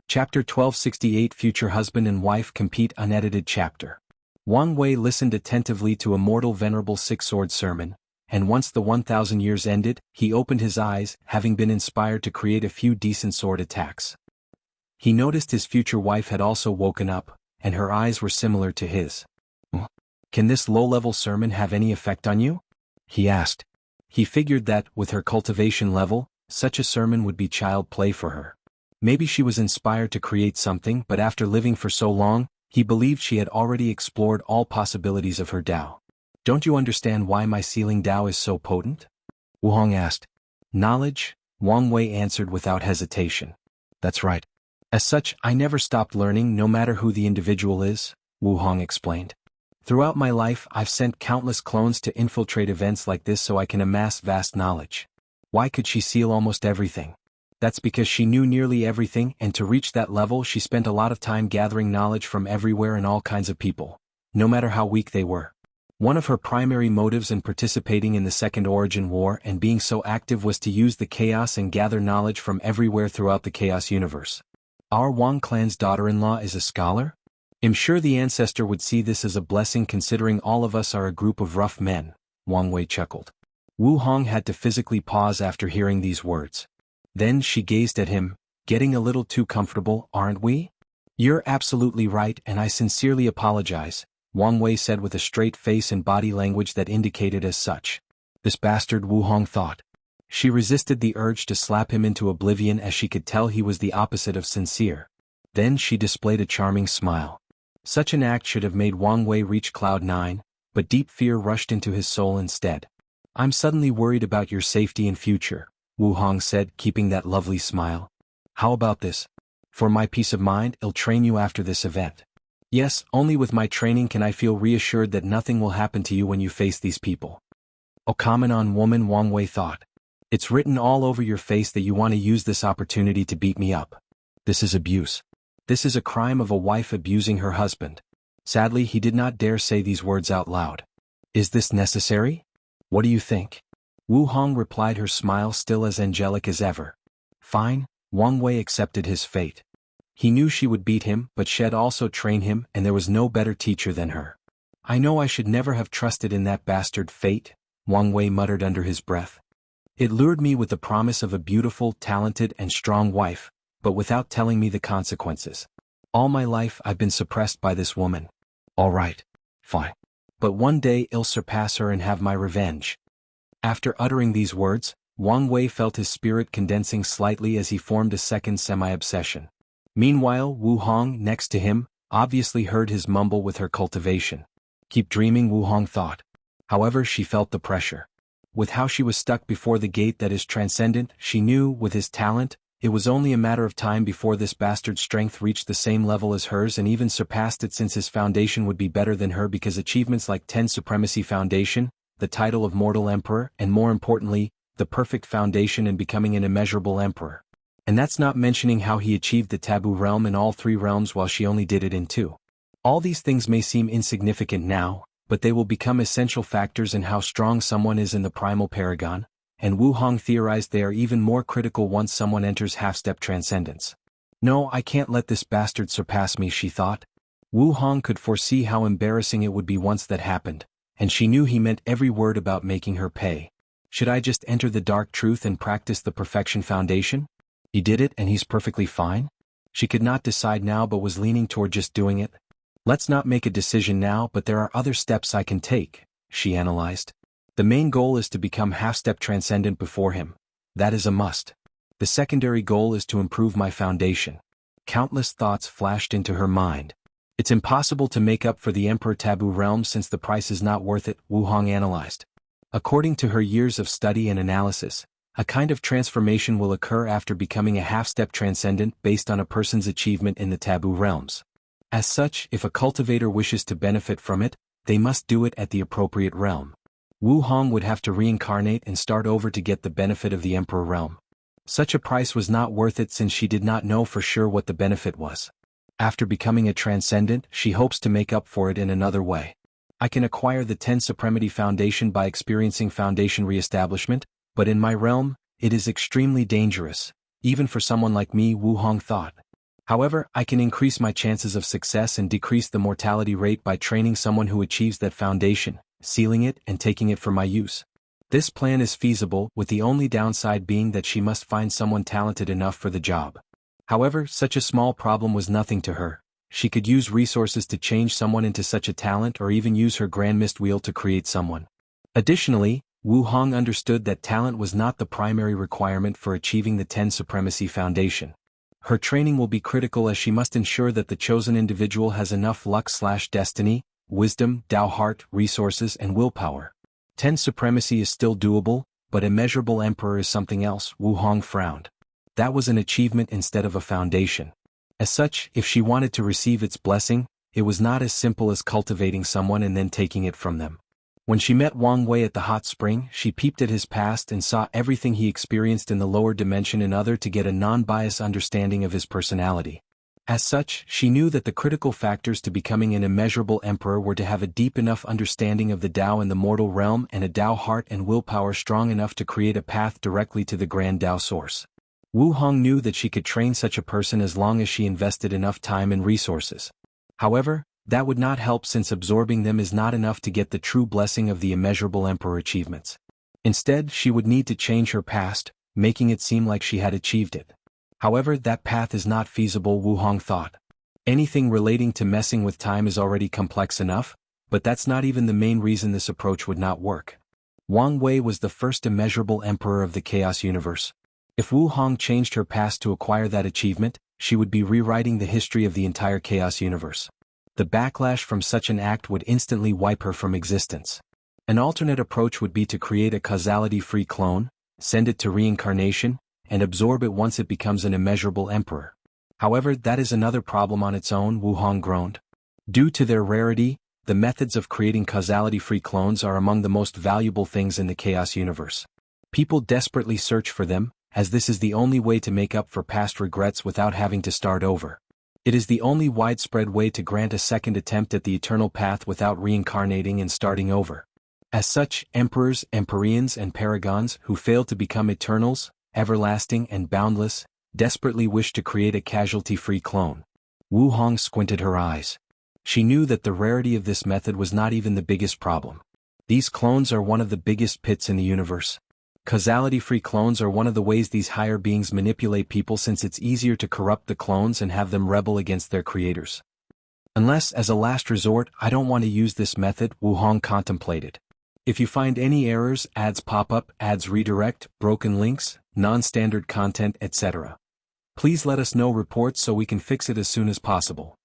Chapter 1268 Future Husband and Wife Compete Unedited Chapter. Wang Wei listened attentively to Immortal Venerable Six-Sword sermon, and once the 1,000 years ended, he opened his eyes, having been inspired to create a few decent sword attacks. He noticed his future wife had also woken up, and her eyes were similar to his. "Can this low-level sermon have any effect on you?" he asked. He figured that, with her cultivation level, such a sermon would be child play for her. Maybe she was inspired to create something, but after living for so long, he believed she had already explored all possibilities of her Tao. "Don't you understand why my sealing Tao is so potent?" Wu Hong asked. "Knowledge," Wang Wei answered without hesitation. "That's right. As such, I never stopped learning no matter who the individual is," Wu Hong explained. "Throughout my life I've sent countless clones to infiltrate events like this so I can amass vast knowledge." Why could she seal almost everything? That's because she knew nearly everything, and to reach that level she spent a lot of time gathering knowledge from everywhere and all kinds of people, no matter how weak they were. One of her primary motives in participating in the Second Origin War and being so active was to use the chaos and gather knowledge from everywhere throughout the chaos universe. Our Wang clan's daughter-in-law is a scholar? I'm sure the ancestor would see this as a blessing considering all of us are a group of rough men, Wang Wei chuckled. Wu Hong had to physically pause after hearing these words. Then she gazed at him, "Getting a little too comfortable, aren't we?" "You're absolutely right and I sincerely apologize," Wang Wei said with a straight face and body language that indicated as such. This bastard, Wu Hong thought. She resisted the urge to slap him into oblivion as she could tell he was the opposite of sincere. Then she displayed a charming smile. Such an act should have made Wang Wei reach cloud 9, but deep fear rushed into his soul instead. "I'm suddenly worried about your safety and future," Wu Hong said, keeping that lovely smile. "How about this? For my peace of mind, I'll train you after this event." "Yes, only with my training can I feel reassured that nothing will happen to you when you face these people." "Oh, common on woman," Wang Wei thought. "It's written all over your face that you want to use this opportunity to beat me up. This is abuse. This is a crime of a wife abusing her husband." Sadly, he did not dare say these words out loud. "Is this necessary? What do you think?" Wu Hong replied, her smile still as angelic as ever. "Fine," Wang Wei accepted his fate. He knew she would beat him, but she'd also train him, and there was no better teacher than her. "I know I should never have trusted in that bastard fate," Wang Wei muttered under his breath. "It lured me with the promise of a beautiful, talented, and strong wife, but without telling me the consequences. All my life I've been suppressed by this woman. All right. Fine. But one day I'll surpass her and have my revenge." After uttering these words, Wang Wei felt his spirit condensing slightly as he formed a second semi-obsession. Meanwhile, Wu Hong, next to him, obviously heard his mumble with her cultivation. "Keep dreaming," Wu Hong thought. However, she felt the pressure. With how she was stuck before the gate that is transcendent, she knew, with his talent, it was only a matter of time before this bastard's strength reached the same level as hers and even surpassed it, since his foundation would be better than her because achievements like 10 Supremacy Foundation, the title of Mortal Emperor, and more importantly, the perfect foundation and becoming an immeasurable emperor. And that's not mentioning how he achieved the taboo realm in all 3 realms while she only did it in 2. All these things may seem insignificant now, but they will become essential factors in how strong someone is in the primal paragon, and Wu Hong theorized they are even more critical once someone enters half-step transcendence. "No, I can't let this bastard surpass me," she thought. Wu Hong could foresee how embarrassing it would be once that happened, and she knew he meant every word about making her pay. Should I just enter the dark truth and practice the perfection foundation? He did it and he's perfectly fine? She could not decide now but was leaning toward just doing it. "Let's not make a decision now, but there are other steps I can take," she analyzed. "The main goal is to become half-step transcendent before him. That is a must. The secondary goal is to improve my foundation." Countless thoughts flashed into her mind. "It's impossible to make up for the Emperor Taboo realm since the price is not worth it," Wu Hong analyzed. According to her years of study and analysis, a kind of transformation will occur after becoming a half-step transcendent based on a person's achievement in the taboo realms. As such, if a cultivator wishes to benefit from it, they must do it at the appropriate realm. Wu Hong would have to reincarnate and start over to get the benefit of the Emperor realm. Such a price was not worth it since she did not know for sure what the benefit was. After becoming a transcendent, she hopes to make up for it in another way. "I can acquire the 10 Supremacy Foundation by experiencing foundation reestablishment, but in my realm, it is extremely dangerous, even for someone like me," Wu Hong thought. However, I can increase my chances of success and decrease the mortality rate by training someone who achieves that foundation, sealing it and taking it for my use. This plan is feasible, with the only downside being that she must find someone talented enough for the job. However, such a small problem was nothing to her. She could use resources to change someone into such a talent or even use her Grand Mist Wheel to create someone. Additionally, Wu Hong understood that talent was not the primary requirement for achieving the 10 Supremacy Foundation. Her training will be critical as she must ensure that the chosen individual has enough luck/destiny, wisdom, Dao heart, resources and willpower. 10 Supremacy is still doable, but Immeasurable Emperor is something else. Wu Hong frowned. That was an achievement instead of a foundation. As such, if she wanted to receive its blessing, it was not as simple as cultivating someone and then taking it from them. When she met Wang Wei at the hot spring, she peeped at his past and saw everything he experienced in the lower dimension in order to get a non-biased understanding of his personality. As such, she knew that the critical factors to becoming an immeasurable emperor were to have a deep enough understanding of the Dao in the mortal realm and a Dao heart and willpower strong enough to create a path directly to the grand Dao source. Wu Hong knew that she could train such a person as long as she invested enough time and resources. However, that would not help since absorbing them is not enough to get the true blessing of the immeasurable emperor achievements. Instead, she would need to change her past, making it seem like she had achieved it. However, that path is not feasible, Wu Hong thought. Anything relating to messing with time is already complex enough, but that's not even the main reason this approach would not work. Wang Wei was the first immeasurable emperor of the Chaos Universe. If Wu Hong changed her past to acquire that achievement, she would be rewriting the history of the entire Chaos Universe. The backlash from such an act would instantly wipe her from existence. An alternate approach would be to create a causality-free clone, send it to reincarnation, and absorb it once it becomes an immeasurable emperor. However, that is another problem on its own, Wu Hong groaned. Due to their rarity, the methods of creating causality-free clones are among the most valuable things in the Chaos Universe. People desperately search for them, as this is the only way to make up for past regrets without having to start over. It is the only widespread way to grant a second attempt at the eternal path without reincarnating and starting over. As such, emperors, empyreans and paragons who fail to become eternals, everlasting and boundless, desperately wish to create a casualty-free clone. Wu Hong squinted her eyes. She knew that the rarity of this method was not even the biggest problem. These clones are one of the biggest pits in the universe. Causality-free clones are one of the ways these higher beings manipulate people since it's easier to corrupt the clones and have them rebel against their creators. Unless, as a last resort, I don't want to use this method, Wu Hong contemplated. If you find any errors, ads pop up, ads redirect, broken links, non-standard content, etc., please let us know reports so we can fix it as soon as possible.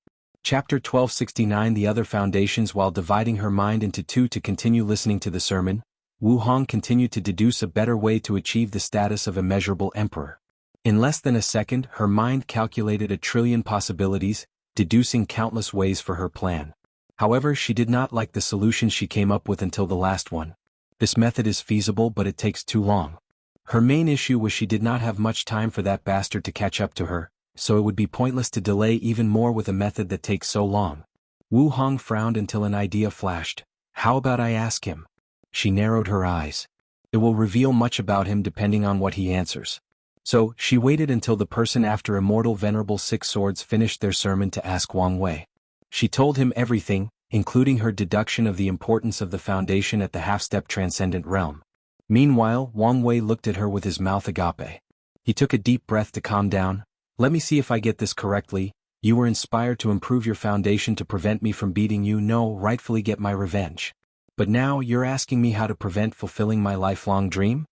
Chapter 1269 The Other Foundations. While dividing her mind into two to continue listening to the sermon, Wu Hong continued to deduce a better way to achieve the status of immeasurable emperor. In less than a second, her mind calculated 1 trillion possibilities, deducing countless ways for her plan. However, she did not like the solution she came up with until the last one. This method is feasible, but it takes too long. Her main issue was she did not have much time for that bastard to catch up to her, so it would be pointless to delay even more with a method that takes so long. Wu Hong frowned until an idea flashed. How about I ask him? She narrowed her eyes. It will reveal much about him depending on what he answers. So, she waited until the person after Immortal Venerable Six Swords finished their sermon to ask Wang Wei. She told him everything, including her deduction of the importance of the foundation at the half-step Transcendent realm. Meanwhile, Wang Wei looked at her with his mouth agape. He took a deep breath to calm down. Let me see if I get this correctly. You were inspired to improve your foundation to prevent me from beating you, no, rightfully get my revenge. But now you're asking me how to prevent fulfilling my lifelong dream?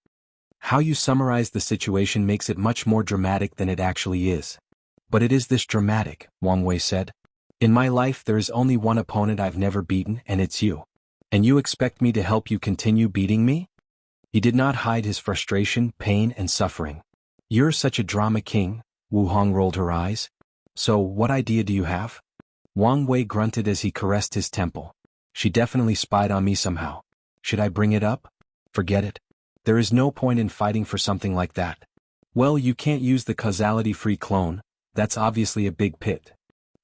How you summarize the situation makes it much more dramatic than it actually is. But it is this dramatic, Wang Wei said. In my life there is only one opponent I've never beaten, and it's you. And you expect me to help you continue beating me? He did not hide his frustration, pain, and suffering. You're such a drama king, Wu Hong rolled her eyes. So, what idea do you have? Wang Wei grunted as he caressed his temple. She definitely spied on me somehow. Should I bring it up? Forget it. There is no point in fighting for something like that. Well, you can't use the causality-free clone, that's obviously a big pit.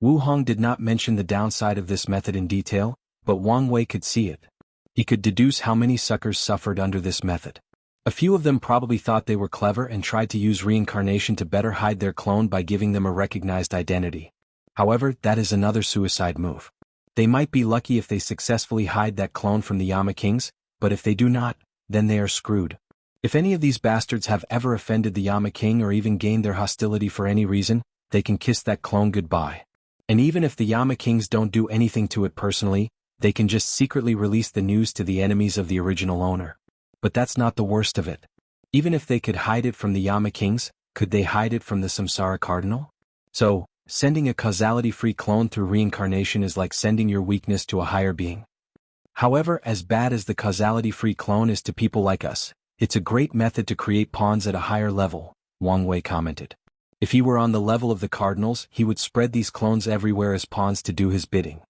Wu Hong did not mention the downside of this method in detail, but Wang Wei could see it. He could deduce how many suckers suffered under this method. A few of them probably thought they were clever and tried to use reincarnation to better hide their clone by giving them a recognized identity. However, that is another suicide move. They might be lucky if they successfully hide that clone from the Yama Kings, but if they do not, then they are screwed. If any of these bastards have ever offended the Yama King or even gained their hostility for any reason, they can kiss that clone goodbye. And even if the Yama Kings don't do anything to it personally, they can just secretly release the news to the enemies of the original owner. But that's not the worst of it. Even if they could hide it from the Yama Kings, could they hide it from the Samsara Cardinal? So, sending a causality-free clone through reincarnation is like sending your weakness to a higher being. However, as bad as the causality-free clone is to people like us, it's a great method to create pawns at a higher level, Wang Wei commented. If he were on the level of the cardinals, he would spread these clones everywhere as pawns to do his bidding.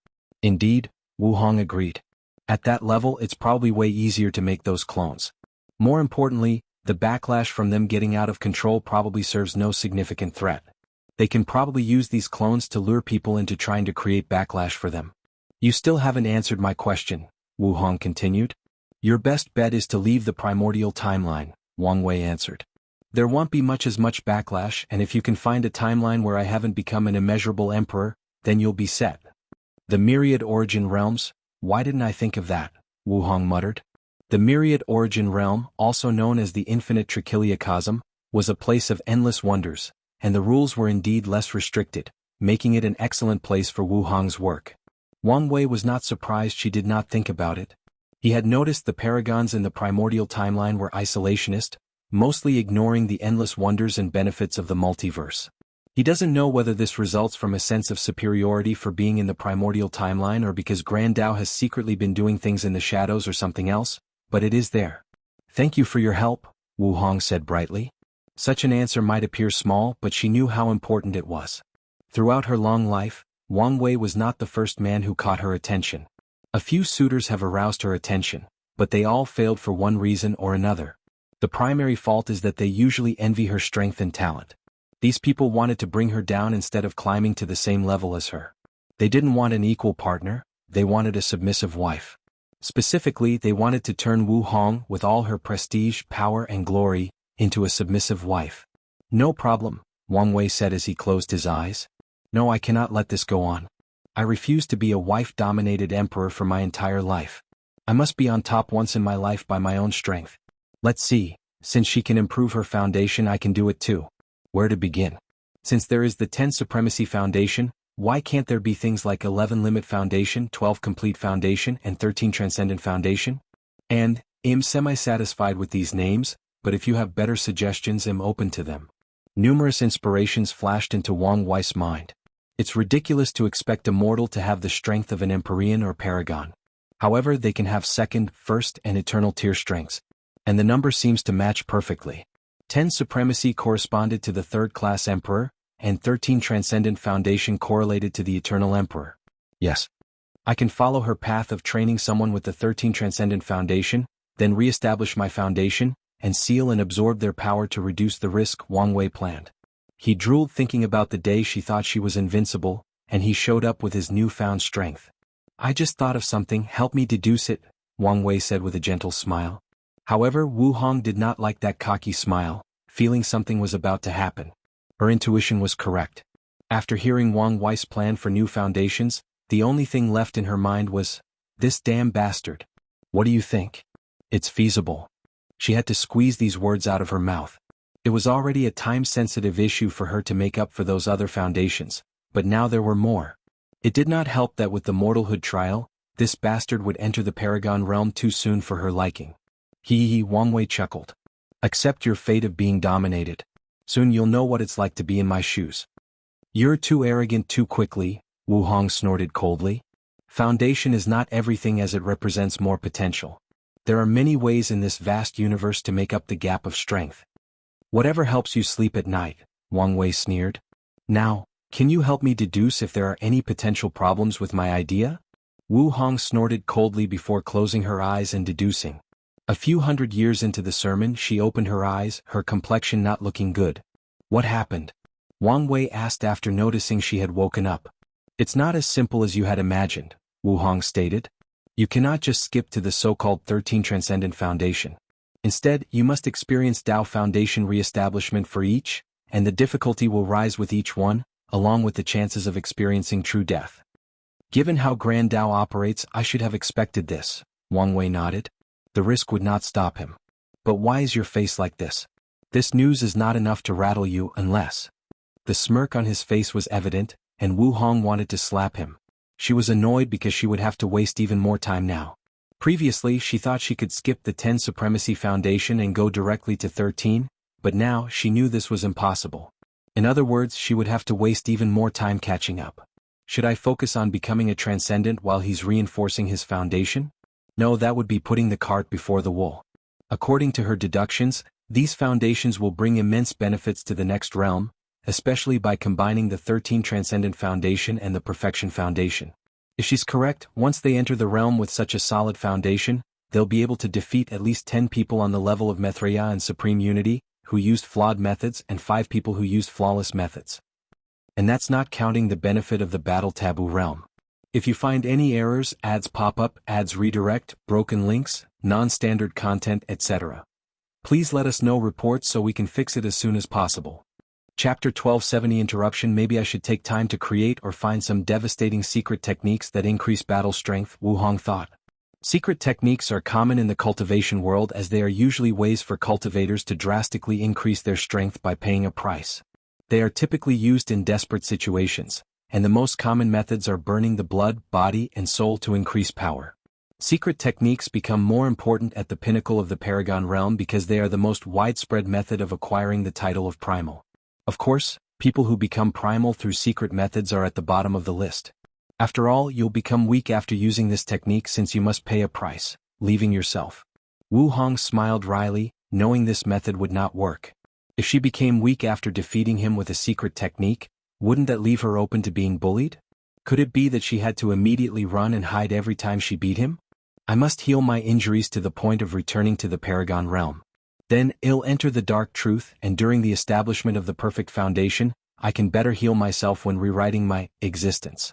Indeed, Wu Hong agreed. At that level, it's probably way easier to make those clones. More importantly, the backlash from them getting out of control probably serves no significant threat. They can probably use these clones to lure people into trying to create backlash for them. You still haven't answered my question, Wu Hong continued. Your best bet is to leave the primordial timeline, Wang Wei answered. There won't be much backlash, and if you can find a timeline where I haven't become an immeasurable emperor, then you'll be set. The myriad origin realms? Why didn't I think of that? Wu Hong muttered. The myriad origin realm, also known as the infinite trichiliocosm, was a place of endless wonders, and the rules were indeed less restricted, making it an excellent place for Wu Hong's work. Wang Wei was not surprised she did not think about it. He had noticed the paragons in the primordial timeline were isolationist, mostly ignoring the endless wonders and benefits of the multiverse. He doesn't know whether this results from a sense of superiority for being in the primordial timeline or because Grand Tao has secretly been doing things in the shadows or something else, but it is there. Thank you for your help, Wu Hong said brightly. Such an answer might appear small, but she knew how important it was. Throughout her long life, Wang Wei was not the first man who caught her attention. A few suitors have aroused her attention, but they all failed for one reason or another. The primary fault is that they usually envy her strength and talent. These people wanted to bring her down instead of climbing to the same level as her. They didn't want an equal partner, they wanted a submissive wife. Specifically, they wanted to turn Wu Hong, with all her prestige, power and glory, into a submissive wife. No problem, Wang Wei said as he closed his eyes. No, I cannot let this go on. I refuse to be a wife-dominated emperor for my entire life. I must be on top once in my life by my own strength. Let's see, since she can improve her foundation, I can do it too. Where to begin? Since there is the 10 Supremacy Foundation, why can't there be things like 11 Limit Foundation, 12 Complete Foundation, and 13 Transcendent Foundation? And, I'm semi-satisfied with these names, but if you have better suggestions, I'm open to them. Numerous inspirations flashed into Wang Wei's mind. It's ridiculous to expect Immortal to have the strength of an Empyrean or Paragon. However, they can have second, first, and eternal tier strengths. And the number seems to match perfectly. 10 Supremacy corresponded to the third-class Emperor, and 13 Transcendent Foundation correlated to the Eternal Emperor. Yes. I can follow her path of training someone with the 13 Transcendent Foundation, then re-establish my foundation, and seal and absorb their power to reduce the risk, Wang Wei planned. He drooled thinking about the day she thought she was invincible, and he showed up with his newfound strength. I just thought of something, help me deduce it, Wang Wei said with a gentle smile. However, Wu Hong did not like that cocky smile, feeling something was about to happen. Her intuition was correct. After hearing Wang Wei's plan for new foundations, the only thing left in her mind was, this damn bastard. What do you think? It's feasible. She had to squeeze these words out of her mouth. It was already a time-sensitive issue for her to make up for those other foundations, but now there were more. It did not help that with the mortalhood trial, this bastard would enter the Paragon realm too soon for her liking. Wang Wei chuckled. Accept your fate of being dominated. Soon you'll know what it's like to be in my shoes. You're too arrogant too quickly, Wu Hong snorted coldly. Foundation is not everything as it represents more potential. There are many ways in this vast universe to make up the gap of strength. Whatever helps you sleep at night, Wang Wei sneered. Now, can you help me deduce if there are any potential problems with my idea? Wu Hong snorted coldly before closing her eyes and deducing. A few hundred years into the sermon, she opened her eyes, her complexion not looking good. What happened? Wang Wei asked after noticing she had woken up. It's not as simple as you had imagined, Wu Hong stated. You cannot just skip to the so-called 13 Transcendent Foundation. Instead, you must experience Dao Foundation re-establishment for each, and the difficulty will rise with each one, along with the chances of experiencing true death. Given how Grand Dao operates, I should have expected this, Wang Wei nodded. The risk would not stop him. But why is your face like this? This news is not enough to rattle you unless... The smirk on his face was evident, and Wu Hong wanted to slap him. She was annoyed because she would have to waste even more time now. Previously, she thought she could skip the 10 Supremacy Foundation and go directly to 13, but now she knew this was impossible. In other words, she would have to waste even more time catching up. Should I focus on becoming a Transcendent while he's reinforcing his foundation? No, that would be putting the cart before the bull. According to her deductions, these foundations will bring immense benefits to the next realm, especially by combining the 13 Transcendent Foundation and the Perfection Foundation. If she's correct, once they enter the realm with such a solid foundation, they'll be able to defeat at least 10 people on the level of Maitreya and Supreme Unity, who used flawed methods, and 5 people who used flawless methods. And that's not counting the benefit of the Battle Taboo realm. If you find any errors, ads pop up, ads redirect, broken links, non-standard content, etc. Please let us know reports so we can fix it as soon as possible. Chapter 1270 Interruption. Maybe I should take time to create or find some devastating secret techniques that increase battle strength, Wu Hong thought. Secret techniques are common in the cultivation world as they are usually ways for cultivators to drastically increase their strength by paying a price. They are typically used in desperate situations, and the most common methods are burning the blood, body, and soul to increase power. Secret techniques become more important at the pinnacle of the Paragon realm because they are the most widespread method of acquiring the title of Primal. Of course, people who become primal through secret methods are at the bottom of the list. After all, you'll become weak after using this technique since you must pay a price, leaving yourself. Wu Hong smiled wryly, knowing this method would not work. If she became weak after defeating him with a secret technique, wouldn't that leave her open to being bullied? Could it be that she had to immediately run and hide every time she beat him? I must heal my injuries to the point of returning to the Paragon realm. Then I'll enter the dark truth, and during the establishment of the perfect foundation, I can better heal myself when rewriting my existence.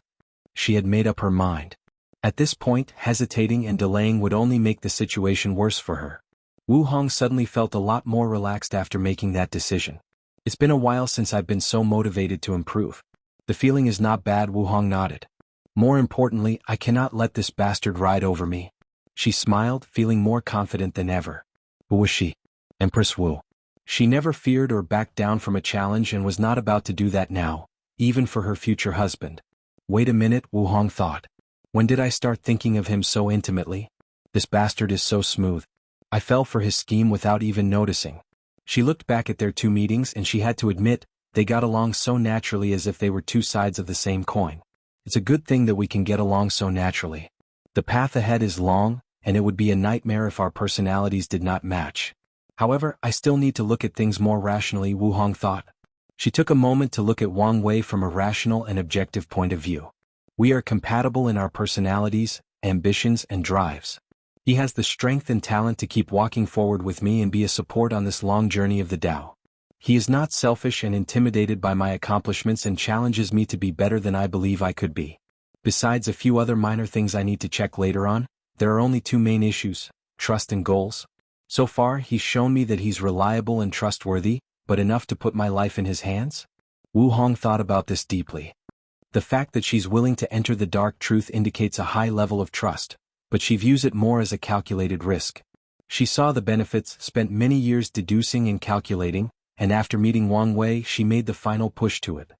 She had made up her mind. At this point, hesitating and delaying would only make the situation worse for her. Wu Hong suddenly felt a lot more relaxed after making that decision. It's been a while since I've been so motivated to improve. The feeling is not bad, Wu Hong nodded. More importantly, I cannot let this bastard ride over me. She smiled, feeling more confident than ever. Who was she? Empress Wu. She never feared or backed down from a challenge and was not about to do that now, even for her future husband. Wait a minute, Wu Hong thought. When did I start thinking of him so intimately? This bastard is so smooth. I fell for his scheme without even noticing. She looked back at their 2 meetings and she had to admit, they got along so naturally as if they were 2 sides of the same coin. It's a good thing that we can get along so naturally. The path ahead is long, and it would be a nightmare if our personalities did not match. However, I still need to look at things more rationally, Wu Hong thought. She took a moment to look at Wang Wei from a rational and objective point of view. We are compatible in our personalities, ambitions, and drives. He has the strength and talent to keep walking forward with me and be a support on this long journey of the Tao. He is not selfish and intimidated by my accomplishments and challenges me to be better than I believe I could be. Besides a few other minor things I need to check later on, there are only 2 main issues, trust and goals. So far, he's shown me that he's reliable and trustworthy, but enough to put my life in his hands? Wu Hong thought about this deeply. The fact that she's willing to enter the dark truth indicates a high level of trust, but she views it more as a calculated risk. She saw the benefits, spent many years deducing and calculating, and after meeting Wang Wei she made the final push to it.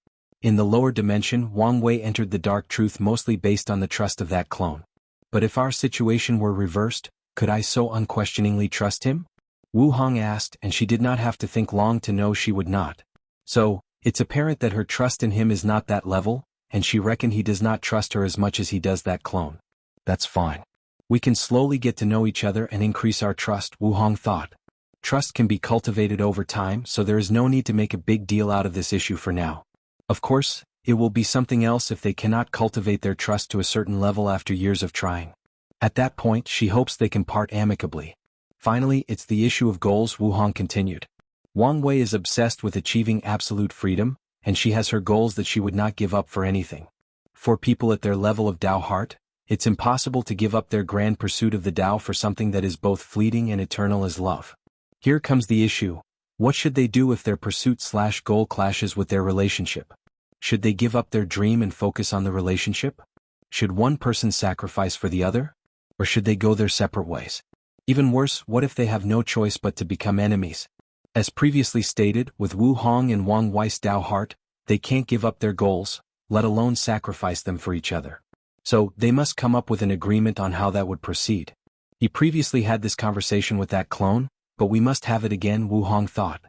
In the lower dimension, Wang Wei entered the dark truth mostly based on the trust of that clone. But if our situation were reversed, could I so unquestioningly trust him? Wu Hong asked, and she did not have to think long to know she would not. So, it's apparent that her trust in him is not that level, and she reckoned he does not trust her as much as he does that clone. That's fine. We can slowly get to know each other and increase our trust, Wu Hong thought. Trust can be cultivated over time, so there is no need to make a big deal out of this issue for now. Of course, it will be something else if they cannot cultivate their trust to a certain level after years of trying. At that point, she hopes they can part amicably. Finally, it's the issue of goals, Wu Hong continued. Wang Wei is obsessed with achieving absolute freedom, and she has her goals that she would not give up for anything. For people at their level of Tao heart, it's impossible to give up their grand pursuit of the Tao for something that is both fleeting and eternal as love. Here comes the issue. What should they do if their pursuit/goal clashes with their relationship? Should they give up their dream and focus on the relationship? Should one person sacrifice for the other? Or should they go their separate ways? Even worse, what if they have no choice but to become enemies? As previously stated, with Wu Hong and Wang Wei's Dao heart, they can't give up their goals, let alone sacrifice them for each other. So, they must come up with an agreement on how that would proceed. He previously had this conversation with that clone, but we must have it again, Wu Hong thought.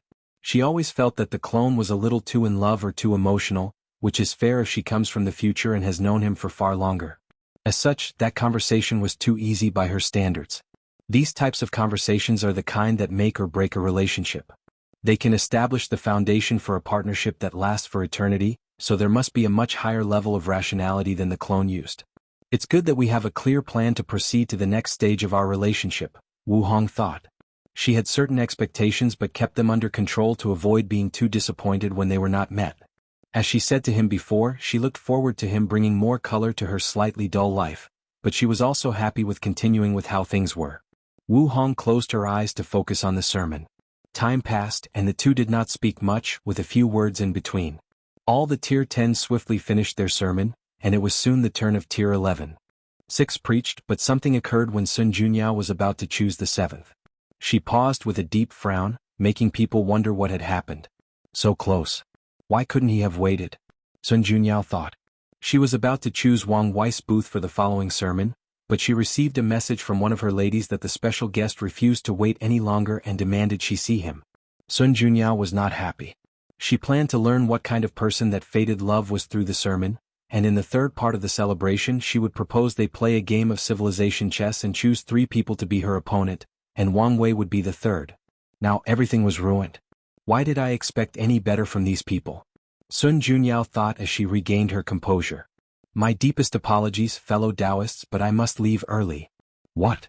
She always felt that the clone was a little too in love or too emotional, which is fair if she comes from the future and has known him for far longer. As such, that conversation was too easy by her standards. These types of conversations are the kind that make or break a relationship. They can establish the foundation for a partnership that lasts for eternity, so there must be a much higher level of rationality than the clone used. It's good that we have a clear plan to proceed to the next stage of our relationship, Wu Hong thought. She had certain expectations but kept them under control to avoid being too disappointed when they were not met. As she said to him before, she looked forward to him bringing more color to her slightly dull life, but she was also happy with continuing with how things were. Wu Hong closed her eyes to focus on the sermon. Time passed and the two did not speak much, with a few words in between. All the Tier 10 swiftly finished their sermon, and it was soon the turn of Tier 11. 6 preached, but something occurred when Sun Junyao was about to choose the 7th. She paused with a deep frown, making people wonder what had happened. So close. Why couldn't he have waited? Sun Junyao thought. She was about to choose Wang Wei's booth for the following sermon, but she received a message from one of her ladies that the special guest refused to wait any longer and demanded she see him. Sun Junyao was not happy. She planned to learn what kind of person that fated love was through the sermon, and in the third part of the celebration she would propose they play a game of civilization chess and choose 3 people to be her opponent, and Wang Wei would be the third. Now everything was ruined. Why did I expect any better from these people? Sun Junyao thought as she regained her composure. My deepest apologies, fellow Taoists, but I must leave early. What?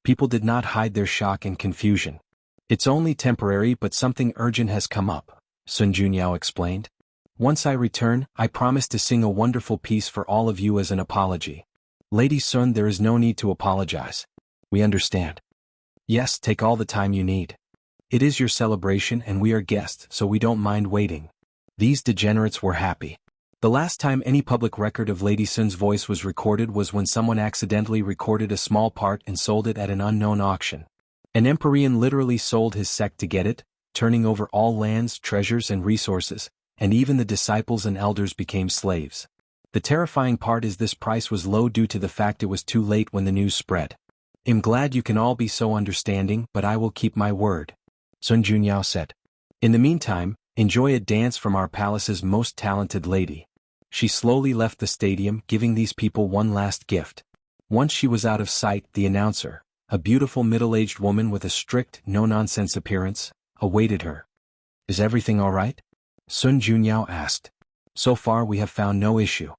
People did not hide their shock and confusion. It's only temporary, but something urgent has come up, Sun Junyao explained. Once I return, I promise to sing a wonderful piece for all of you as an apology. Lady Sun, there is no need to apologize. We understand. Yes, take all the time you need. It is your celebration and we are guests, so we don't mind waiting. These degenerates were happy. The last time any public record of Lady Sun's voice was recorded was when someone accidentally recorded a small part and sold it at an unknown auction. An Empyrean literally sold his sect to get it, turning over all lands, treasures and resources, and even the disciples and elders became slaves. The terrifying part is this price was low due to the fact it was too late when the news spread. I'm glad you can all be so understanding, but I will keep my word, Sun Junyao said. In the meantime, enjoy a dance from our palace's most talented lady. She slowly left the stadium, giving these people one last gift. Once she was out of sight, the announcer, a beautiful middle-aged woman with a strict, no-nonsense appearance, awaited her. Is everything all right? Sun Junyao asked. So far we have found no issue.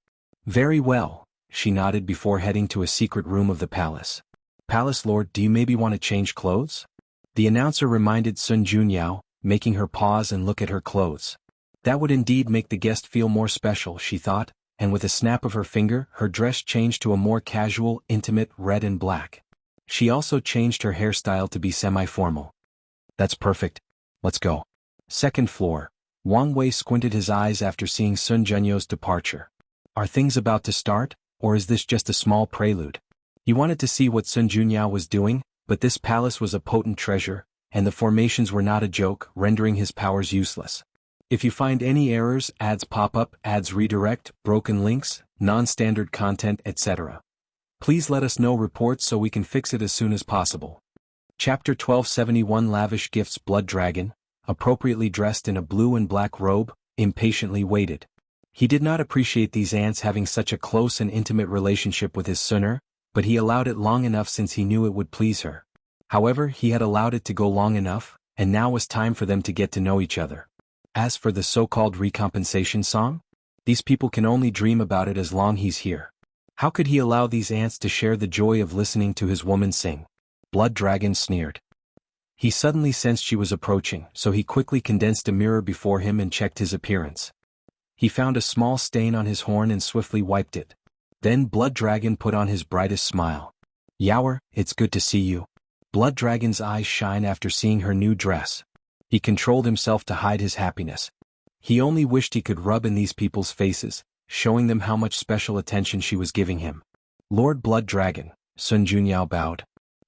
Very well, she nodded before heading to a secret room of the palace. Palace Lord, do you maybe want to change clothes? The announcer reminded Sun Junyao, making her pause and look at her clothes. That would indeed make the guest feel more special, she thought, and with a snap of her finger, her dress changed to a more casual, intimate red and black. She also changed her hairstyle to be semi-formal. That's perfect. Let's go. Second floor. Wang Wei squinted his eyes after seeing Sun Junyao's departure. Are things about to start, or is this just a small prelude? He wanted to see what Sun Junyao was doing, but this palace was a potent treasure, and the formations were not a joke, rendering his powers useless. If you find any errors, ads pop up, ads redirect, broken links, non-standard content, etc. Please let us know reports so we can fix it as soon as possible. Chapter 1271 Lavish gifts. Blood Dragon, appropriately dressed in a blue and black robe, impatiently waited. He did not appreciate these ants having such a close and intimate relationship with his Sunner, but he allowed it long enough since he knew it would please her. However, he had allowed it to go long enough, and now was time for them to get to know each other. As for the so-called recompensation song, these people can only dream about it as long he's here. How could he allow these ants to share the joy of listening to his woman sing? Blood Dragon sneered. He suddenly sensed she was approaching, so he quickly condensed a mirror before him and checked his appearance. He found a small stain on his horn and swiftly wiped it. Then Blood Dragon put on his brightest smile. Yower, it's good to see you. Blood Dragon's eyes shine after seeing her new dress. He controlled himself to hide his happiness. He only wished he could rub in these people's faces, showing them how much special attention she was giving him. Lord Blood Dragon, Sun Junyao bowed.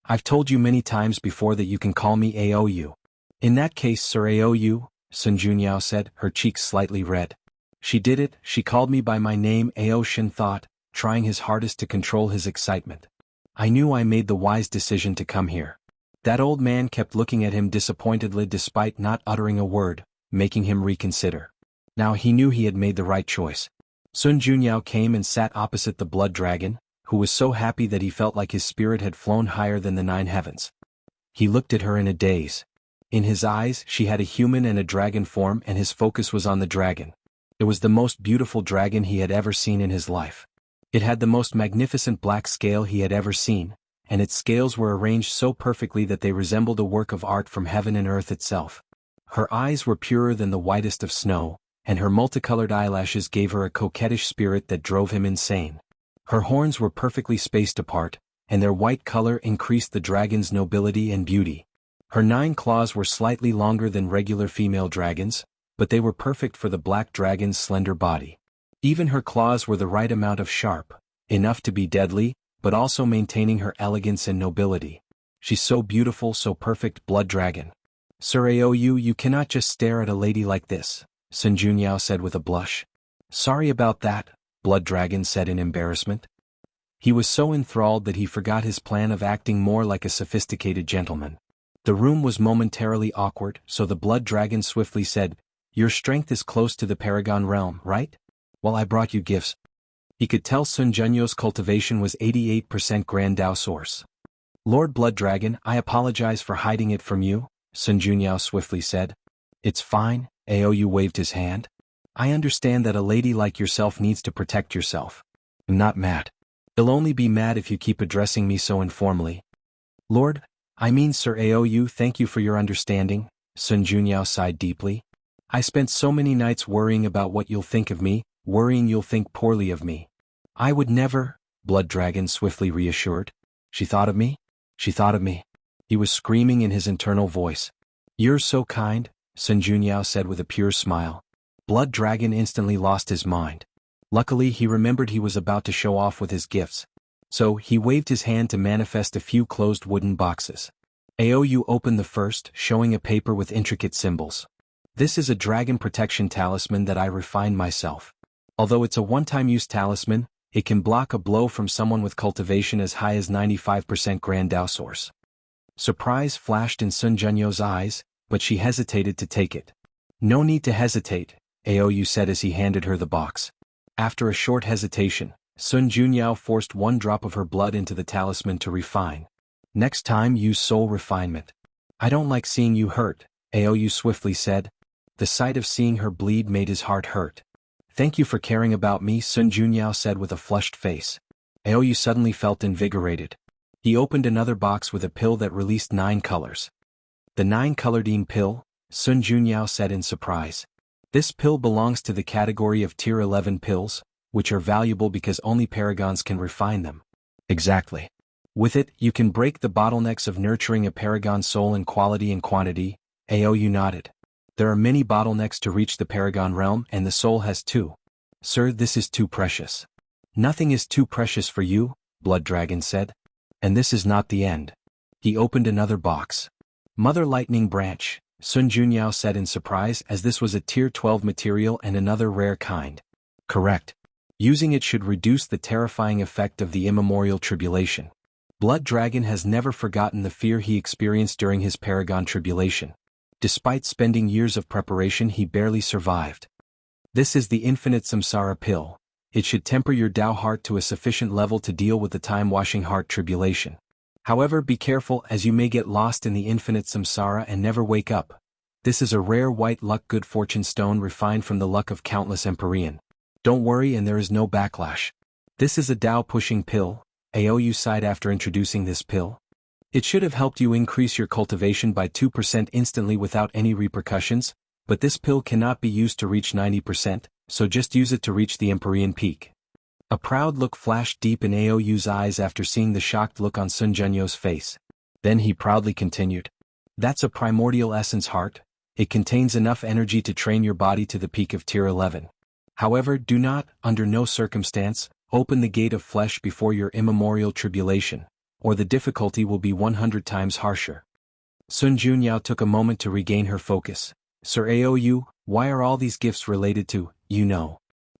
I've told you many times before that you can call me Aou. In that case, Sir Aou, Sun Junyao said, her cheeks slightly red. She did it, she called me by my name, Ao Shin thought, trying his hardest to control his excitement. I knew I made the wise decision to come here. That old man kept looking at him disappointedly despite not uttering a word, making him reconsider. Now he knew he had made the right choice. Sun Junyao came and sat opposite the Blood Dragon, who was so happy that he felt like his spirit had flown higher than the 9 heavens. He looked at her in a daze. In his eyes, she had a human and a dragon form, and his focus was on the dragon. It was the most beautiful dragon he had ever seen in his life. It had the most magnificent black scale he had ever seen, and its scales were arranged so perfectly that they resembled a work of art from heaven and earth itself. Her eyes were purer than the whitest of snow, and her multicolored eyelashes gave her a coquettish spirit that drove him insane. Her horns were perfectly spaced apart, and their white color increased the dragon's nobility and beauty. Her 9 claws were slightly longer than regular female dragons, but they were perfect for the black dragon's slender body. Even her claws were the right amount of sharp, enough to be deadly, but also maintaining her elegance and nobility. She's so beautiful, so perfect, Blood Dragon. Sir Aou, you cannot just stare at a lady like this, Sun Junyao said with a blush. Sorry about that, Blood Dragon said in embarrassment. He was so enthralled that he forgot his plan of acting more like a sophisticated gentleman. The room was momentarily awkward, so the Blood Dragon swiftly said, Your strength is close to the Paragon realm, right? Well, I brought you gifts. He could tell Sun Junyau's cultivation was 88% Grand Dao source. Lord Blood Dragon, I apologize for hiding it from you, Sun Junyao swiftly said. It's fine, Aou waved his hand. I understand that a lady like yourself needs to protect yourself. I'm not mad. You'll only be mad if you keep addressing me so informally. Lord, I mean Sir Aou, thank you for your understanding, Sun Junyao sighed deeply. I spent so many nights worrying about what you'll think of me, worrying you'll think poorly of me. I would never, Blood Dragon swiftly reassured. She thought of me? She thought of me. He was screaming in his internal voice. You're so kind, Sun Junyao said with a pure smile. Blood Dragon instantly lost his mind. Luckily he remembered he was about to show off with his gifts. So he waved his hand to manifest a few closed wooden boxes. Aou opened the first, showing a paper with intricate symbols. This is a dragon protection talisman that I refined myself. Although it's a one-time use talisman, it can block a blow from someone with cultivation as high as 95% Grand Dao source. Surprise flashed in Sun Junyau's eyes, but she hesitated to take it. No need to hesitate, Aou said as he handed her the box. After a short hesitation, Sun Junyao forced 1 drop of her blood into the talisman to refine. Next time use soul refinement. I don't like seeing you hurt, Aou swiftly said. The sight of seeing her bleed made his heart hurt. Thank you for caring about me, Sun Junyao said with a flushed face. Aou suddenly felt invigorated. He opened another box with a pill that released 9 colors. The 9-colored pill, Sun Junyao said in surprise. This pill belongs to the category of Tier 11 pills, which are valuable because only paragons can refine them. Exactly. With it, you can break the bottlenecks of nurturing a paragon soul in quality and quantity, Aou nodded. There are many bottlenecks to reach the paragon realm and the soul has 2. Sir, this is too precious. Nothing is too precious for you, Blood Dragon said. And this is not the end. He opened another box. Mother Lightning Branch, Sun Junyao said in surprise as this was a Tier 12 material and another rare kind. Correct. Using it should reduce the terrifying effect of the immemorial tribulation. Blood Dragon has never forgotten the fear he experienced during his Paragon tribulation. Despite spending years of preparation, he barely survived. This is the Infinite Samsara pill. It should temper your Dao heart to a sufficient level to deal with the time-washing heart tribulation. However, be careful as you may get lost in the Infinite Samsara and never wake up. This is a rare white luck good fortune stone refined from the luck of countless Empyrean. Don't worry and there is no backlash. This is a Dao-pushing pill, Aou sighed after introducing this pill. It should have helped you increase your cultivation by 2% instantly without any repercussions, but this pill cannot be used to reach 90%, so just use it to reach the Empyrean peak. A proud look flashed deep in Aou's eyes after seeing the shocked look on Sun Junyau's face. Then he proudly continued. That's a primordial essence heart. It contains enough energy to train your body to the peak of tier 11. However, do not, under no circumstance, open the gate of flesh before your immemorial tribulation, or the difficulty will be 100 times harsher. Sun Junyao took a moment to regain her focus. Sir Aou, why are all these gifts related to, you know?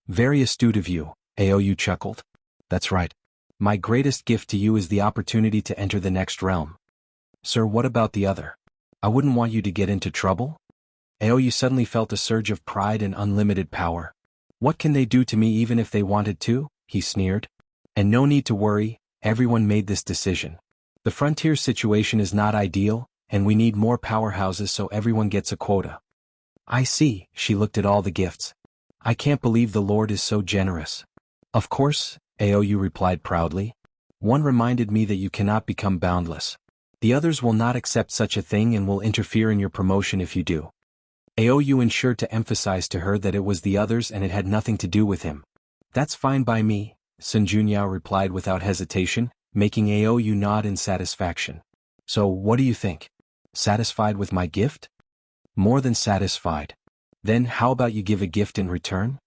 Very astute of you, Aou chuckled. That's right. My greatest gift to you is the opportunity to enter the next realm. Sir, what about the other? I wouldn't want you to get into trouble? Aou suddenly felt a surge of pride and unlimited power. What can they do to me even if they wanted to? He sneered. And no need to worry, everyone made this decision. The frontier situation is not ideal, and we need more powerhouses so everyone gets a quota. I see, she looked at all the gifts. I can't believe the Lord is so generous. Of course, Aou replied proudly. One reminded me that you cannot become boundless. The others will not accept such a thing and will interfere in your promotion if you do. Aou ensured to emphasize to her that it was the others and it had nothing to do with him. That's fine by me, Sun Junyao replied without hesitation, making Aou nod in satisfaction. So, what do you think? Satisfied with my gift? More than satisfied. Then how about you give a gift in return?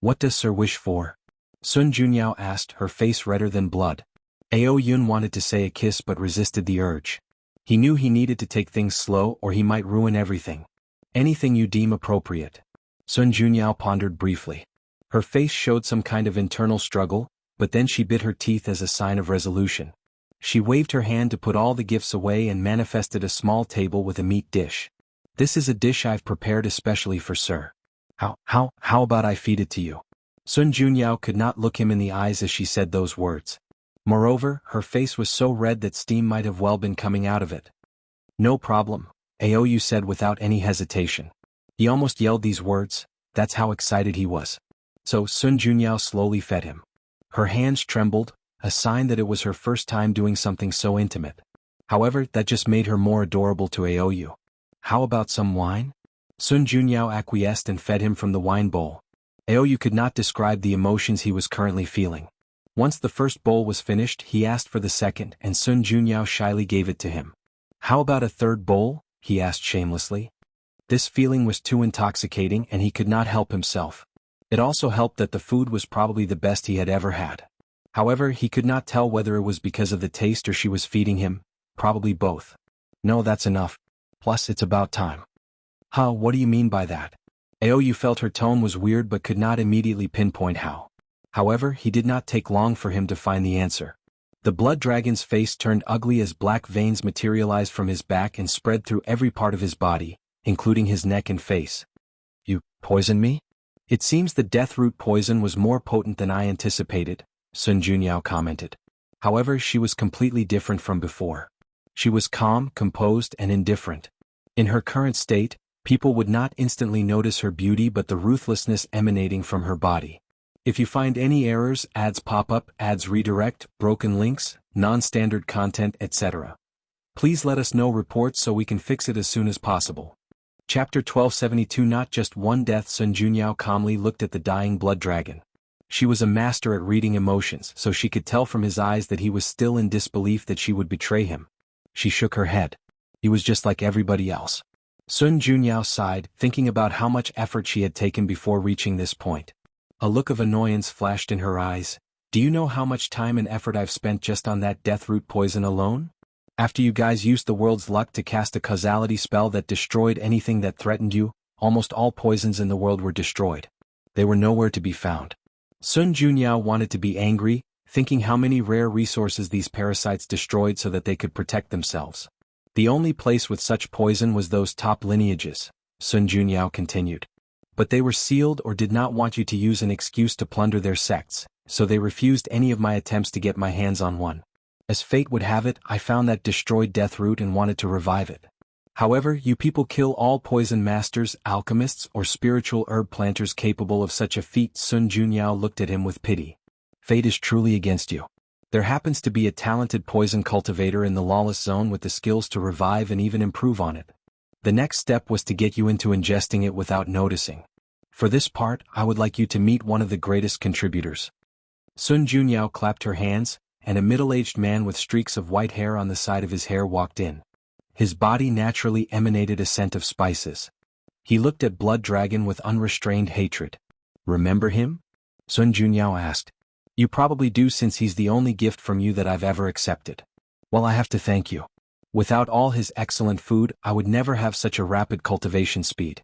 What does Sir wish for? Sun Junyao asked, her face redder than blood. Aou wanted to say a kiss but resisted the urge. He knew he needed to take things slow or he might ruin everything. Anything you deem appropriate. Sun Junyao pondered briefly. Her face showed some kind of internal struggle, but then she bit her teeth as a sign of resolution. She waved her hand to put all the gifts away and manifested a small table with a meat dish. This is a dish I've prepared especially for Sir. How about I feed it to you? Sun Junyao could not look him in the eyes as she said those words. Moreover, her face was so red that steam might have well been coming out of it. No problem, Aou said without any hesitation. He almost yelled these words, that's how excited he was. So Sun Junyao slowly fed him. Her hands trembled, a sign that it was her first time doing something so intimate. However, that just made her more adorable to Aou. How about some wine? Sun Junyao acquiesced and fed him from the wine bowl. Aou could not describe the emotions he was currently feeling. Once the first bowl was finished, he asked for the second and Sun Junyao shyly gave it to him. How about a third bowl? He asked shamelessly. This feeling was too intoxicating and he could not help himself. It also helped that the food was probably the best he had ever had. However, he could not tell whether it was because of the taste or she was feeding him, probably both. No, that's enough. Plus, it's about time. Huh, what do you mean by that? Aou felt her tone was weird but could not immediately pinpoint how. However, he did not take long for him to find the answer. The blood dragon's face turned ugly as black veins materialized from his back and spread through every part of his body, including his neck and face. You poisoned me? It seems the death root poison was more potent than I anticipated, Sun Junyao commented. However, she was completely different from before. She was calm, composed, and indifferent. In her current state, people would not instantly notice her beauty but the ruthlessness emanating from her body. If you find any errors, ads pop up, ads redirect, broken links, non-standard content, etc. Please let us know reports so we can fix it as soon as possible. Chapter 1272. Not just one death. Sun Junyao calmly looked at the dying blood dragon. She was a master at reading emotions, so she could tell from his eyes that he was still in disbelief that she would betray him. She shook her head. He was just like everybody else. Sun Junyao sighed, thinking about how much effort she had taken before reaching this point. A look of annoyance flashed in her eyes. Do you know how much time and effort I've spent just on that death root poison alone? After you guys used the world's luck to cast a causality spell that destroyed anything that threatened you, almost all poisons in the world were destroyed. They were nowhere to be found. Sun Junyao wanted to be angry, thinking how many rare resources these parasites destroyed so that they could protect themselves. The only place with such poison was those top lineages, Sun Junyao continued. But they were sealed or did not want you to use an excuse to plunder their sects, so they refused any of my attempts to get my hands on one. As fate would have it, I found that destroyed death root and wanted to revive it. However, you people kill all poison masters, alchemists, or spiritual herb planters capable of such a feat. Sun Junyao looked at him with pity. Fate is truly against you. There happens to be a talented poison cultivator in the lawless zone with the skills to revive and even improve on it. The next step was to get you into ingesting it without noticing. For this part, I would like you to meet one of the greatest contributors. Sun Junyao clapped her hands, and a middle-aged man with streaks of white hair on the side of his hair walked in. His body naturally emanated a scent of spices. He looked at Blood Dragon with unrestrained hatred. "Remember him?" Sun Junyao asked. "You probably do, since he's the only gift from you that I've ever accepted." "Well, I have to thank you. Without all his excellent food, I would never have such a rapid cultivation speed.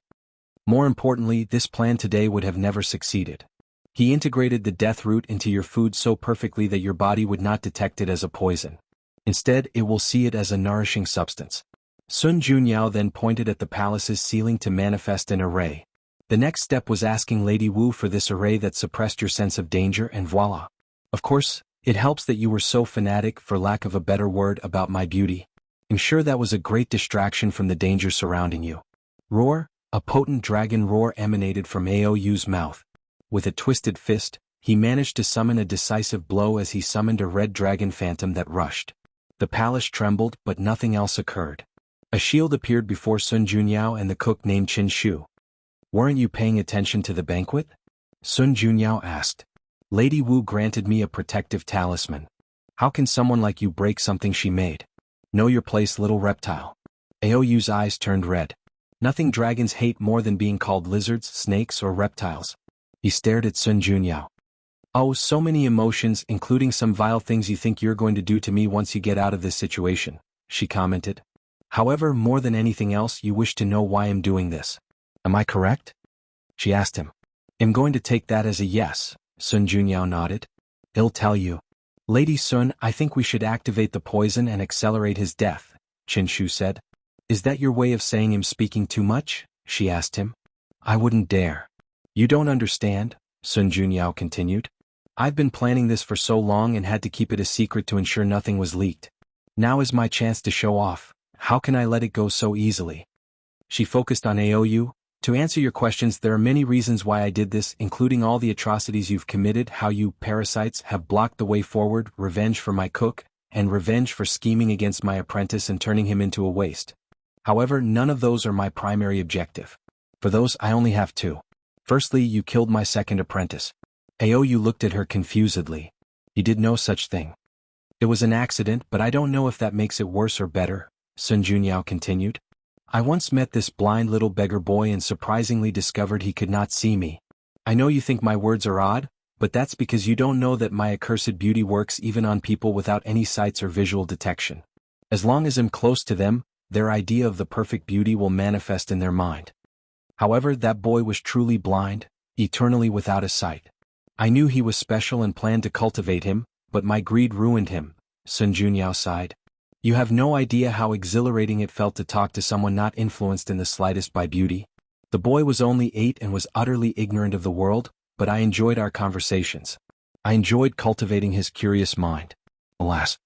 More importantly, this plan today would have never succeeded. He integrated the death root into your food so perfectly that your body would not detect it as a poison. Instead, it will see it as a nourishing substance." Sun Junyao then pointed at the palace's ceiling to manifest an array. The next step was asking Lady Wu for this array that suppressed your sense of danger, and voila. Of course, it helps that you were so fanatic, for lack of a better word, about my beauty. I'm sure that was a great distraction from the danger surrounding you. Roar! A potent dragon roar emanated from Aou's mouth. With a twisted fist, he managed to summon a decisive blow as he summoned a red dragon phantom that rushed. The palace trembled, but nothing else occurred. A shield appeared before Sun Junyao and the cook named Qin Shu. "Weren't you paying attention to the banquet?" Sun Junyao asked. "Lady Wu granted me a protective talisman. How can someone like you break something she made? Know your place, little reptile." Aou's eyes turned red. Nothing dragons hate more than being called lizards, snakes, or reptiles. He stared at Sun Junyao. "Oh, so many emotions, including some vile things you think you're going to do to me once you get out of this situation," she commented. "However, more than anything else, you wish to know why I'm doing this. Am I correct?" she asked him. "I'm going to take that as a yes," Sun Junyao nodded. "I'll tell you. Lady Sun, I think we should activate the poison and accelerate his death," Qin Shu said. "Is that your way of saying I'm speaking too much?" she asked him. "I wouldn't dare." "You don't understand," Sun Junyao continued. "I've been planning this for so long and had to keep it a secret to ensure nothing was leaked. Now is my chance to show off. How can I let it go so easily?" She focused on Aou. "To answer your questions, there are many reasons why I did this, including all the atrocities you've committed, how you, parasites, have blocked the way forward, revenge for my cook, and revenge for scheming against my apprentice and turning him into a waste. However, none of those are my primary objective. For those, I only have two. Firstly, you killed my second apprentice." Aou looked at her confusedly. "You did no such thing." "It was an accident, but I don't know if that makes it worse or better," Sun Junyao continued. "I once met this blind little beggar boy and surprisingly discovered he could not see me. I know you think my words are odd, but that's because you don't know that my accursed beauty works even on people without any sights or visual detection. As long as I'm close to them, their idea of the perfect beauty will manifest in their mind. However, that boy was truly blind, eternally without a sight. I knew he was special and planned to cultivate him, but my greed ruined him," Sun Junyao sighed. "You have no idea how exhilarating it felt to talk to someone not influenced in the slightest by beauty. The boy was only 8 and was utterly ignorant of the world, but I enjoyed our conversations. I enjoyed cultivating his curious mind." Alas!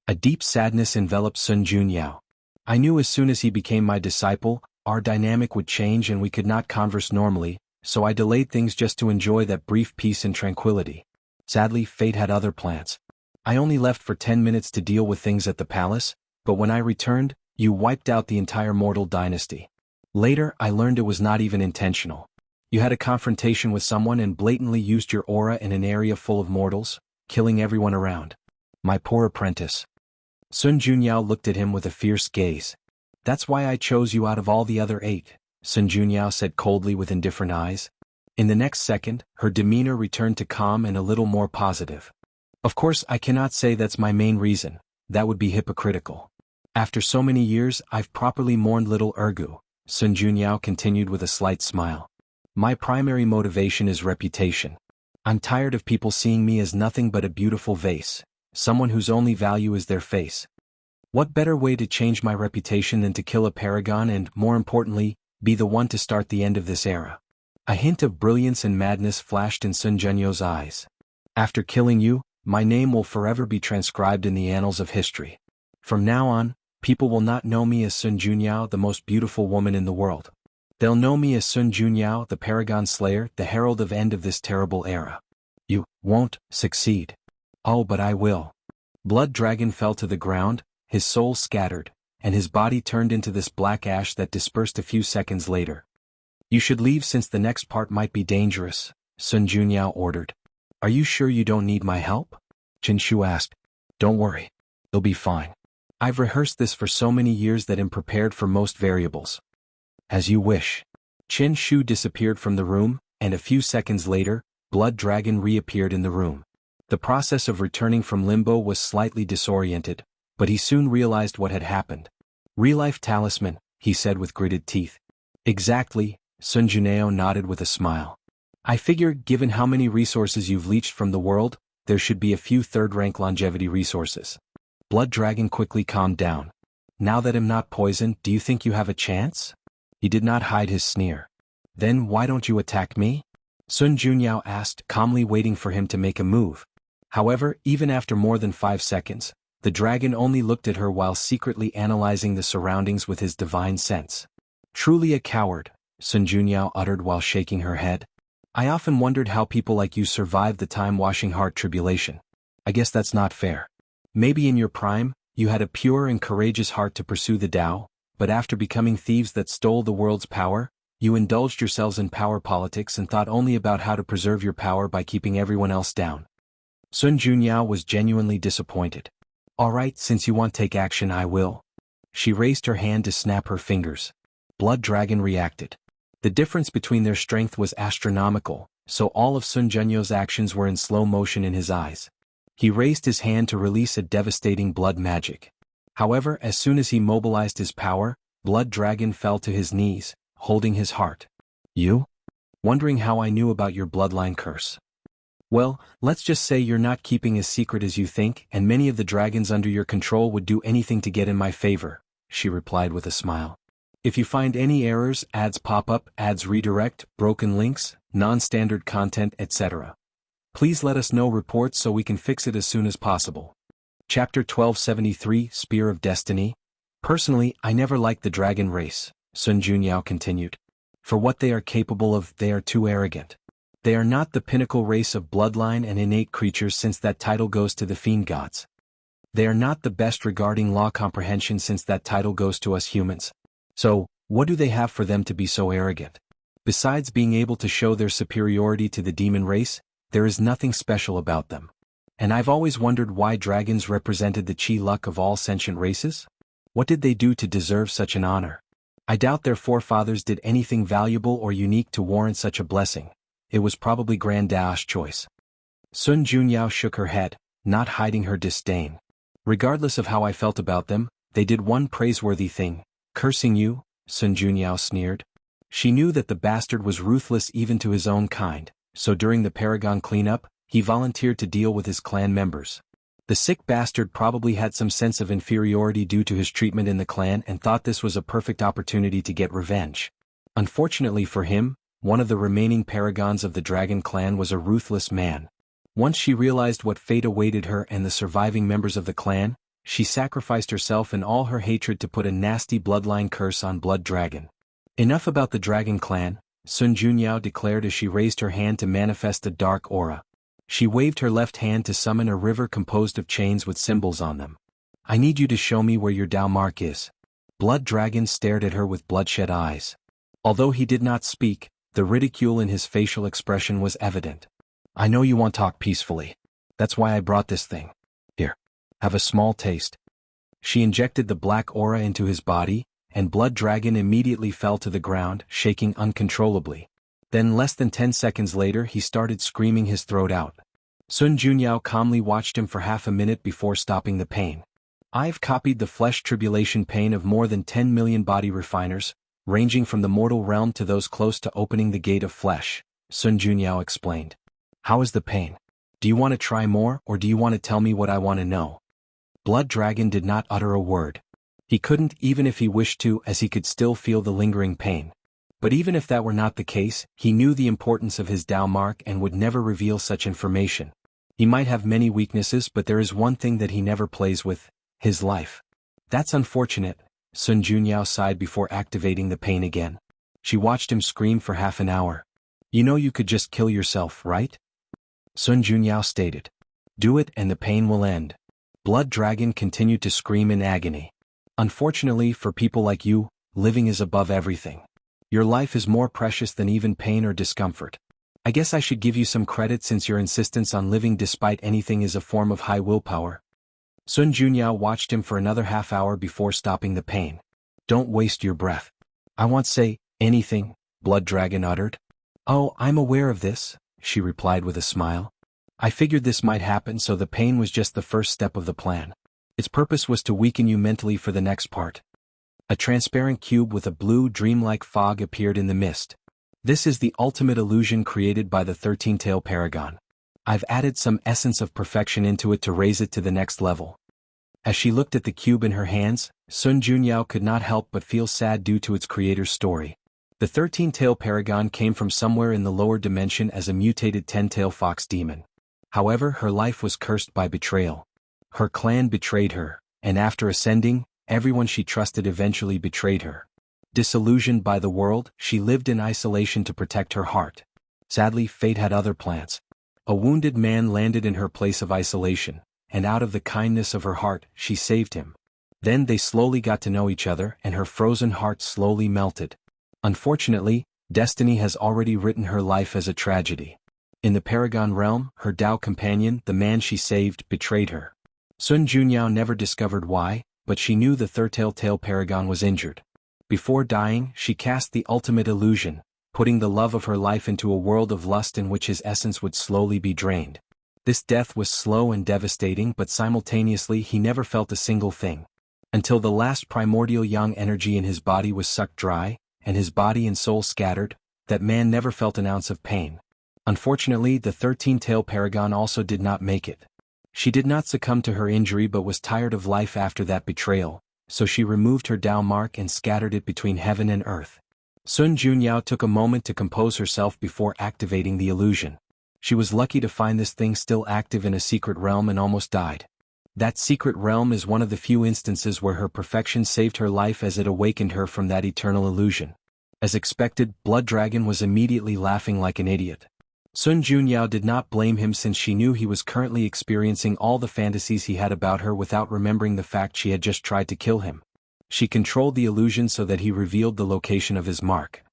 A deep sadness enveloped Sun Junyao. "I knew as soon as he became my disciple, our dynamic would change and we could not converse normally, so I delayed things just to enjoy that brief peace and tranquility. Sadly, fate had other plans. I only left for 10 minutes to deal with things at the palace, but when I returned, you wiped out the entire mortal dynasty. Later, I learned it was not even intentional. You had a confrontation with someone and blatantly used your aura in an area full of mortals, killing everyone around. My poor apprentice." Sun Junyao looked at him with a fierce gaze. "That's why I chose you out of all the other 8, Sun Junyao said coldly with indifferent eyes. In the next second, her demeanor returned to calm and a little more positive. "Of course, I cannot say that's my main reason. That would be hypocritical. After so many years, I've properly mourned little Ergu," Sun Junyao continued with a slight smile. "My primary motivation is reputation. I'm tired of people seeing me as nothing but a beautiful vase, someone whose only value is their face. What better way to change my reputation than to kill a paragon and, more importantly, be the one to start the end of this era?" A hint of brilliance and madness flashed in Sun Junyao's eyes. "After killing you, my name will forever be transcribed in the annals of history. From now on, people will not know me as Sun Junyao, the most beautiful woman in the world. They'll know me as Sun Junyao, the Paragon Slayer, the herald of end of this terrible era. You won't succeed." "Oh, but I will." Blood Dragon fell to the ground, his soul scattered, and his body turned into this black ash that dispersed a few seconds later. "You should leave since the next part might be dangerous," Sun Junyao ordered. "Are you sure you don't need my help?" Qin Shu asked. Don't worry. It'll be fine. I've rehearsed this for so many years that I'm prepared for most variables. As you wish. Chen Shu disappeared from the room, and a few seconds later, Blood Dragon reappeared in the room. The process of returning from limbo was slightly disoriented, but he soon realized what had happened. Real-life talisman, he said with gritted teeth. Exactly, Sun Juneo nodded with a smile. I figure, given how many resources you've leached from the world, there should be a few third-rank longevity resources. Blood Dragon quickly calmed down. Now that I'm not poisoned, do you think you have a chance? He did not hide his sneer. Then why don't you attack me? Sun Junyao asked, calmly waiting for him to make a move. However, even after more than 5 seconds, the dragon only looked at her while secretly analyzing the surroundings with his divine sense. Truly a coward, Sun Junyao uttered while shaking her head. I often wondered how people like you survived the time-washing heart tribulation. I guess that's not fair. Maybe in your prime, you had a pure and courageous heart to pursue the Tao, but after becoming thieves that stole the world's power, you indulged yourselves in power politics and thought only about how to preserve your power by keeping everyone else down. Sun Junyao was genuinely disappointed. All right, since you want to take action, I will. She raised her hand to snap her fingers. Blood Dragon reacted. The difference between their strength was astronomical, so all of Sun Junyao's actions were in slow motion in his eyes. He raised his hand to release a devastating blood magic. However, as soon as he mobilized his power, Blood Dragon fell to his knees, holding his heart. You? Wondering how I knew about your bloodline curse? Well, let's just say you're not keeping as secret as you think, and many of the dragons under your control would do anything to get in my favor, she replied with a smile. If you find any errors, ads pop up, ads redirect, broken links, non-standard content, etc. Please let us know reports so we can fix it as soon as possible. Chapter 1273, Spear of Destiny. Personally, I never liked the dragon race, Sun Junyao continued. For what they are capable of, they are too arrogant. They are not the pinnacle race of bloodline and innate creatures since that title goes to the fiend gods. They are not the best regarding law comprehension since that title goes to us humans. So, what do they have for them to be so arrogant? Besides being able to show their superiority to the demon race, there is nothing special about them. And I've always wondered why dragons represented the chi luck of all sentient races? What did they do to deserve such an honor? I doubt their forefathers did anything valuable or unique to warrant such a blessing. It was probably Grand Dao's choice. Sun Junyao shook her head, not hiding her disdain. Regardless of how I felt about them, they did one praiseworthy thing. Cursing you, Sun Junyao sneered. She knew that the bastard was ruthless even to his own kind, so during the Paragon cleanup, he volunteered to deal with his clan members. The sick bastard probably had some sense of inferiority due to his treatment in the clan and thought this was a perfect opportunity to get revenge. Unfortunately for him, one of the remaining paragons of the dragon clan was a ruthless man. Once she realized what fate awaited her and the surviving members of the clan, she sacrificed herself and all her hatred to put a nasty bloodline curse on Blood Dragon. Enough about the dragon clan, Sun Junyao declared as she raised her hand to manifest a dark aura. She waved her left hand to summon a river composed of chains with symbols on them. I need you to show me where your Tao mark is. Blood Dragon stared at her with bloodshot eyes. Although he did not speak, the ridicule in his facial expression was evident. I know you want to talk peacefully. That's why I brought this thing. Here. Have a small taste. She injected the black aura into his body, and Blood Dragon immediately fell to the ground, shaking uncontrollably. Then less than 10 seconds later he started screaming his throat out. Sun Junyao calmly watched him for half a minute before stopping the pain. I've copied the flesh tribulation pain of more than 10 million body refiners, ranging from the mortal realm to those close to opening the gate of flesh, Sun Junyao explained. How is the pain? Do you want to try more or do you want to tell me what I want to know? Blood Dragon did not utter a word. He couldn't even if he wished to, as he could still feel the lingering pain. But even if that were not the case, he knew the importance of his Tao mark and would never reveal such information. He might have many weaknesses, but there is one thing that he never plays with, his life. That's unfortunate, Sun Junyao sighed before activating the pain again. She watched him scream for half an hour. You know you could just kill yourself, right? Sun Junyao stated. Do it and the pain will end. Blood Dragon continued to scream in agony. Unfortunately for people like you, living is above everything. Your life is more precious than even pain or discomfort. I guess I should give you some credit since your insistence on living despite anything is a form of high willpower. Sun Junyao watched him for another half-hour before stopping the pain. Don't waste your breath. I won't say anything, Blood Dragon uttered. Oh, I'm aware of this, she replied with a smile. I figured this might happen, so the pain was just the first step of the plan. Its purpose was to weaken you mentally for the next part. A transparent cube with a blue dreamlike fog appeared in the mist. This is the ultimate illusion created by the 13-tail paragon. I've added some essence of perfection into it to raise it to the next level. As she looked at the cube in her hands, Sun Junyao could not help but feel sad due to its creator's story. The 13-tail paragon came from somewhere in the lower dimension as a mutated 10-tail fox demon. However, her life was cursed by betrayal. Her clan betrayed her, and after ascending, everyone she trusted eventually betrayed her. Disillusioned by the world, she lived in isolation to protect her heart. Sadly, fate had other plans. A wounded man landed in her place of isolation, and out of the kindness of her heart, she saved him. Then they slowly got to know each other, and her frozen heart slowly melted. Unfortunately, destiny has already written her life as a tragedy. In the Paragon realm, her Tao companion, the man she saved, betrayed her. Sun Junyao never discovered why, but she knew the third-tail paragon was injured. Before dying, she cast the ultimate illusion, putting the love of her life into a world of lust in which his essence would slowly be drained. This death was slow and devastating, but simultaneously he never felt a single thing. Until the last primordial yang energy in his body was sucked dry, and his body and soul scattered, that man never felt an ounce of pain. Unfortunately, the 13-tail paragon also did not make it. She did not succumb to her injury but was tired of life after that betrayal, so she removed her Tao mark and scattered it between heaven and earth. Sun Junyao took a moment to compose herself before activating the illusion. She was lucky to find this thing still active in a secret realm and almost died. That secret realm is one of the few instances where her perfection saved her life as it awakened her from that eternal illusion. As expected, Blood Dragon was immediately laughing like an idiot. Sun Junyao did not blame him since she knew he was currently experiencing all the fantasies he had about her without remembering the fact she had just tried to kill him. She controlled the illusion so that he revealed the location of his mark.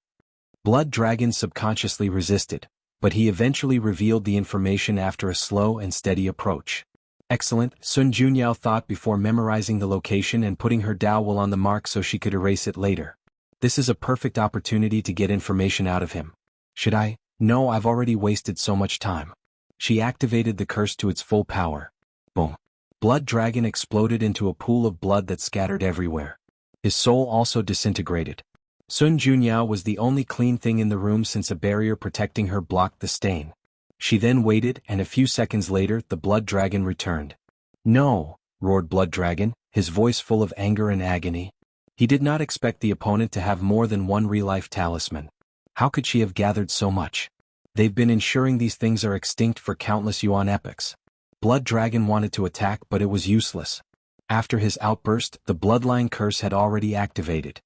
Blood Dragon subconsciously resisted, but he eventually revealed the information after a slow and steady approach. Excellent, Sun Junyao thought before memorizing the location and putting her Tao will on the mark so she could erase it later. This is a perfect opportunity to get information out of him. Should I? No, I've already wasted so much time. She activated the curse to its full power. Boom. Blood Dragon exploded into a pool of blood that scattered everywhere. His soul also disintegrated. Sun Junyao was the only clean thing in the room since a barrier protecting her blocked the stain. She then waited, and a few seconds later the Blood Dragon returned. No, roared Blood Dragon, his voice full of anger and agony. He did not expect the opponent to have more than one real-life talisman. How could she have gathered so much? They've been ensuring these things are extinct for countless yuan epochs. Blood Dragon wanted to attack, but it was useless. After his outburst, the bloodline curse had already activated.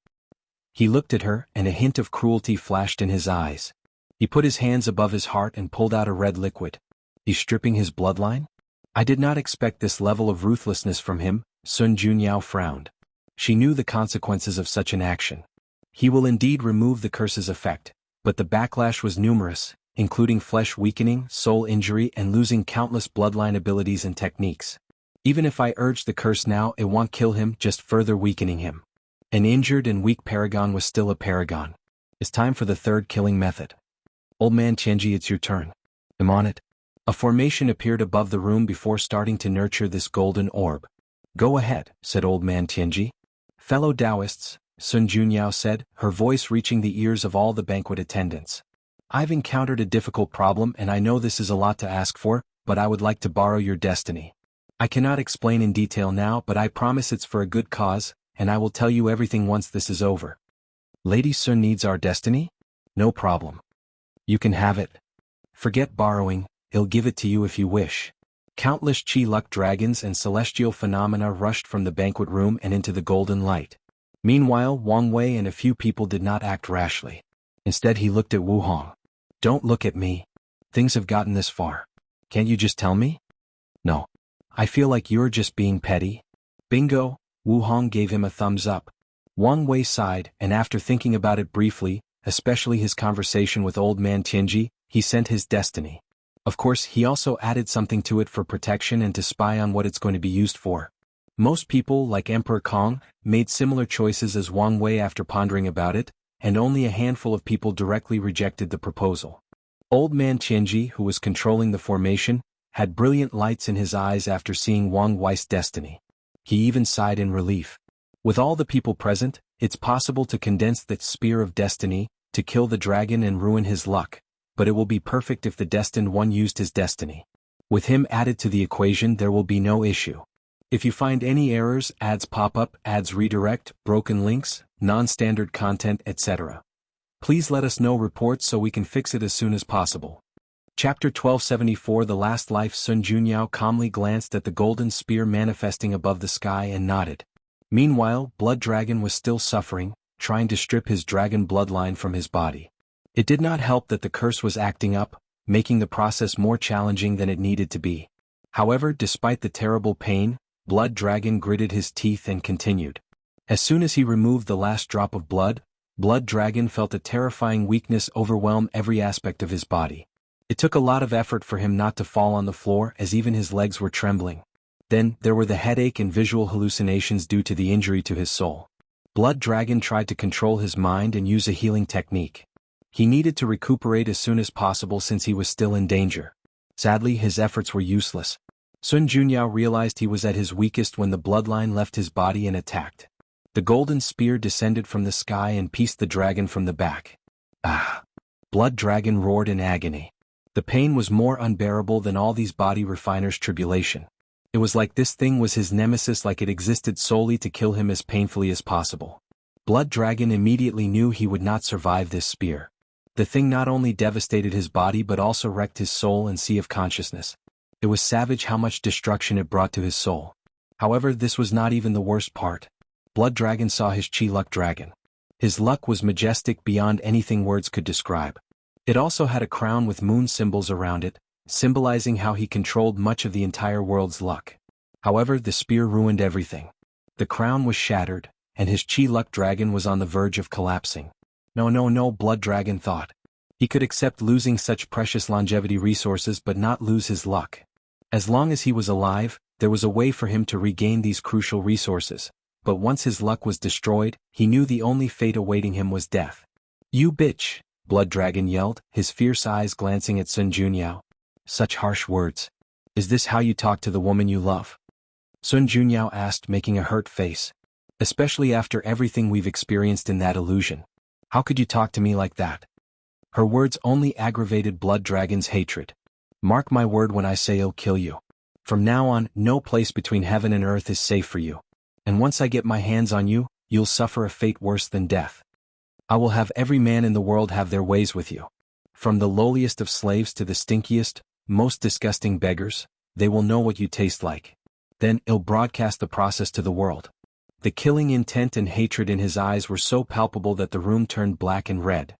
He looked at her, and a hint of cruelty flashed in his eyes. He put his hands above his heart and pulled out a red liquid. He's stripping his bloodline? I did not expect this level of ruthlessness from him, Sun Junyao frowned. She knew the consequences of such an action. He will indeed remove the curse's effect, but the backlash was numerous, including flesh weakening, soul injury, and losing countless bloodline abilities and techniques. Even if I urge the curse now, it won't kill him, just further weakening him. An injured and weak paragon was still a paragon. It's time for the third killing method. Old man Tianji, it's your turn. I'm on it. A formation appeared above the room before starting to nurture this golden orb. Go ahead, said old man Tianji. Fellow Taoists, Sun Junyao said, her voice reaching the ears of all the banquet attendants. I've encountered a difficult problem and I know this is a lot to ask for, but I would like to borrow your destiny. I cannot explain in detail now, but I promise it's for a good cause, and I will tell you everything once this is over. Lady Sun needs our destiny? No problem. You can have it. Forget borrowing, he'll give it to you if you wish. Countless chi-luck dragons and celestial phenomena rushed from the banquet room and into the golden light. Meanwhile, Wang Wei and a few people did not act rashly. Instead he looked at Wu Hong. Don't look at me. Things have gotten this far. Can't you just tell me? No. I feel like you're just being petty. Bingo, Wu Hong gave him a thumbs up. Wang Wei sighed, and after thinking about it briefly, especially his conversation with old man Tianji, he sent his destiny. Of course, he also added something to it for protection and to spy on what it's going to be used for. Most people, like Emperor Kong, made similar choices as Wang Wei after pondering about it, and only a handful of people directly rejected the proposal. Old man Qianji, who was controlling the formation, had brilliant lights in his eyes after seeing Wang Wei's destiny. He even sighed in relief. With all the people present, it's possible to condense the spear of destiny, to kill the dragon and ruin his luck, but it will be perfect if the destined one used his destiny. With him added to the equation, there will be no issue. If you find any errors, ads pop up, ads redirect, broken links, non-standard content, etc., please let us know reports so we can fix it as soon as possible. Chapter 1274 The Last Life. Sun Junyao calmly glanced at the golden spear manifesting above the sky and nodded. Meanwhile, Blood Dragon was still suffering, trying to strip his dragon bloodline from his body. It did not help that the curse was acting up, making the process more challenging than it needed to be. However, despite the terrible pain, Blood Dragon gritted his teeth and continued. As soon as he removed the last drop of blood, Blood Dragon felt a terrifying weakness overwhelm every aspect of his body. It took a lot of effort for him not to fall on the floor, as even his legs were trembling. Then, there were the headache and visual hallucinations due to the injury to his soul. Blood Dragon tried to control his mind and use a healing technique. He needed to recuperate as soon as possible since he was still in danger. Sadly, his efforts were useless. Sun Junyao realized he was at his weakest when the bloodline left his body and attacked. The golden spear descended from the sky and pieced the dragon from the back. Ah! Blood Dragon roared in agony. The pain was more unbearable than all these body refiners' tribulation. It was like this thing was his nemesis, like it existed solely to kill him as painfully as possible. Blood Dragon immediately knew he would not survive this spear. The thing not only devastated his body but also wrecked his soul and sea of consciousness. It was savage how much destruction it brought to his soul. However, this was not even the worst part. Blood Dragon saw his Chi Luck Dragon. His luck was majestic beyond anything words could describe. It also had a crown with moon symbols around it, symbolizing how he controlled much of the entire world's luck. However, the spear ruined everything. The crown was shattered, and his Chi Luck Dragon was on the verge of collapsing. No, Blood Dragon thought. He could accept losing such precious longevity resources but not lose his luck. As long as he was alive, there was a way for him to regain these crucial resources, but once his luck was destroyed, he knew the only fate awaiting him was death. "You bitch!" Blood Dragon yelled, his fierce eyes glancing at Sun Junyao. Such harsh words. Is this how you talk to the woman you love? Sun Junyao asked, making a hurt face. Especially after everything we've experienced in that illusion. How could you talk to me like that? Her words only aggravated Blood Dragon's hatred. Mark my word when I say I'll kill you. From now on, no place between heaven and earth is safe for you. And once I get my hands on you, you'll suffer a fate worse than death. I will have every man in the world have their ways with you. From the lowliest of slaves to the stinkiest, most disgusting beggars, they will know what you taste like. Then I'll broadcast the process to the world. The killing intent and hatred in his eyes were so palpable that the room turned black and red.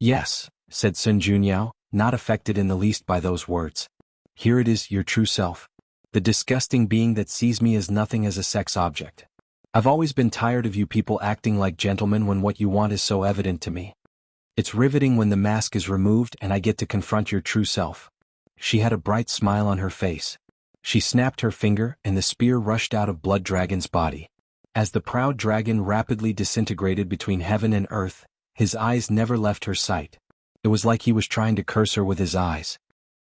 Yes, said Sun Junyao, not affected in the least by those words. Here it is, your true self. The disgusting being that sees me as nothing as a sex object. I've always been tired of you people acting like gentlemen when what you want is so evident to me. It's riveting when the mask is removed and I get to confront your true self. She had a bright smile on her face. She snapped her finger and the spear rushed out of Blood Dragon's body. As the proud dragon rapidly disintegrated between heaven and earth, his eyes never left her sight. It was like he was trying to curse her with his eyes.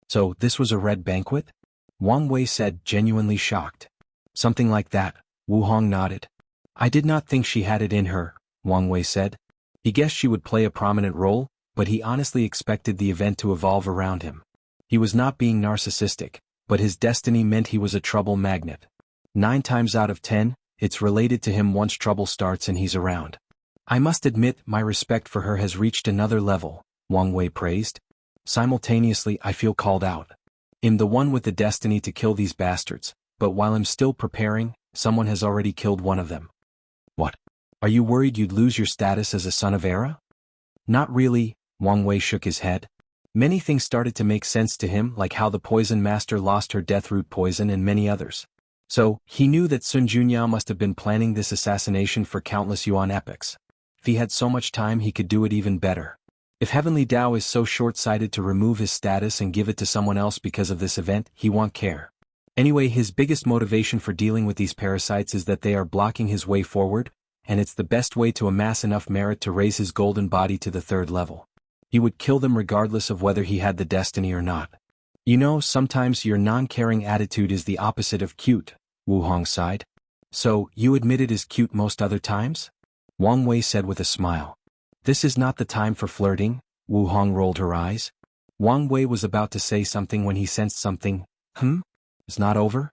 So, this was a red banquet? Wang Wei said, genuinely shocked. Something like that, Wu Hong nodded. I did not think she had it in her, Wang Wei said. He guessed she would play a prominent role, but he honestly expected the event to evolve around him. He was not being narcissistic, but his destiny meant he was a trouble magnet. 9 times out of 10, it's related to him once trouble starts and he's around. I must admit, my respect for her has reached another level, Wang Wei praised. Simultaneously, I feel called out. I'm the one with the destiny to kill these bastards, but while I'm still preparing, someone has already killed one of them. What? Are you worried you'd lose your status as a son of Era? Not really, Wang Wei shook his head. Many things started to make sense to him, like how the poison master lost her deathroot poison and many others. So, he knew that Sun Junyao must have been planning this assassination for countless yuan epochs. If he had so much time, he could do it even better. If Heavenly Dao is so short-sighted to remove his status and give it to someone else because of this event, he won't care. Anyway, his biggest motivation for dealing with these parasites is that they are blocking his way forward, and it's the best way to amass enough merit to raise his golden body to the 3rd level. He would kill them regardless of whether he had the destiny or not. You know, sometimes your non-caring attitude is the opposite of cute, Wu Hong sighed. So, you admit it is cute most other times? Wang Wei said with a smile. This is not the time for flirting, Wu Hong rolled her eyes. Wang Wei was about to say something when he sensed something. It's not over?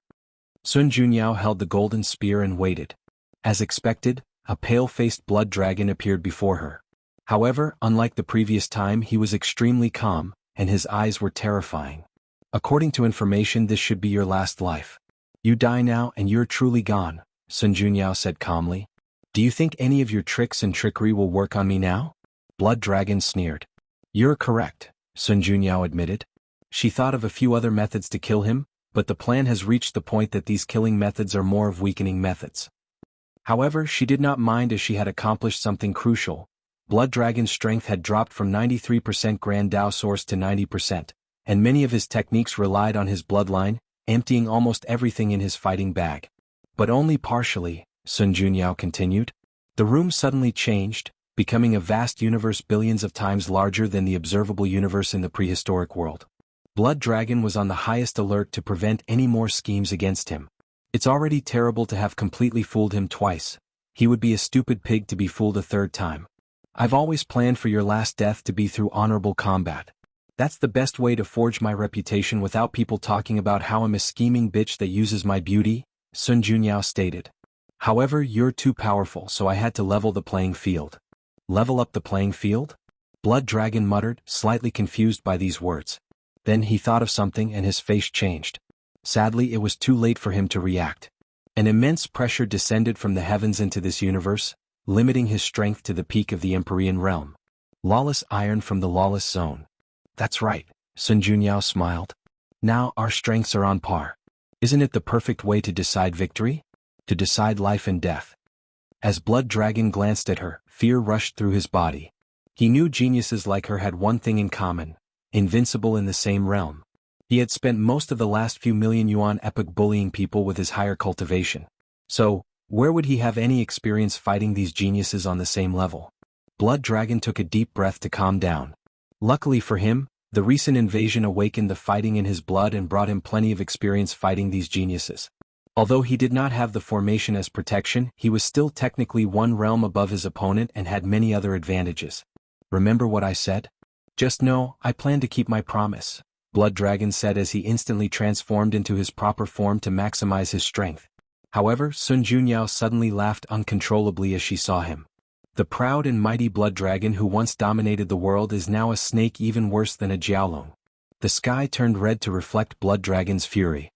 Sun Junyao held the golden spear and waited. As expected, a pale-faced blood dragon appeared before her. However, unlike the previous time, he was extremely calm, and his eyes were terrifying. According to information, this should be your last life. You die now and you're truly gone, Sun Junyao said calmly. Do you think any of your tricks and trickery will work on me now? Blood Dragon sneered. You're correct, Sun Junyao admitted. She thought of a few other methods to kill him, but the plan has reached the point that these killing methods are more of weakening methods. However, she did not mind as she had accomplished something crucial. Blood Dragon's strength had dropped from 93% Grand Dao Source to 90%, and many of his techniques relied on his bloodline, emptying almost everything in his fighting bag. But only partially, Sun Junyao continued. The room suddenly changed, becoming a vast universe billions of times larger than the observable universe in the prehistoric world. Blood Dragon was on the highest alert to prevent any more schemes against him. It's already terrible to have completely fooled him twice. He would be a stupid pig to be fooled a 3rd time. I've always planned for your last death to be through honorable combat. That's the best way to forge my reputation without people talking about how I'm a scheming bitch that uses my beauty, Sun Junyao stated. However, you're too powerful, so I had to level the playing field. Level up the playing field? Blood Dragon muttered, slightly confused by these words. Then he thought of something and his face changed. Sadly, it was too late for him to react. An immense pressure descended from the heavens into this universe, limiting his strength to the peak of the Empyrean realm. Lawless iron from the lawless zone. That's right, Sun Junyao smiled. Now our strengths are on par. Isn't it the perfect way to decide victory? To decide life and death. As Blood Dragon glanced at her, fear rushed through his body. He knew geniuses like her had one thing in common: invincible in the same realm. He had spent most of the last few million yuan epoch bullying people with his higher cultivation. So, where would he have any experience fighting these geniuses on the same level? Blood Dragon took a deep breath to calm down. Luckily for him, the recent invasion awakened the fighting in his blood and brought him plenty of experience fighting these geniuses. Although he did not have the formation as protection, he was still technically one realm above his opponent and had many other advantages. Remember what I said? Just know, I plan to keep my promise, Blood Dragon said as he instantly transformed into his proper form to maximize his strength. However, Sun Junyao suddenly laughed uncontrollably as she saw him. The proud and mighty Blood Dragon who once dominated the world is now a snake even worse than a Jiaolong. The sky turned red to reflect Blood Dragon's fury.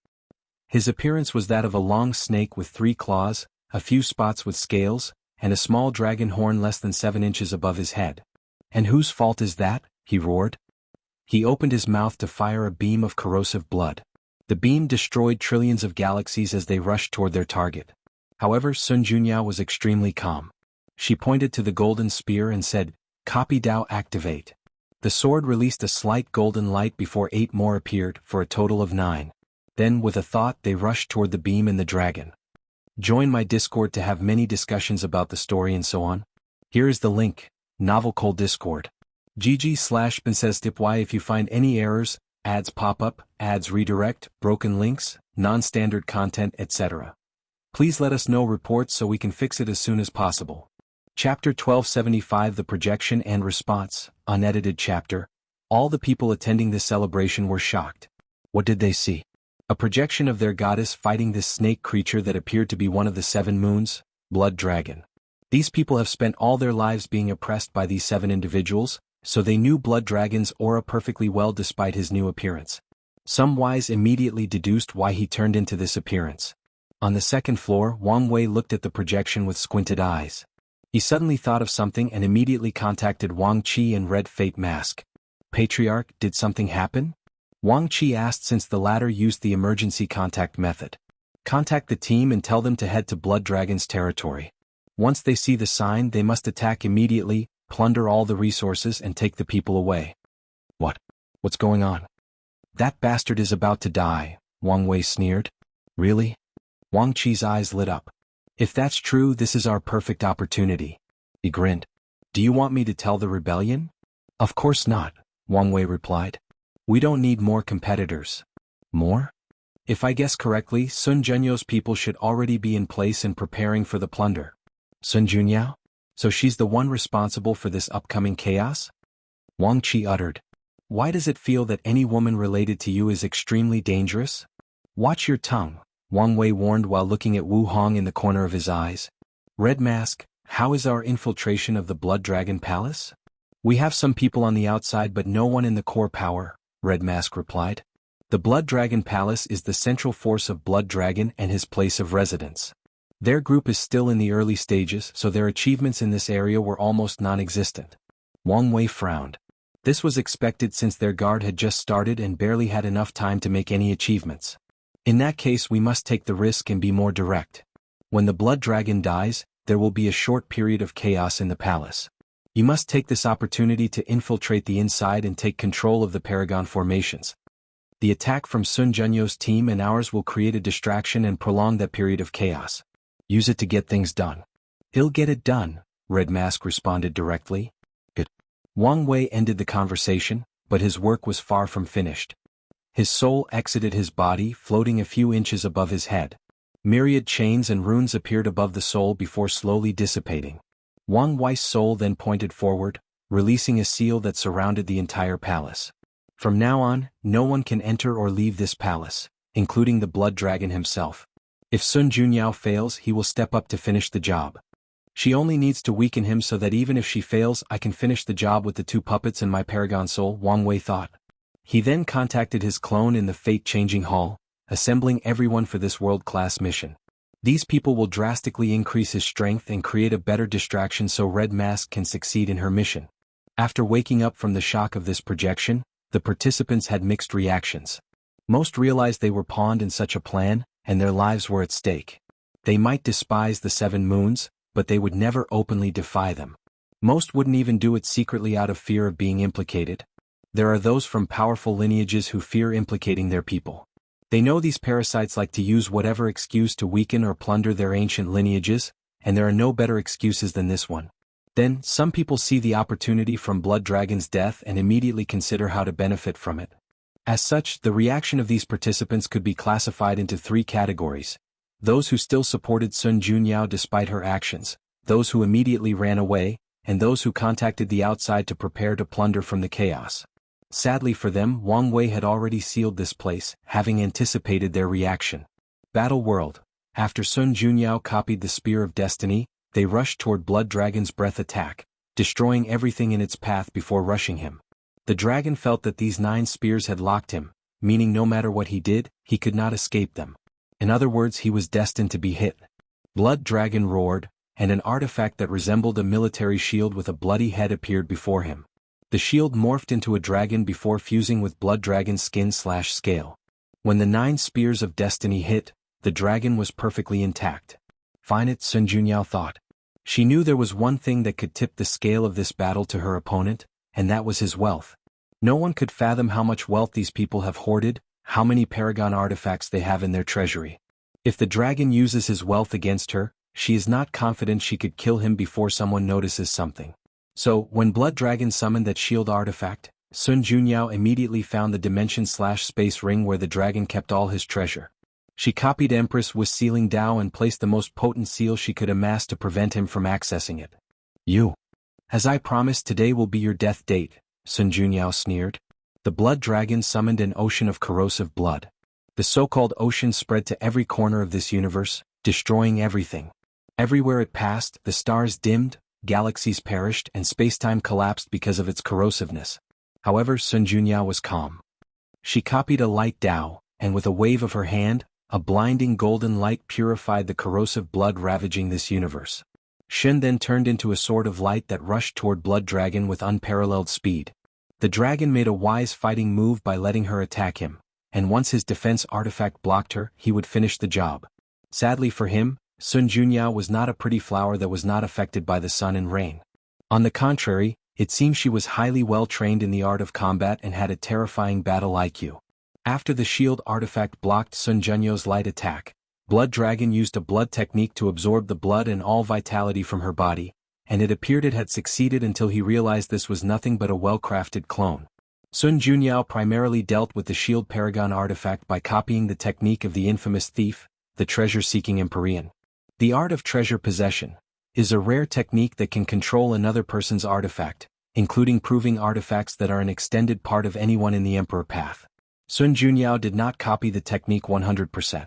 His appearance was that of a long snake with 3 claws, a few spots with scales, and a small dragon horn less than 7 inches above his head. And whose fault is that? He roared. He opened his mouth to fire a beam of corrosive blood. The beam destroyed trillions of galaxies as they rushed toward their target. However, Sun Junyao was extremely calm. She pointed to the golden spear and said, "Copy Dao activate." The sword released a slight golden light before 8 more appeared, for a total of 9. Then, with a thought, they rushed toward the beam and the dragon. Join my Discord to have many discussions about the story and so on. Here is the link, Novel Cold Discord. GG/BensesTipY if you find any errors, ads pop up, ads redirect, broken links, non-standard content, etc. Please let us know reports so we can fix it as soon as possible. Chapter 1275 The Projection and Response, unedited chapter. All the people attending this celebration were shocked. What did they see? A projection of their goddess fighting this snake creature that appeared to be one of the 7 moons, Blood Dragon. These people have spent all their lives being oppressed by these 7 individuals, so they knew Blood Dragon's aura perfectly well despite his new appearance. Some wise immediately deduced why he turned into this appearance. On the 2nd floor, Wang Wei looked at the projection with squinted eyes. He suddenly thought of something and immediately contacted Wang Qi and Red Fate Mask. Patriarch, did something happen? Wang Qi asked since the latter used the emergency contact method. Contact the team and tell them to head to Blood Dragon's territory. Once they see the sign, they must attack immediately, plunder all the resources and take the people away. What's going on? That bastard is about to die, Wang Wei sneered. Really? Wang Qi's eyes lit up. If that's true, this is our perfect opportunity. He grinned. Do you want me to tell the rebellion? Of course not, Wang Wei replied. We don't need more competitors. More? If I guess correctly, Sun Junyao's people should already be in place and preparing for the plunder. Sun Junyao? So she's the one responsible for this upcoming chaos? Wang Qi uttered. Why does it feel that any woman related to you is extremely dangerous? Watch your tongue, Wang Wei warned while looking at Wu Hong in the corner of his eyes. Red Mask, how is our infiltration of the Blood Dragon Palace? We have some people on the outside but no one in the core power, Red Mask replied. The Blood Dragon Palace is the central force of Blood Dragon and his place of residence. Their group is still in the early stages, so their achievements in this area were almost non-existent. Wang Wei frowned. This was expected since their guard had just started and barely had enough time to make any achievements. In that case, we must take the risk and be more direct. When the Blood Dragon dies, there will be a short period of chaos in the palace. You must take this opportunity to infiltrate the inside and take control of the Paragon formations. The attack from Sun Junyao's team and ours will create a distraction and prolong that period of chaos. Use it to get things done. He'll get it done, Red Mask responded directly. Good. Wang Wei ended the conversation, but his work was far from finished. His soul exited his body, floating a few inches above his head. Myriad chains and runes appeared above the soul before slowly dissipating. Wang Wei's soul then pointed forward, releasing a seal that surrounded the entire palace. From now on, no one can enter or leave this palace, including the Blood Dragon himself. If Sun Junyao fails, he will step up to finish the job. She only needs to weaken him so that even if she fails, I can finish the job with the two puppets and my Paragon soul, Wang Wei thought. He then contacted his clone in the fate-changing hall, assembling everyone for this world-class mission. These people will drastically increase his strength and create a better distraction so Red Mask can succeed in her mission. After waking up from the shock of this projection, the participants had mixed reactions. Most realized they were pawned in such a plan, and their lives were at stake. They might despise the 7 moons, but they would never openly defy them. Most wouldn't even do it secretly out of fear of being implicated. There are those from powerful lineages who fear implicating their people. They know these parasites like to use whatever excuse to weaken or plunder their ancient lineages, and there are no better excuses than this one. Then, some people see the opportunity from Blood Dragon's death and immediately consider how to benefit from it. As such, the reaction of these participants could be classified into 3 categories. Those who still supported Sun Junyao despite her actions, those who immediately ran away, and those who contacted the outside to prepare to plunder from the chaos. Sadly for them, Wang Wei had already sealed this place, having anticipated their reaction. Battle World. After Sun Junyao copied the Spear of Destiny, they rushed toward Blood Dragon's breath attack, destroying everything in its path before rushing him. The dragon felt that these 9 spears had locked him, meaning no matter what he did, he could not escape them. In other words, he was destined to be hit. Blood Dragon roared, and an artifact that resembled a military shield with a bloody head appeared before him. The shield morphed into a dragon before fusing with Blood Dragon's skin/scale. When the 9 spears of destiny hit, the dragon was perfectly intact. Fine it, Sun Junyao thought. She knew there was one thing that could tip the scale of this battle to her opponent, and that was his wealth. No one could fathom how much wealth these people have hoarded, how many Paragon artifacts they have in their treasury. If the dragon uses his wealth against her, she is not confident she could kill him before someone notices something. So, when Blood Dragon summoned that shield artifact, Sun Junyao immediately found the dimension/space ring where the dragon kept all his treasure. She copied Empress Wu's sealing Dao and placed the most potent seal she could amass to prevent him from accessing it. You. As I promised, today will be your death date, Sun Junyao sneered. The Blood Dragon summoned an ocean of corrosive blood. The so-called ocean spread to every corner of this universe, destroying everything. Everywhere it passed, the stars dimmed, galaxies perished, and spacetime collapsed because of its corrosiveness. However, Sun Junyao was calm. She copied a light Dao, and with a wave of her hand, a blinding golden light purified the corrosive blood ravaging this universe. Shen then turned into a sword of light that rushed toward Blood Dragon with unparalleled speed. The dragon made a wise fighting move by letting her attack him, and once his defense artifact blocked her, he would finish the job. Sadly for him, Sun Junyao was not a pretty flower that was not affected by the sun and rain. On the contrary, it seemed she was highly well trained in the art of combat and had a terrifying battle IQ. After the shield artifact blocked Sun Jianyo's light attack, Blood Dragon used a blood technique to absorb the blood and all vitality from her body, and it appeared it had succeeded until he realized this was nothing but a well-crafted clone. Sun Jianyao primarily dealt with the shield paragon artifact by copying the technique of the infamous thief, the treasure-seeking Empyrean. The art of treasure possession is a rare technique that can control another person's artifact, including proving artifacts that are an extended part of anyone in the Emperor path. Sun Jianyao did not copy the technique 100%.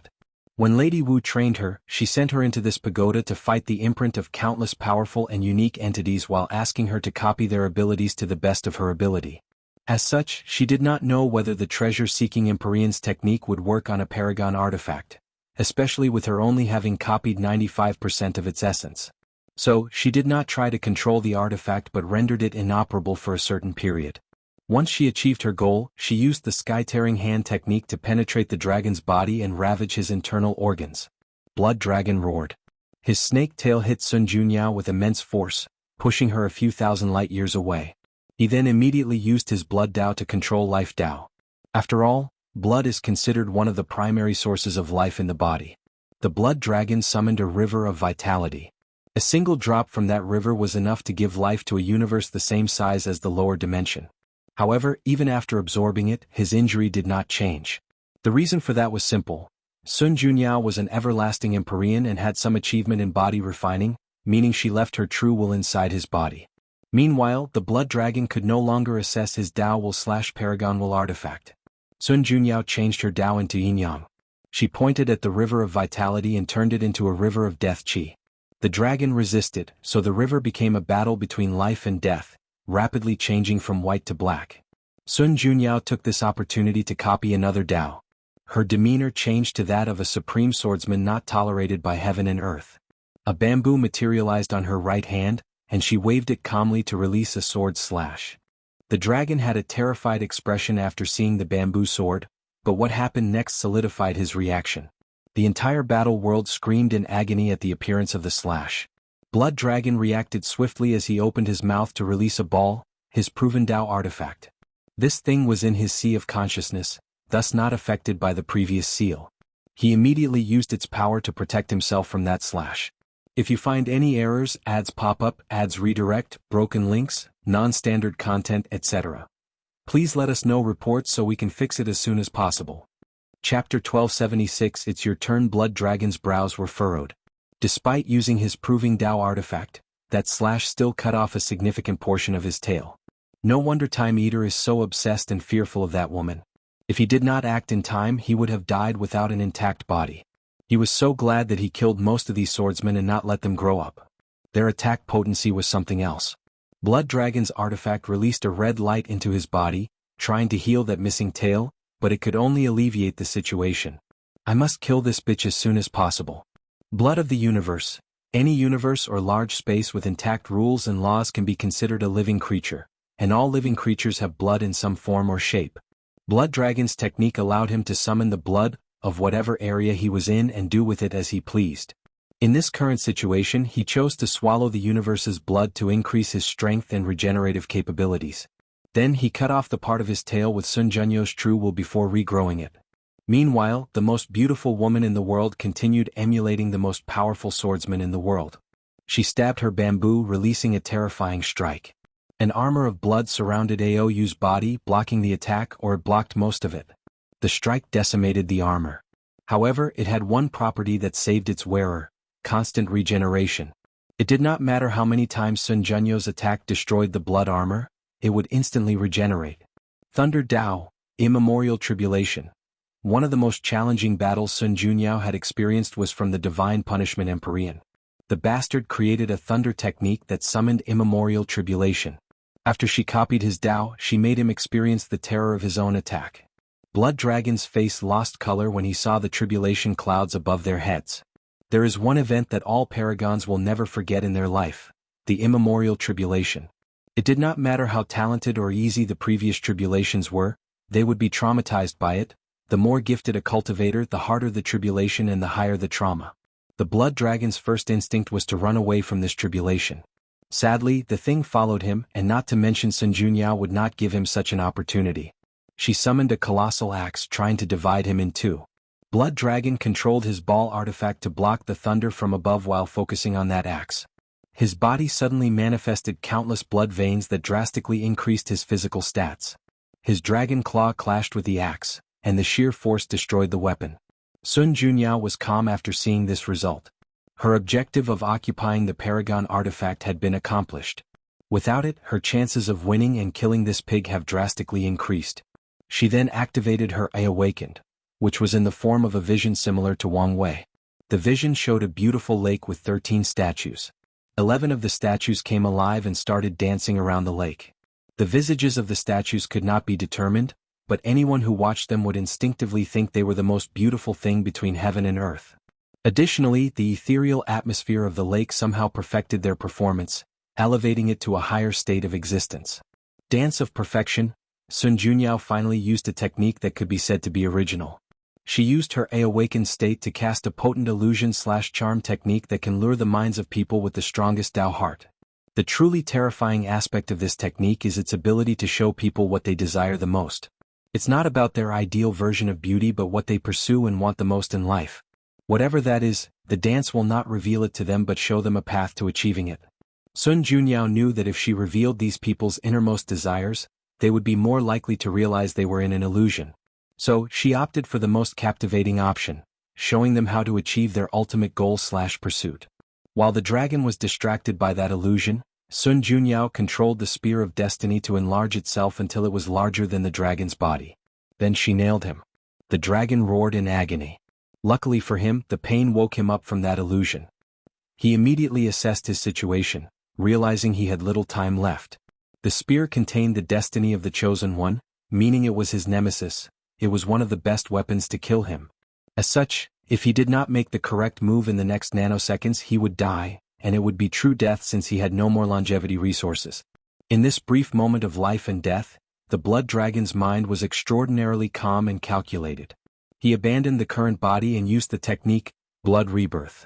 When Lady Wu trained her, she sent her into this pagoda to fight the imprint of countless powerful and unique entities while asking her to copy their abilities to the best of her ability. As such, she did not know whether the treasure-seeking Empyrean's technique would work on a paragon artifact, especially with her only having copied 95% of its essence. So, she did not try to control the artifact but rendered it inoperable for a certain period. Once she achieved her goal, she used the sky-tearing hand technique to penetrate the dragon's body and ravage his internal organs. Blood Dragon roared. His snake tail hit Sun Jianyao with immense force, pushing her a few thousand light-years away. He then immediately used his Blood Dao to control Life Dao. After all, blood is considered one of the primary sources of life in the body. The Blood Dragon summoned a river of vitality. A single drop from that river was enough to give life to a universe the same size as the lower dimension. However, even after absorbing it, his injury did not change. The reason for that was simple. Sun Jianyao was an everlasting Empyrean and had some achievement in body refining, meaning she left her true will inside his body. Meanwhile, the Blood Dragon could no longer assess his Dao will/Paragon will artifact. Sun Jianyao changed her Dao into yin-yang. She pointed at the river of vitality and turned it into a river of death qi. The dragon resisted, so the river became a battle between life and death, rapidly changing from white to black. Sun Jianyao took this opportunity to copy another Dao. Her demeanor changed to that of a supreme swordsman not tolerated by heaven and earth. A bamboo materialized on her right hand, and she waved it calmly to release a sword slash. The dragon had a terrified expression after seeing the bamboo sword, but what happened next solidified his reaction. The entire battle world screamed in agony at the appearance of the slash. Blood Dragon reacted swiftly as he opened his mouth to release a ball, his proven Dao artifact. This thing was in his sea of consciousness, thus not affected by the previous seal. He immediately used its power to protect himself from that slash. If you find any errors, ads pop up, ads redirect, broken links, non-standard content, etc., please let us know reports so we can fix it as soon as possible. Chapter 1276. It's your turn. Blood Dragon's brows were furrowed. Despite using his proving Dao artifact, that slash still cut off a significant portion of his tail. No wonder Time Eater is so obsessed and fearful of that woman. If he did not act in time, he would have died without an intact body. He was so glad that he killed most of these swordsmen and not let them grow up. Their attack potency was something else. Blood Dragon's artifact released a red light into his body, trying to heal that missing tail, but it could only alleviate the situation. I must kill this bitch as soon as possible. Blood of the universe. Any universe or large space with intact rules and laws can be considered a living creature, and all living creatures have blood in some form or shape. Blood Dragon's technique allowed him to summon the blood of whatever area he was in and do with it as he pleased. In this current situation, he chose to swallow the universe's blood to increase his strength and regenerative capabilities. Then he cut off the part of his tail with Sun Jianyo's true will before regrowing it. Meanwhile, the most beautiful woman in the world continued emulating the most powerful swordsman in the world. She stabbed her bamboo, releasing a terrifying strike. An armor of blood surrounded Aou's body, blocking the attack, or it blocked most of it. The strike decimated the armor. However, it had one property that saved its wearer: constant regeneration. It did not matter how many times Sun Jianyo's attack destroyed the blood armor, it would instantly regenerate. Thunder Dao, Immemorial Tribulation. One of the most challenging battles Sun Jianyao had experienced was from the Divine Punishment Empyrean. The bastard created a thunder technique that summoned immemorial tribulation. After she copied his Dao, she made him experience the terror of his own attack. Blood Dragon's face lost color when he saw the tribulation clouds above their heads. There is one event that all paragons will never forget in their life: the immemorial tribulation. It did not matter how talented or easy the previous tribulations were, they would be traumatized by it. The more gifted a cultivator, the harder the tribulation and the higher the trauma. The Blood Dragon's first instinct was to run away from this tribulation. Sadly, the thing followed him, and not to mention Sun Jianyao would not give him such an opportunity. She summoned a colossal axe trying to divide him in two. Blood Dragon controlled his ball artifact to block the thunder from above while focusing on that axe. His body suddenly manifested countless blood veins that drastically increased his physical stats. His dragon claw clashed with the axe, and the sheer force destroyed the weapon. Sun Junyao was calm after seeing this result. Her objective of occupying the Paragon artifact had been accomplished. Without it, her chances of winning and killing this pig have drastically increased. She then activated her Awakened, which was in the form of a vision similar to Wang Wei. The vision showed a beautiful lake with 13 statues. 11 of the statues came alive and started dancing around the lake. The visages of the statues could not be determined, but anyone who watched them would instinctively think they were the most beautiful thing between heaven and earth. Additionally, the ethereal atmosphere of the lake somehow perfected their performance, elevating it to a higher state of existence. Dance of Perfection. Sun Junyao finally used a technique that could be said to be original. She used her awakened state to cast a potent illusion/charm technique that can lure the minds of people with the strongest Tao heart. The truly terrifying aspect of this technique is its ability to show people what they desire the most. It's not about their ideal version of beauty but what they pursue and want the most in life. Whatever that is, the dance will not reveal it to them but show them a path to achieving it. Sun Junyao knew that if she revealed these people's innermost desires, they would be more likely to realize they were in an illusion. So, she opted for the most captivating option, showing them how to achieve their ultimate goal/pursuit. While the dragon was distracted by that illusion, Sun Junyao controlled the Spear of Destiny to enlarge itself until it was larger than the dragon's body. Then she nailed him. The dragon roared in agony. Luckily for him, the pain woke him up from that illusion. He immediately assessed his situation, realizing he had little time left. The spear contained the destiny of the Chosen One, meaning it was his nemesis. It was one of the best weapons to kill him. As such, if he did not make the correct move in the next nanoseconds he would die, and it would be true death since he had no more longevity resources. In this brief moment of life and death, the blood dragon's mind was extraordinarily calm and calculated. He abandoned the current body and used the technique, Blood Rebirth.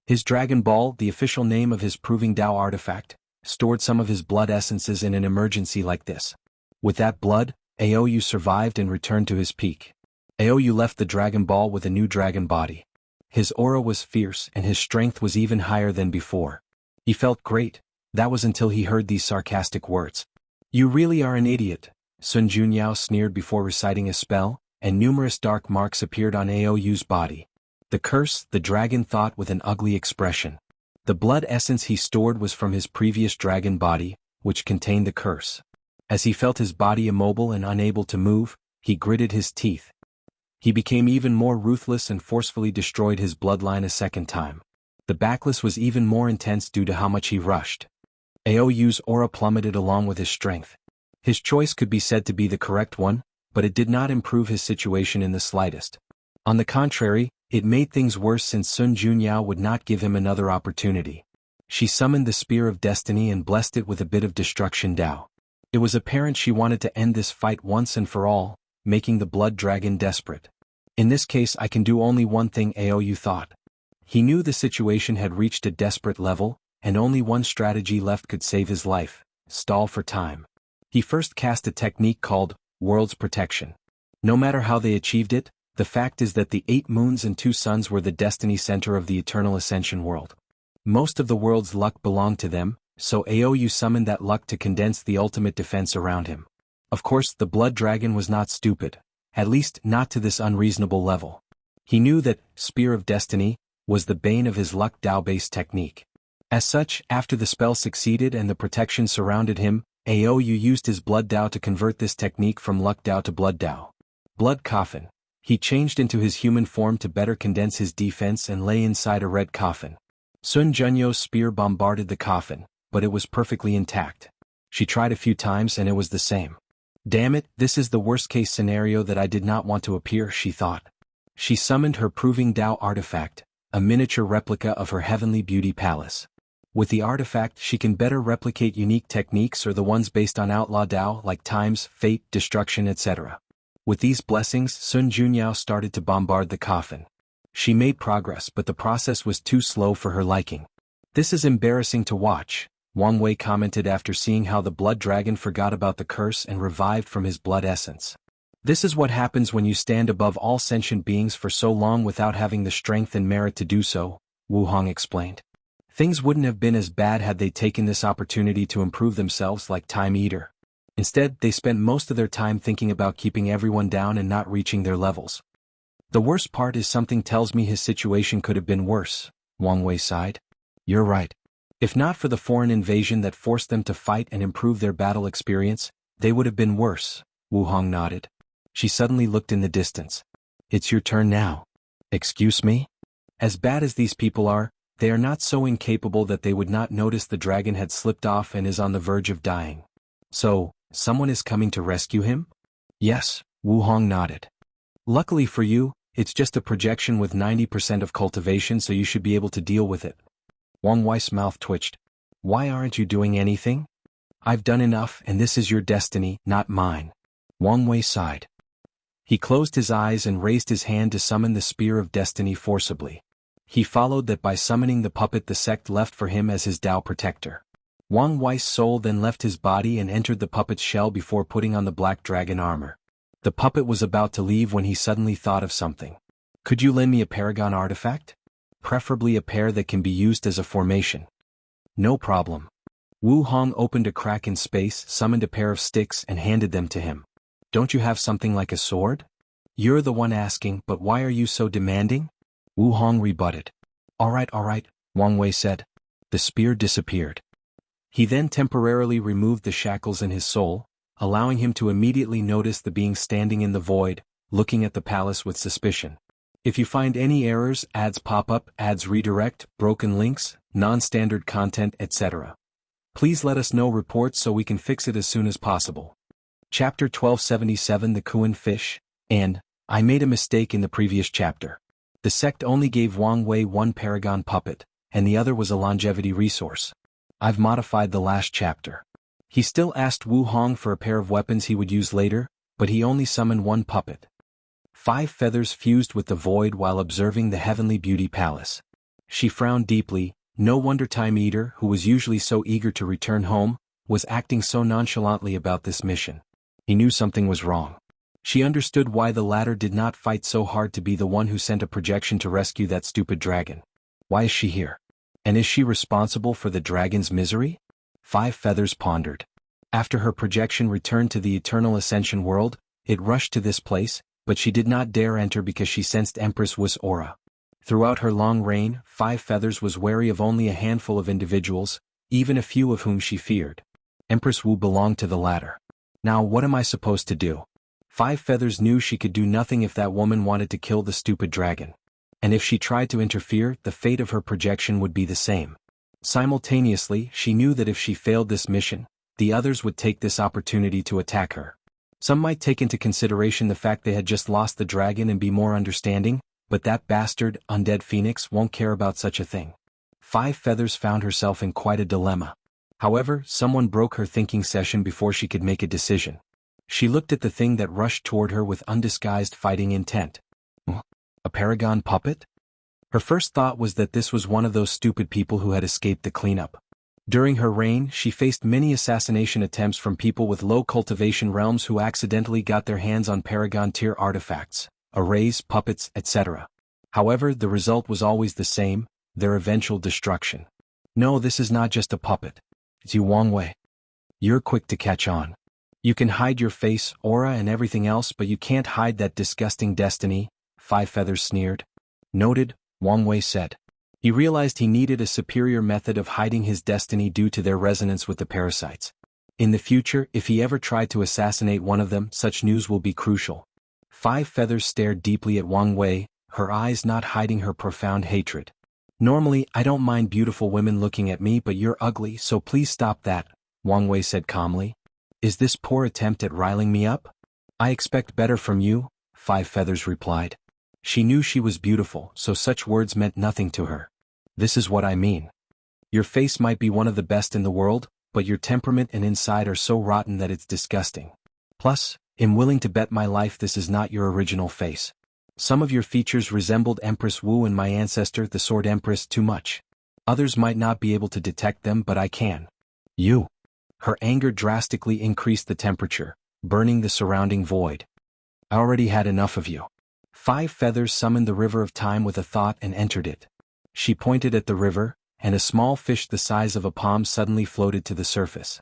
His Dragon Ball, the official name of his Proving Tao artifact, stored some of his blood essences in an emergency like this. With that blood, Aoyu survived and returned to his peak. Aoyu left the Dragon Ball with a new dragon body. His aura was fierce and his strength was even higher than before. He felt great. That was until he heard these sarcastic words. "You really are an idiot," Sun Junyao sneered before reciting a spell, and numerous dark marks appeared on Aoyu's body. The curse, the dragon thought with an ugly expression. The blood essence he stored was from his previous dragon body, which contained the curse. As he felt his body immobile and unable to move, he gritted his teeth. He became even more ruthless and forcefully destroyed his bloodline a second time. The backlash was even more intense due to how much he rushed. Aoyu's aura plummeted along with his strength. His choice could be said to be the correct one, but it did not improve his situation in the slightest. On the contrary, it made things worse since Sun Junyao would not give him another opportunity. She summoned the Spear of Destiny and blessed it with a bit of destruction Tao. It was apparent she wanted to end this fight once and for all, making the blood dragon desperate. In this case I can do only one thing, Aoyu thought. He knew the situation had reached a desperate level, and only one strategy left could save his life: stall for time. He first cast a technique called World's Protection. No matter how they achieved it, the fact is that the 8 moons and 2 suns were the destiny center of the Eternal Ascension world. Most of the world's luck belonged to them, so Aoyu summoned that luck to condense the ultimate defense around him. Of course, the blood dragon was not stupid, at least not to this unreasonable level. He knew that Spear of Destiny was the bane of his luck Tao-based technique. As such, after the spell succeeded and the protection surrounded him, Aoyu used his blood Tao to convert this technique from luck Tao to blood Tao. Blood Coffin. He changed into his human form to better condense his defense and lay inside a red coffin. Sun Junyao's spear bombarded the coffin, but it was perfectly intact. She tried a few times and it was the same. Damn it, this is the worst-case scenario that I did not want to appear, she thought. She summoned her Proving Tao artifact, a miniature replica of her heavenly beauty palace. With the artifact she can better replicate unique techniques or the ones based on outlaw Tao like times, fate, destruction, etc. With these blessings, Sun Junyao started to bombard the coffin. She made progress, but the process was too slow for her liking. "This is embarrassing to watch," Wang Wei commented after seeing how the blood dragon forgot about the curse and revived from his blood essence. This is what happens when you stand above all sentient beings for so long without having the strength and merit to do so, Wu Hong explained. Things wouldn't have been as bad had they taken this opportunity to improve themselves like Time Eater. Instead, they spent most of their time thinking about keeping everyone down and not reaching their levels. The worst part is something tells me his situation could have been worse, Wang Wei sighed. You're right. If not for the foreign invasion that forced them to fight and improve their battle experience, they would have been worse, Wu Hong nodded. She suddenly looked in the distance. It's your turn now. Excuse me? As bad as these people are, they are not so incapable that they would not notice the dragon had slipped off and is on the verge of dying. So, someone is coming to rescue him? Yes, Wu Hong nodded. Luckily for you, it's just a projection with 90% of cultivation, so you should be able to deal with it. Wang Wei's mouth twitched. Why aren't you doing anything? I've done enough, and this is your destiny, not mine. Wang Wei sighed. He closed his eyes and raised his hand to summon the Spear of Destiny forcibly. He followed that by summoning the puppet the sect left for him as his Tao protector. Wang Wei's soul then left his body and entered the puppet's shell before putting on the black dragon armor. The puppet was about to leave when he suddenly thought of something. Could you lend me a paragon artifact? Preferably a pair that can be used as a formation. No problem. Wu Hong opened a crack in space, summoned a pair of sticks and handed them to him. Don't you have something like a sword? You're the one asking, but why are you so demanding? Wu Hong rebutted. All right, Wang Wei said. The spear disappeared. He then temporarily removed the shackles in his soul, allowing him to immediately notice the being standing in the void, looking at the palace with suspicion. If you find any errors, ads pop up, ads redirect, broken links, non-standard content, etc. Please let us know reports so we can fix it as soon as possible. Chapter 1277 The Kun Fish, and, I made a mistake in the previous chapter. The sect only gave Wang Wei one paragon puppet, and the other was a longevity resource. I've modified the last chapter. He still asked Wu Hong for a pair of weapons he would use later, but he only summoned one puppet. 5 feathers fused with the void while observing the heavenly beauty palace. She frowned deeply. No wonder Time Eater, who was usually so eager to return home, was acting so nonchalantly about this mission. He knew something was wrong. She understood why the latter did not fight so hard to be the one who sent a projection to rescue that stupid dragon. Why is she here? And is she responsible for the dragon's misery? 5 feathers pondered. After her projection returned to the Eternal Ascension world, it rushed to this place, but she did not dare enter because she sensed Empress Wu's aura. Throughout her long reign, 5 feathers was wary of only a handful of individuals, even a few of whom she feared. Empress Wu belonged to the latter. Now what am I supposed to do? 5 feathers knew she could do nothing if that woman wanted to kill the stupid dragon. And if she tried to interfere, the fate of her projection would be the same. Simultaneously, she knew that if she failed this mission, the others would take this opportunity to attack her. Some might take into consideration the fact they had just lost the dragon and be more understanding, but that bastard, undead phoenix, won't care about such a thing. 5 feathers found herself in quite a dilemma. However, someone broke her thinking session before she could make a decision. She looked at the thing that rushed toward her with undisguised fighting intent. A paragon puppet? Her first thought was that this was one of those stupid people who had escaped the cleanup. During her reign, she faced many assassination attempts from people with low cultivation realms who accidentally got their hands on paragon tier artifacts, arrays, puppets, etc. However, the result was always the same, their eventual destruction. No, this is not just a puppet. It's you, Wang Wei. You're quick to catch on. You can hide your face, aura and everything else, but you can't hide that disgusting destiny, 5 feathers sneered. Noted, Wang Wei said. He realized he needed a superior method of hiding his destiny due to their resonance with the parasites. In the future, if he ever tried to assassinate one of them, such news will be crucial. 5 feathers stared deeply at Wang Wei, her eyes not hiding her profound hatred. Normally, I don't mind beautiful women looking at me, but you're ugly, so please stop that, Wang Wei said calmly. Is this poor attempt at riling me up? I expect better from you, 5 feathers replied. She knew she was beautiful, so such words meant nothing to her. This is what I mean. Your face might be one of the best in the world, but your temperament and inside are so rotten that it's disgusting. Plus, I'm willing to bet my life this is not your original face. Some of your features resembled Empress Wu and my ancestor, the Sword Empress, too much. Others might not be able to detect them, but I can. You. Her anger drastically increased the temperature, burning the surrounding void. I already had enough of you. 5 feathers summoned the river of time with a thought and entered it. She pointed at the river, and a small fish the size of a palm suddenly floated to the surface.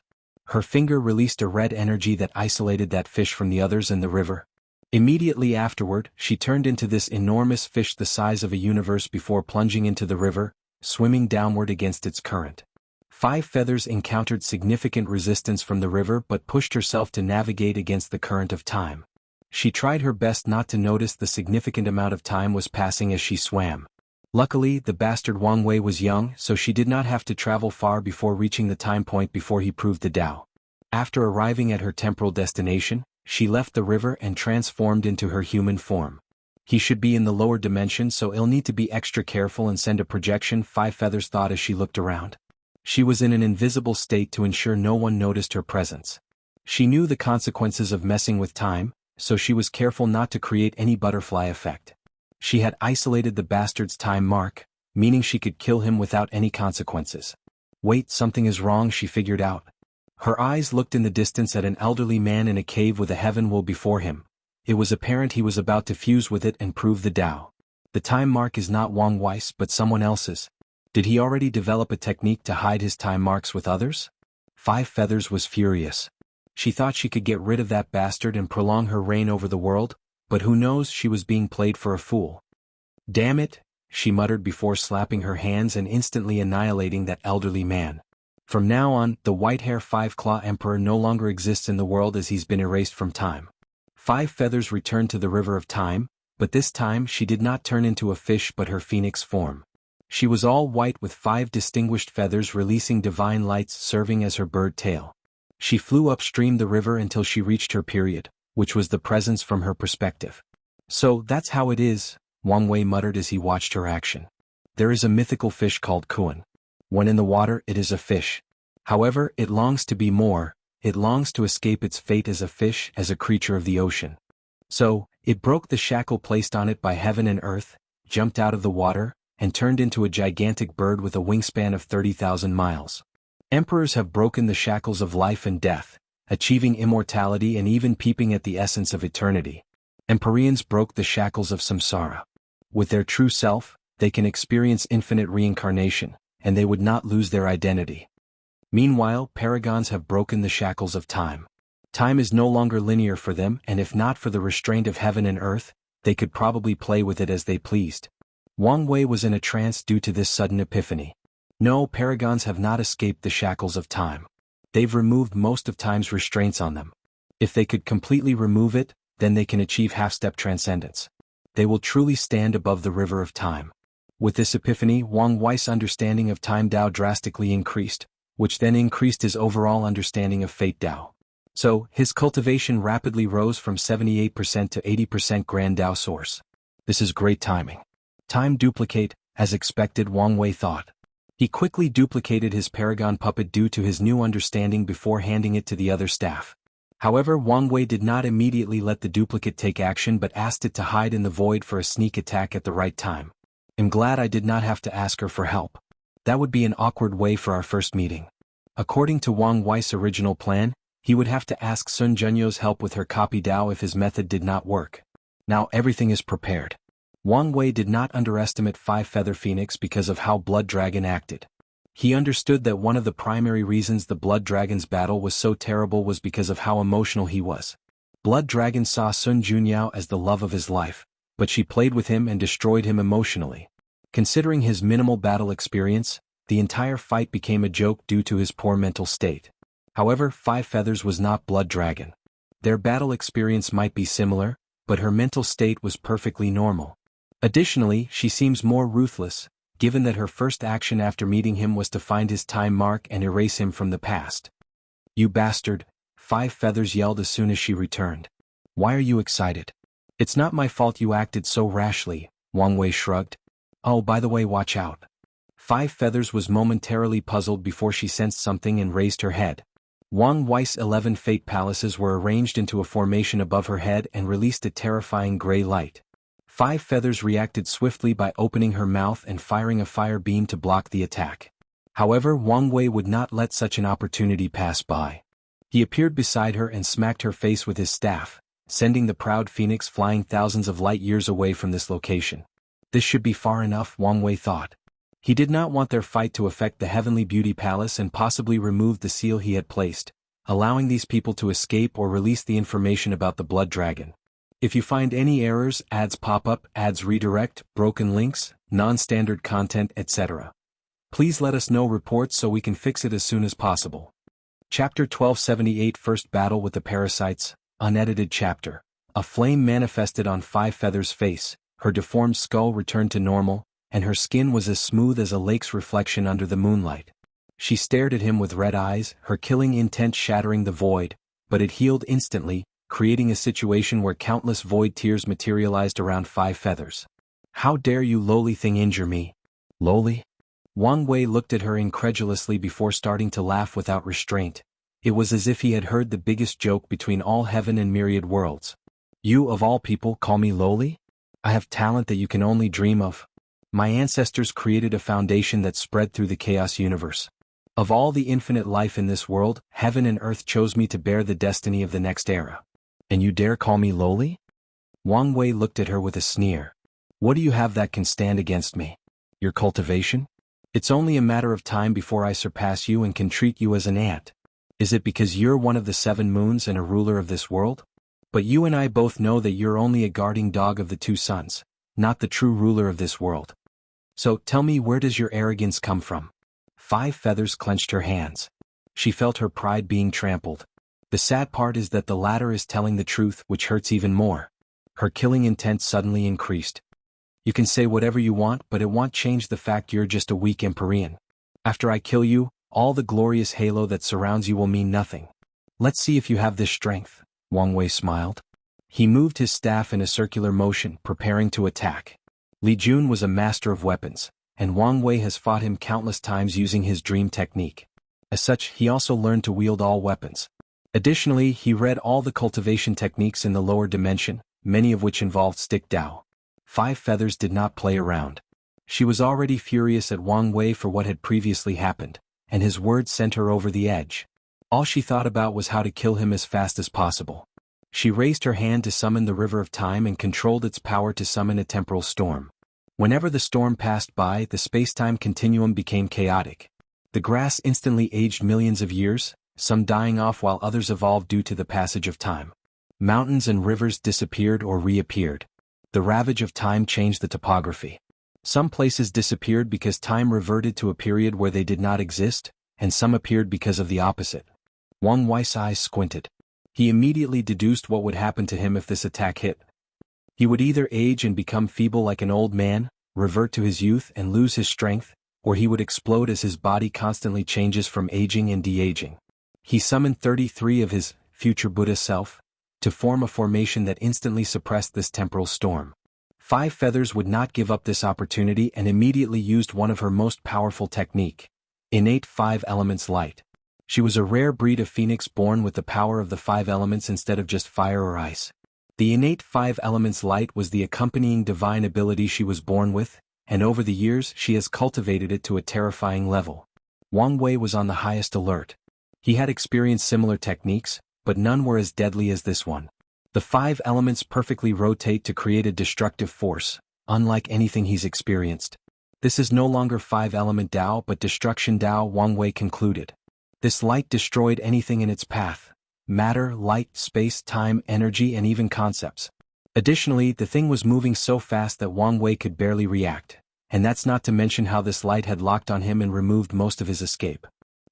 Her finger released a red energy that isolated that fish from the others in the river. Immediately afterward, she turned into this enormous fish the size of a universe before plunging into the river, swimming downward against its current. 5 feathers encountered significant resistance from the river but pushed herself to navigate against the current of time. She tried her best not to notice the significant amount of time was passing as she swam. Luckily, the bastard Wang Wei was young, so she did not have to travel far before reaching the time point before he proved the Tao. After arriving at her temporal destination, she left the river and transformed into her human form. He should be in the lower dimension, so I'll need to be extra careful and send a projection, 5 feathers thought as she looked around. She was in an invisible state to ensure no one noticed her presence. She knew the consequences of messing with time, so she was careful not to create any butterfly effect. She had isolated the bastard's time mark, meaning she could kill him without any consequences. Wait, something is wrong, she figured out. Her eyes looked in the distance at an elderly man in a cave with a heaven wall before him. It was apparent he was about to fuse with it and prove the Tao. The time mark is not Wang Wei's but someone else's. Did he already develop a technique to hide his time marks with others? 5 feathers was furious. She thought she could get rid of that bastard and prolong her reign over the world, but who knows, she was being played for a fool. Damn it, she muttered before slapping her hands and instantly annihilating that elderly man. From now on, the white-hair 5-claw emperor no longer exists in the world as he's been erased from time. 5 feathers returned to the river of time, but this time she did not turn into a fish but her phoenix form. She was all white with 5 distinguished feathers releasing divine lights serving as her bird tail. She flew upstream the river until she reached her period, which was the presence from her perspective. So that's how it is, Wang Wei muttered as he watched her action. There is a mythical fish called Kun. When in the water it is a fish. However, it longs to be more, it longs to escape its fate as a fish, as a creature of the ocean. So, it broke the shackle placed on it by heaven and earth, jumped out of the water, and turned into a gigantic bird with a wingspan of 30,000 miles. Emperors have broken the shackles of life and death, achieving immortality and even peeping at the essence of eternity. Empyreans broke the shackles of samsara. With their true self, they can experience infinite reincarnation, and they would not lose their identity. Meanwhile, paragons have broken the shackles of time. Time is no longer linear for them, and if not for the restraint of heaven and earth, they could probably play with it as they pleased. Wang Wei was in a trance due to this sudden epiphany. No, paragons have not escaped the shackles of time. They've removed most of time's restraints on them. If they could completely remove it, then they can achieve half-step transcendence. They will truly stand above the river of time. With this epiphany, Wang Wei's understanding of time Tao drastically increased, which then increased his overall understanding of fate Tao. So, his cultivation rapidly rose from 78% to 80% Grand Tao source. This is great timing. Time duplicate, as expected, Wang Wei thought. He quickly duplicated his paragon puppet due to his new understanding before handing it to the other staff. However, Wang Wei did not immediately let the duplicate take action but asked it to hide in the void for a sneak attack at the right time. I'm glad I did not have to ask her for help. That would be an awkward way for our first meeting. According to Wang Wei's original plan, he would have to ask Sun Junyo's help with her copy Dao if his method did not work. Now everything is prepared. Wang Wei did not underestimate 5 Feather Phoenix because of how Blood Dragon acted. He understood that one of the primary reasons the Blood Dragon's battle was so terrible was because of how emotional he was. Blood Dragon saw Sun Junyao as the love of his life, but she played with him and destroyed him emotionally. Considering his minimal battle experience, the entire fight became a joke due to his poor mental state. However, 5 Feathers was not Blood Dragon. Their battle experience might be similar, but her mental state was perfectly normal. Additionally, she seems more ruthless, given that her first action after meeting him was to find his time mark and erase him from the past. "You bastard," 5 Feathers yelled as soon as she returned. "Why are you excited?" "It's not my fault you acted so rashly," Wang Wei shrugged. "Oh, by the way, watch out." 5 Feathers was momentarily puzzled before she sensed something and raised her head. Wang Wei's 11 fate palaces were arranged into a formation above her head and released a terrifying gray light. 5 Feathers reacted swiftly by opening her mouth and firing a fire beam to block the attack. However, Wang Wei would not let such an opportunity pass by. He appeared beside her and smacked her face with his staff, sending the proud phoenix flying thousands of light years away from this location. This should be far enough, Wang Wei thought. He did not want their fight to affect the Heavenly Beauty Palace and possibly remove the seal he had placed, allowing these people to escape or release the information about the Blood Dragon. If you find any errors, ads pop up, ads redirect, broken links, non-standard content, etc., please let us know reports so we can fix it as soon as possible. Chapter 1278 First Battle with the Parasites, unedited chapter. A flame manifested on Five Feathers' face, her deformed skull returned to normal, and her skin was as smooth as a lake's reflection under the moonlight. She stared at him with red eyes, her killing intent shattering the void, but it healed instantly, creating a situation where countless void tears materialized around Five Feathers. How dare you lowly thing injure me? Lowly? Wang Wei looked at her incredulously before starting to laugh without restraint. It was as if he had heard the biggest joke between all heaven and myriad worlds. You of all people call me lowly? I have talent that you can only dream of. My ancestors created a foundation that spread through the chaos universe. Of all the infinite life in this world, heaven and earth chose me to bear the destiny of the next era. And you dare call me lowly? Wang Wei looked at her with a sneer. What do you have that can stand against me? Your cultivation? It's only a matter of time before I surpass you and can treat you as an ant. Is it because you're one of the 7 moons and a ruler of this world? But you and I both know that you're only a guarding dog of the 2 suns, not the true ruler of this world. So tell me, where does your arrogance come from? Five Feathers clenched her hands. She felt her pride being trampled. The sad part is that the latter is telling the truth, which hurts even more. Her killing intent suddenly increased. You can say whatever you want, but it won't change the fact you're just a weak Empyrean. After I kill you, all the glorious halo that surrounds you will mean nothing. Let's see if you have this strength, Wang Wei smiled. He moved his staff in a circular motion, preparing to attack. Li Jun was a master of weapons, and Wang Wei has fought him countless times using his dream technique. As such, he also learned to wield all weapons. Additionally, he read all the cultivation techniques in the lower dimension, many of which involved stick Dao. Five Feathers did not play around. She was already furious at Wang Wei for what had previously happened, and his words sent her over the edge. All she thought about was how to kill him as fast as possible. She raised her hand to summon the River of Time and controlled its power to summon a temporal storm. Whenever the storm passed by, the space-time continuum became chaotic. The grass instantly aged millions of years, some dying off while others evolved due to the passage of time. Mountains and rivers disappeared or reappeared. The ravage of time changed the topography. Some places disappeared because time reverted to a period where they did not exist, and some appeared because of the opposite. Wang Wei's eyes squinted. He immediately deduced what would happen to him if this attack hit. He would either age and become feeble like an old man, revert to his youth and lose his strength, or he would explode as his body constantly changes from aging and de-aging. He summoned 33 of his future Buddha self to form a formation that instantly suppressed this temporal storm. Five Feathers would not give up this opportunity and immediately used one of her most powerful technique, innate 5 elements light. She was a rare breed of phoenix born with the power of the 5 elements instead of just fire or ice. The innate 5 elements light was the accompanying divine ability she was born with, and over the years she has cultivated it to a terrifying level. Wang Wei was on the highest alert. He had experienced similar techniques, but none were as deadly as this one. The 5 elements perfectly rotate to create a destructive force, unlike anything he's experienced. This is no longer 5-element Dao but destruction Dao, Wang Wei concluded. This light destroyed anything in its path: matter, light, space, time, energy, and even concepts. Additionally, the thing was moving so fast that Wang Wei could barely react, and that's not to mention how this light had locked on him and removed most of his escape.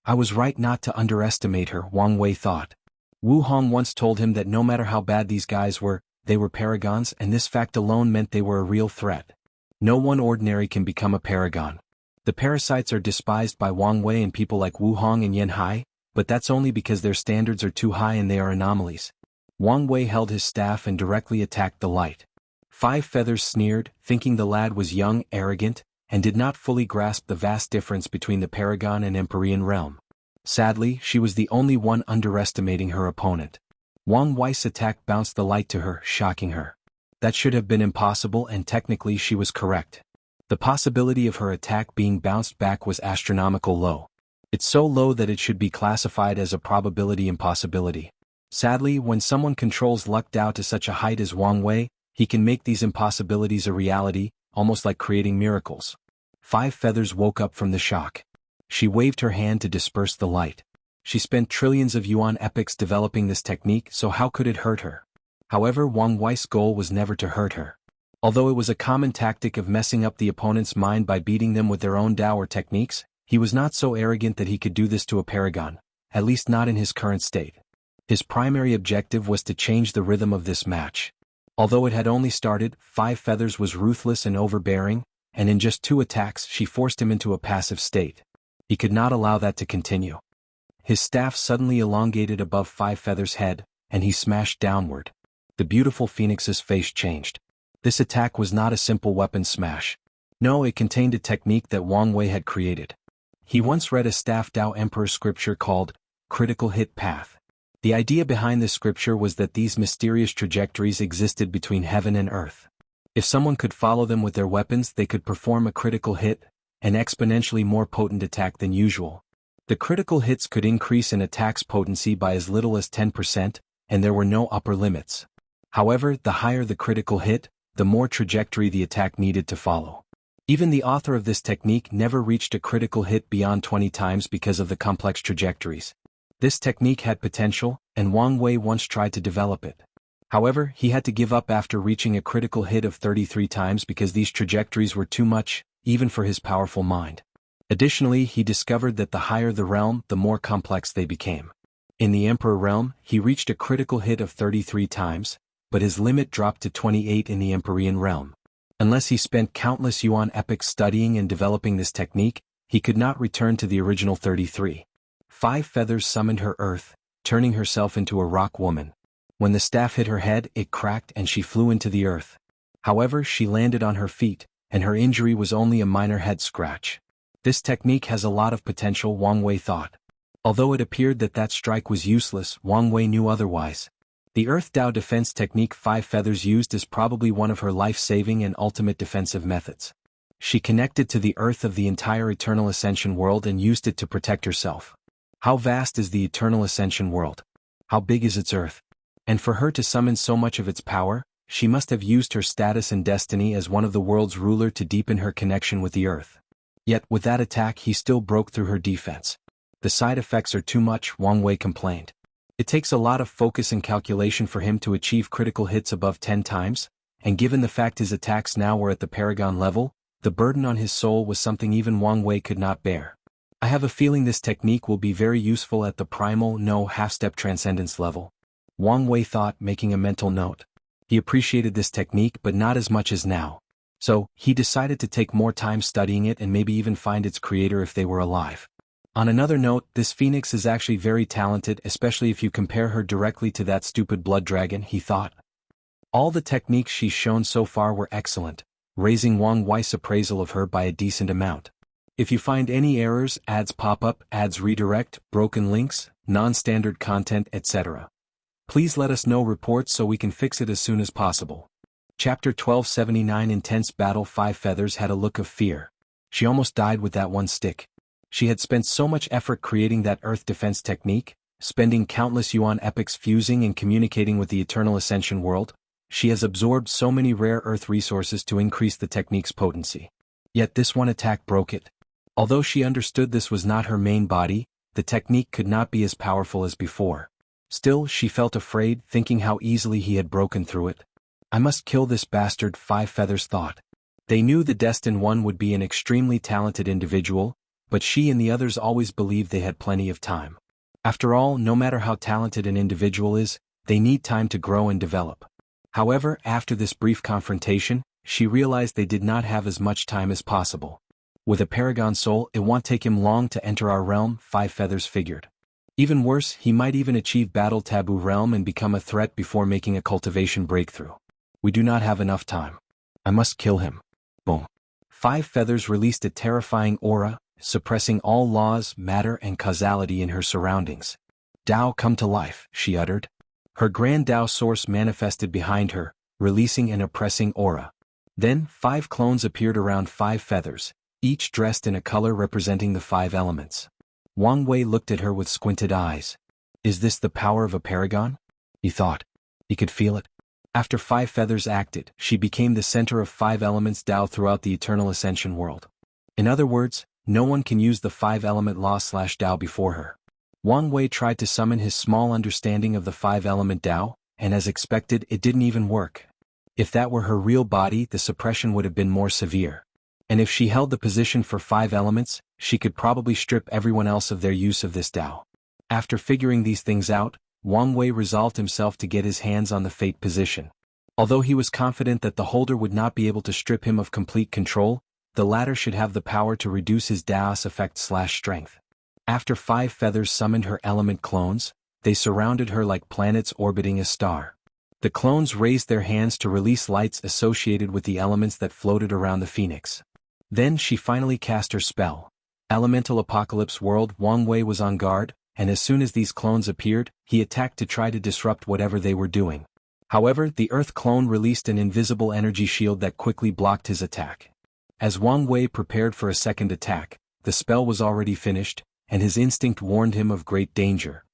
I was right not to underestimate her, Wang Wei thought. Wu Hong once told him that no matter how bad these guys were, they were paragons, and this fact alone meant they were a real threat. No one ordinary can become a paragon. The parasites are despised by Wang Wei and people like Wu Hong and Yan Hai, but that's only because their standards are too high and they are anomalies. Wang Wei held his staff and directly attacked the light. Five Feathers sneered, thinking the lad was young, arrogant, and did not fully grasp the vast difference between the Paragon and Empyrean realm. Sadly, she was the only one underestimating her opponent. Wang Wei's attack bounced the light to her, shocking her. That should have been impossible, and technically she was correct. The possibility of her attack being bounced back was astronomical low. It's so low that it should be classified as a probability impossibility. Sadly, when someone controls luck Dao to such a height as Wang Wei, he can make these impossibilities a reality, almost like creating miracles. Five Feathers woke up from the shock. She waved her hand to disperse the light. She spent trillions of yuan epics developing this technique, so how could it hurt her? However, Wang Wei's goal was never to hurt her. Although it was a common tactic of messing up the opponent's mind by beating them with their own Dao or techniques, he was not so arrogant that he could do this to a paragon, at least not in his current state. His primary objective was to change the rhythm of this match. Although it had only started, Five Feathers was ruthless and overbearing, and in just 2 attacks she forced him into a passive state. He could not allow that to continue. His staff suddenly elongated above Five Feathers' head, and he smashed downward. The beautiful phoenix's face changed. This attack was not a simple weapon smash. No, it contained a technique that Wang Wei had created. He once read a Staff Dao Emperor scripture called Critical Hit Path. The idea behind this scripture was that these mysterious trajectories existed between heaven and earth. If someone could follow them with their weapons, they could perform a critical hit, an exponentially more potent attack than usual. The critical hits could increase an attack's potency by as little as 10%, and there were no upper limits. However, the higher the critical hit, the more trajectory the attack needed to follow. Even the author of this technique never reached a critical hit beyond 20 times because of the complex trajectories. This technique had potential, and Wang Wei once tried to develop it. However, he had to give up after reaching a critical hit of 33 times because these trajectories were too much, even for his powerful mind. Additionally, he discovered that the higher the realm, the more complex they became. In the Emperor realm, he reached a critical hit of 33 times, but his limit dropped to 28 in the Empyrean realm. Unless he spent countless yuan epics studying and developing this technique, he could not return to the original 33. Five Feathers summoned her earth, turning herself into a rock woman. When the staff hit her head, it cracked and she flew into the earth. However, she landed on her feet, and her injury was only a minor head scratch. This technique has a lot of potential, Wang Wei thought. Although it appeared that that strike was useless, Wang Wei knew otherwise. The Earth Dao defense technique Five Feathers used is probably one of her life-saving and ultimate defensive methods. She connected to the earth of the entire Eternal Ascension world and used it to protect herself. How vast is the Eternal Ascension world? How big is its earth? And for her to summon so much of its power, she must have used her status and destiny as one of the world's ruler to deepen her connection with the earth. Yet, with that attack he still broke through her defense. The side effects are too much, Wang Wei complained. It takes a lot of focus and calculation for him to achieve critical hits above 10 times, and given the fact his attacks now were at the Paragon level, the burden on his soul was something even Wang Wei could not bear. I have a feeling this technique will be very useful at the primal no half-step transcendence level. Wang Wei thought, making a mental note. He appreciated this technique but not as much as now. So, he decided to take more time studying it and maybe even find its creator if they were alive. On another note, this phoenix is actually very talented, especially if you compare her directly to that stupid blood dragon, he thought. All the techniques she's shown so far were excellent, raising Wang Wei's appraisal of her by a decent amount. If you find any errors, ads pop up, ads redirect, broken links, non-standard content, etc., please let us know reports so we can fix it as soon as possible. Chapter 1279 Intense Battle. Five Feathers had a look of fear. She almost died with that one stick. She had spent so much effort creating that earth defense technique, spending countless yuan epics fusing and communicating with the Eternal Ascension world. She has absorbed so many rare earth resources to increase the technique's potency. Yet this one attack broke it. Although she understood this was not her main body, the technique could not be as powerful as before. Still, she felt afraid, thinking how easily he had broken through it. I must kill this bastard, Five Feathers thought. They knew the Destined One would be an extremely talented individual, but she and the others always believed they had plenty of time. After all, no matter how talented an individual is, they need time to grow and develop. However, after this brief confrontation, she realized they did not have as much time as possible. With a Paragon soul, it won't take him long to enter our realm, Five Feathers figured. Even worse, he might even achieve Battle Taboo Realm and become a threat before making a cultivation breakthrough. We do not have enough time. I must kill him. Boom. Five Feathers released a terrifying aura, suppressing all laws, matter and causality in her surroundings. Dao come to life, she uttered. Her grand Dao source manifested behind her, releasing an oppressing aura. Then, 5 clones appeared around Five Feathers, each dressed in a color representing the 5 elements. Wang Wei looked at her with squinted eyes. Is this the power of a paragon? He thought. He could feel it. After 5 feathers acted, she became the center of 5 elements Tao throughout the eternal ascension world. In other words, no one can use the 5-element law/Tao before her. Wang Wei tried to summon his small understanding of the 5-element Tao, and as expected it didn't even work. If that were her real body, the suppression would have been more severe. And if she held the position for 5 elements, she could probably strip everyone else of their use of this Tao. After figuring these things out, Wang Wei resolved himself to get his hands on the fate position. Although he was confident that the holder would not be able to strip him of complete control, the latter should have the power to reduce his Daos effect/strength. After 5 feathers summoned her element clones, they surrounded her like planets orbiting a star. The clones raised their hands to release lights associated with the elements that floated around the phoenix. Then she finally cast her spell. Elemental Apocalypse World. Wang Wei was on guard, and as soon as these clones appeared, he attacked to try to disrupt whatever they were doing. However, the Earth clone released an invisible energy shield that quickly blocked his attack. As Wang Wei prepared for a second attack, the spell was already finished, and his instinct warned him of great danger.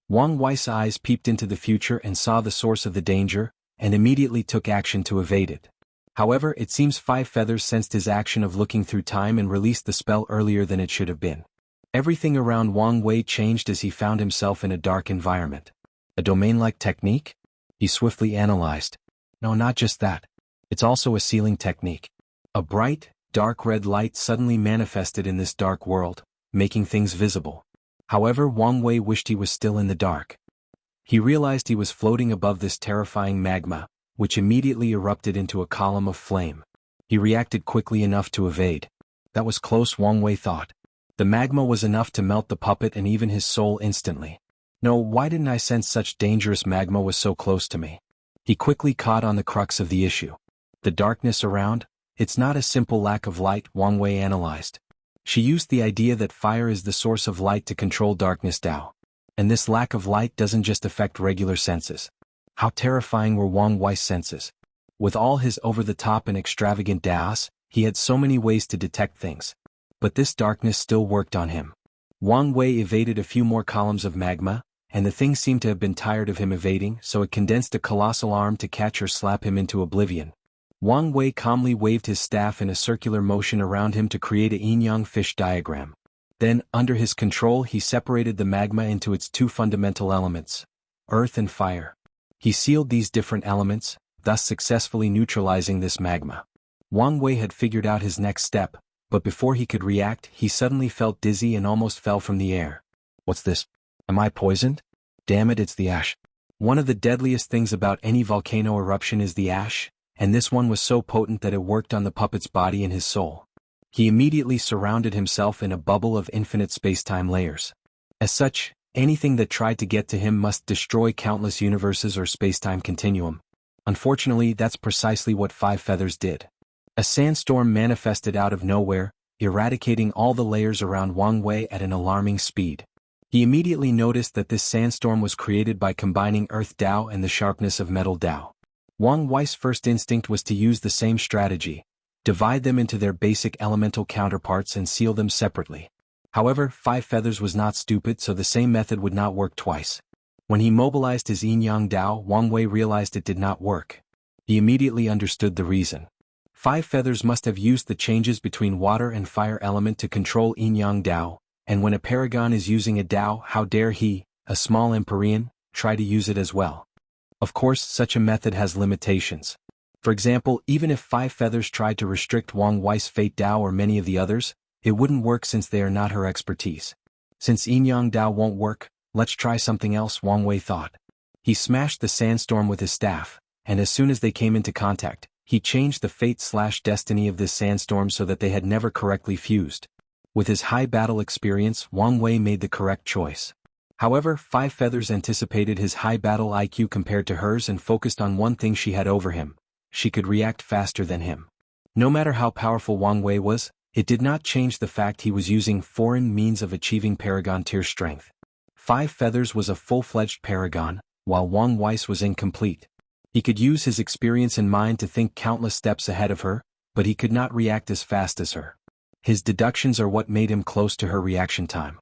Wang Wei's eyes peeped into the future and saw the source of the danger, and immediately took action to evade it. However, it seems 5 feathers sensed his action of looking through time and released the spell earlier than it should have been. Everything around Wang Wei changed as he found himself in a dark environment. A domain-like technique? He swiftly analyzed. No, not just that. It's also a sealing technique. A bright, dark red light suddenly manifested in this dark world, making things visible. However, Wang Wei wished he was still in the dark. He realized he was floating above this terrifying magma, which immediately erupted into a column of flame. He reacted quickly enough to evade. That was close, Wang Wei thought. The magma was enough to melt the puppet and even his soul instantly. No, why didn't I sense such dangerous magma was so close to me? He quickly caught on the crux of the issue. The darkness around? It's not a simple lack of light, Wang Wei analyzed. She used the idea that fire is the source of light to control darkness Tao. And this lack of light doesn't just affect regular senses. How terrifying were Wang Wei's senses? With all his over-the-top and extravagant Daos, he had so many ways to detect things. But this darkness still worked on him. Wang Wei evaded a few more columns of magma, and the thing seemed to have been tired of him evading, so it condensed a colossal arm to catch or slap him into oblivion. Wang Wei calmly waved his staff in a circular motion around him to create a yin-yang fish diagram. Then, under his control, he separated the magma into its 2 fundamental elements, earth and fire. He sealed these different elements, thus successfully neutralizing this magma. Wang Wei had figured out his next step, but before he could react, he suddenly felt dizzy and almost fell from the air. What's this? Am I poisoned? Damn it, it's the ash. One of the deadliest things about any volcano eruption is the ash, and this one was so potent that it worked on the puppet's body and his soul. He immediately surrounded himself in a bubble of infinite spacetime layers. As such, anything that tried to get to him must destroy countless universes or spacetime continuum. Unfortunately, that's precisely what 5 feathers did. A sandstorm manifested out of nowhere, eradicating all the layers around Wang Wei at an alarming speed. He immediately noticed that this sandstorm was created by combining Earth Tao and the sharpness of Metal Tao. Wang Wei's first instinct was to use the same strategy, divide them into their basic elemental counterparts and seal them separately. However, 5 feathers was not stupid, so the same method would not work twice. When he mobilized his yin-yang Tao, Wang Wei realized it did not work. He immediately understood the reason. 5 feathers must have used the changes between water and fire element to control yin-yang Tao, and when a paragon is using a Tao, how dare he, a small Empyrean, try to use it as well? Of course, such a method has limitations. For example, even if 5 feathers tried to restrict Wang Wei's fate Tao or many of the others, it wouldn't work since they are not her expertise. Since yin-yang Tao won't work, let's try something else, Wang Wei thought. He smashed the sandstorm with his staff, and as soon as they came into contact, he changed the fate/destiny of this sandstorm so that they had never correctly fused. With his high battle experience, Wang Wei made the correct choice. However, 5 feathers anticipated his high battle IQ compared to hers and focused on one thing she had over him: she could react faster than him. No matter how powerful Wang Wei was, it did not change the fact he was using foreign means of achieving paragon tier strength. 5 feathers was a full-fledged paragon, while Wang Wei's was incomplete. He could use his experience and mind to think countless steps ahead of her, but he could not react as fast as her. His deductions are what made him close to her reaction time.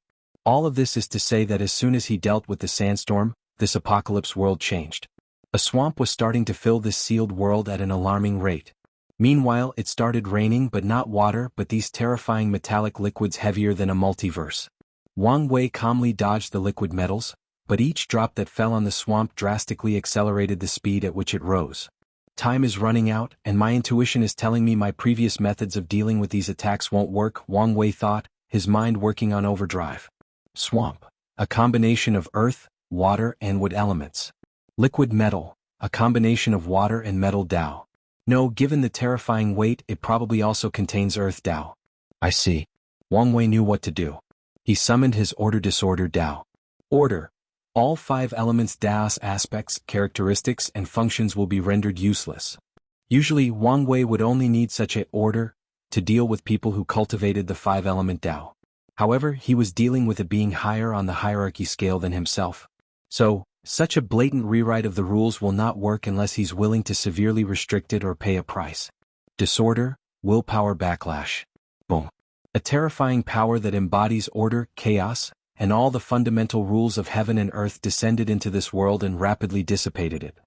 All of this is to say that as soon as he dealt with the sandstorm, this apocalypse world changed. A swamp was starting to fill this sealed world at an alarming rate. Meanwhile, it started raining, but not water, but these terrifying metallic liquids heavier than a multiverse. Wang Wei calmly dodged the liquid metals, but each drop that fell on the swamp drastically accelerated the speed at which it rose. Time is running out, and my intuition is telling me my previous methods of dealing with these attacks won't work, Wang Wei thought, his mind working on overdrive. Swamp. A combination of earth, water and wood elements. Liquid metal. A combination of water and metal Dao. No, given the terrifying weight, it probably also contains earth Dao. I see. Wang Wei knew what to do. He summoned his order disorder Dao. Order. All 5 elements Dao's aspects, characteristics and functions will be rendered useless. Usually Wang Wei would only need such a order to deal with people who cultivated the 5-element Dao. However, he was dealing with a being higher on the hierarchy scale than himself. So, such a blatant rewrite of the rules will not work unless he's willing to severely restrict it or pay a price. Disorder, willpower backlash. Boom. A terrifying power that embodies order, chaos, and all the fundamental rules of heaven and earth descended into this world and rapidly dissipated it.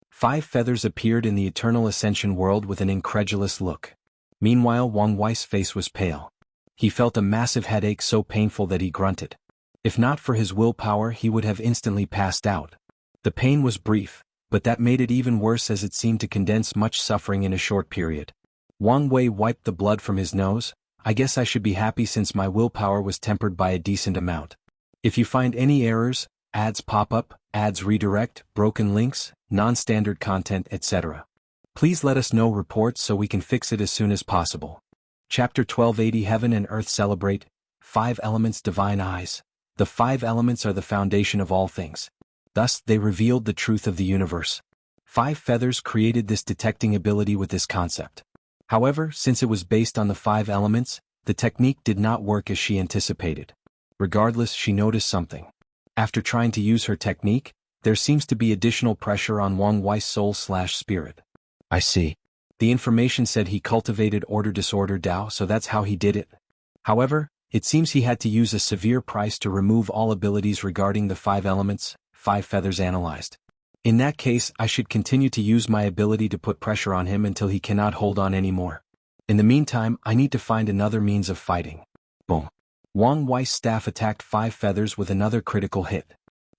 5 feathers appeared in the eternal ascension world with an incredulous look. Meanwhile, Wang Wei's face was pale. He felt a massive headache so painful that he grunted. If not for his willpower, he would have instantly passed out. The pain was brief, but that made it even worse as it seemed to condense much suffering in a short period. Wang Wei wiped the blood from his nose. I guess I should be happy since my willpower was tempered by a decent amount. If you find any errors, ads pop up, ads redirect, broken links, non-standard content, etc. Please let us know reports so we can fix it as soon as possible. Chapter 1280 Heaven and Earth Celebrate. 5 Elements Divine Eyes. The 5 elements are the foundation of all things. Thus, they revealed the truth of the universe. 5 feathers created this detecting ability with this concept. However, since it was based on the 5 elements, the technique did not work as she anticipated. Regardless, she noticed something. After trying to use her technique, there seems to be additional pressure on Wang Wei's soul/spirit. I see. The information said he cultivated order disorder Dao, so that's how he did it. However, it seems he had to use a severe price to remove all abilities regarding the 5 elements, 5 feathers analyzed. In that case, I should continue to use my ability to put pressure on him until he cannot hold on anymore. In the meantime, I need to find another means of fighting. Boom. Wang Wei's staff attacked 5 feathers with another critical hit.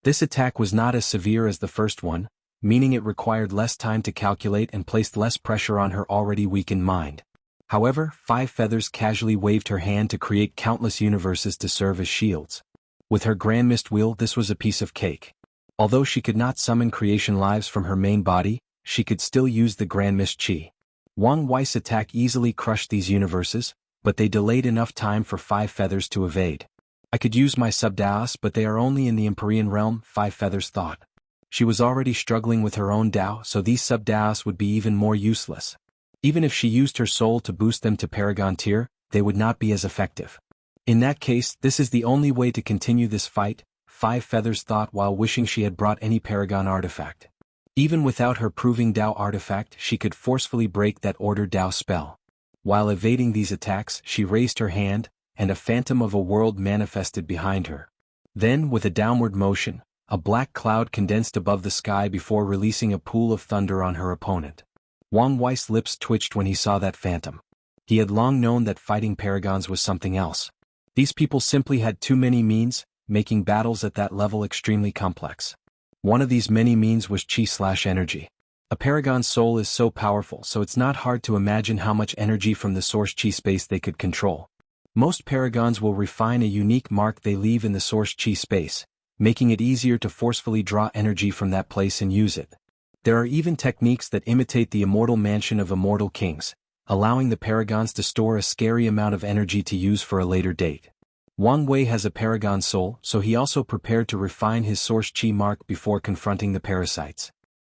This attack was not as severe as the first one, meaning it required less time to calculate and placed less pressure on her already weakened mind. However, 5 feathers casually waved her hand to create countless universes to serve as shields. With her Grand Mist Wheel, this was a piece of cake. Although she could not summon creation lives from her main body, she could still use the Grand Mist Chi. Wang Wei's attack easily crushed these universes, but they delayed enough time for 5 feathers to evade. I could use my sub-Daos, but they are only in the Empyrean realm, 5 feathers thought. She was already struggling with her own Dao, so these sub-Daos would be even more useless. Even if she used her soul to boost them to Paragon tier, they would not be as effective. In that case, this is the only way to continue this fight, 5 feathers thought while wishing she had brought any Paragon artifact. Even without her proving Dao artifact, she could forcefully break that order Dao spell. While evading these attacks, she raised her hand, and a phantom of a world manifested behind her. Then, with a downward motion, a black cloud condensed above the sky before releasing a pool of thunder on her opponent. Wang Wei's lips twitched when he saw that phantom. He had long known that fighting paragons was something else. These people simply had too many means, making battles at that level extremely complex. One of these many means was chi/energy. A paragon's soul is so powerful, so it's not hard to imagine how much energy from the source chi space they could control. Most paragons will refine a unique mark they leave in the source chi space, making it easier to forcefully draw energy from that place and use it. There are even techniques that imitate the immortal mansion of immortal kings, allowing the paragons to store a scary amount of energy to use for a later date. Wang Wei has a paragon soul, so he also prepared to refine his source chi mark before confronting the parasites.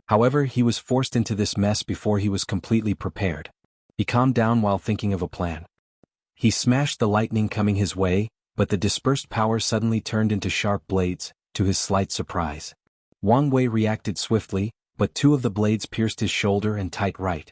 However, he was forced into this mess before he was completely prepared. He calmed down while thinking of a plan. He smashed the lightning coming his way, but the dispersed power suddenly turned into sharp blades, to his slight surprise. Wang Wei reacted swiftly, but 2 of the blades pierced his shoulder and tight right.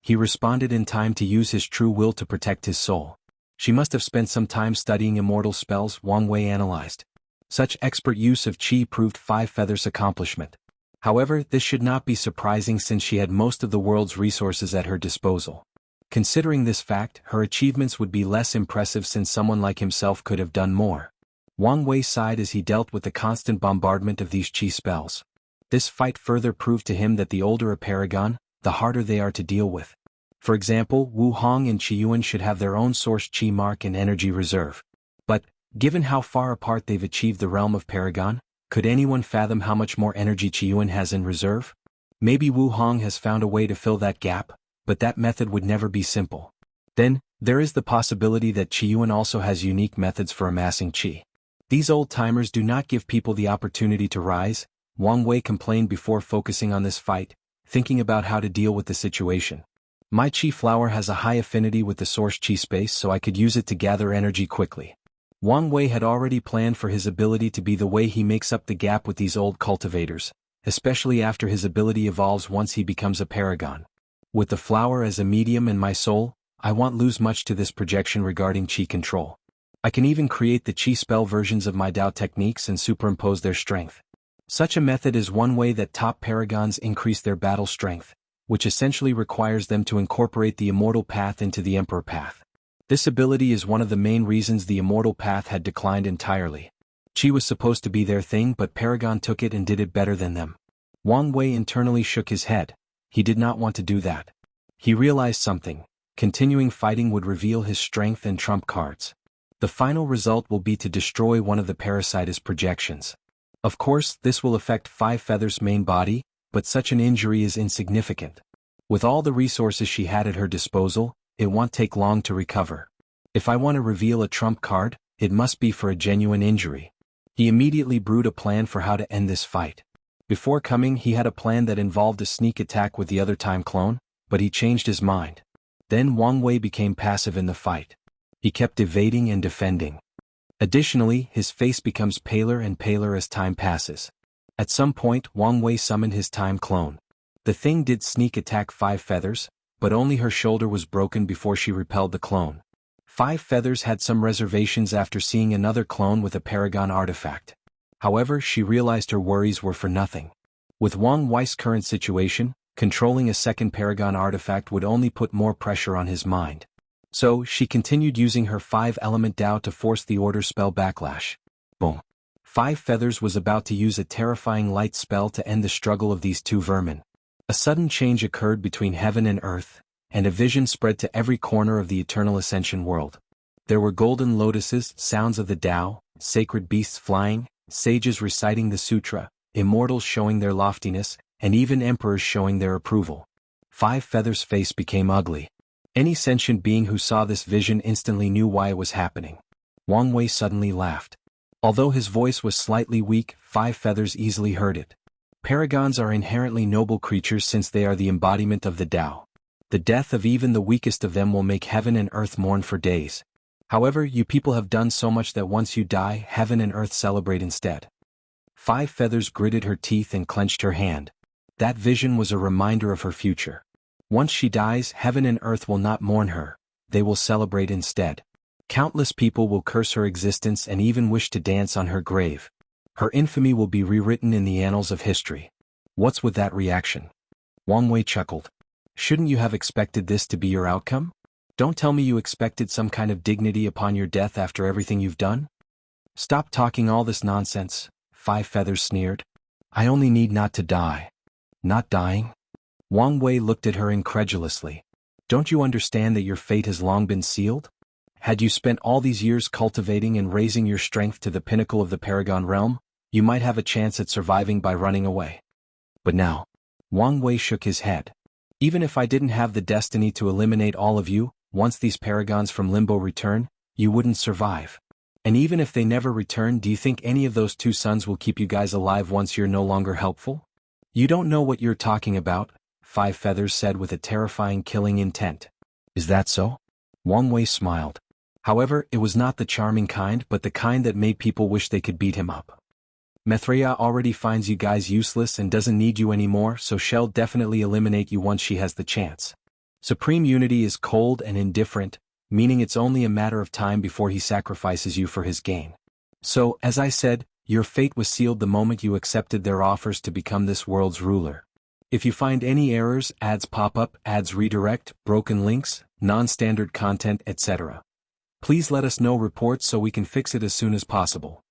He responded in time to use his true will to protect his soul. She must have spent some time studying immortal spells, Wang Wei analyzed. Such expert use of chi proved Five Feathers' accomplishment. However, this should not be surprising since she had most of the world's resources at her disposal. Considering this fact, her achievements would be less impressive since someone like himself could have done more. Wang Wei sighed as he dealt with the constant bombardment of these chi spells. This fight further proved to him that the older a paragon, the harder they are to deal with. For example, Wu Hong and Qiyuan should have their own source chi mark and energy reserve. But, given how far apart they've achieved the realm of Paragon, could anyone fathom how much more energy Qiyuan has in reserve? Maybe Wu Hong has found a way to fill that gap, but that method would never be simple. Then, there is the possibility that Qiyuan also has unique methods for amassing chi. These old-timers do not give people the opportunity to rise, Wang Wei complained before focusing on this fight, thinking about how to deal with the situation. My chi flower has a high affinity with the source chi space so I could use it to gather energy quickly. Wang Wei had already planned for his ability to be the way he makes up the gap with these old cultivators, especially after his ability evolves once he becomes a paragon. With the flower as a medium and my soul, I won't lose much to this projection regarding chi control. I can even create the chi spell versions of my Dao techniques and superimpose their strength. Such a method is one way that top paragons increase their battle strength, which essentially requires them to incorporate the Immortal path into the Emperor path. This ability is one of the main reasons the Immortal path had declined entirely. Chi was supposed to be their thing but Paragon took it and did it better than them. Wang Wei internally shook his head. He did not want to do that. He realized something. Continuing fighting would reveal his strength and trump cards. The final result will be to destroy one of the Parasites' projections. Of course, this will affect Five Feathers' main body, but such an injury is insignificant. With all the resources she had at her disposal, it won't take long to recover. If I want to reveal a trump card, it must be for a genuine injury. He immediately brewed a plan for how to end this fight. Before coming, he had a plan that involved a sneak attack with the other time clone, but he changed his mind. Then Wang Wei became passive in the fight. He kept evading and defending. Additionally, his face becomes paler and paler as time passes. At some point, Wang Wei summoned his time clone. The thing did sneak attack Five Feathers, but only her shoulder was broken before she repelled the clone. Five Feathers had some reservations after seeing another clone with a Paragon artifact. However, she realized her worries were for nothing. With Wang Wei's current situation, controlling a second Paragon artifact would only put more pressure on his mind. So, she continued using her 5-element Dao to force the order spell backlash. Boom. Five Feathers was about to use a terrifying light spell to end the struggle of these two vermin. A sudden change occurred between heaven and earth, and a vision spread to every corner of the eternal ascension world. There were golden lotuses, sounds of the Tao, sacred beasts flying, sages reciting the sutra, immortals showing their loftiness, and even emperors showing their approval. Five Feathers' face became ugly. Any sentient being who saw this vision instantly knew why it was happening. Wang Wei suddenly laughed. Although his voice was slightly weak, Five Feathers easily heard it. Paragons are inherently noble creatures since they are the embodiment of the Tao. The death of even the weakest of them will make heaven and earth mourn for days. However, you people have done so much that once you die, heaven and earth celebrate instead. Five Feathers gritted her teeth and clenched her hand. That vision was a reminder of her future. Once she dies, heaven and earth will not mourn her, they will celebrate instead. Countless people will curse her existence and even wish to dance on her grave. Her infamy will be rewritten in the annals of history. What's with that reaction? Wang Wei chuckled. Shouldn't you have expected this to be your outcome? Don't tell me you expected some kind of dignity upon your death after everything you've done? Stop talking all this nonsense, Five Feathers sneered. I only need not to die. Not dying? Wang Wei looked at her incredulously. Don't you understand that your fate has long been sealed? Had you spent all these years cultivating and raising your strength to the pinnacle of the Paragon realm, you might have a chance at surviving by running away. But now, Wang Wei shook his head. Even if I didn't have the destiny to eliminate all of you, once these Paragons from Limbo return, you wouldn't survive. And even if they never return, do you think any of those two sons will keep you guys alive once you're no longer helpful? You don't know what you're talking about, Five Feathers said with a terrifying killing intent. Is that so? Wang Wei smiled. However, it was not the charming kind but the kind that made people wish they could beat him up. Mithrea already finds you guys useless and doesn't need you anymore, so she'll definitely eliminate you once she has the chance. Supreme Unity is cold and indifferent, meaning it's only a matter of time before he sacrifices you for his gain. So, as I said, Your fate was sealed the moment you accepted their offers to become this world's ruler. If you find any errors, ads pop up, ads redirect, broken links, non-standard content, etc., please let us know reports so we can fix it as soon as possible.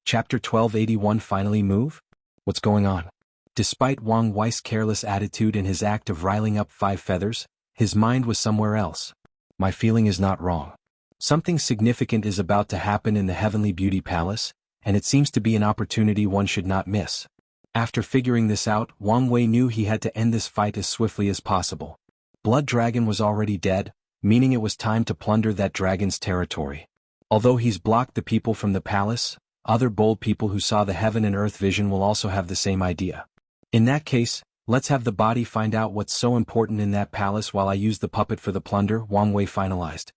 Chapter 1281 Finally move? What's going on? Despite Wang Wei's careless attitude and his act of riling up 5 feathers, his mind was somewhere else. My feeling is not wrong. Something significant is about to happen in the Heavenly Beauty Palace, and it seems to be an opportunity one should not miss. After figuring this out, Wang Wei knew he had to end this fight as swiftly as possible. Blood Dragon was already dead, meaning it was time to plunder that dragon's territory. Although he's blocked the people from the palace, other bold people who saw the heaven and earth vision will also have the same idea. In that case, let's have the body find out what's so important in that palace while I use the puppet for the plunder, Wang Wei finalized.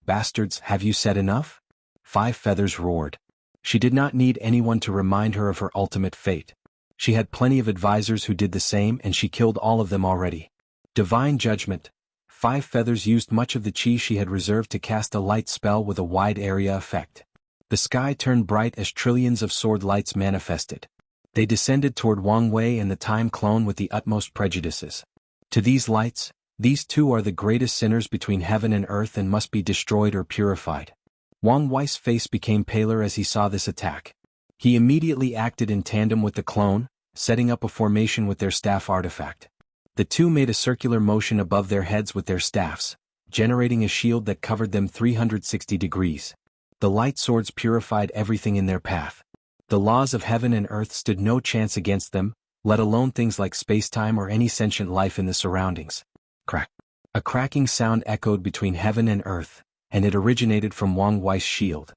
Bastards, have you said enough? 5 feathers roared. She did not need anyone to remind her of her ultimate fate. She had plenty of advisors who did the same and she killed all of them already. Divine Judgment. 5 feathers used much of the chi she had reserved to cast a light spell with a wide area effect. The sky turned bright as trillions of sword lights manifested. They descended toward Wang Wei and the time clone with the utmost prejudices. To these lights, these two are the greatest sinners between heaven and earth and must be destroyed or purified. Wang Wei's face became paler as he saw this attack. He immediately acted in tandem with the clone, setting up a formation with their staff artifact. The two made a circular motion above their heads with their staffs, generating a shield that covered them 360 degrees. The light swords purified everything in their path. The laws of heaven and earth stood no chance against them, let alone things like spacetime or any sentient life in the surroundings. Crack. A cracking sound echoed between heaven and earth, and it originated from Wang Wei's shield.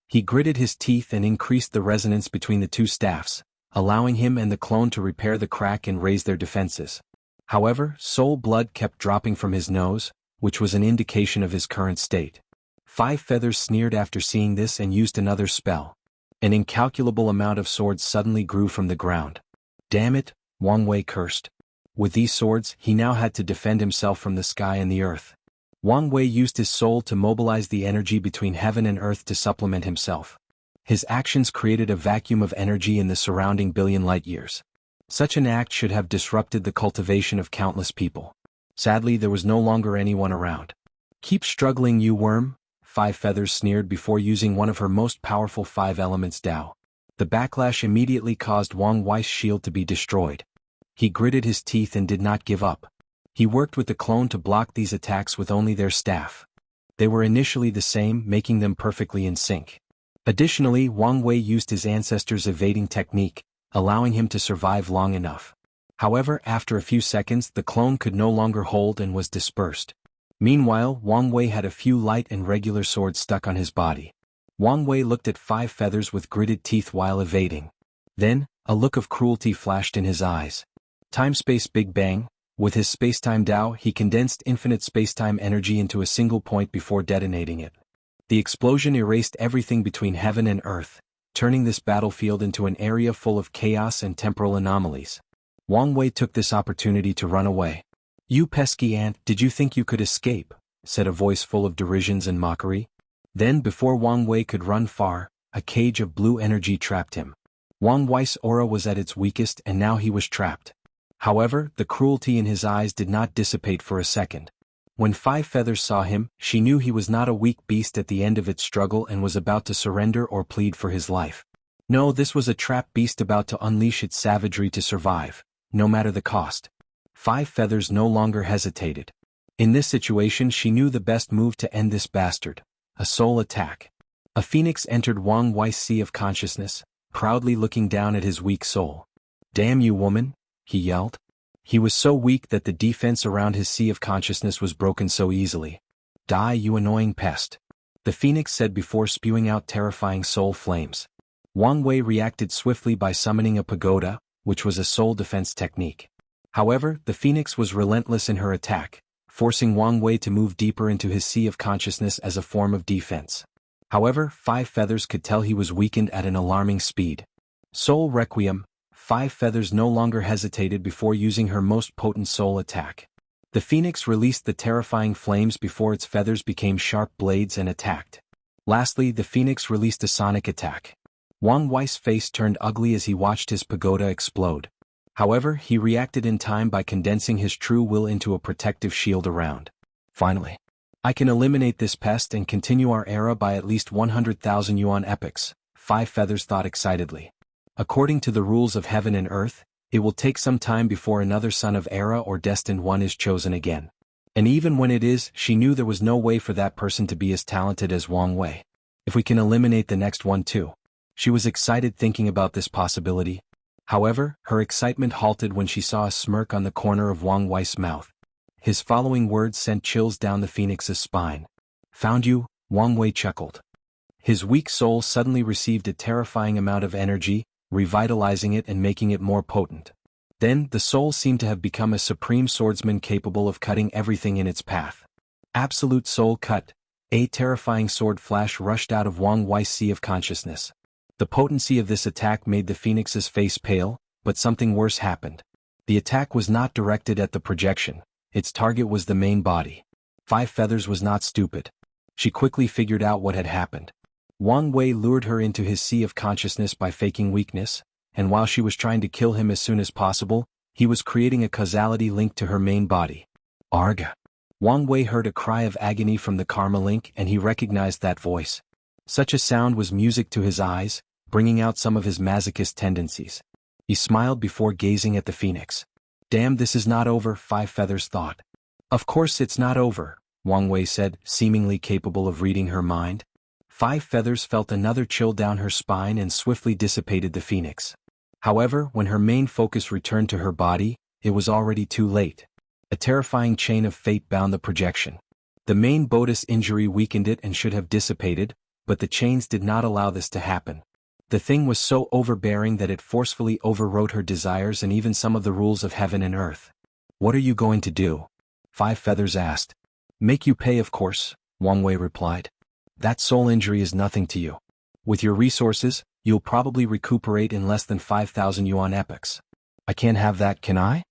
He gritted his teeth and increased the resonance between the two staffs, allowing him and the clone to repair the crack and raise their defenses. However, soul blood kept dropping from his nose, which was an indication of his current state. 5 feathers sneered after seeing this and used another spell. An incalculable amount of swords suddenly grew from the ground. Damn it, Wang Wei cursed. With these swords, he now had to defend himself from the sky and the earth. Wang Wei used his soul to mobilize the energy between heaven and earth to supplement himself. His actions created a vacuum of energy in the surrounding billion light-years. Such an act should have disrupted the cultivation of countless people. Sadly, there was no longer anyone around. Keep struggling, you worm, 5 feathers sneered before using one of her most powerful 5 elements Dao. The backlash immediately caused Wang Wei's shield to be destroyed. He gritted his teeth and did not give up. He worked with the clone to block these attacks with only their staff. They were initially the same, making them perfectly in sync. Additionally, Wang Wei used his ancestors' evading technique, allowing him to survive long enough. However, after a few seconds the clone could no longer hold and was dispersed. Meanwhile, Wang Wei had a few light and regular swords stuck on his body. Wang Wei looked at 5 feathers with gritted teeth while evading. Then, a look of cruelty flashed in his eyes. Time-space Big Bang. With his spacetime Dao, he condensed infinite spacetime energy into a single point before detonating it. The explosion erased everything between heaven and earth, turning this battlefield into an area full of chaos and temporal anomalies. Wang Wei took this opportunity to run away. "You pesky ant, did you think you could escape?" said a voice full of derisions and mockery. Then, before Wang Wei could run far, a cage of blue energy trapped him. Wang Wei's aura was at its weakest and now he was trapped. However, the cruelty in his eyes did not dissipate for a second. When 5 feathers saw him, she knew he was not a weak beast at the end of its struggle and was about to surrender or plead for his life. No, this was a trapped beast about to unleash its savagery to survive, no matter the cost. 5 feathers no longer hesitated. In this situation she knew the best move to end this bastard: a soul attack. A phoenix entered Wang Wei's sea of consciousness, proudly looking down at his weak soul. "Damn you, woman," he yelled. He was so weak that the defense around his sea of consciousness was broken so easily. "Die, you annoying pest," the phoenix said before spewing out terrifying soul flames. Wang Wei reacted swiftly by summoning a pagoda, which was a soul defense technique. However, the phoenix was relentless in her attack, forcing Wang Wei to move deeper into his sea of consciousness as a form of defense. However, 5 feathers could tell he was weakened at an alarming speed. Soul Requiem. 5 feathers no longer hesitated before using her most potent soul attack. The phoenix released the terrifying flames before its feathers became sharp blades and attacked. Lastly, the phoenix released a sonic attack. Wang Wei's face turned ugly as he watched his pagoda explode. However, he reacted in time by condensing his true will into a protective shield around. Finally, I can eliminate this pest and continue our era by at least 100,000 yuan epochs, Five Feathers thought excitedly. According to the rules of heaven and earth, it will take some time before another son of Era or Destined One is chosen again. And even when it is, she knew there was no way for that person to be as talented as Wang Wei. If we can eliminate the next one too. She was excited thinking about this possibility. However, her excitement halted when she saw a smirk on the corner of Wang Wei's mouth. His following words sent chills down the phoenix's spine. Found you, Wang Wei chuckled. His weak soul suddenly received a terrifying amount of energy, revitalizing it and making it more potent. Then, the soul seemed to have become a supreme swordsman capable of cutting everything in its path. Absolute soul cut. A terrifying sword flash rushed out of Wang Wei's sea of consciousness. The potency of this attack made the phoenix's face pale, but something worse happened. The attack was not directed at the projection. Its target was the main body. Five Feathers was not stupid. She quickly figured out what had happened. Wang Wei lured her into his sea of consciousness by faking weakness, and while she was trying to kill him as soon as possible, he was creating a causality link to her main body. Arga! Wang Wei heard a cry of agony from the karma link and he recognized that voice. Such a sound was music to his eyes, bringing out some of his masochist tendencies. He smiled before gazing at the phoenix. Damn, this is not over, Five Feathers thought. Of course it's not over, Wang Wei said, seemingly capable of reading her mind. Five Feathers felt another chill down her spine and swiftly dissipated the phoenix. However, when her main focus returned to her body, it was already too late. A terrifying chain of fate bound the projection. The main Bodis injury weakened it and should have dissipated, but the chains did not allow this to happen. The thing was so overbearing that it forcefully overrode her desires and even some of the rules of heaven and earth. What are you going to do? Five Feathers asked. Make you pay, of course, Wang Wei replied. That soul injury is nothing to you. With your resources, you'll probably recuperate in less than 5,000 yuan epochs. I can't have that, can I?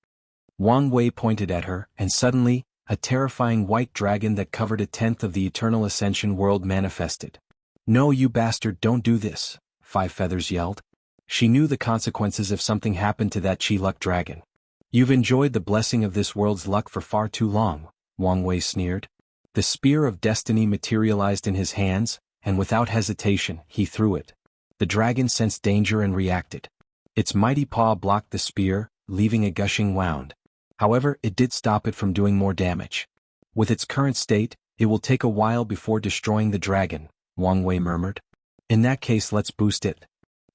Wang Wei pointed at her, and suddenly, a terrifying white dragon that covered a tenth of the Eternal Ascension world manifested. No, you bastard, don't do this, Five Feathers yelled. She knew the consequences if something happened to that Chi-Luck dragon. You've enjoyed the blessing of this world's luck for far too long, Wang Wei sneered. The spear of destiny materialized in his hands, and without hesitation, he threw it. The dragon sensed danger and reacted. Its mighty paw blocked the spear, leaving a gushing wound. However, it did stop it from doing more damage. With its current state, it will take a while before destroying the dragon, Wang Wei murmured. In that case, let's boost it.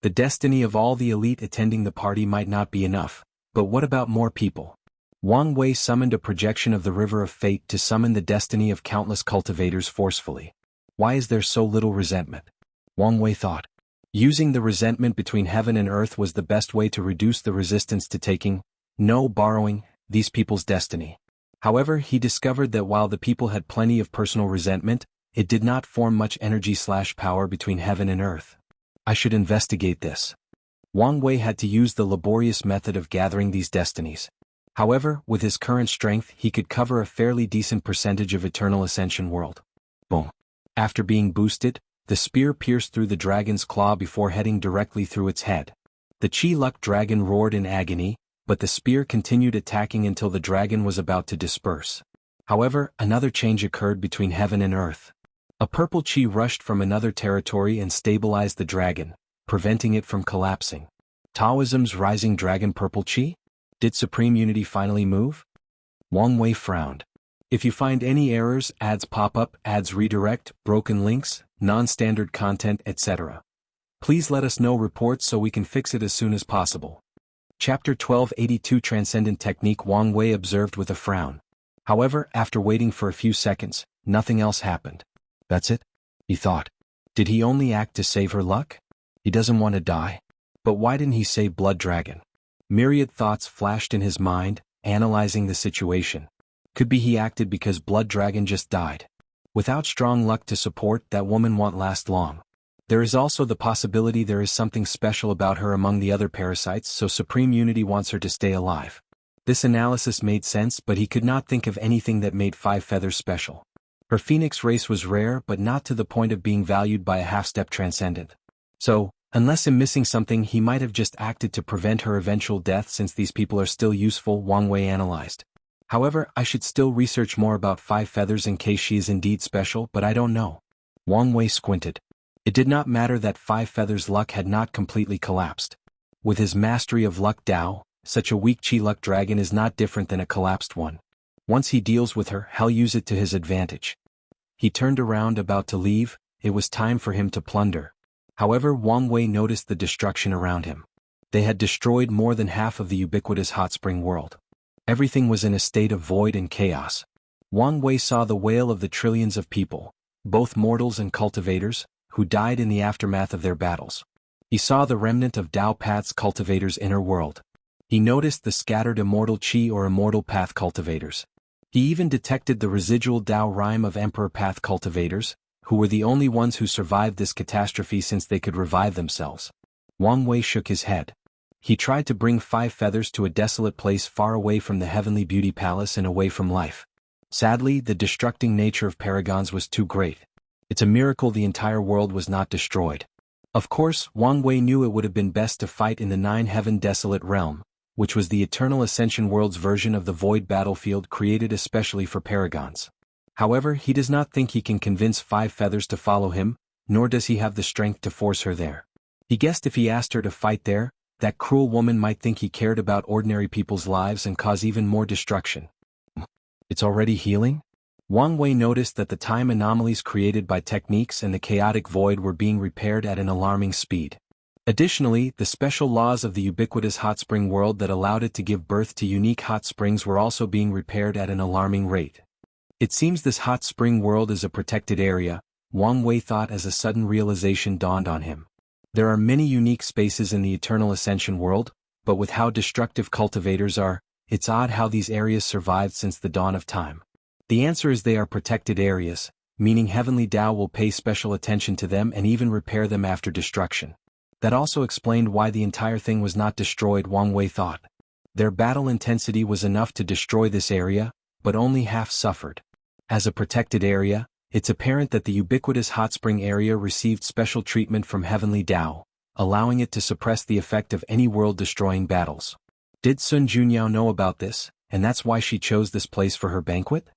The destiny of all the elite attending the party might not be enough, but what about more people? Wang Wei summoned a projection of the River of Fate to summon the destiny of countless cultivators forcefully. Why is there so little resentment? Wang Wei thought. Using the resentment between heaven and earth was the best way to reduce the resistance to taking, no borrowing, these people's destiny. However, he discovered that while the people had plenty of personal resentment, it did not form much energy/power between heaven and earth. I should investigate this. Wang Wei had to use the laborious method of gathering these destinies. However, with his current strength he could cover a fairly decent percentage of Eternal Ascension world. Boom. After being boosted, the spear pierced through the dragon's claw before heading directly through its head. The Chi-Luck dragon roared in agony, but the spear continued attacking until the dragon was about to disperse. However, another change occurred between heaven and earth. A purple chi rushed from another territory and stabilized the dragon, preventing it from collapsing. Taoism's rising dragon purple chi? Did Supreme Unity finally move? Wang Wei frowned. If you find any errors, ads pop up, ads redirect, broken links, non-standard content, etc. Please let us know reports so we can fix it as soon as possible. Chapter 1282 Transcendent Technique Wang Wei observed with a frown. However, after waiting for a few seconds, nothing else happened. That's it? He thought. Did he only act to save her luck? He doesn't want to die. But why didn't he save Blood Dragon? Myriad thoughts flashed in his mind, analyzing the situation. Could be he acted because Blood Dragon just died. Without strong luck to support, that woman won't last long. There is also the possibility there is something special about her among the other parasites, so Supreme Unity wants her to stay alive. This analysis made sense, but he could not think of anything that made Five Feathers special. Her phoenix race was rare but not to the point of being valued by a half-step Transcendent. So, Unless I'm missing something, he might have just acted to prevent her eventual death since these people are still useful, Wang Wei analyzed. However, I should still research more about Five Feathers in case she is indeed special, but I don't know. Wang Wei squinted. It did not matter that Five Feathers' luck had not completely collapsed. With his mastery of luck Dao, such a weak Qi luck dragon is not different than a collapsed one. Once he deals with her, he'll use it to his advantage. He turned around about to leave. It was time for him to plunder. However, Wang Wei noticed the destruction around him. They had destroyed more than half of the ubiquitous hot spring world. Everything was in a state of void and chaos. Wang Wei saw the wail of the trillions of people, both mortals and cultivators, who died in the aftermath of their battles. He saw the remnant of Dao Path's cultivators' inner world. He noticed the scattered immortal Qi or immortal path cultivators. He even detected the residual Dao Rime of Emperor Path cultivators, who were the only ones who survived this catastrophe since they could revive themselves. Wang Wei shook his head. He tried to bring Five Feathers to a desolate place far away from the heavenly beauty palace and away from life. Sadly, the destructing nature of paragons was too great. It's a miracle the entire world was not destroyed. Of course, Wang Wei knew it would have been best to fight in the Nine-Heaven Desolate Realm, which was the Eternal Ascension world's version of the Void battlefield created especially for paragons. However, he does not think he can convince Five Feathers to follow him, nor does he have the strength to force her there. He guessed if he asked her to fight there, that cruel woman might think he cared about ordinary people's lives and cause even more destruction. It's already healing? Wang Wei noticed that the time anomalies created by techniques and the chaotic void were being repaired at an alarming speed. Additionally, the special laws of the ubiquitous hot spring world that allowed it to give birth to unique hot springs were also being repaired at an alarming rate. It seems this hot spring world is a protected area, Wang Wei thought as a sudden realization dawned on him. There are many unique spaces in the Eternal Ascension world, but with how destructive cultivators are, it's odd how these areas survived since the dawn of time. The answer is they are protected areas, meaning Heavenly Dao will pay special attention to them and even repair them after destruction. That also explained why the entire thing was not destroyed, Wang Wei thought. Their battle intensity was enough to destroy this area, but only half suffered. As a protected area, it's apparent that the ubiquitous hot spring area received special treatment from Heavenly Dao, allowing it to suppress the effect of any world-destroying battles. Did Sun Junyao know about this, and that's why she chose this place for her banquet?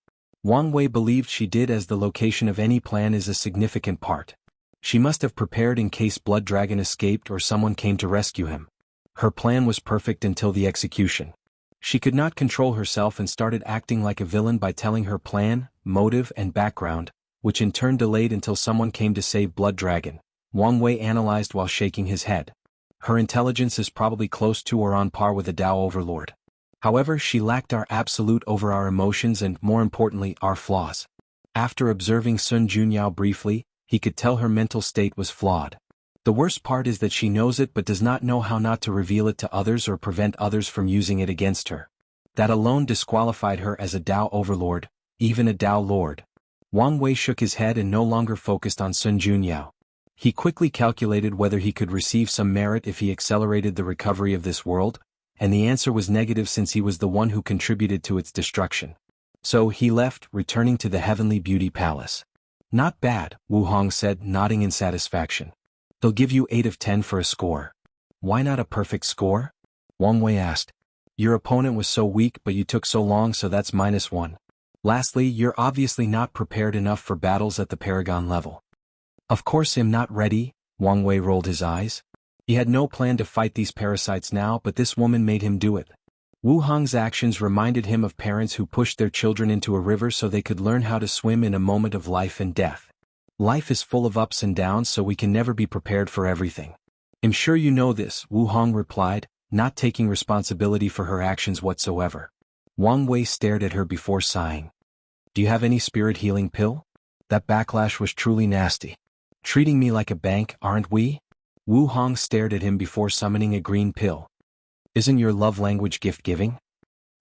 Wang Wei believed she did, as the location of any plan is a significant part. She must have prepared in case Blood Dragon escaped or someone came to rescue him. Her plan was perfect until the execution. She could not control herself and started acting like a villain by telling her plan, motive and background, which in turn delayed until someone came to save Blood Dragon, Wang Wei analyzed while shaking his head. Her intelligence is probably close to or on par with a Dao overlord. However, she lacked our absolute over our emotions and, more importantly, our flaws. After observing Sun Junyao briefly, he could tell her mental state was flawed. The worst part is that she knows it but does not know how not to reveal it to others or prevent others from using it against her. That alone disqualified her as a Dao overlord, even a Dao lord. Wang Wei shook his head and no longer focused on Sun Junyao. He quickly calculated whether he could receive some merit if he accelerated the recovery of this world, and the answer was negative since he was the one who contributed to its destruction. So he left, returning to the Heavenly Beauty Palace. Not bad, Wu Hong said, nodding in satisfaction. They'll give you 8 of 10 for a score. Why not a perfect score? Wang Wei asked. Your opponent was so weak but you took so long, so that's -1. Lastly, you're obviously not prepared enough for battles at the Paragon level. Of course I'm not ready, Wang Wei rolled his eyes. He had no plan to fight these parasites now, but this woman made him do it. Wu Hong's actions reminded him of parents who pushed their children into a river so they could learn how to swim in a moment of life and death. Life is full of ups and downs, so we can never be prepared for everything. I'm sure you know this, Wu Hong replied, not taking responsibility for her actions whatsoever. Wang Wei stared at her before sighing. Do you have any spirit healing pill? That backlash was truly nasty. Treating me like a bank, aren't we? Wu Hong stared at him before summoning a green pill. Isn't your love language gift-giving?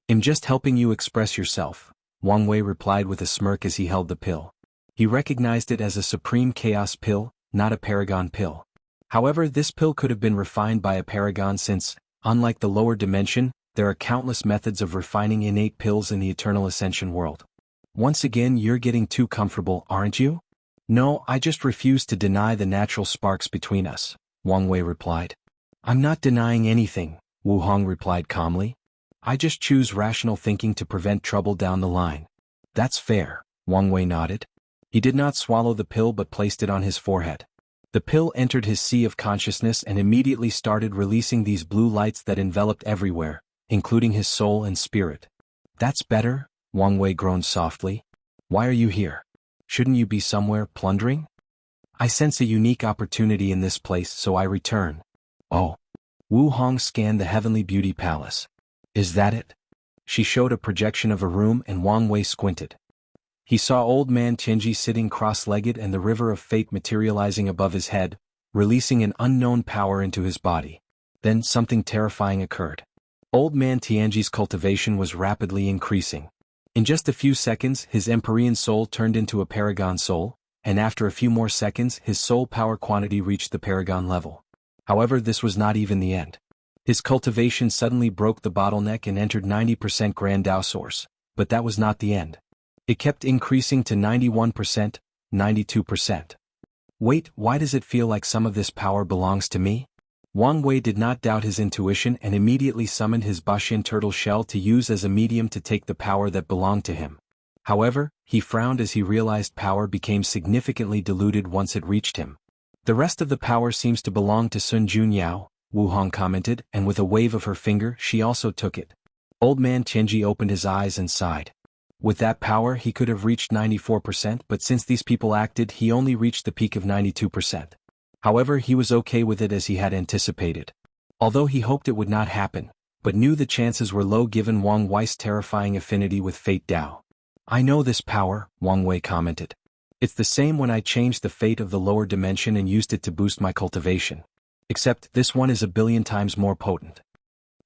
I'm just helping you express yourself, Wang Wei replied with a smirk as he held the pill. He recognized it as a supreme chaos pill, not a paragon pill. However, this pill could have been refined by a paragon since, unlike the lower dimension, there are countless methods of refining innate pills in the Eternal Ascension world. Once again, you're getting too comfortable, aren't you? No, I just refuse to deny the natural sparks between us, Wang Wei replied. I'm not denying anything, Wu Hong replied calmly. I just choose rational thinking to prevent trouble down the line. That's fair, Wang Wei nodded. He did not swallow the pill but placed it on his forehead. The pill entered his sea of consciousness and immediately started releasing these blue lights that enveloped everywhere, including his soul and spirit. That's better, Wang Wei groaned softly. Why are you here? Shouldn't you be somewhere plundering? I sense a unique opportunity in this place, so I return. Oh. Wu Hong scanned the heavenly beauty palace. Is that it? She showed a projection of a room and Wang Wei squinted. He saw old man Tianji sitting cross-legged and the river of fate materializing above his head, releasing an unknown power into his body. Then something terrifying occurred. Old man Tianji's cultivation was rapidly increasing. In just a few seconds his Empyrean soul turned into a Paragon soul, and after a few more seconds his soul power quantity reached the Paragon level. However, this was not even the end. His cultivation suddenly broke the bottleneck and entered 90% Grand Dao source, but that was not the end. It kept increasing to 91%, 92%. Wait, why does it feel like some of this power belongs to me? Wang Wei did not doubt his intuition and immediately summoned his Bashin turtle shell to use as a medium to take the power that belonged to him. However, he frowned as he realized power became significantly diluted once it reached him. The rest of the power seems to belong to Sun Junyao, Wu Hong commented, and with a wave of her finger she also took it. Old man Tianji opened his eyes and sighed. With that power he could have reached 94%, but since these people acted he only reached the peak of 92%. However, he was okay with it as he had anticipated. Although he hoped it would not happen, but knew the chances were low given Wang Wei's terrifying affinity with Fate Dao. I know this power, Wang Wei commented. It's the same when I changed the fate of the lower dimension and used it to boost my cultivation. Except this one is a billion times more potent.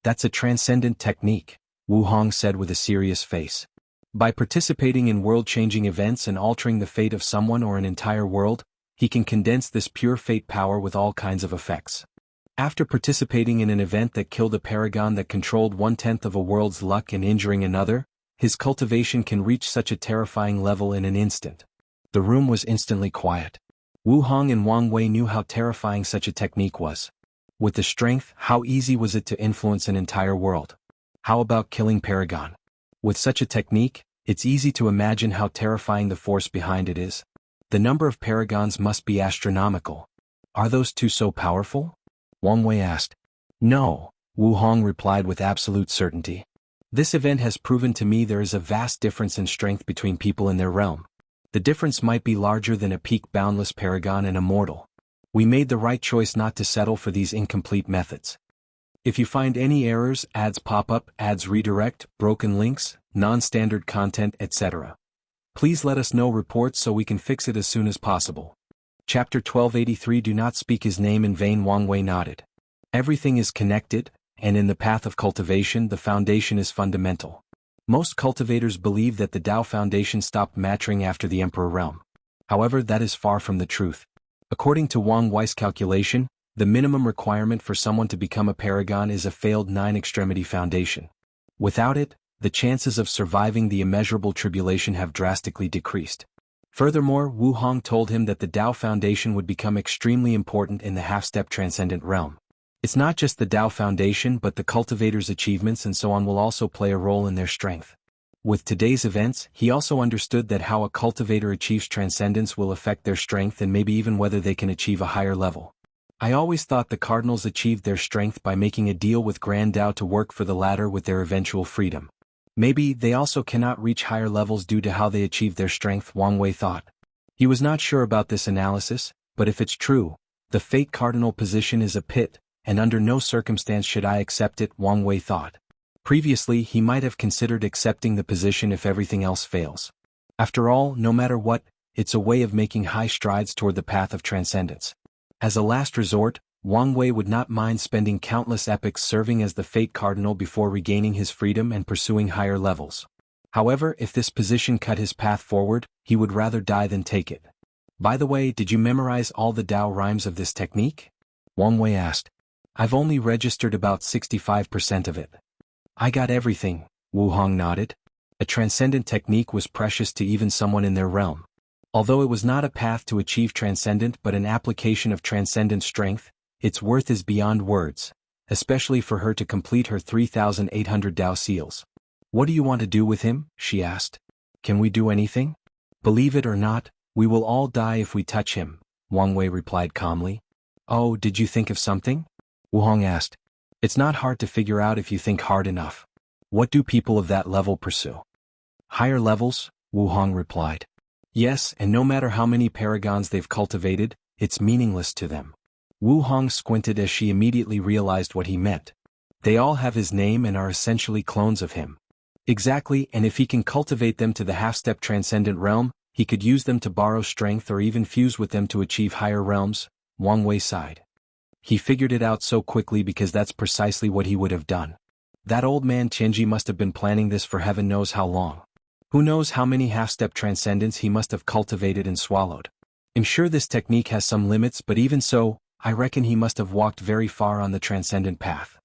That's a transcendent technique, Wu Hong said with a serious face. By participating in world-changing events and altering the fate of someone or an entire world, he can condense this pure fate power with all kinds of effects. After participating in an event that killed a paragon that controlled 1/10 of a world's luck and injuring another, his cultivation can reach such a terrifying level in an instant. The room was instantly quiet. Wu Hong and Wang Wei knew how terrifying such a technique was. With the strength, how easy was it to influence an entire world? How about killing Paragon? With such a technique, it's easy to imagine how terrifying the force behind it is. The number of paragons must be astronomical. Are those two so powerful? Wang Wei asked. No, Wu Hong replied with absolute certainty. This event has proven to me there is a vast difference in strength between people in their realm. The difference might be larger than a peak boundless paragon and immortal. We made the right choice not to settle for these incomplete methods. If you find any errors, ads pop up, ads redirect, broken links, non-standard content, etc., please let us know reports so we can fix it as soon as possible. Chapter 1283. Do not speak his name in vain. Wang Wei nodded. Everything is connected, and in the path of cultivation the foundation is fundamental. Most cultivators believe that the Dao Foundation stopped maturing after the Emperor realm. However, that is far from the truth. According to Wang Wei's calculation, the minimum requirement for someone to become a paragon is a failed 9-extremity foundation. Without it, the chances of surviving the immeasurable tribulation have drastically decreased. Furthermore, Wu Hong told him that the Dao Foundation would become extremely important in the half-step transcendent realm. It's not just the Dao Foundation but the cultivators' achievements and so on will also play a role in their strength. With today's events, he also understood that how a cultivator achieves transcendence will affect their strength and maybe even whether they can achieve a higher level. I always thought the Cardinals achieved their strength by making a deal with Grand Dao to work for the latter with their eventual freedom. Maybe they also cannot reach higher levels due to how they achieve their strength, Wang Wei thought. He was not sure about this analysis, but if it's true, the Fate Cardinal position is a pit, and under no circumstance should I accept it, Wang Wei thought. Previously he might have considered accepting the position if everything else fails. After all, no matter what, it's a way of making high strides toward the path of transcendence. As a last resort, Wang Wei would not mind spending countless epochs serving as the Fate Cardinal before regaining his freedom and pursuing higher levels. However, if this position cut his path forward, he would rather die than take it. By the way, did you memorize all the Dao rhymes of this technique? Wang Wei asked. I've only registered about 65% of it. I got everything, Wu Hong nodded. A transcendent technique was precious to even someone in their realm. Although it was not a path to achieve transcendent but an application of transcendent strength, Its worth is beyond words, especially for her to complete her 3,800 Dao seals. What do you want to do with him? She asked. Can we do anything? Believe it or not, we will all die if we touch him, Wang Wei replied calmly. Oh, did you think of something? Wu Hong asked. It's not hard to figure out if you think hard enough. What do people of that level pursue? Higher levels, Wu Hong replied. Yes, and no matter how many paragons they've cultivated, it's meaningless to them. Wu Hong squinted as she immediately realized what he meant. They all have his name and are essentially clones of him. Exactly, and if he can cultivate them to the half-step transcendent realm, he could use them to borrow strength or even fuse with them to achieve higher realms, Wang Wei sighed. He figured it out so quickly because that's precisely what he would have done. That old man Tianji must have been planning this for heaven knows how long. Who knows how many half-step transcendents he must have cultivated and swallowed. I'm sure this technique has some limits, but even so, I reckon he must have walked very far on the transcendent path.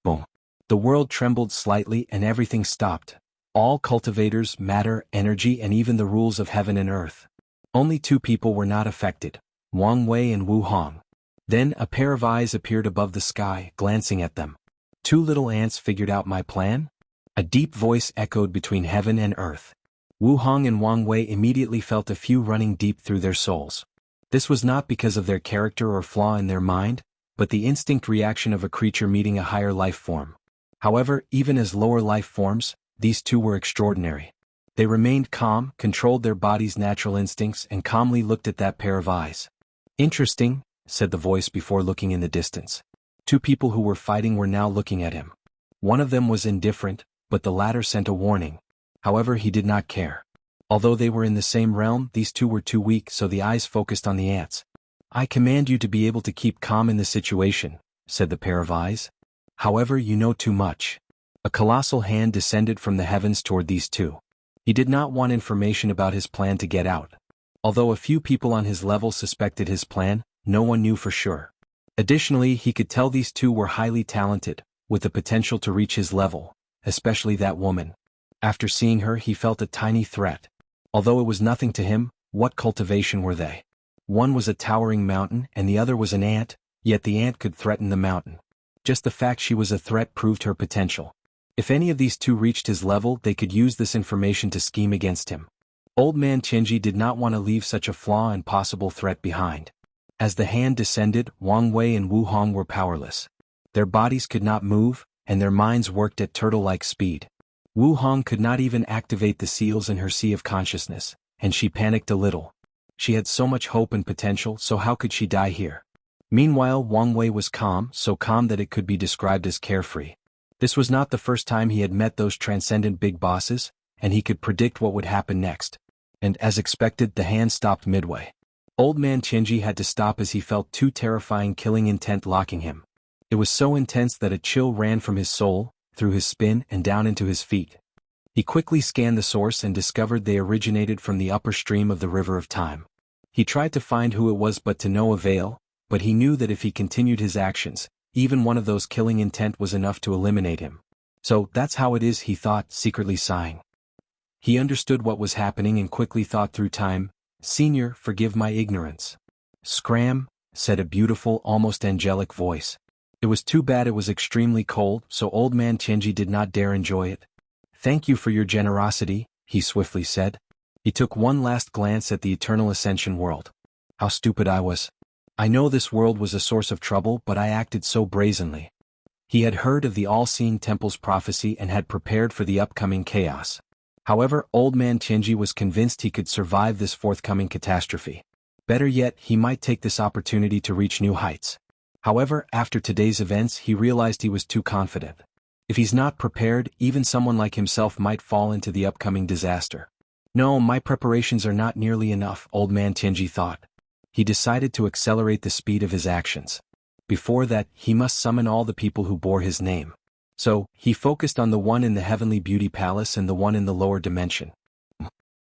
Boom. The world trembled slightly and everything stopped. All cultivators, matter, energy, and even the rules of heaven and earth. Only two people were not affected, Wang Wei and Wu Hong. Then a pair of eyes appeared above the sky, glancing at them. Two little ants figured out my plan? A deep voice echoed between heaven and earth. Wu Hong and Wang Wei immediately felt a few running deep through their souls. This was not because of their character or flaw in their mind, but the instinct reaction of a creature meeting a higher life form. However, even as lower life forms, these two were extraordinary. They remained calm, controlled their body's natural instincts, and calmly looked at that pair of eyes. Interesting, said the voice before looking in the distance. Two people who were fighting were now looking at him. One of them was indifferent, but the latter sent a warning. However, he did not care. Although they were in the same realm, these two were too weak, so the eyes focused on the ants. I command you to be able to keep calm in the situation, said the pair of eyes. However, you know too much. A colossal hand descended from the heavens toward these two. He did not want information about his plan to get out. Although a few people on his level suspected his plan, no one knew for sure. Additionally, he could tell these two were highly talented, with the potential to reach his level, especially that woman. After seeing her, he felt a tiny threat. Although it was nothing to him, what cultivation were they? One was a towering mountain and the other was an ant, yet the ant could threaten the mountain. Just the fact she was a threat proved her potential. If any of these two reached his level, they could use this information to scheme against him. Old man Tianji did not want to leave such a flaw and possible threat behind. As the hand descended, Wang Wei and Wu Hong were powerless. Their bodies could not move, and their minds worked at turtle-like speed. Wu Hong could not even activate the seals in her sea of consciousness, and she panicked a little. She had so much hope and potential, so how could she die here? Meanwhile, Wang Wei was calm, so calm that it could be described as carefree. This was not the first time he had met those transcendent big bosses, and he could predict what would happen next. And as expected, the hand stopped midway. Old man Tianji had to stop as he felt two terrifying killing intent locking him. It was so intense that a chill ran from his soul, through his spine and down into his feet. He quickly scanned the source and discovered they originated from the upper stream of the river of time. He tried to find who it was but to no avail, but he knew that if he continued his actions, even one of those killing intent was enough to eliminate him. So, that's how it is, he thought, secretly sighing. He understood what was happening and quickly thought through time. Senior, forgive my ignorance. Scram, said a beautiful, almost angelic voice. It was too bad it was extremely cold, so old man Tianji did not dare enjoy it. Thank you for your generosity, he swiftly said. He took one last glance at the eternal ascension world. How stupid I was. I know this world was a source of trouble, but I acted so brazenly. He had heard of the all-seeing temple's prophecy and had prepared for the upcoming chaos. However, old man Tianji was convinced he could survive this forthcoming catastrophe. Better yet, he might take this opportunity to reach new heights. However, after today's events, he realized he was too confident. If he's not prepared, even someone like himself might fall into the upcoming disaster. No, my preparations are not nearly enough, old man Tianji thought. He decided to accelerate the speed of his actions. Before that, he must summon all the people who bore his name. So, he focused on the one in the heavenly beauty palace and the one in the lower dimension.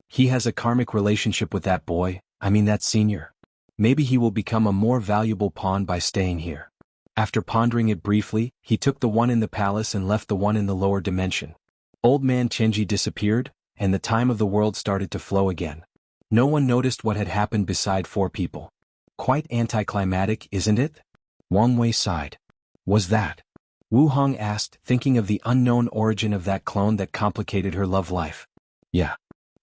He has a karmic relationship with that boy, that senior. Maybe he will become a more valuable pawn by staying here. After pondering it briefly, he took the one in the palace and left the one in the lower dimension. Old man Tianji disappeared, and the time of the world started to flow again. No one noticed what had happened beside four people. Quite anticlimactic, isn't it? Wang Wei sighed. Was that? Wu Hong asked, thinking of the unknown origin of that clone that complicated her love life. Yeah.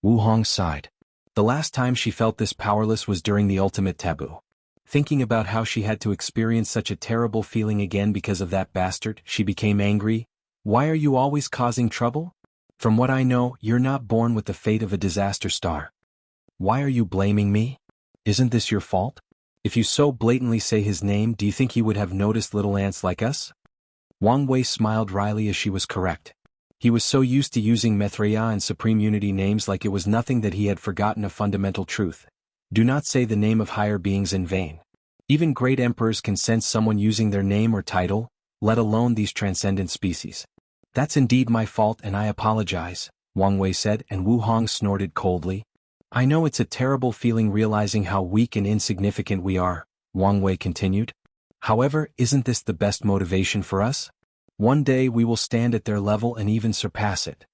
Wu Hong sighed. The last time she felt this powerless was during the ultimate taboo. Thinking about how she had to experience such a terrible feeling again because of that bastard, she became angry. Why are you always causing trouble? From what I know, you're not born with the fate of a disaster star. Why are you blaming me? Isn't this your fault? If you so blatantly say his name, do you think he would have noticed little ants like us? Wang Wei smiled wryly as she was correct. He was so used to using Mithraea and Supreme Unity names like it was nothing that he had forgotten a fundamental truth. Do not say the name of higher beings in vain. Even great emperors can sense someone using their name or title, let alone these transcendent species. That's indeed my fault and I apologize, Wang Wei said, and Wu Hong snorted coldly. I know it's a terrible feeling realizing how weak and insignificant we are, Wang Wei continued. However, isn't this the best motivation for us? One day we will stand at their level and even surpass it.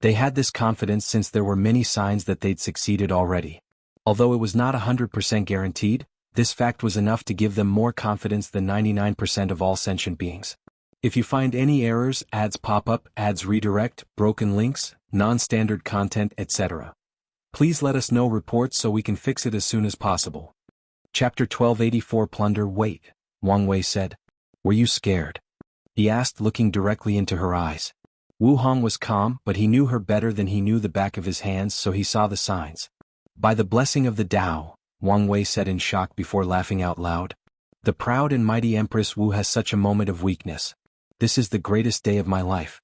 They had this confidence since there were many signs that they'd succeeded already. Although it was not 100% guaranteed, this fact was enough to give them more confidence than 99% of all sentient beings. If you find any errors, ads pop up, ads redirect, broken links, non-standard content, etc. Please let us know reports so we can fix it as soon as possible. Chapter 1284 Plunder. Wait, Wang Wei said. Were you scared? He asked, looking directly into her eyes. Wu Hong was calm, but he knew her better than he knew the back of his hands, so he saw the signs. By the blessing of the Tao, Wang Wei said in shock before laughing out loud. The proud and mighty Empress Wu has such a moment of weakness. This is the greatest day of my life.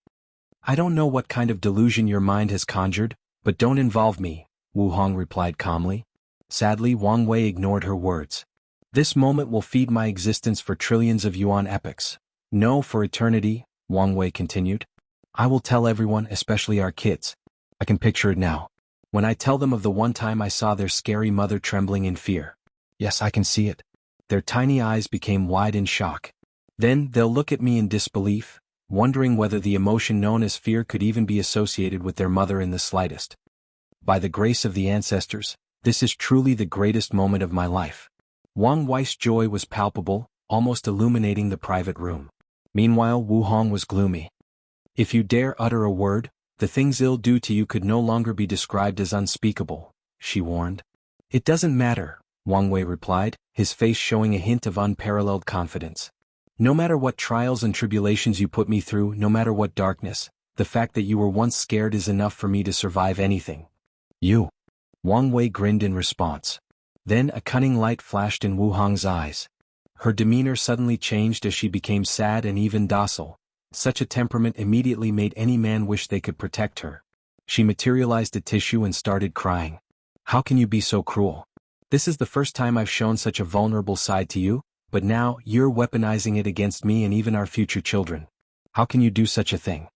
I don't know what kind of delusion your mind has conjured, but don't involve me, Wu Hong replied calmly. Sadly, Wang Wei ignored her words. This moment will feed my existence for trillions of yuan epochs. No, for eternity, Wang Wei continued. I will tell everyone, especially our kids. I can picture it now. When I tell them of the one time I saw their scary mother trembling in fear. Yes, I can see it. Their tiny eyes became wide in shock. Then they'll look at me in disbelief, wondering whether the emotion known as fear could even be associated with their mother in the slightest. By the grace of the ancestors, this is truly the greatest moment of my life. Wang Wei's joy was palpable, almost illuminating the private room. Meanwhile, Wu Hong was gloomy. If you dare utter a word, the things they'll do to you could no longer be described as unspeakable, she warned. It doesn't matter, Wang Wei replied, his face showing a hint of unparalleled confidence. No matter what trials and tribulations you put me through, no matter what darkness, the fact that you were once scared is enough for me to survive anything. You. Wang Wei grinned in response. Then a cunning light flashed in Wu Hong's eyes. Her demeanor suddenly changed as she became sad and even docile. Such a temperament immediately made any man wish they could protect her. She materialized a tissue and started crying. How can you be so cruel? This is the first time I've shown such a vulnerable side to you, but now you're weaponizing it against me and even our future children. How can you do such a thing?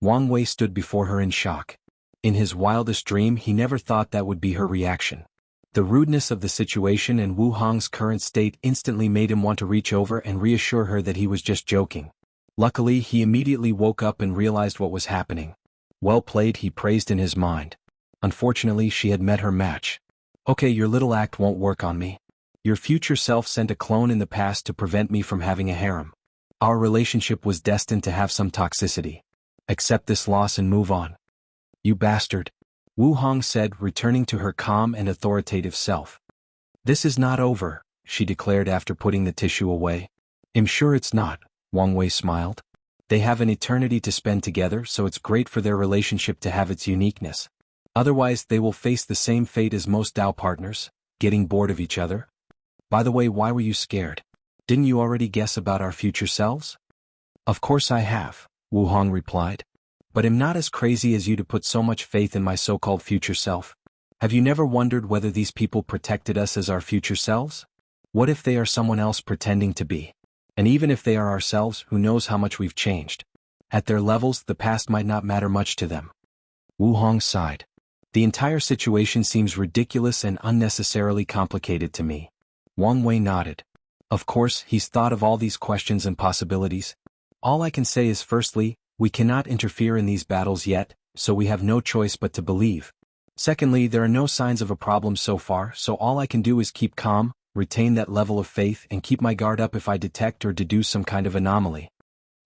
Wang Wei stood before her in shock. In his wildest dream he never thought that would be her reaction. The rudeness of the situation and Wu Hong's current state instantly made him want to reach over and reassure her that he was just joking. Luckily, he immediately woke up and realized what was happening. Well played, he praised in his mind. Unfortunately, she had met her match. Okay, your little act won't work on me. Your future self sent a clone in the past to prevent me from having a harem. Our relationship was destined to have some toxicity. Accept this loss and move on. You bastard, Wu Hong said, returning to her calm and authoritative self. This is not over, she declared after putting the tissue away. I'm sure it's not, Wang Wei smiled. They have an eternity to spend together, so it's great for their relationship to have its uniqueness. Otherwise they will face the same fate as most Dao partners, getting bored of each other. By the way, why were you scared? Didn't you already guess about our future selves? Of course I have, Wu Hong replied. But I'm not as crazy as you to put so much faith in my so-called future self. Have you never wondered whether these people protected us as our future selves? What if they are someone else pretending to be? And even if they are ourselves, who knows how much we've changed? At their levels, the past might not matter much to them. Wu Hong sighed. The entire situation seems ridiculous and unnecessarily complicated to me. Wang Wei nodded. Of course, he's thought of all these questions and possibilities. All I can say is firstly, we cannot interfere in these battles yet, so we have no choice but to believe. Secondly, there are no signs of a problem so far, so all I can do is keep calm, retain that level of faith and keep my guard up if I detect or deduce some kind of anomaly.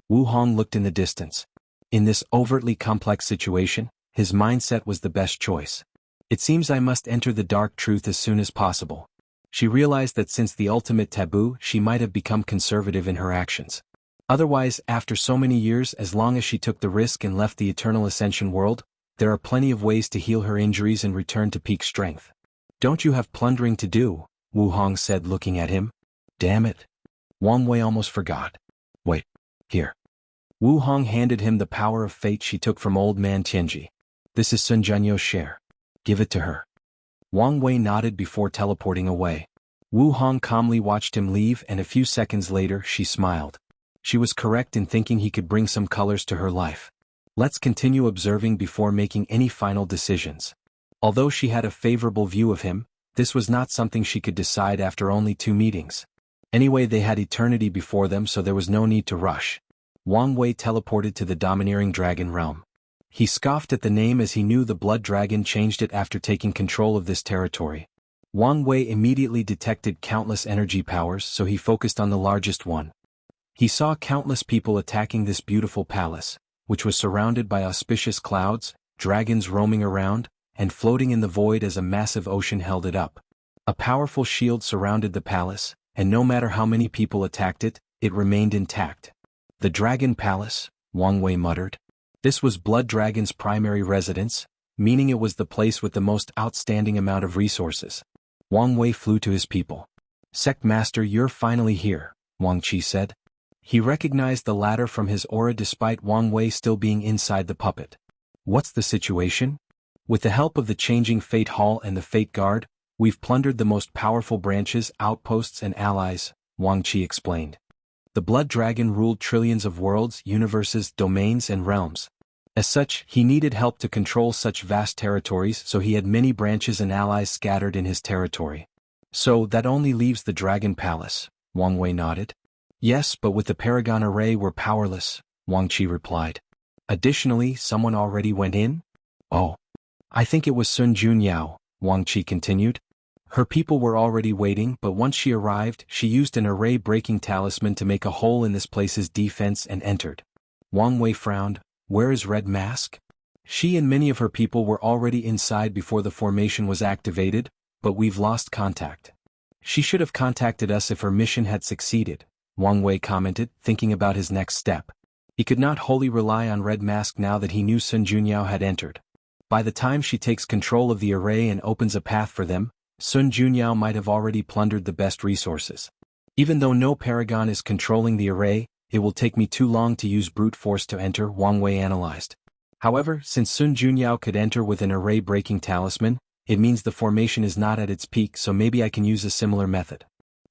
Wu Hong looked in the distance. In this overtly complex situation, his mindset was the best choice. It seems I must enter the dark truth as soon as possible. She realized that since the ultimate taboo, she might have become conservative in her actions. Otherwise, after so many years, as long as she took the risk and left the Eternal Ascension world, there are plenty of ways to heal her injuries and return to peak strength. Don't you have plundering to do? Wu Hong said, looking at him. Damn it. Wang Wei almost forgot. Wait. Here. Wu Hong handed him the power of fate she took from old man Tianji. This is Sun Jianyo's share. Give it to her. Wang Wei nodded before teleporting away. Wu Hong calmly watched him leave, and a few seconds later she smiled. She was correct in thinking he could bring some colors to her life. Let's continue observing before making any final decisions. Although she had a favorable view of him, this was not something she could decide after only 2 meetings. Anyway, they had eternity before them, so there was no need to rush. Wang Wei teleported to the domineering dragon realm. He scoffed at the name as he knew the blood dragon changed it after taking control of this territory. Wang Wei immediately detected countless energy powers, so he focused on the largest one. He saw countless people attacking this beautiful palace, which was surrounded by auspicious clouds, dragons roaming around, and floating in the void as a massive ocean held it up. A powerful shield surrounded the palace, and no matter how many people attacked it, it remained intact. The Dragon Palace, Wang Wei muttered. This was Blood Dragon's primary residence, meaning it was the place with the most outstanding amount of resources. Wang Wei flew to his people. Sect Master, you're finally here, Wang Qi said. He recognized the latter from his aura despite Wang Wei still being inside the puppet. What's the situation? With the help of the changing Fate Hall and the Fate Guard, we've plundered the most powerful branches, outposts and allies, Wang Qi explained. The Blood Dragon ruled trillions of worlds, universes, domains and realms. As such, he needed help to control such vast territories, so he had many branches and allies scattered in his territory. So that only leaves the Dragon Palace, Wang Wei nodded. Yes, but with the Paragon Array we're powerless, Wang Qi replied. Additionally, someone already went in? Oh. I think it was Sun Junyao, Wang Qi continued. Her people were already waiting, but once she arrived, she used an array-breaking talisman to make a hole in this place's defense and entered. Wang Wei frowned. Where is Red Mask? She and many of her people were already inside before the formation was activated, but we've lost contact. She should have contacted us if her mission had succeeded, Wang Wei commented, thinking about his next step. He could not wholly rely on Red Mask now that he knew Sun Junyao had entered. By the time she takes control of the array and opens a path for them, Sun Junyao might have already plundered the best resources. Even though no paragon is controlling the array, it will take me too long to use brute force to enter, Wang Wei analyzed. However, since Sun Junyao could enter with an array-breaking talisman, it means the formation is not at its peak, so maybe I can use a similar method.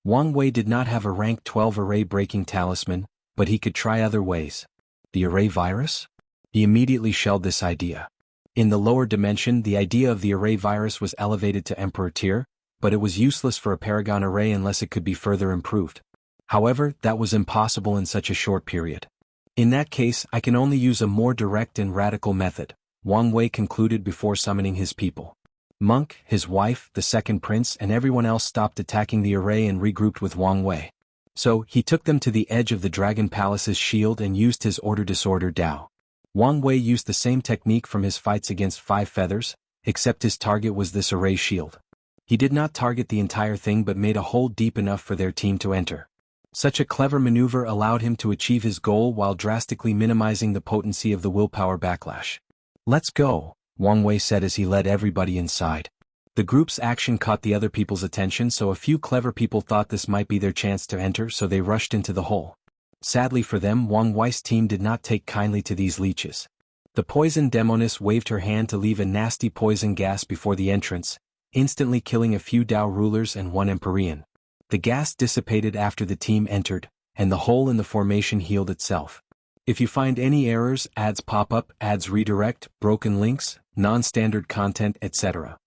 Wang Wei did not have a rank 12 array-breaking talisman, but he could try other ways. The array virus? He immediately shelled this idea. In the lower dimension, the idea of the array virus was elevated to Emperor tier, but it was useless for a paragon array unless it could be further improved. However, that was impossible in such a short period. In that case, I can only use a more direct and radical method, Wang Wei concluded before summoning his people. Monk, his wife, the second prince and everyone else stopped attacking the array and regrouped with Wang Wei. So, he took them to the edge of the Dragon Palace's shield and used his Order-Disorder Dao. Wang Wei used the same technique from his fights against Five Feathers, except his target was this array shield. He did not target the entire thing but made a hole deep enough for their team to enter. Such a clever maneuver allowed him to achieve his goal while drastically minimizing the potency of the willpower backlash. Let's go, Wang Wei said as he led everybody inside. The group's action caught the other people's attention, so a few clever people thought this might be their chance to enter, so they rushed into the hole. Sadly for them, Wang Wei's team did not take kindly to these leeches. The poison demoness waved her hand to leave a nasty poison gas before the entrance, instantly killing a few Dao rulers and one Empyrean. The gas dissipated after the team entered, and the hole in the formation healed itself. If you find any errors, ads pop up, ads redirect, broken links, non-standard content, etc.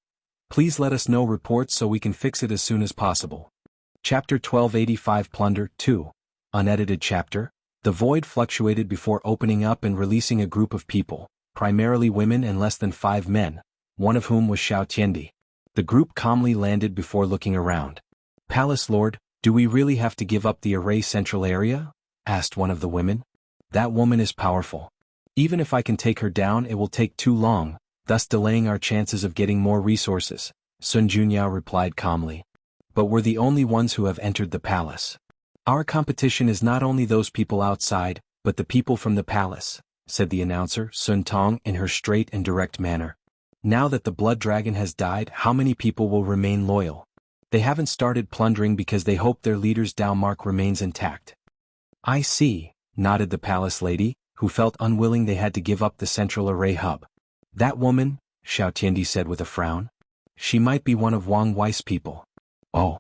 Please let us know reports so we can fix it as soon as possible. Chapter 1285 Plunder 2. Unedited chapter. The void fluctuated before opening up and releasing a group of people, primarily women and less than 5 men, one of whom was Xiao Tiandi. The group calmly landed before looking around. Palace Lord, do we really have to give up the array central area? Asked one of the women. That woman is powerful. Even if I can take her down, it will take too long, thus delaying our chances of getting more resources, Sun Junyao replied calmly. But we're the only ones who have entered the palace. Our competition is not only those people outside, but the people from the palace, said the announcer Sun Tong in her straight and direct manner. Now that the blood dragon has died, how many people will remain loyal? They haven't started plundering because they hope their leader's Dao mark remains intact. I see, nodded the palace lady, who felt unwilling they had to give up the central array hub. That woman, Xiao Tiandi said with a frown. She might be one of Wang Wei's people. Oh.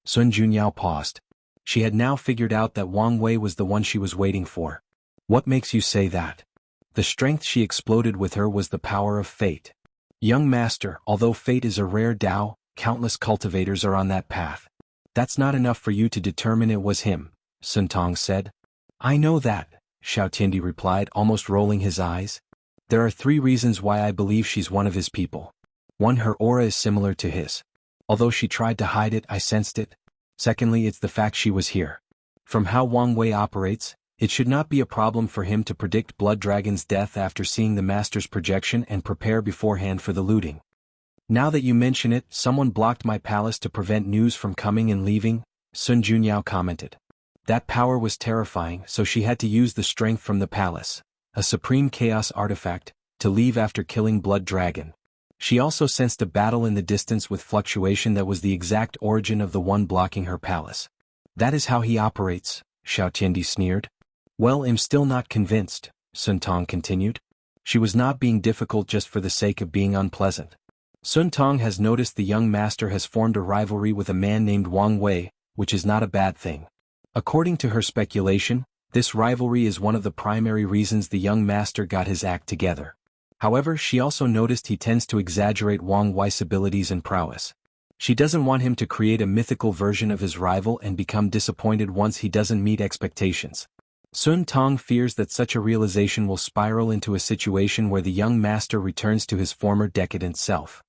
Sun Junyao paused. She had now figured out that Wang Wei was the one she was waiting for. What makes you say that? The strength she exploded with her was the power of fate. Young master, although fate is a rare Dao, countless cultivators are on that path. That's not enough for you to determine it was him, Sun Tong said. I know that, Xiao Tiandi replied, almost rolling his eyes. There are 3 reasons why I believe she's one of his people. 1, her aura is similar to his. Although she tried to hide it, I sensed it. Secondly, it's the fact she was here. From how Wang Wei operates, it should not be a problem for him to predict Blood Dragon's death after seeing the master's projection and prepare beforehand for the looting. Now that you mention it, someone blocked my palace to prevent news from coming and leaving, Sun Junyao commented. That power was terrifying, so she had to use the strength from the palace, a supreme chaos artifact, to leave after killing Blood Dragon. She also sensed a battle in the distance with fluctuation that was the exact origin of the one blocking her palace. That is how he operates, Xiao Tiandi sneered. Well, I'm still not convinced, Sun Tong continued. She was not being difficult just for the sake of being unpleasant. Sun Tong has noticed the young master has formed a rivalry with a man named Wang Wei, which is not a bad thing. According to her speculation, this rivalry is one of the primary reasons the young master got his act together. However, she also noticed he tends to exaggerate Wang Wei's abilities and prowess. She doesn't want him to create a mythical version of his rival and become disappointed once he doesn't meet expectations. Sun Tong fears that such a realization will spiral into a situation where the young master returns to his former decadent self.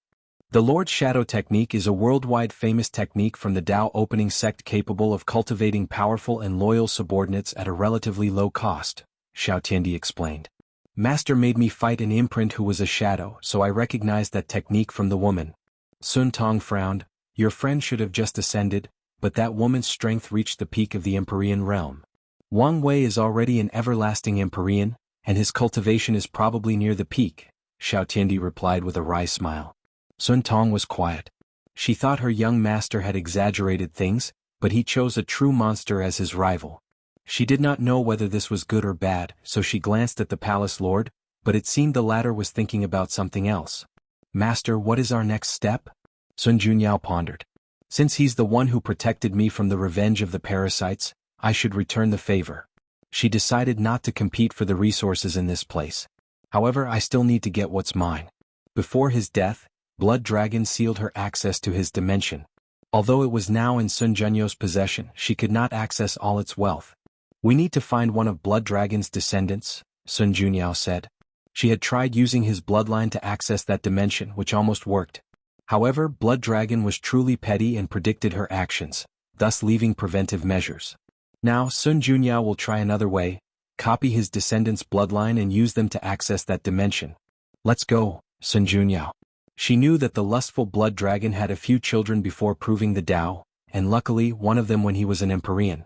The Lord Shadow technique is a worldwide famous technique from the Dao opening sect capable of cultivating powerful and loyal subordinates at a relatively low cost, Xiao Tiandi explained. Master made me fight an imprint who was a shadow, so I recognized that technique from the woman. Sun Tong frowned. Your friend should have just ascended, but that woman's strength reached the peak of the Empyrean realm. Wang Wei is already an everlasting Empyrean, and his cultivation is probably near the peak, Xiao Tiandi replied with a wry smile. Sun Tong was quiet. She thought her young master had exaggerated things, but he chose a true monster as his rival. She did not know whether this was good or bad, so she glanced at the palace lord, but it seemed the latter was thinking about something else. Master, what is our next step? Sun Junyao pondered. Since he's the one who protected me from the revenge of the parasites, I should return the favor. She decided not to compete for the resources in this place. However, I still need to get what's mine. Before his death, Blood Dragon sealed her access to his dimension. Although it was now in Sun Junyau's possession, she could not access all its wealth. We need to find one of Blood Dragon's descendants, Sun Junyao said. She had tried using his bloodline to access that dimension, which almost worked. However, Blood Dragon was truly petty and predicted her actions, thus leaving preventive measures. Now Sun Junyao will try another way, copy his descendants' bloodline and use them to access that dimension. Let's go, Sun Junyao. She knew that the lustful Blood Dragon had a few children before proving the Dao, and luckily one of them when he was an Empyrean.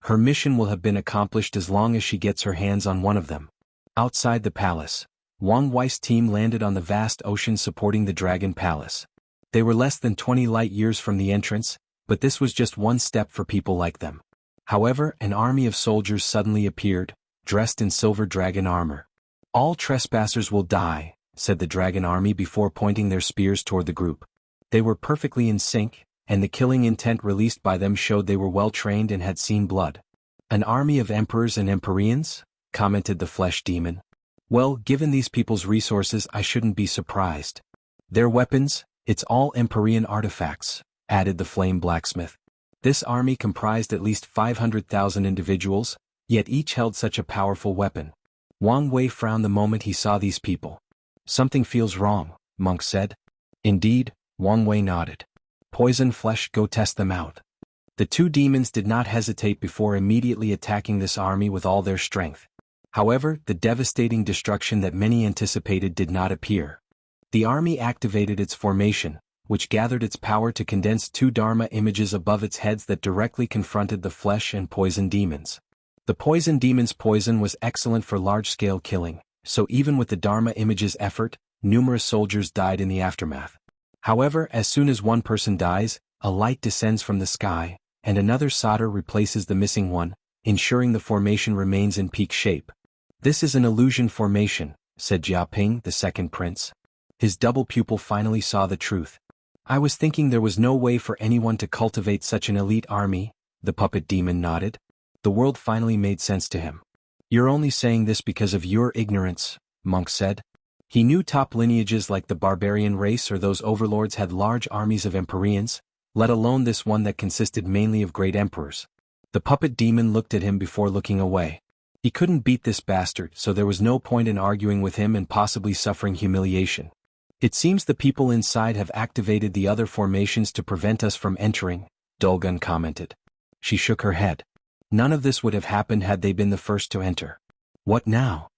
Her mission will have been accomplished as long as she gets her hands on one of them. Outside the palace, Wang Wei's team landed on the vast ocean supporting the Dragon Palace. They were less than 20 light years from the entrance, but this was just one step for people like them. However, an army of soldiers suddenly appeared, dressed in silver dragon armor. All trespassers will die, said the dragon army before pointing their spears toward the group. They were perfectly in sync, and the killing intent released by them showed they were well trained and had seen blood. An army of emperors and empyreans? Commented the flesh demon. Well, given these people's resources, I shouldn't be surprised. Their weapons? It's all Empyrean artifacts, added the flame blacksmith. This army comprised at least 500,000 individuals, yet each held such a powerful weapon. Wang Wei frowned the moment he saw these people. Something feels wrong, Monk said. Indeed, Wang Wei nodded. Poison flesh, go test them out. The two demons did not hesitate before immediately attacking this army with all their strength. However, the devastating destruction that many anticipated did not appear. The army activated its formation, which gathered its power to condense two Dharma images above its heads that directly confronted the flesh and poison demons. The poison demon's poison was excellent for large-scale killing, so even with the Dharma image's effort, numerous soldiers died in the aftermath. However, as soon as one person dies, a light descends from the sky, and another solder replaces the missing one, ensuring the formation remains in peak shape. "This is an illusion formation," said Jiaping, the second prince. His double pupil finally saw the truth. "I was thinking there was no way for anyone to cultivate such an elite army," the puppet demon nodded. The world finally made sense to him. "You're only saying this because of your ignorance," Monk said. He knew top lineages like the barbarian race or those overlords had large armies of Empyreans, let alone this one that consisted mainly of great emperors. The puppet demon looked at him before looking away. He couldn't beat this bastard, so there was no point in arguing with him and possibly suffering humiliation. "It seems the people inside have activated the other formations to prevent us from entering," Dulgun commented. She shook her head. "None of this would have happened had they been the first to enter." "What now?"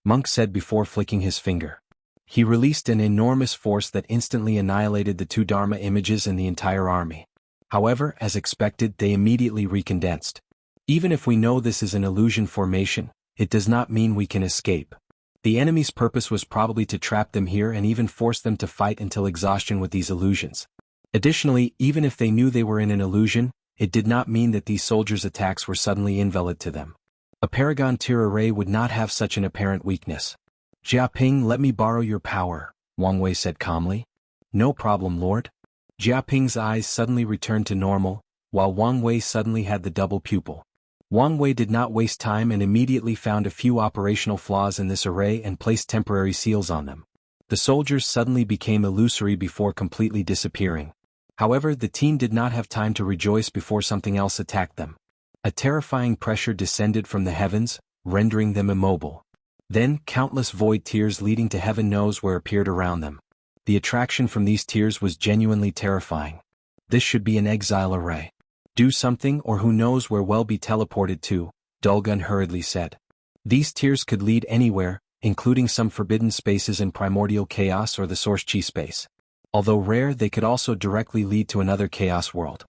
Monk said before flicking his finger. He released an enormous force that instantly annihilated the two Dharma images and the entire army. However, as expected, they immediately recondensed. "Even if we know this is an illusion formation, it does not mean we can escape. The enemy's purpose was probably to trap them here and even force them to fight until exhaustion with these illusions. Additionally, even if they knew they were in an illusion, it did not mean that these soldiers' attacks were suddenly invalid to them. A Paragon tier array would not have such an apparent weakness." "Jiaping, let me borrow your power," Wang Wei said calmly. "No problem, Lord." Jiaping's eyes suddenly returned to normal, while Wang Wei suddenly had the double pupil. Wang Wei did not waste time and immediately found a few operational flaws in this array and placed temporary seals on them. The soldiers suddenly became illusory before completely disappearing. However, the team did not have time to rejoice before something else attacked them. A terrifying pressure descended from the heavens, rendering them immobile. Then, countless void tears leading to heaven knows where appeared around them. The attraction from these tears was genuinely terrifying. This should be an exile array. "Do something or who knows where we'll be teleported to," Dulgun hurriedly said. These tears could lead anywhere, including some forbidden spaces in primordial chaos or the source chi space. Although rare, they could also directly lead to another chaos world.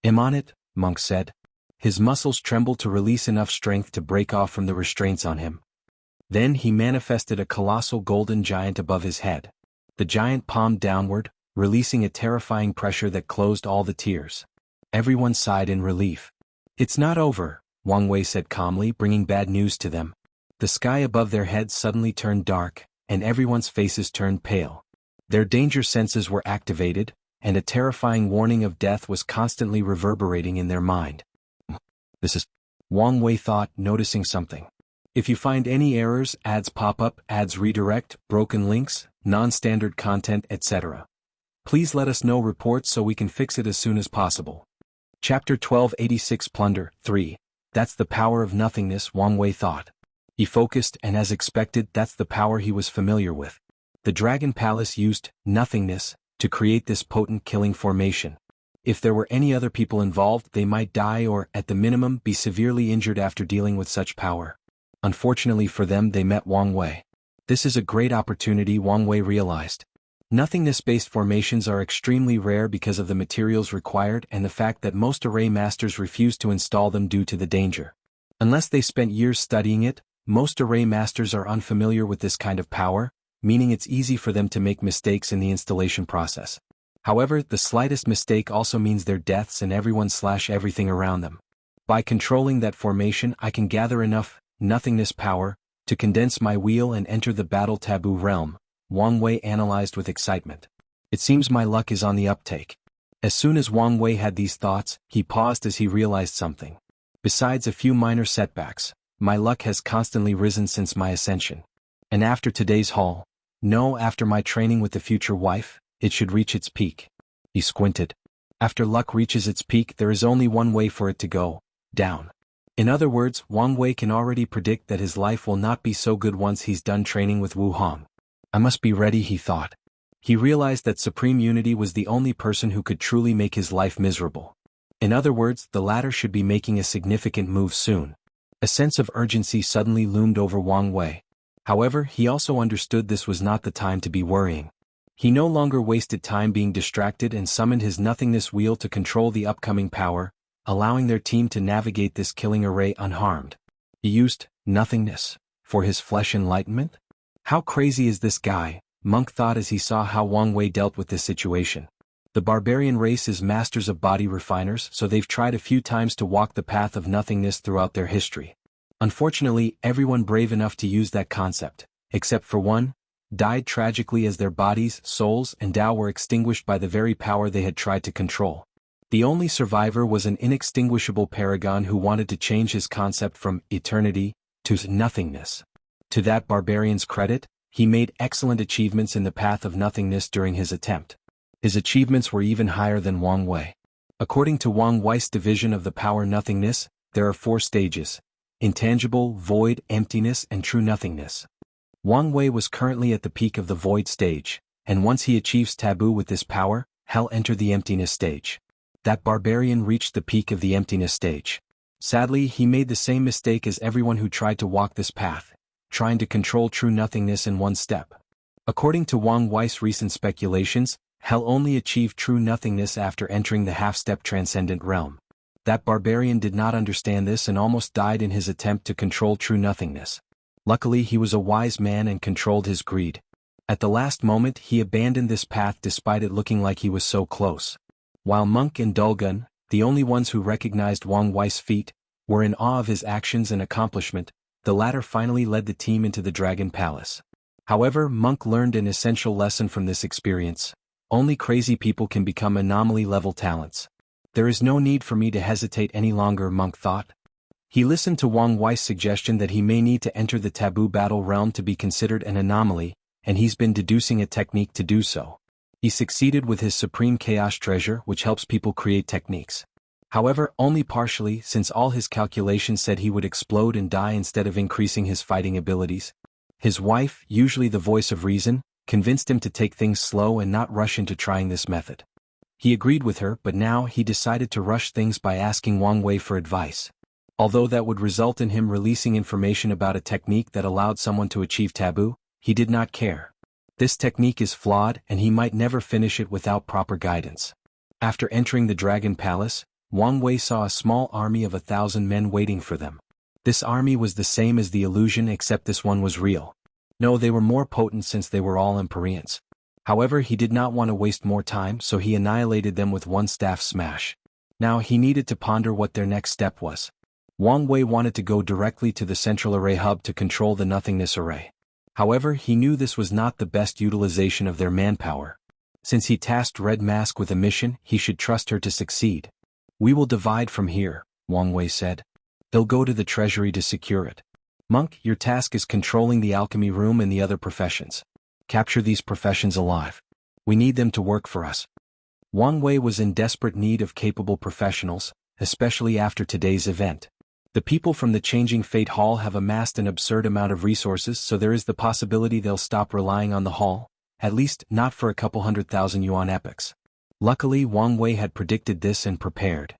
"I'm on it," Monk said. His muscles trembled to release enough strength to break off from the restraints on him. Then he manifested a colossal golden giant above his head. The giant palmed downward, releasing a terrifying pressure that closed all the tears. Everyone sighed in relief. "It's not over," Wang Wei said calmly, bringing bad news to them. The sky above their heads suddenly turned dark, and everyone's faces turned pale. Their danger senses were activated, and a terrifying warning of death was constantly reverberating in their mind. "This is," Wang Wei thought, noticing something. "If you find any errors, ads pop up, ads redirect, broken links, non-standard content, etc. Please let us know reports so we can fix it as soon as possible." Chapter 1286 Plunder 3. That's the power of nothingness, Wang Wei thought. He focused, and as expected, that's the power he was familiar with. The Dragon Palace used nothingness to create this potent killing formation. If there were any other people involved, they might die or, at the minimum, be severely injured after dealing with such power. Unfortunately for them, they met Wang Wei. This is a great opportunity, Wang Wei realized. Nothingness-based formations are extremely rare because of the materials required and the fact that most array masters refuse to install them due to the danger. Unless they spent years studying it, most array masters are unfamiliar with this kind of power, meaning it's easy for them to make mistakes in the installation process. However, the slightest mistake also means their deaths and everything around them. By controlling that formation, I can gather enough nothingness power to condense my wheel and enter the battle taboo realm, Wang Wei analyzed with excitement. It seems my luck is on the uptake. As soon as Wang Wei had these thoughts, he paused as he realized something. Besides a few minor setbacks, my luck has constantly risen since my ascension. And after today's haul, no, after my training with the future wife, it should reach its peak. He squinted. After luck reaches its peak, there is only one way for it to go, down. In other words, Wang Wei can already predict that his life will not be so good once he's done training with Wu Hong. I must be ready, he thought. He realized that Supreme Unity was the only person who could truly make his life miserable. In other words, the latter should be making a significant move soon. A sense of urgency suddenly loomed over Wang Wei. However, he also understood this was not the time to be worrying. He no longer wasted time being distracted and summoned his nothingness wheel to control the upcoming power, allowing their team to navigate this killing array unharmed. He used nothingness for his flesh enlightenment? How crazy is this guy? Monk thought as he saw how Wang Wei dealt with this situation. The barbarian race is masters of body refiners, so they've tried a few times to walk the path of nothingness throughout their history. Unfortunately, everyone brave enough to use that concept, except for one, died tragically as their bodies, souls, and Tao were extinguished by the very power they had tried to control. The only survivor was an inextinguishable paragon who wanted to change his concept from eternity to nothingness. To that barbarian's credit, he made excellent achievements in the path of nothingness during his attempt. His achievements were even higher than Wang Wei. According to Wang Wei's division of the power nothingness, there are 4 stages: intangible, void, emptiness, and true nothingness. Wang Wei was currently at the peak of the void stage, and once he achieves taboo with this power, he'll enter the emptiness stage. That barbarian reached the peak of the emptiness stage. Sadly, he made the same mistake as everyone who tried to walk this path, trying to control true nothingness in one step. According to Wang Wei's recent speculations, Hell only achieved true nothingness after entering the half-step transcendent realm. That barbarian did not understand this and almost died in his attempt to control true nothingness. Luckily, he was a wise man and controlled his greed. At the last moment, he abandoned this path despite it looking like he was so close. While Monk and Dulgun, the only ones who recognized Wang Wei's feat, were in awe of his actions and accomplishment, the latter finally led the team into the Dragon Palace. However, Monk learned an essential lesson from this experience. Only crazy people can become anomaly-level talents. There is no need for me to hesitate any longer, Monk thought. He listened to Wang Wei's suggestion that he may need to enter the taboo battle realm to be considered an anomaly, and he's been deducing a technique to do so. He succeeded with his Supreme Chaos Treasure, which helps people create techniques. However, only partially, since all his calculations said he would explode and die instead of increasing his fighting abilities. His wife, usually the voice of reason, convinced him to take things slow and not rush into trying this method. He agreed with her, but now he decided to rush things by asking Wang Wei for advice. Although that would result in him releasing information about a technique that allowed someone to achieve taboo, he did not care. This technique is flawed and he might never finish it without proper guidance. After entering the Dragon Palace, Wang Wei saw a small army of 1,000 men waiting for them. This army was the same as the illusion, except this one was real. No, they were more potent since they were all Empyreans. However, he did not want to waste more time, so he annihilated them with one staff smash. Now he needed to ponder what their next step was. Wang Wei wanted to go directly to the central array hub to control the nothingness array. However, he knew this was not the best utilization of their manpower. Since he tasked Red Mask with a mission, he should trust her to succeed. "We will divide from here," Wang Wei said. "He'll go to the treasury to secure it. Monk, your task is controlling the alchemy room and the other professions. Capture these professions alive. We need them to work for us." Wang Wei was in desperate need of capable professionals, especially after today's event. The people from the Changing Fate Hall have amassed an absurd amount of resources, so there is the possibility they'll stop relying on the hall, at least not for a couple 100,000 yuan epochs. Luckily, Wang Wei had predicted this and prepared.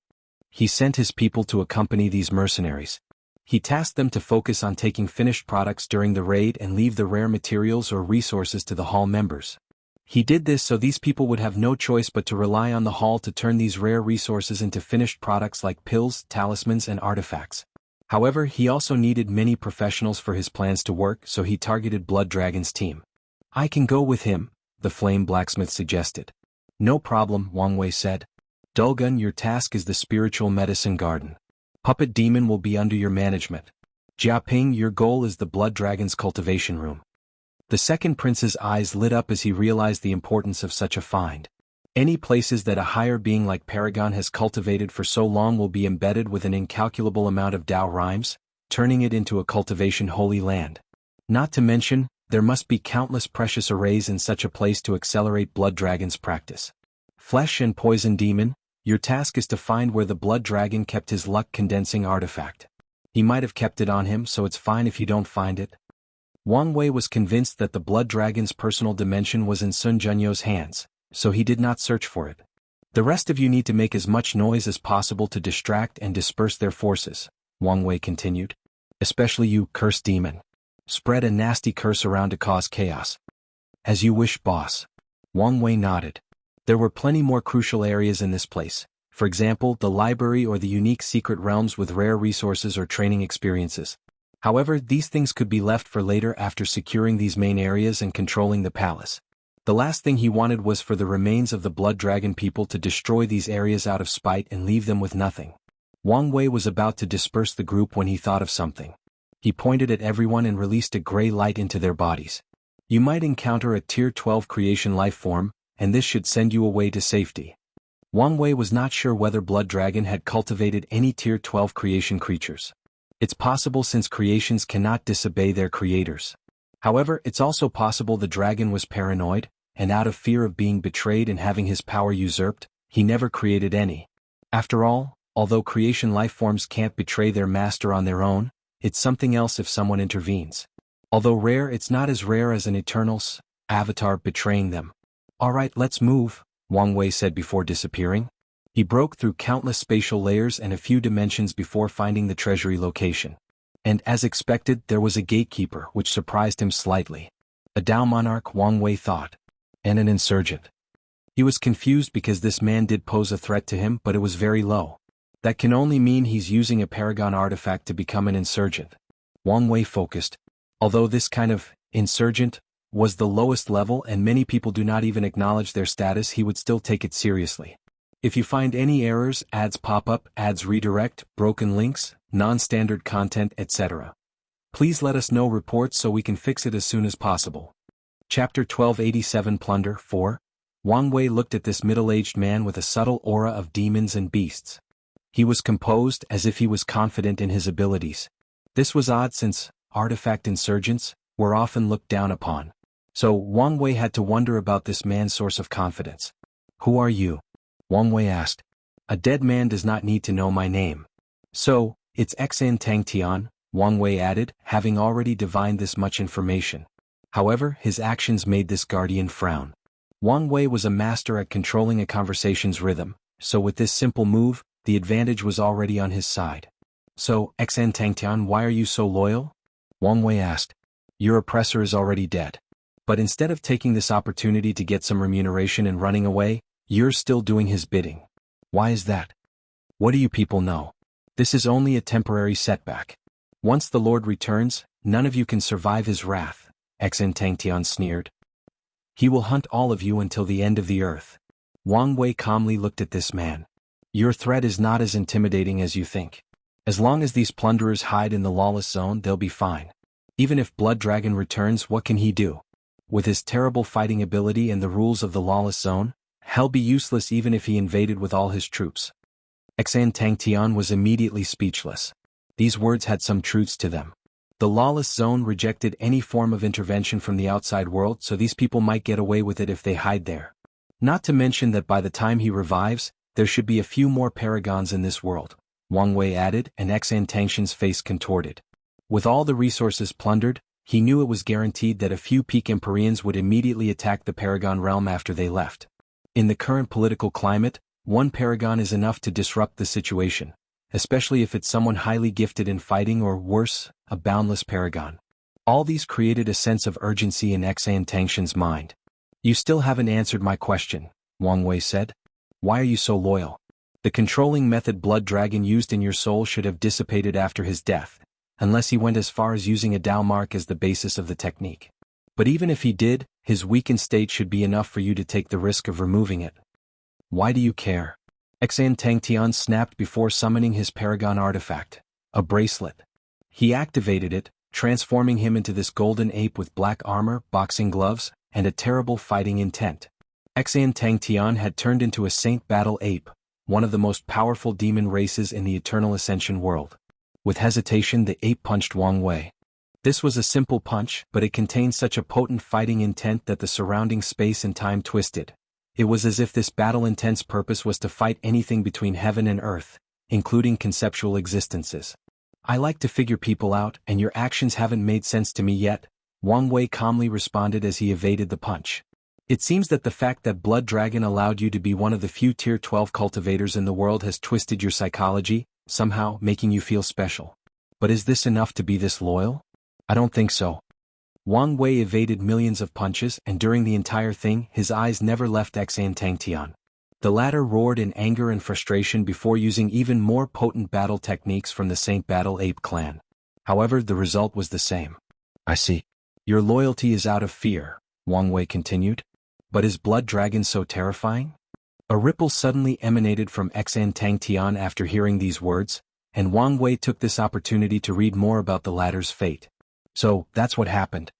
He sent his people to accompany these mercenaries. He tasked them to focus on taking finished products during the raid and leave the rare materials or resources to the hall members. He did this so these people would have no choice but to rely on the hall to turn these rare resources into finished products like pills, talismans, and artifacts. However, he also needed many professionals for his plans to work, so he targeted Blood Dragon's team. "I can go with him," the Flame Blacksmith suggested. "No problem," Wang Wei said. "Dulgun, your task is the spiritual medicine garden. Puppet Demon will be under your management. Jiaping, your goal is the Blood Dragon's cultivation room." The second prince's eyes lit up as he realized the importance of such a find. Any places that a higher being like Paragon has cultivated for so long will be embedded with an incalculable amount of Dao rhymes, turning it into a cultivation holy land. Not to mention, there must be countless precious arrays in such a place to accelerate Blood Dragon's practice. Flesh and Poison Demon, your task is to find where the Blood Dragon kept his luck-condensing artifact. He might have kept it on him, so it's fine if you don't find it. Wang Wei was convinced that the Blood Dragon's personal dimension was in Sun Junyo's hands, so he did not search for it. The rest of you need to make as much noise as possible to distract and disperse their forces, Wang Wei continued. Especially you, cursed demon. Spread a nasty curse around to cause chaos. As you wish, boss. Wang Wei nodded. There were plenty more crucial areas in this place. For example, the library or the unique secret realms with rare resources or training experiences. However, these things could be left for later after securing these main areas and controlling the palace. The last thing he wanted was for the remains of the Blood Dragon people to destroy these areas out of spite and leave them with nothing. Wang Wei was about to disperse the group when he thought of something. He pointed at everyone and released a gray light into their bodies. You might encounter a Tier 12 creation life form, and this should send you away to safety. Wang Wei was not sure whether Blood Dragon had cultivated any Tier 12 creation creatures. It's possible since creations cannot disobey their creators. However, it's also possible the dragon was paranoid, and out of fear of being betrayed and having his power usurped, he never created any. After all, although creation life forms can't betray their master on their own, it's something else if someone intervenes. Although rare, it's not as rare as an Eternal's avatar betraying them. Alright, let's move, Wang Wei said before disappearing. He broke through countless spatial layers and a few dimensions before finding the treasury location. And as expected, there was a gatekeeper which surprised him slightly. A Dao Monarch, Wang Wei thought. And an insurgent. He was confused because this man did pose a threat to him, but it was very low. That can only mean he's using a Paragon artifact to become an insurgent. Wang Wei focused. Although this kind of insurgent was the lowest level and many people do not even acknowledge their status, he would still take it seriously. If you find any errors, ads pop up, ads redirect, broken links, non-standard content, etc. Please let us know reports so we can fix it as soon as possible. Chapter 1287 Plunder 4. Wang Wei looked at this middle-aged man with a subtle aura of demons and beasts. He was composed as if he was confident in his abilities. This was odd since artifact insurgents were often looked down upon. So Wang Wei had to wonder about this man's source of confidence. Who are you? Wang Wei asked. A dead man does not need to know my name. So, it's Xan Tang Tian, Wang Wei added, having already divined this much information. However, his actions made this guardian frown. Wang Wei was a master at controlling a conversation's rhythm, so with this simple move, the advantage was already on his side. So, Xan Tang Tian, why are you so loyal? Wang Wei asked. Your oppressor is already dead. But instead of taking this opportunity to get some remuneration and running away, you're still doing his bidding. Why is that? What do you people know? This is only a temporary setback. Once the Lord returns, none of you can survive his wrath, Xan Tang Tian sneered. He will hunt all of you until the end of the earth. Wang Wei calmly looked at this man. Your threat is not as intimidating as you think. As long as these plunderers hide in the lawless zone, they'll be fine. Even if Blood Dragon returns, what can he do? With his terrible fighting ability and the rules of the lawless zone, he'll be useless even if he invaded with all his troops. Xan Tang Tian was immediately speechless. These words had some truths to them. The lawless zone rejected any form of intervention from the outside world, so these people might get away with it if they hide there. Not to mention that by the time he revives, there should be a few more paragons in this world, Wang Wei added, and Xan Tangtian's face contorted. With all the resources plundered, he knew it was guaranteed that a few peak Empyreans would immediately attack the Paragon realm after they left. In the current political climate, one Paragon is enough to disrupt the situation, especially if it's someone highly gifted in fighting or worse, a boundless Paragon. All these created a sense of urgency in Xan Tangtian's mind. You still haven't answered my question, Wang Wei said. Why are you so loyal? The controlling method Blood Dragon used in your soul should have dissipated after his death, unless he went as far as using a Dao mark as the basis of the technique. But even if he did, his weakened state should be enough for you to take the risk of removing it. Why do you care? Xan Tang Tian snapped before summoning his Paragon artifact, a bracelet. He activated it, transforming him into this golden ape with black armor, boxing gloves, and a terrible fighting intent. Xan Tang Tian had turned into a Saint Battle Ape, one of the most powerful demon races in the Eternal Ascension world. With hesitation, the ape punched Wang Wei. This was a simple punch, but it contained such a potent fighting intent that the surrounding space and time twisted. It was as if this battle intent's purpose was to fight anything between heaven and earth, including conceptual existences. I like to figure people out, and your actions haven't made sense to me yet, Wang Wei calmly responded as he evaded the punch. It seems that the fact that Blood Dragon allowed you to be one of the few Tier 12 cultivators in the world has twisted your psychology, somehow making you feel special. But is this enough to be this loyal? I don't think so. Wang Wei evaded millions of punches, and during the entire thing, his eyes never left Xianxia. The latter roared in anger and frustration before using even more potent battle techniques from the Saint Battle Ape clan. However, the result was the same. I see. Your loyalty is out of fear, Wang Wei continued. But is Blood Dragon so terrifying? A ripple suddenly emanated from Xianxia after hearing these words, and Wang Wei took this opportunity to read more about the latter's fate. So, that's what happened.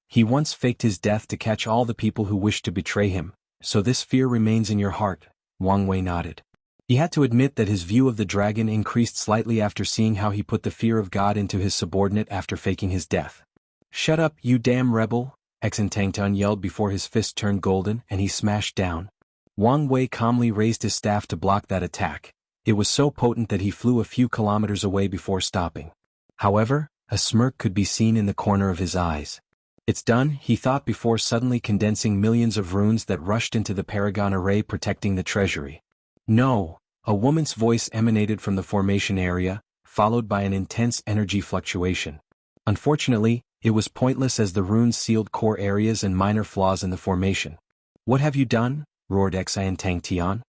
He once faked his death to catch all the people who wished to betray him, so this fear remains in your heart, Wang Wei nodded. He had to admit that his view of the dragon increased slightly after seeing how he put the fear of God into his subordinate after faking his death. Shut up, you damn rebel, Xianxia yelled before his fist turned golden and he smashed down. Wang Wei calmly raised his staff to block that attack. It was so potent that he flew a few kilometers away before stopping. However, a smirk could be seen in the corner of his eyes. It's done, he thought before suddenly condensing millions of runes that rushed into the Paragon array protecting the treasury. No, a woman's voice emanated from the formation area, followed by an intense energy fluctuation. Unfortunately, it was pointless as the runes sealed core areas and minor flaws in the formation. What have you done? Roared Xianxia.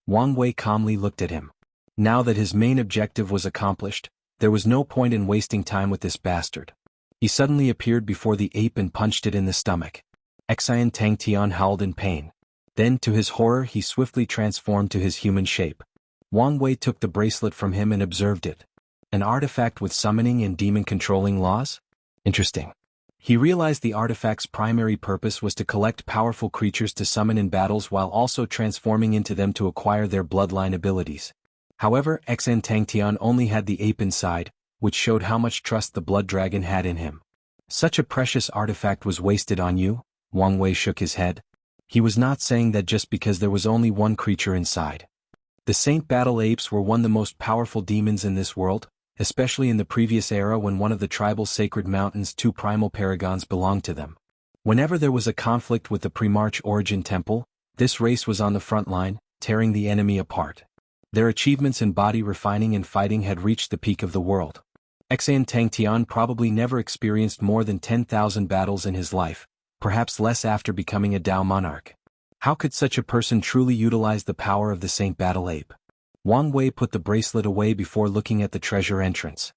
Wang Wei calmly looked at him. Now that his main objective was accomplished, there was no point in wasting time with this bastard. He suddenly appeared before the ape and punched it in the stomach. Xianxia howled in pain. Then, to his horror, he swiftly transformed to his human shape. Wang Wei took the bracelet from him and observed it. An artifact with summoning and demon-controlling laws? Interesting. He realized the artifact's primary purpose was to collect powerful creatures to summon in battles while also transforming into them to acquire their bloodline abilities. However, Xianxia only had the ape inside, which showed how much trust the blood dragon had in him. Such a precious artifact was wasted on you? Wang Wei shook his head. He was not saying that just because there was only one creature inside. The Saint Battle Apes were one of the most powerful demons in this world, especially in the previous era when one of the tribal sacred mountains' two primal paragons belonged to them. Whenever there was a conflict with the Premarch Origin Temple, this race was on the front line, tearing the enemy apart. Their achievements in body refining and fighting had reached the peak of the world. Xianxia probably never experienced more than 10,000 battles in his life, perhaps less after becoming a Dao monarch. How could such a person truly utilize the power of the Saint Battle Ape? Wang Wei put the bracelet away before looking at the treasure entrance.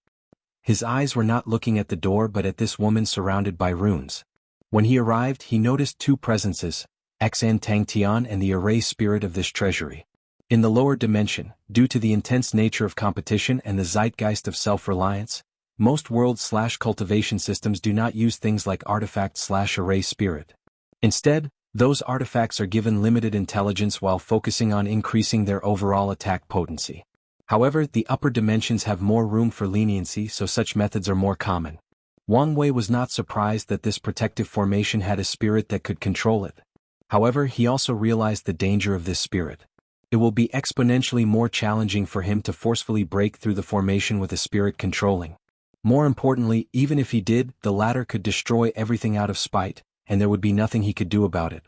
His eyes were not looking at the door but at this woman surrounded by runes. When he arrived, he noticed two presences, Xianxia and the array spirit of this treasury. In the lower dimension, due to the intense nature of competition and the zeitgeist of self-reliance, most world/cultivation systems do not use things like artifact/array spirit. Instead, those artifacts are given limited intelligence while focusing on increasing their overall attack potency. However, the upper dimensions have more room for leniency, so such methods are more common. Wang Wei was not surprised that this protective formation had a spirit that could control it. However, he also realized the danger of this spirit. It will be exponentially more challenging for him to forcefully break through the formation with a spirit controlling. More importantly, even if he did, the latter could destroy everything out of spite, and there would be nothing he could do about it.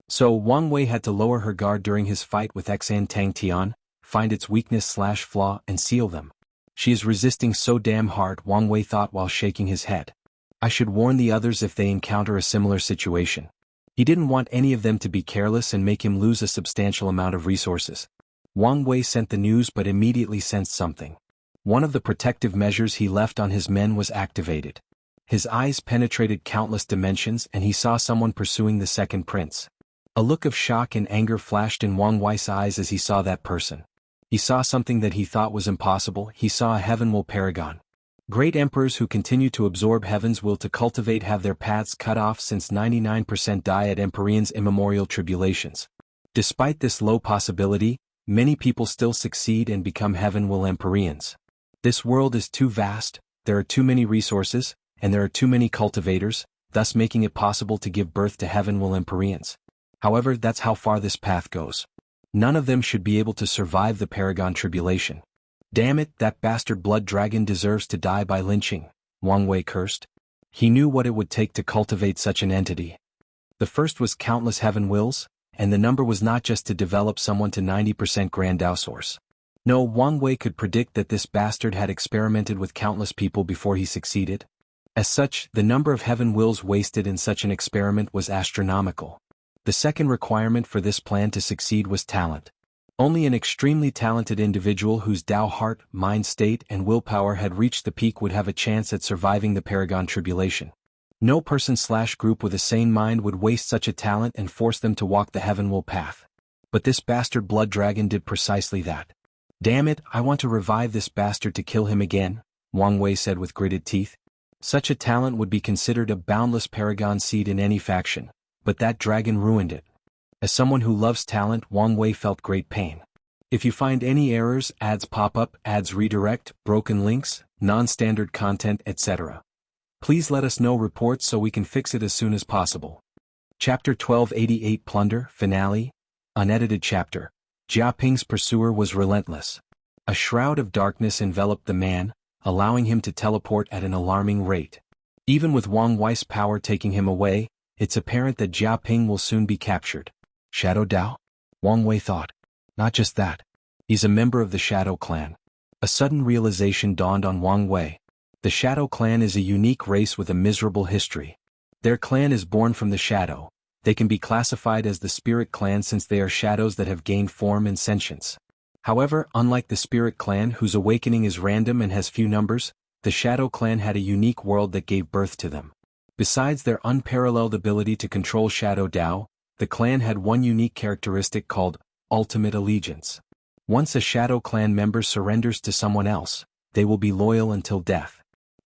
So Wang Wei had to lower her guard during his fight with Xianxia, find its weakness/flaw and seal them. She is resisting so damn hard, Wang Wei thought while shaking his head. I should warn the others if they encounter a similar situation. He didn't want any of them to be careless and make him lose a substantial amount of resources. Wang Wei sent the news but immediately sensed something. One of the protective measures he left on his men was activated. His eyes penetrated countless dimensions and he saw someone pursuing the second prince. A look of shock and anger flashed in Wang Wei's eyes as he saw that person. He saw something that he thought was impossible. He saw a heaven-will paragon. Great emperors who continue to absorb heaven's will to cultivate have their paths cut off since 99% die at Empyrean's immemorial tribulations. Despite this low possibility, many people still succeed and become heaven-will Empyreans. This world is too vast, there are too many resources, and there are too many cultivators, thus making it possible to give birth to heaven-will Empyreans. However, that's how far this path goes. None of them should be able to survive the Paragon tribulation. Damn it, that bastard blood dragon deserves to die by lynching, Wang Wei cursed. He knew what it would take to cultivate such an entity. The first was countless heaven wills, and the number was not just to develop someone to 90% grandiose. No, Wang Wei could predict that this bastard had experimented with countless people before he succeeded. As such, the number of heaven wills wasted in such an experiment was astronomical. The second requirement for this plan to succeed was talent. Only an extremely talented individual whose Tao heart, mind state, and willpower had reached the peak would have a chance at surviving the Paragon tribulation. No person/group with a sane mind would waste such a talent and force them to walk the heaven will path. But this bastard blood dragon did precisely that. Damn it, I want to revive this bastard to kill him again, Wang Wei said with gritted teeth. Such a talent would be considered a boundless paragon seed in any faction, but that dragon ruined it. As someone who loves talent, Wang Wei felt great pain. If you find any errors, ads pop up, ads redirect, broken links, non-standard content, etc., please let us know reports so we can fix it as soon as possible. Chapter 1288 Plunder, Finale, Unedited Chapter. Jia Ping's pursuer was relentless. A shroud of darkness enveloped the man, allowing him to teleport at an alarming rate. Even with Wang Wei's power taking him away, it's apparent that Jia Ping will soon be captured. Shadow Dao? Wang Wei thought. Not just that. He's a member of the Shadow Clan. A sudden realization dawned on Wang Wei. The Shadow Clan is a unique race with a miserable history. Their clan is born from the shadow. They can be classified as the Spirit Clan since they are shadows that have gained form and sentience. However, unlike the Spirit Clan whose awakening is random and has few numbers, the Shadow Clan had a unique world that gave birth to them. Besides their unparalleled ability to control Shadow Dao, the clan had one unique characteristic called ultimate allegiance. Once a Shadow Clan member surrenders to someone else, they will be loyal until death.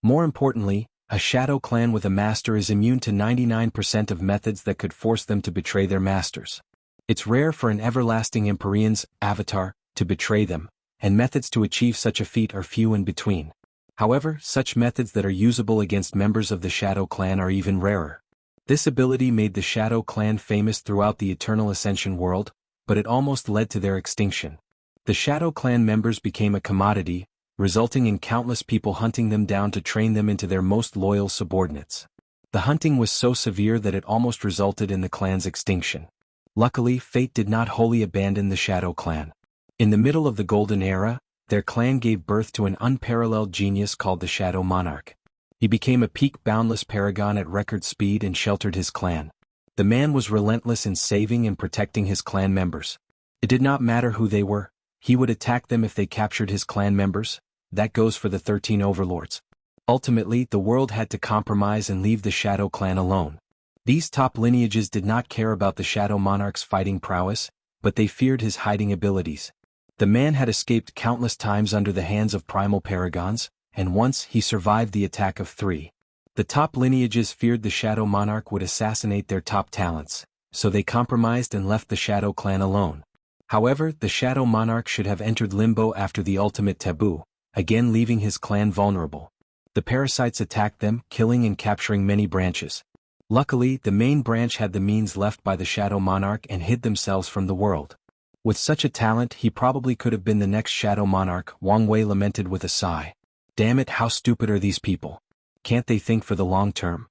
More importantly, a Shadow Clan with a master is immune to 99% of methods that could force them to betray their masters. It's rare for an everlasting Empyrean's avatar to betray them, and methods to achieve such a feat are few in between. However, such methods that are usable against members of the Shadow Clan are even rarer. This ability made the Shadow Clan famous throughout the Eternal Ascension world, but it almost led to their extinction. The Shadow Clan members became a commodity, resulting in countless people hunting them down to train them into their most loyal subordinates. The hunting was so severe that it almost resulted in the clan's extinction. Luckily, fate did not wholly abandon the Shadow Clan. In the middle of the Golden Era, their clan gave birth to an unparalleled genius called the Shadow Monarch. He became a peak boundless paragon at record speed and sheltered his clan. The man was relentless in saving and protecting his clan members. It did not matter who they were, he would attack them if they captured his clan members. That goes for the 13 overlords. Ultimately, the world had to compromise and leave the Shadow Clan alone. These top lineages did not care about the Shadow Monarch's fighting prowess, but they feared his hiding abilities. The man had escaped countless times under the hands of primal paragons, and once he survived the attack of 3. The top lineages feared the Shadow Monarch would assassinate their top talents, so they compromised and left the Shadow Clan alone. However, the Shadow Monarch should have entered limbo after the ultimate taboo, again leaving his clan vulnerable. The Parasites attacked them, killing and capturing many branches. Luckily, the main branch had the means left by the Shadow Monarch and hid themselves from the world. With such a talent, he probably could have been the next Shadow Monarch, Wang Wei lamented with a sigh. Damn it, how stupid are these people? Can't they think for the long term?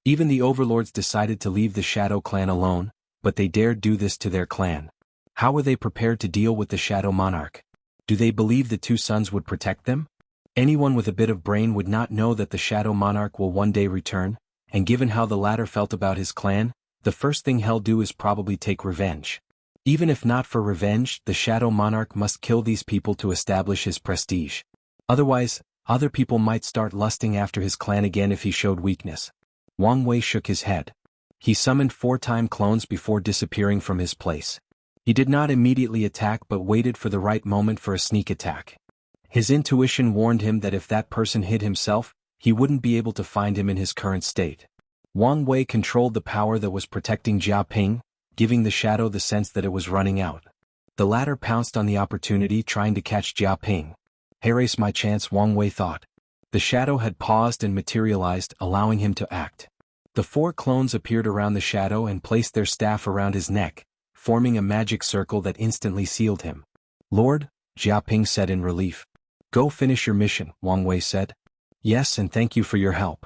Even the overlords decided to leave the Shadow Clan alone, but they dared do this to their clan. How were they prepared to deal with the Shadow Monarch? Do they believe the two sons would protect them? Anyone with a bit of brain would not know that the Shadow Monarch will one day return, and given how the latter felt about his clan, the first thing he'll do is probably take revenge. Even if not for revenge, the Shadow Monarch must kill these people to establish his prestige. Otherwise, other people might start lusting after his clan again if he showed weakness. Wang Wei shook his head. He summoned 4-time clones before disappearing from his place. He did not immediately attack but waited for the right moment for a sneak attack. His intuition warned him that if that person hid himself, he wouldn't be able to find him in his current state. Wang Wei controlled the power that was protecting Jia Ping, giving the shadow the sense that it was running out. The latter pounced on the opportunity, trying to catch Jia Ping. Here's my chance, Wang Wei thought. The shadow had paused and materialized, allowing him to act. The 4 clones appeared around the shadow and placed their staff around his neck, forming a magic circle that instantly sealed him. Lord, Jia Ping said in relief. Go finish your mission, Wang Wei said. Yes, and thank you for your help.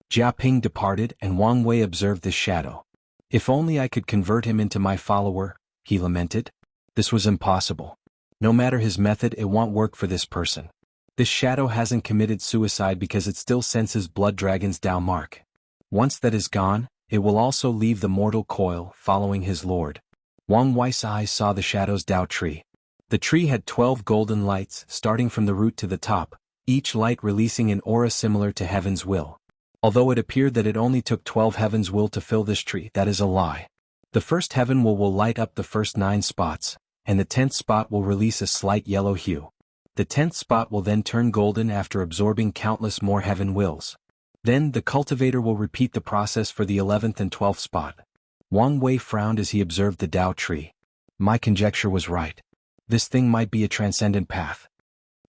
Jia Ping departed and Wang Wei observed this shadow. If only I could convert him into my follower, he lamented. This was impossible. No matter his method, it won't work for this person. This shadow hasn't committed suicide because it still senses Blood Dragon's Dao mark. Once that is gone, it will also leave the mortal coil, following his lord. Wang Wei's eyes saw the shadow's Dao tree. The tree had 12 golden lights, starting from the root to the top, each light releasing an aura similar to Heaven's Will. Although it appeared that it only took 12 Heaven's Will to fill this tree, that is a lie. The first Heaven will light up the first 9 spots, and the 10th spot will release a slight yellow hue. The 10th spot will then turn golden after absorbing countless more Heaven Wills. Then the cultivator will repeat the process for the 11th and 12th spot. Wang Wei frowned as he observed the Dao tree. My conjecture was right. This thing might be a transcendent path.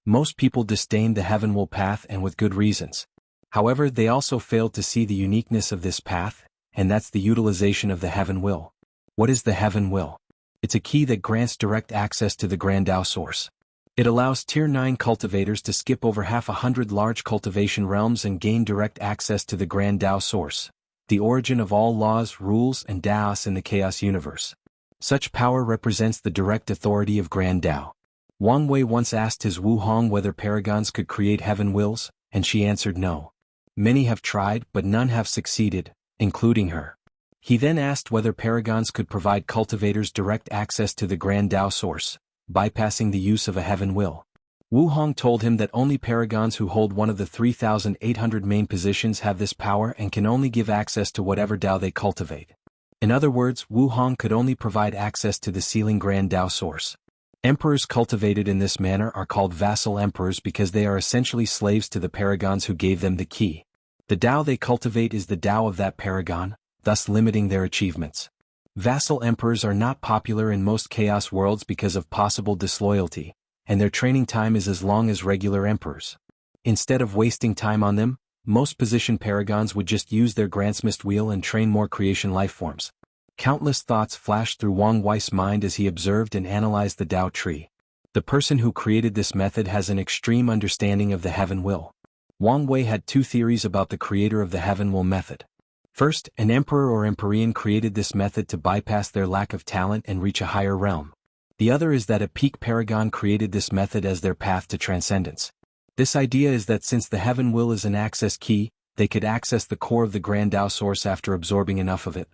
Most people disdain the Heaven Will path, and with good reasons. However, they also failed to see the uniqueness of this path, and that's the utilization of the Heaven Will. What is the Heaven Will? It's a key that grants direct access to the Grand Dao source. It allows Tier 9 cultivators to skip over 100 large cultivation realms and gain direct access to the Grand Dao source, the origin of all laws, rules, and Daos in the Chaos Universe. Such power represents the direct authority of Grand Dao. Wang Wei once asked his Wu Hong whether paragons could create Heaven Wills, and she answered no. Many have tried, but none have succeeded, including her. He then asked whether paragons could provide cultivators direct access to the Grand Dao source, bypassing the use of a Heaven Will. Wu Hong told him that only paragons who hold one of the 3,800 main positions have this power and can only give access to whatever Dao they cultivate. In other words, Wu Hong could only provide access to the sealing Grand Dao source. Emperors cultivated in this manner are called vassal emperors because they are essentially slaves to the paragons who gave them the key. The Dao they cultivate is the Dao of that paragon, thus limiting their achievements. Vassal emperors are not popular in most chaos worlds because of possible disloyalty, and their training time is as long as regular emperors. Instead of wasting time on them, most position paragons would just use their Grandsmith wheel and train more creation lifeforms. Countless thoughts flashed through Wang Wei's mind as he observed and analyzed the Dao tree. The person who created this method has an extreme understanding of the Heaven Will. Wang Wei had 2 theories about the creator of the Heaven Will method. First, an emperor or empyrean created this method to bypass their lack of talent and reach a higher realm. The other is that a peak paragon created this method as their path to transcendence. This idea is that since the Heaven Will is an access key, they could access the core of the Grand Dao source after absorbing enough of it.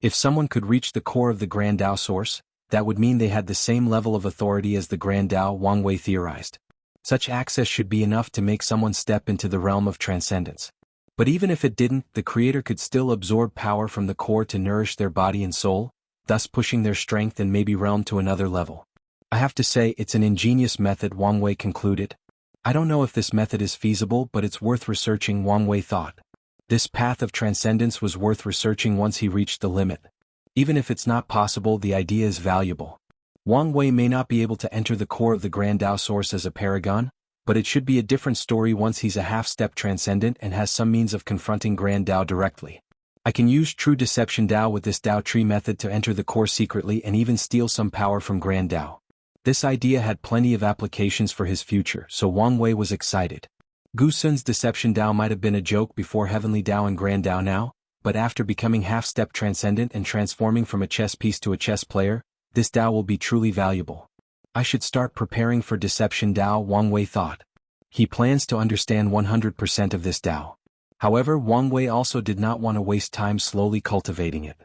If someone could reach the core of the Grand Dao source, that would mean they had the same level of authority as the Grand Dao, Wang Wei theorized. Such access should be enough to make someone step into the realm of transcendence. But even if it didn't, the creator could still absorb power from the core to nourish their body and soul, thus pushing their strength and maybe realm to another level. I have to say it's an ingenious method, Wang Wei concluded. I don't know if this method is feasible, but it's worth researching, Wang Wei thought. This path of transcendence was worth researching once he reached the limit. Even if it's not possible, the idea is valuable. Wang Wei may not be able to enter the core of the Grand Dao source as a paragon, but it should be a different story once he's a half-step transcendent and has some means of confronting Grand Dao directly. I can use True Deception Dao with this Dao tree method to enter the core secretly and even steal some power from Grand Dao. This idea had plenty of applications for his future, so Wang Wei was excited. Gu Sun's Deception Dao might have been a joke before Heavenly Dao and Grand Dao now, but after becoming half-step transcendent and transforming from a chess piece to a chess player, this Dao will be truly valuable. I should start preparing for Deception Dao, Wang Wei thought. He plans to understand 100% of this Dao. However, Wang Wei also did not want to waste time slowly cultivating it.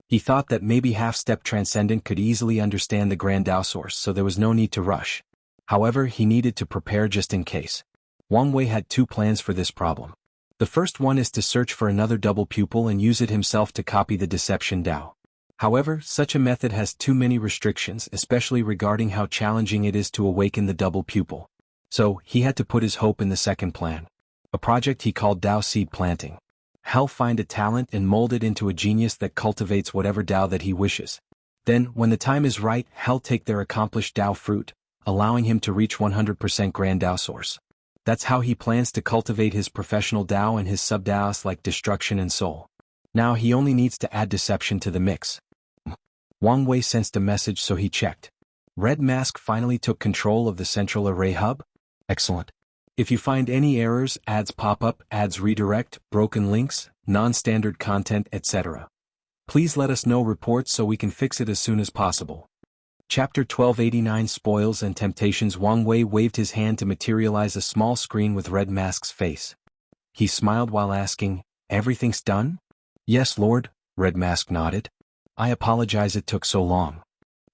He thought that maybe half-step transcendent could easily understand the Grand Dao source, so there was no need to rush. However, he needed to prepare just in case. Wang Wei had 2 plans for this problem. The first one is to search for another double pupil and use it himself to copy the Deception Dao. However, such a method has too many restrictions, especially regarding how challenging it is to awaken the double pupil. So, he had to put his hope in the second plan. A project he called Dao Seed Planting. He'll find a talent and mold it into a genius that cultivates whatever Dao that he wishes. Then, when the time is right, he'll take their accomplished Dao fruit, allowing him to reach 100% Grand Dao source. That's how he plans to cultivate his professional Dao and his sub-Daos like Destruction and Soul. Now he only needs to add Deception to the mix. Wang Wei sensed a message, so he checked. Red Mask finally took control of the central array hub? Excellent. If you find any errors, ads pop up, ads redirect, broken links, non-standard content, etc. Please let us know reports so we can fix it as soon as possible. Chapter 1289 Spoils and Temptations. Wang Wei waved his hand to materialize a small screen with Red Mask's face. He smiled while asking, "Everything's done?" "Yes, Lord," Red Mask nodded. "I apologize it took so long."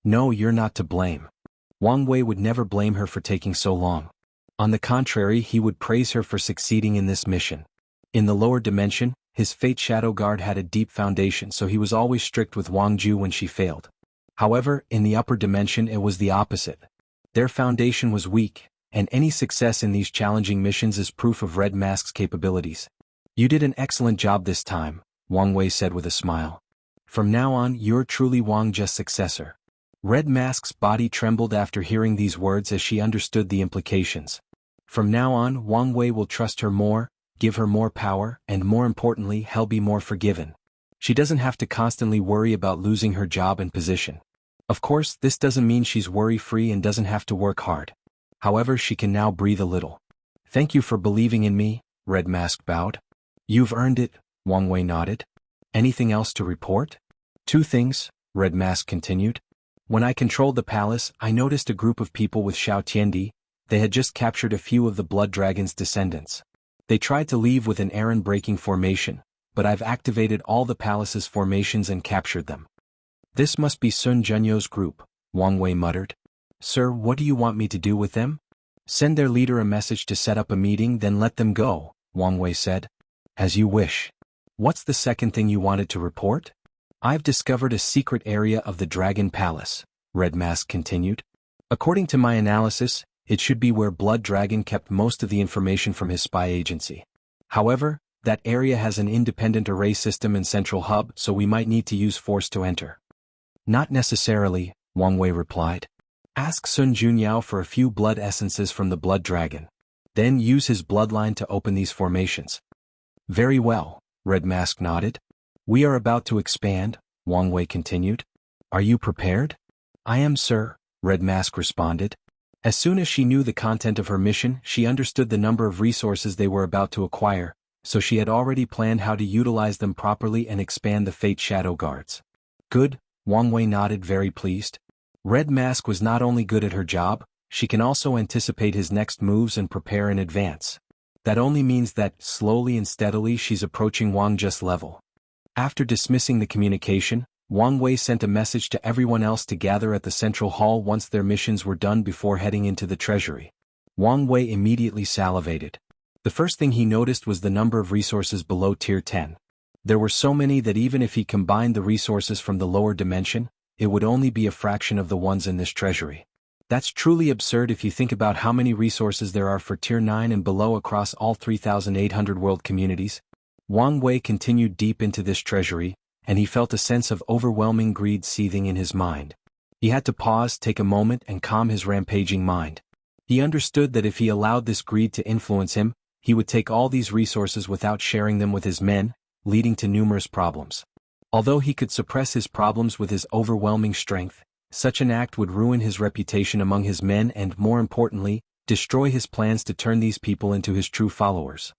"No, you're not to blame." Wang Wei would never blame her for taking so long. On the contrary, he would praise her for succeeding in this mission. In the lower dimension, his Fate Shadow Guard had a deep foundation, so he was always strict with Wang Ju when she failed. However, in the upper dimension it was the opposite. Their foundation was weak, and any success in these challenging missions is proof of Red Mask's capabilities. "You did an excellent job this time," Wang Wei said with a smile. "From now on, you're truly Wang Ju's successor." Red Mask's body trembled after hearing these words as she understood the implications. From now on, Wang Wei will trust her more, give her more power, and more importantly, he'll be more forgiven. She doesn't have to constantly worry about losing her job and position. Of course, this doesn't mean she's worry-free and doesn't have to work hard. However, she can now breathe a little. "Thank you for believing in me," Red Mask bowed. "You've earned it," Wang Wei nodded. "Anything else to report?" "Two things," Red Mask continued. "When I controlled the palace, I noticed a group of people with Xiao Tiandi. They had just captured a few of the Blood Dragon's descendants. They tried to leave with an errand-breaking formation, but I've activated all the palace's formations and captured them." "This must be Sun Zhenyo's group," Wang Wei muttered. "Sir, what do you want me to do with them?" "Send their leader a message to set up a meeting, then let them go," Wang Wei said. "As you wish. What's the second thing you wanted to report?" "I've discovered a secret area of the Dragon Palace," Red Mask continued. "According to my analysis, it should be where Blood Dragon kept most of the information from his spy agency. However, that area has an independent array system and central hub, so we might need to use force to enter." "Not necessarily," Wang Wei replied. "Ask Sun Junyao for a few blood essences from the Blood Dragon. Then use his bloodline to open these formations." "Very well," Red Mask nodded. "We are about to expand," Wang Wei continued. "Are you prepared?" "I am, sir," Red Mask responded. As soon as she knew the content of her mission, she understood the number of resources they were about to acquire, so she had already planned how to utilize them properly and expand the Fate Shadow Guards. "Good," Wang Wei nodded, very pleased. Red Mask was not only good at her job, she can also anticipate his next moves and prepare in advance. That only means that, slowly and steadily, she's approaching Wang Ju's level. After dismissing the communication, Wang Wei sent a message to everyone else to gather at the central hall once their missions were done before heading into the treasury. Wang Wei immediately salivated. The first thing he noticed was the number of resources below Tier 10. There were so many that even if he combined the resources from the lower dimension, it would only be a fraction of the ones in this treasury. That's truly absurd if you think about how many resources there are for Tier 9 and below across all 3,800 world communities. Wang Wei continued deep into this treasury, and he felt a sense of overwhelming greed seething in his mind. He had to pause, take a moment, and calm his rampaging mind. He understood that if he allowed this greed to influence him, he would take all these resources without sharing them with his men, leading to numerous problems. Although he could suppress his problems with his overwhelming strength, such an act would ruin his reputation among his men and, more importantly, destroy his plans to turn these people into his true followers.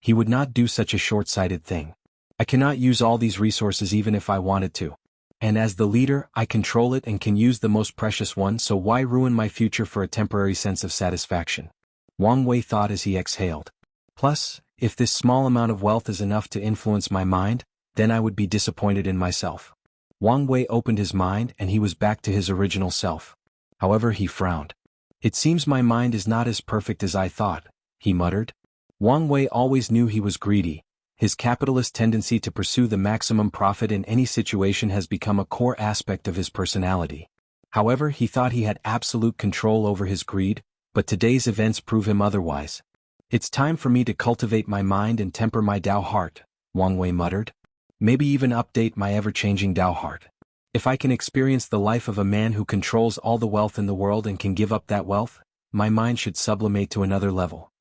He would not do such a short-sighted thing. "I cannot use all these resources even if I wanted to. And as the leader, I control it and can use the most precious one, so why ruin my future for a temporary sense of satisfaction?" Wang Wei thought as he exhaled. "Plus, if this small amount of wealth is enough to influence my mind, then I would be disappointed in myself." Wang Wei opened his mind and he was back to his original self. However, he frowned. "It seems my mind is not as perfect as I thought," he muttered. Wang Wei always knew he was greedy. His capitalist tendency to pursue the maximum profit in any situation has become a core aspect of his personality. However, he thought he had absolute control over his greed, but today's events prove him otherwise. "It's time for me to cultivate my mind and temper my Tao heart," Wang Wei muttered. "Maybe even update my ever-changing Tao heart. If I can experience the life of a man who controls all the wealth in the world and can give up that wealth, my mind should sublimate to another level."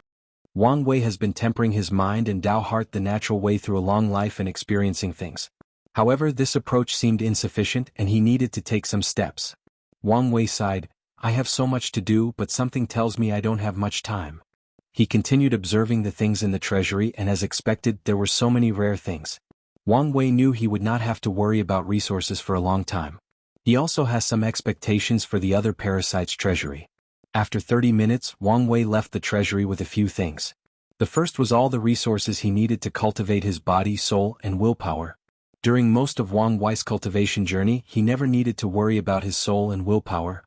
Wang Wei has been tempering his mind and Tao heart the natural way through a long life and experiencing things. However, this approach seemed insufficient and he needed to take some steps. Wang Wei sighed, "I have so much to do, but something tells me I don't have much time." He continued observing the things in the treasury, and as expected, there were so many rare things. Wang Wei knew he would not have to worry about resources for a long time. He also has some expectations for the other Parasites treasury. After 30 minutes, Wang Wei left the treasury with a few things. The first was all the resources he needed to cultivate his body, soul, and willpower. During most of Wang Wei's cultivation journey, he never needed to worry about his soul and willpower.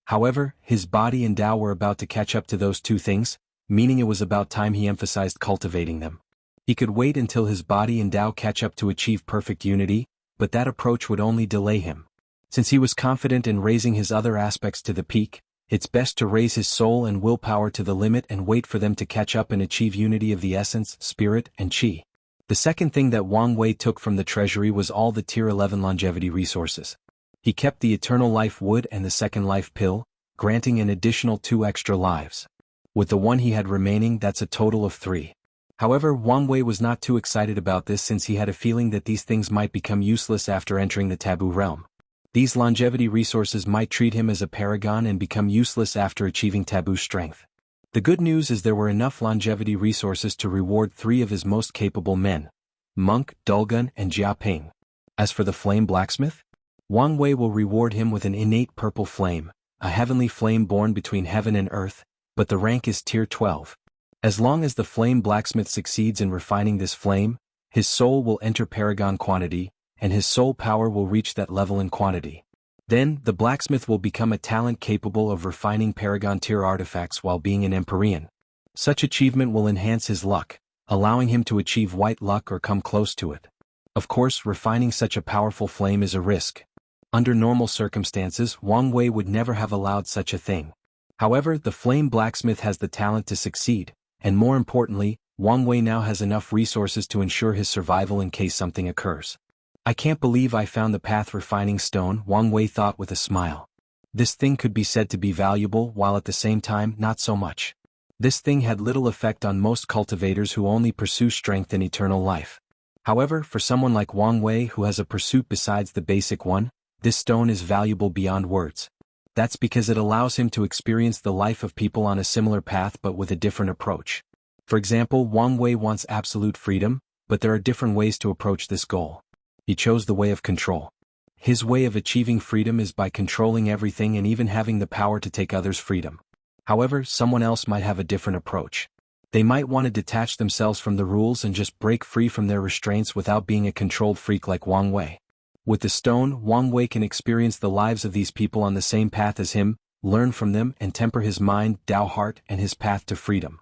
However, his body and Tao were about to catch up to those two things, meaning it was about time he emphasized cultivating them. He could wait until his body and Tao catch up to achieve perfect unity, but that approach would only delay him. Since he was confident in raising his other aspects to the peak, it's best to raise his soul and willpower to the limit and wait for them to catch up and achieve unity of the essence, spirit, and qi. The second thing that Wang Wei took from the treasury was all the Tier 11 longevity resources. He kept the Eternal Life Wood and the Second Life Pill, granting an additional 2 extra lives. With the one he had remaining, that's a total of 3. However, Wang Wei was not too excited about this since he had a feeling that these things might become useless after entering the taboo realm. These longevity resources might treat him as a paragon and become useless after achieving taboo strength. The good news is there were enough longevity resources to reward 3 of his most capable men, Monk, Dulgun, and Jiaping. As for the flame blacksmith, Wang Wei will reward him with an innate purple flame, a heavenly flame born between heaven and earth, but the rank is tier 12. As long as the flame blacksmith succeeds in refining this flame, his soul will enter paragon quantity, and his soul power will reach that level in quantity. Then, the blacksmith will become a talent capable of refining paragon tier artifacts while being an Empyrean. Such achievement will enhance his luck, allowing him to achieve white luck or come close to it. Of course, refining such a powerful flame is a risk. Under normal circumstances, Wang Wei would never have allowed such a thing. However, the flame blacksmith has the talent to succeed, and more importantly, Wang Wei now has enough resources to ensure his survival in case something occurs. I can't believe I found the path refining stone, Wang Wei thought with a smile. This thing could be said to be valuable while at the same time not so much. This thing had little effect on most cultivators who only pursue strength and eternal life. However, for someone like Wang Wei who has a pursuit besides the basic one, this stone is valuable beyond words. That's because it allows him to experience the life of people on a similar path but with a different approach. For example, Wang Wei wants absolute freedom, but there are different ways to approach this goal. He chose the way of control. His way of achieving freedom is by controlling everything and even having the power to take others' freedom. However, someone else might have a different approach. They might want to detach themselves from the rules and just break free from their restraints without being a controlled freak like Wang Wei. With the stone, Wang Wei can experience the lives of these people on the same path as him, learn from them and temper his mind, Tao heart and his path to freedom.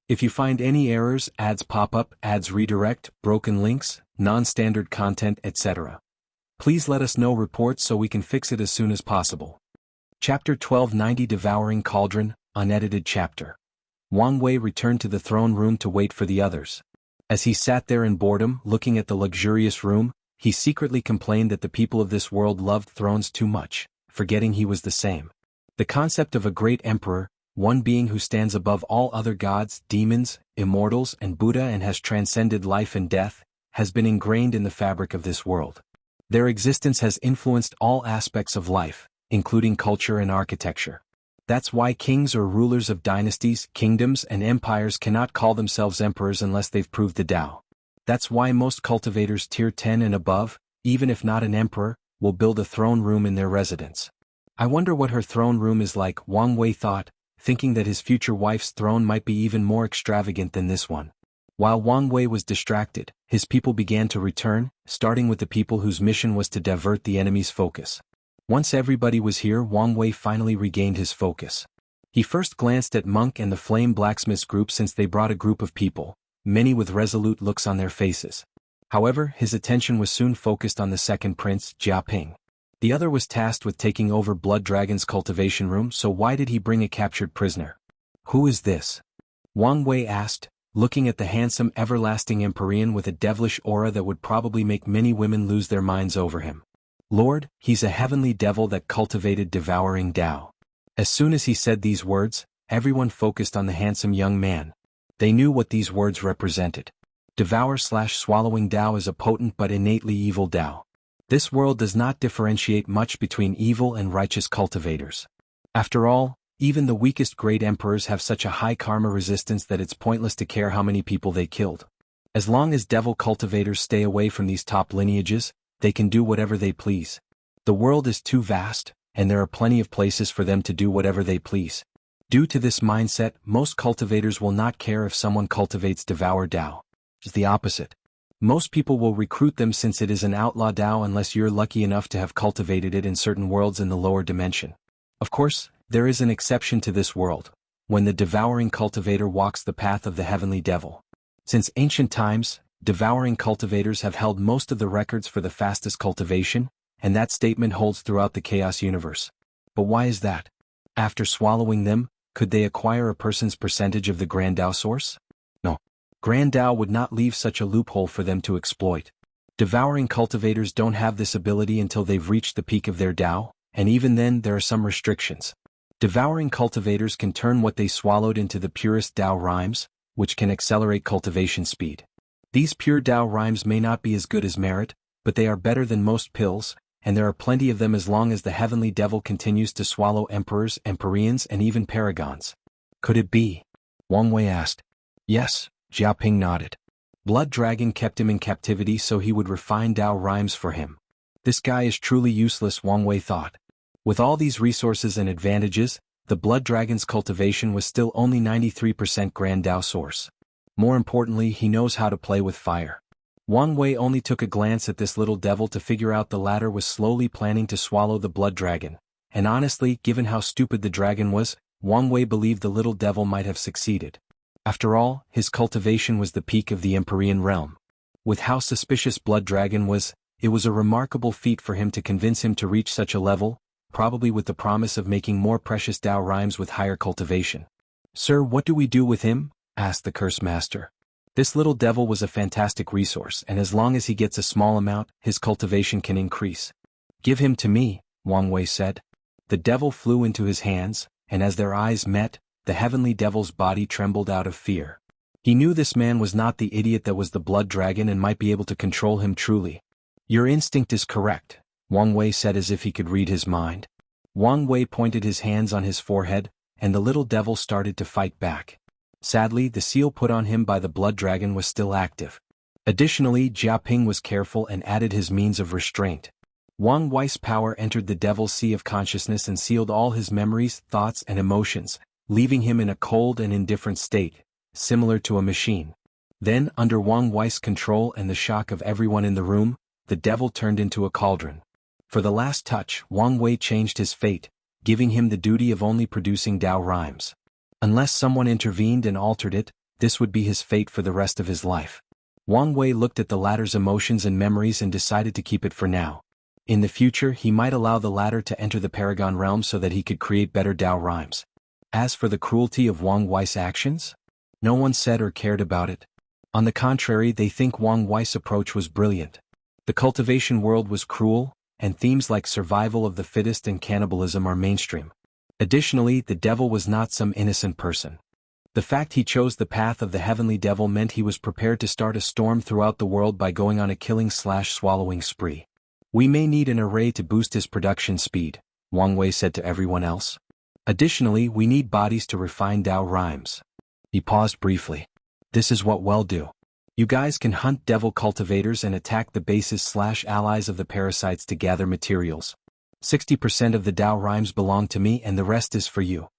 If you find any errors, ads pop up, ads redirect, broken links, non-standard content, etc., please let us know reports so we can fix it as soon as possible. Chapter 1290 Devouring Cauldron, Unedited Chapter. Wang Wei returned to the throne room to wait for the others. As he sat there in boredom, looking at the luxurious room, he secretly complained that the people of this world loved thrones too much, forgetting he was the same. The concept of a great emperor, one being who stands above all other gods, demons, immortals and Buddha and has transcended life and death, has been ingrained in the fabric of this world. Their existence has influenced all aspects of life, including culture and architecture. That's why kings or rulers of dynasties, kingdoms and empires cannot call themselves emperors unless they've proved the Tao. That's why most cultivators tier 10 and above, even if not an emperor, will build a throne room in their residence. I wonder what her throne room is like, Wang Wei thought, thinking that his future wife's throne might be even more extravagant than this one. While Wang Wei was distracted, his people began to return, starting with the people whose mission was to divert the enemy's focus. Once everybody was here, Wang Wei finally regained his focus. He first glanced at Monk and the Flame Blacksmiths group since they brought a group of people, many with resolute looks on their faces. However, his attention was soon focused on the second prince, Jiaping. The other was tasked with taking over Blood Dragon's cultivation room, so why did he bring a captured prisoner? Who is this? Wang Wei asked, looking at the handsome everlasting Empyrean with a devilish aura that would probably make many women lose their minds over him. Lord, he's a heavenly devil that cultivated devouring Tao. As soon as he said these words, everyone focused on the handsome young man. They knew what these words represented. Devour/swallowing Tao is a potent but innately evil Tao. This world does not differentiate much between evil and righteous cultivators. After all, even the weakest great emperors have such a high karma resistance that it's pointless to care how many people they killed. As long as devil cultivators stay away from these top lineages, they can do whatever they please. The world is too vast, and there are plenty of places for them to do whatever they please. Due to this mindset, most cultivators will not care if someone cultivates Devour Dao. It's the opposite. Most people will recruit them since it is an outlaw Dao unless you're lucky enough to have cultivated it in certain worlds in the lower dimension. Of course, there is an exception to this world, when the devouring cultivator walks the path of the heavenly devil. Since ancient times, devouring cultivators have held most of the records for the fastest cultivation, and that statement holds throughout the Chaos universe. But why is that? After swallowing them, could they acquire a person's percentage of the Grand Dao source? No. Grand Dao would not leave such a loophole for them to exploit. Devouring cultivators don't have this ability until they've reached the peak of their Dao, and even then there are some restrictions. Devouring cultivators can turn what they swallowed into the purest Dao rhymes, which can accelerate cultivation speed. These pure Dao rhymes may not be as good as merit, but they are better than most pills, and there are plenty of them as long as the heavenly devil continues to swallow emperors, empyreans, and even paragons. Could it be? Wang Wei asked. Yes, Jianghu nodded. Blood Dragon kept him in captivity so he would refine Dao rhymes for him. This guy is truly useless, Wang Wei thought. With all these resources and advantages, the Blood Dragon's cultivation was still only 93% Grand Dao source. More importantly, he knows how to play with fire. Wang Wei only took a glance at this little devil to figure out the latter was slowly planning to swallow the Blood Dragon, and honestly, given how stupid the dragon was, Wang Wei believed the little devil might have succeeded. After all, his cultivation was the peak of the Empyrean realm. With how suspicious Blood Dragon was, it was a remarkable feat for him to convince him to reach such a level, probably with the promise of making more precious Dao rhymes with higher cultivation. Sir, what do we do with him? Asked the Curse Master. This little devil was a fantastic resource, and as long as he gets a small amount, his cultivation can increase. Give him to me, Wang Wei said. The devil flew into his hands, and as their eyes met, the heavenly devil's body trembled out of fear. He knew this man was not the idiot that was the Blood Dragon and might be able to control him truly. Your instinct is correct, Wang Wei said as if he could read his mind. Wang Wei pointed his hands on his forehead, and the little devil started to fight back. Sadly, the seal put on him by the Blood Dragon was still active. Additionally, Jianghu was careful and added his means of restraint. Wang Wei's power entered the devil's sea of consciousness and sealed all his memories, thoughts, and emotions, leaving him in a cold and indifferent state, similar to a machine. Then, under Wang Wei's control and the shock of everyone in the room, the devil turned into a cauldron. For the last touch, Wang Wei changed his fate, giving him the duty of only producing Dao rhymes. Unless someone intervened and altered it, this would be his fate for the rest of his life. Wang Wei looked at the latter's emotions and memories and decided to keep it for now. In the future, he might allow the latter to enter the Paragon realm so that he could create better Dao rhymes. As for the cruelty of Wang Wei's actions, no one said or cared about it. On the contrary, they think Wang Wei's approach was brilliant. The cultivation world was cruel, and themes like survival of the fittest and cannibalism are mainstream. Additionally, the devil was not some innocent person. The fact he chose the path of the heavenly devil meant he was prepared to start a storm throughout the world by going on a killing/swallowing spree. We may need an array to boost his production speed, Wang Wei said to everyone else. Additionally, we need bodies to refine Dao rhymes. He paused briefly. This is what we'll do. You guys can hunt devil cultivators and attack the bases/allies of the parasites to gather materials. 60% of the Dao rhymes belong to me and the rest is for you.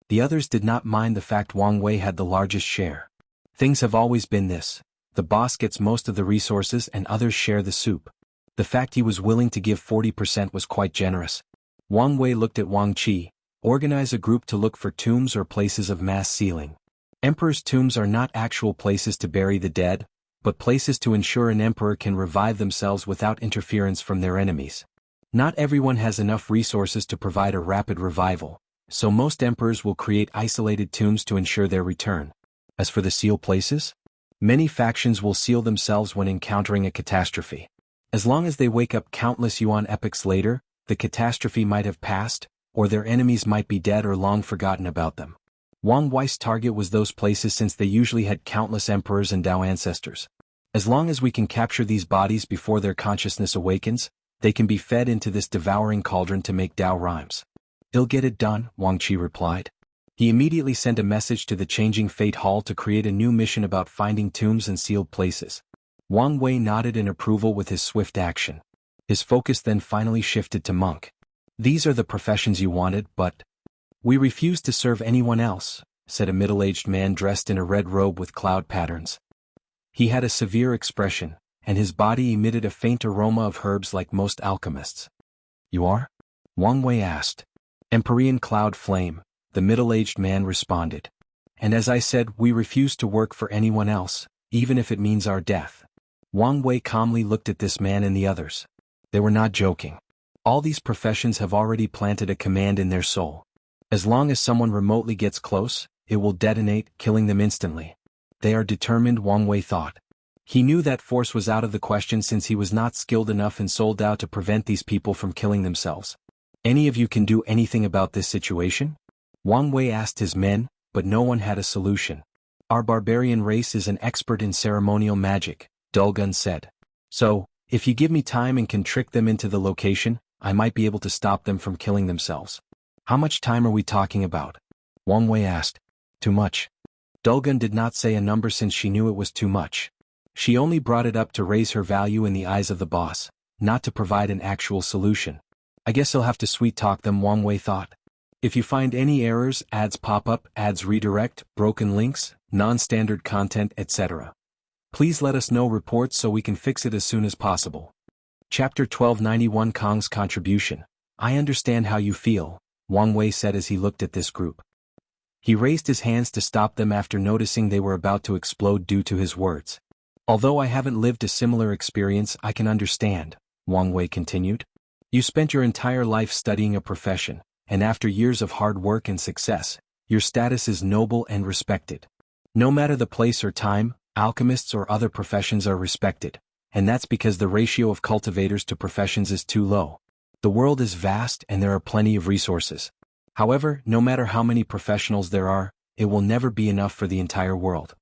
The others did not mind the fact Wang Wei had the largest share. Things have always been this. The boss gets most of the resources and others share the soup. The fact he was willing to give 40% was quite generous. Wang Wei looked at Wang Qi. Organize a group to look for tombs or places of mass sealing. Emperor's tombs are not actual places to bury the dead, but places to ensure an emperor can revive themselves without interference from their enemies. Not everyone has enough resources to provide a rapid revival, so most emperors will create isolated tombs to ensure their return. As for the seal places, many factions will seal themselves when encountering a catastrophe. As long as they wake up countless Yuan epochs later, the catastrophe might have passed, or their enemies might be dead or long forgotten about them. Wang Wei's target was those places since they usually had countless emperors and Dao ancestors. As long as we can capture these bodies before their consciousness awakens, they can be fed into this devouring cauldron to make Dao rhymes. He'll get it done, Wang Qi replied. He immediately sent a message to the Changing Fate Hall to create a new mission about finding tombs and sealed places. Wang Wei nodded in approval with his swift action. His focus then finally shifted to monk. These are the professions you wanted, but we refuse to serve anyone else, said a middle-aged man dressed in a red robe with cloud patterns. He had a severe expression, and his body emitted a faint aroma of herbs like most alchemists. You are? Wang Wei asked. Empyrean Cloud Flame, the middle-aged man responded. And as I said, we refuse to work for anyone else, even if it means our death. Wang Wei calmly looked at this man and the others. They were not joking. All these professions have already planted a command in their soul. As long as someone remotely gets close, it will detonate, killing them instantly. They are determined, Wang Wei thought. He knew that force was out of the question since he was not skilled enough and sold out to prevent these people from killing themselves. Any of you can do anything about this situation? Wang Wei asked his men, but no one had a solution. Our barbarian race is an expert in ceremonial magic, Dulgun said. So, if you give me time and can trick them into the location, I might be able to stop them from killing themselves. How much time are we talking about? Wang Wei asked. Too much. Dulgun did not say a number since she knew it was too much. She only brought it up to raise her value in the eyes of the boss, not to provide an actual solution. I guess he'll have to sweet-talk them, Wang Wei thought. If you find any errors, ads pop up, ads redirect, broken links, non-standard content, etc. Please let us know reports so we can fix it as soon as possible. Chapter 1291 Kong's Contribution. I understand how you feel, Wang Wei said as he looked at this group. He raised his hands to stop them after noticing they were about to explode due to his words. Although I haven't lived a similar experience, I can understand, Wang Wei continued. You spent your entire life studying a profession, and after years of hard work and success, your status is noble and respected. No matter the place or time, alchemists or other professions are respected, and that's because the ratio of cultivators to professions is too low. The world is vast and there are plenty of resources. However, no matter how many professionals there are, it will never be enough for the entire world.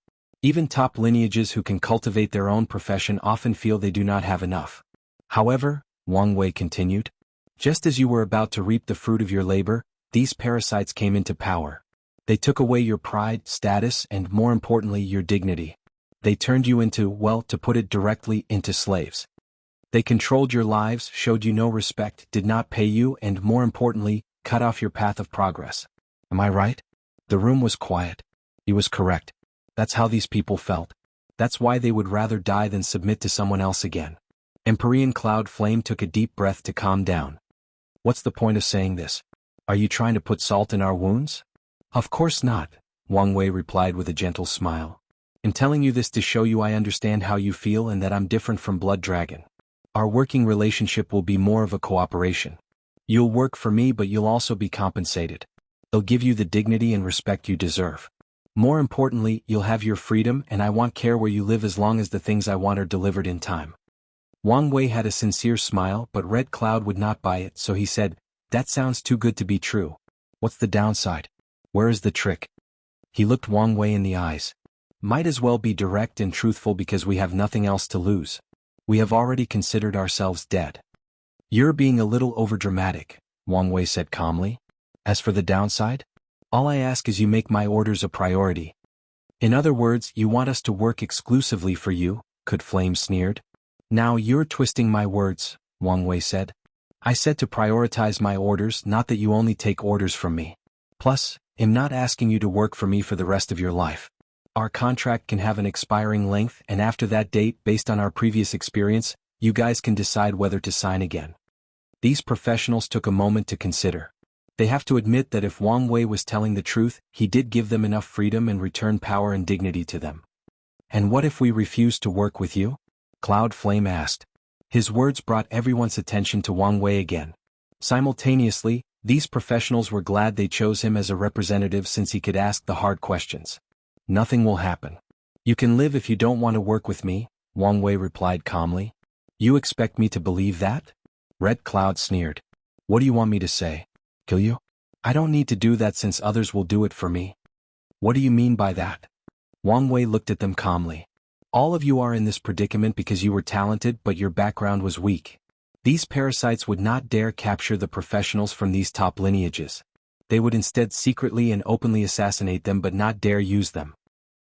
Even top lineages who can cultivate their own profession often feel they do not have enough. However, Wang Wei continued, just as you were about to reap the fruit of your labor, these parasites came into power. They took away your pride, status, and more importantly, your dignity. They turned you into, well, to put it directly, into slaves. They controlled your lives, showed you no respect, did not pay you, and more importantly, cut off your path of progress. Am I right? The room was quiet. He was correct. That's how these people felt. That's why they would rather die than submit to someone else again. Empyrean Cloud Flame took a deep breath to calm down. What's the point of saying this? Are you trying to put salt in our wounds? Of course not, Wang Wei replied with a gentle smile. I'm telling you this to show you I understand how you feel and that I'm different from Blood Dragon. Our working relationship will be more of a cooperation. You'll work for me, but you'll also be compensated. They'll give you the dignity and respect you deserve. More importantly, you'll have your freedom, and I won't care where you live as long as the things I want are delivered in time. Wang Wei had a sincere smile, but Red Cloud would not buy it, so he said, that sounds too good to be true. What's the downside? Where is the trick? He looked Wang Wei in the eyes. Might as well be direct and truthful because we have nothing else to lose. We have already considered ourselves dead. You're being a little overdramatic, Wang Wei said calmly. As for the downside? All I ask is you make my orders a priority. In other words, you want us to work exclusively for you, Could Flame sneered. Now you're twisting my words, Wang Wei said. I said to prioritize my orders, not that you only take orders from me. Plus, I'm not asking you to work for me for the rest of your life. Our contract can have an expiring length, and after that date, based on our previous experience, you guys can decide whether to sign again. These professionals took a moment to consider. They have to admit that if Wang Wei was telling the truth, he did give them enough freedom and return power and dignity to them. And what if we refuse to work with you? Cloud Flame asked. His words brought everyone's attention to Wang Wei again. Simultaneously, these professionals were glad they chose him as a representative since he could ask the hard questions. Nothing will happen. You can live if you don't want to work with me, Wang Wei replied calmly. You expect me to believe that? Red Cloud sneered. What do you want me to say? Kill you? I don't need to do that since others will do it for me. What do you mean by that? Wang Wei looked at them calmly. All of you are in this predicament because you were talented but your background was weak. These parasites would not dare capture the professionals from these top lineages. They would instead secretly and openly assassinate them but not dare use them.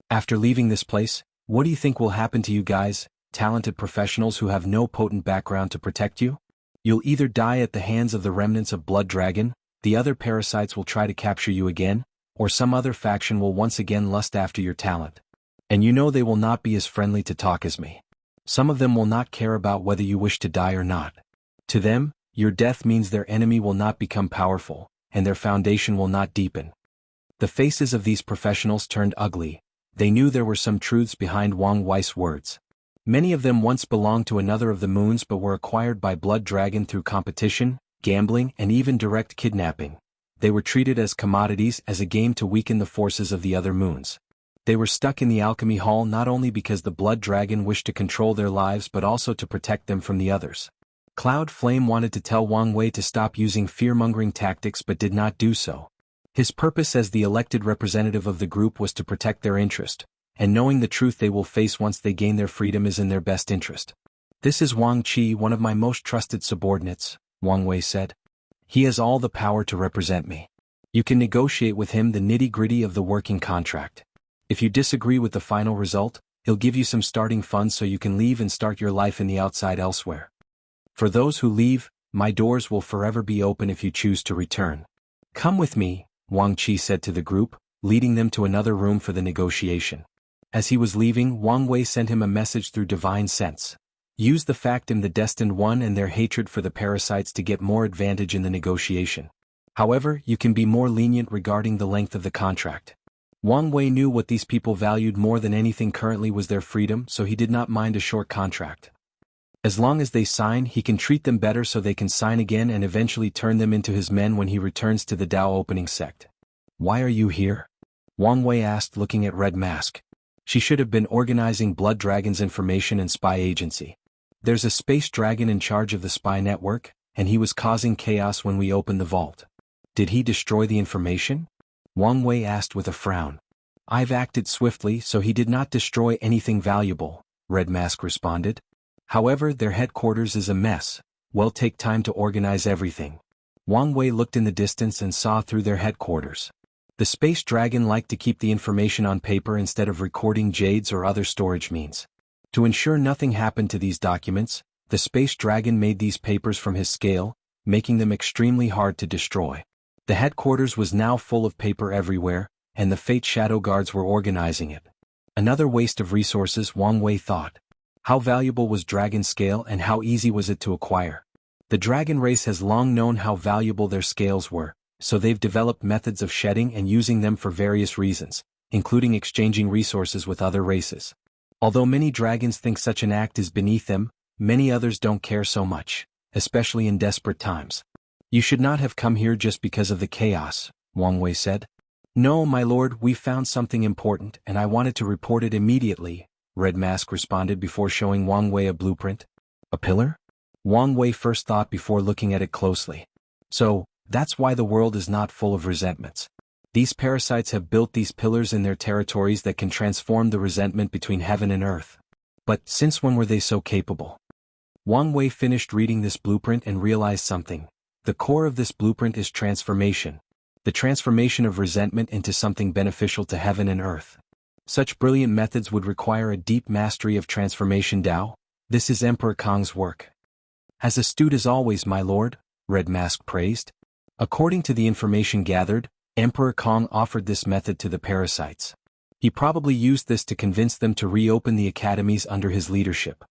After leaving this place, what do you think will happen to you guys, talented professionals who have no potent background to protect you? You'll either die at the hands of the remnants of Blood Dragon, the other parasites will try to capture you again, or some other faction will once again lust after your talent. And you know they will not be as friendly to talk as me. Some of them will not care about whether you wish to die or not. To them, your death means their enemy will not become powerful, and their foundation will not deepen. The faces of these professionals turned ugly. They knew there were some truths behind Wang Wei's words. Many of them once belonged to another of the moons but were acquired by Blood Dragon through competition, gambling, and even direct kidnapping. They were treated as commodities, as a game to weaken the forces of the other moons. They were stuck in the alchemy hall not only because the Blood Dragon wished to control their lives but also to protect them from the others. Cloud Flame wanted to tell Wang Wei to stop using fear-mongering tactics but did not do so. His purpose as the elected representative of the group was to protect their interest, and knowing the truth they will face once they gain their freedom is in their best interest. This is Wang Qi, one of my most trusted subordinates, Wang Wei said. He has all the power to represent me. You can negotiate with him the nitty-gritty of the working contract. If you disagree with the final result, he'll give you some starting funds so you can leave and start your life in the outside elsewhere. For those who leave, my doors will forever be open if you choose to return. Come with me, Wang Qi said to the group, leading them to another room for the negotiation. As he was leaving, Wang Wei sent him a message through divine sense. Use the fact in the Destined One and their hatred for the parasites to get more advantage in the negotiation. However, you can be more lenient regarding the length of the contract. Wang Wei knew what these people valued more than anything currently was their freedom, so he did not mind a short contract. As long as they sign, he can treat them better so they can sign again and eventually turn them into his men when he returns to the Dao opening sect. Why are you here? Wang Wei asked, looking at Red Mask. She should have been organizing Blood Dragon's information and spy agency. There's a space dragon in charge of the spy network, and he was causing chaos when we opened the vault. Did he destroy the information? Wang Wei asked with a frown. I've acted swiftly, so he did not destroy anything valuable, Red Mask responded. However, their headquarters is a mess. We'll take time to organize everything. Wang Wei looked in the distance and saw through their headquarters. The space dragon liked to keep the information on paper instead of recording jades or other storage means. To ensure nothing happened to these documents, the space dragon made these papers from his scale, making them extremely hard to destroy. The headquarters was now full of paper everywhere, and the Fate Shadow Guards were organizing it. Another waste of resources, Wang Wei thought. How valuable was dragon scale and how easy was it to acquire? The dragon race has long known how valuable their scales were, so they've developed methods of shedding and using them for various reasons, including exchanging resources with other races. Although many dragons think such an act is beneath them, many others don't care so much, especially in desperate times. You should not have come here just because of the chaos, Wang Wei said. No, my lord, we found something important and I wanted to report it immediately, Red Mask responded before showing Wang Wei a blueprint. A pillar? Wang Wei first thought before looking at it closely. So, that's why the world is not full of resentments. These parasites have built these pillars in their territories that can transform the resentment between heaven and earth. But since when were they so capable? Wang Wei finished reading this blueprint and realized something. The core of this blueprint is transformation. The transformation of resentment into something beneficial to heaven and earth. Such brilliant methods would require a deep mastery of transformation Dao. This is Emperor Kong's work. As astute as always, my lord, Red Mask praised. According to the information gathered, Emperor Kong offered this method to the parasites. He probably used this to convince them to reopen the academies under his leadership.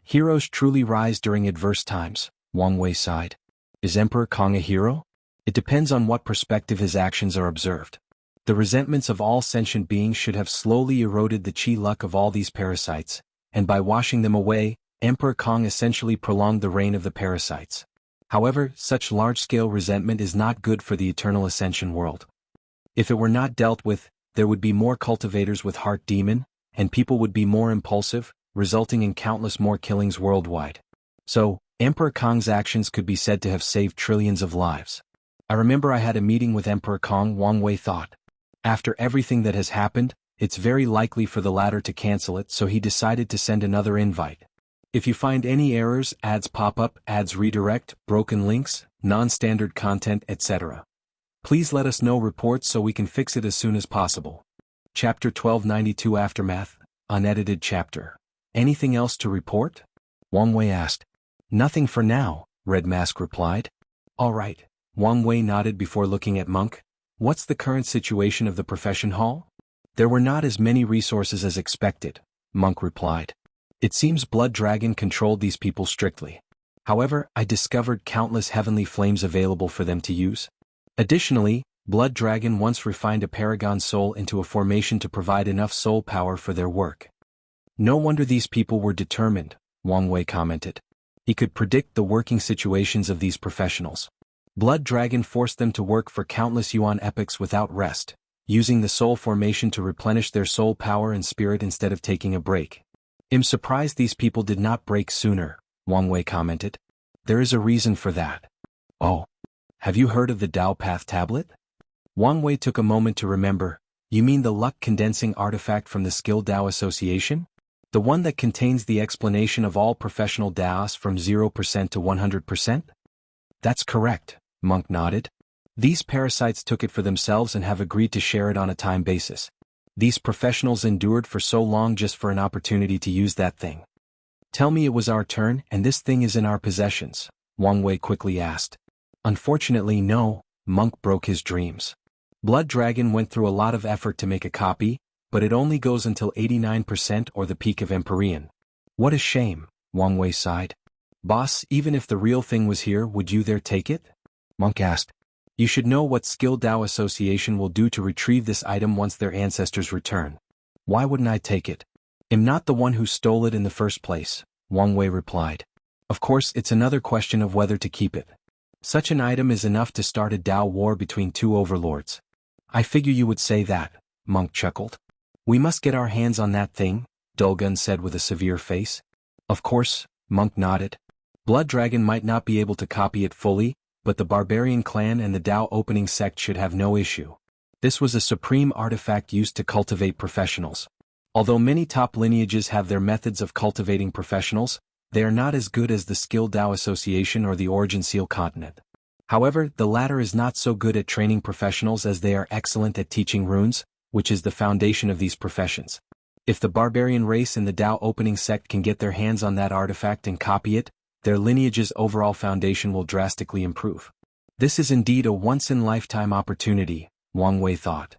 Heroes truly rise during adverse times, Wang Wei sighed. Is Emperor Kong a hero? It depends on what perspective his actions are observed. The resentments of all sentient beings should have slowly eroded the chi luck of all these parasites, and by washing them away, Emperor Kong essentially prolonged the reign of the parasites. However, such large-scale resentment is not good for the eternal ascension world. If it were not dealt with, there would be more cultivators with heart demon, and people would be more impulsive, resulting in countless more killings worldwide. So, Emperor Kong's actions could be said to have saved trillions of lives. I remember I had a meeting with Emperor Kong, Wang Wei thought. After everything that has happened, it's very likely for the latter to cancel it, so he decided to send another invite. If you find any errors, ads pop up, ads redirect, broken links, non-standard content, etc. Please let us know reports so we can fix it as soon as possible. Chapter 1292 Aftermath, unedited chapter. Anything else to report? Wang Wei asked. Nothing for now, Red Mask replied. All right, Wang Wei nodded before looking at Monk. What's the current situation of the profession hall? There were not as many resources as expected, Monk replied. It seems Blood Dragon controlled these people strictly. However, I discovered countless heavenly flames available for them to use. Additionally, Blood Dragon once refined a Paragon soul into a formation to provide enough soul power for their work. No wonder these people were determined, Wang Wei commented. He could predict the working situations of these professionals. Blood Dragon forced them to work for countless Yuan epochs without rest, using the soul formation to replenish their soul power and spirit instead of taking a break. I'm surprised these people did not break sooner, Wang Wei commented. There is a reason for that. Oh. Have you heard of the Dao Path tablet? Wang Wei took a moment to remember. You mean the luck condensing artifact from the Skill Dao Association? The one that contains the explanation of all professional Daos from 0% to 100%? That's correct, Monk nodded. These parasites took it for themselves and have agreed to share it on a time basis. These professionals endured for so long just for an opportunity to use that thing. Tell me it was our turn and this thing is in our possessions, Wang Wei quickly asked. Unfortunately no, Monk broke his dreams. Blood Dragon went through a lot of effort to make a copy, but it only goes until 89% or the peak of Empyrean. What a shame, Wang Wei sighed. Boss, even if the real thing was here, would you dare take it? Monk asked. You should know what Skill Dao Association will do to retrieve this item once their ancestors return. Why wouldn't I take it? I'm not the one who stole it in the first place, Wang Wei replied. Of course, it's another question of whether to keep it. Such an item is enough to start a Dao war between two overlords. I figure you would say that, Monk chuckled. We must get our hands on that thing, Dulgun said with a severe face. Of course, Monk nodded. Blood Dragon might not be able to copy it fully, but the Barbarian clan and the Dao opening sect should have no issue. This was a supreme artifact used to cultivate professionals. Although many top lineages have their methods of cultivating professionals, they are not as good as the Skill Dao Association or the Origin Seal Continent. However, the latter is not so good at training professionals as they are excellent at teaching runes, which is the foundation of these professions. If the Barbarian race and the Dao opening sect can get their hands on that artifact and copy it, their lineage's overall foundation will drastically improve. This is indeed a once-in-lifetime opportunity, Wang Wei thought.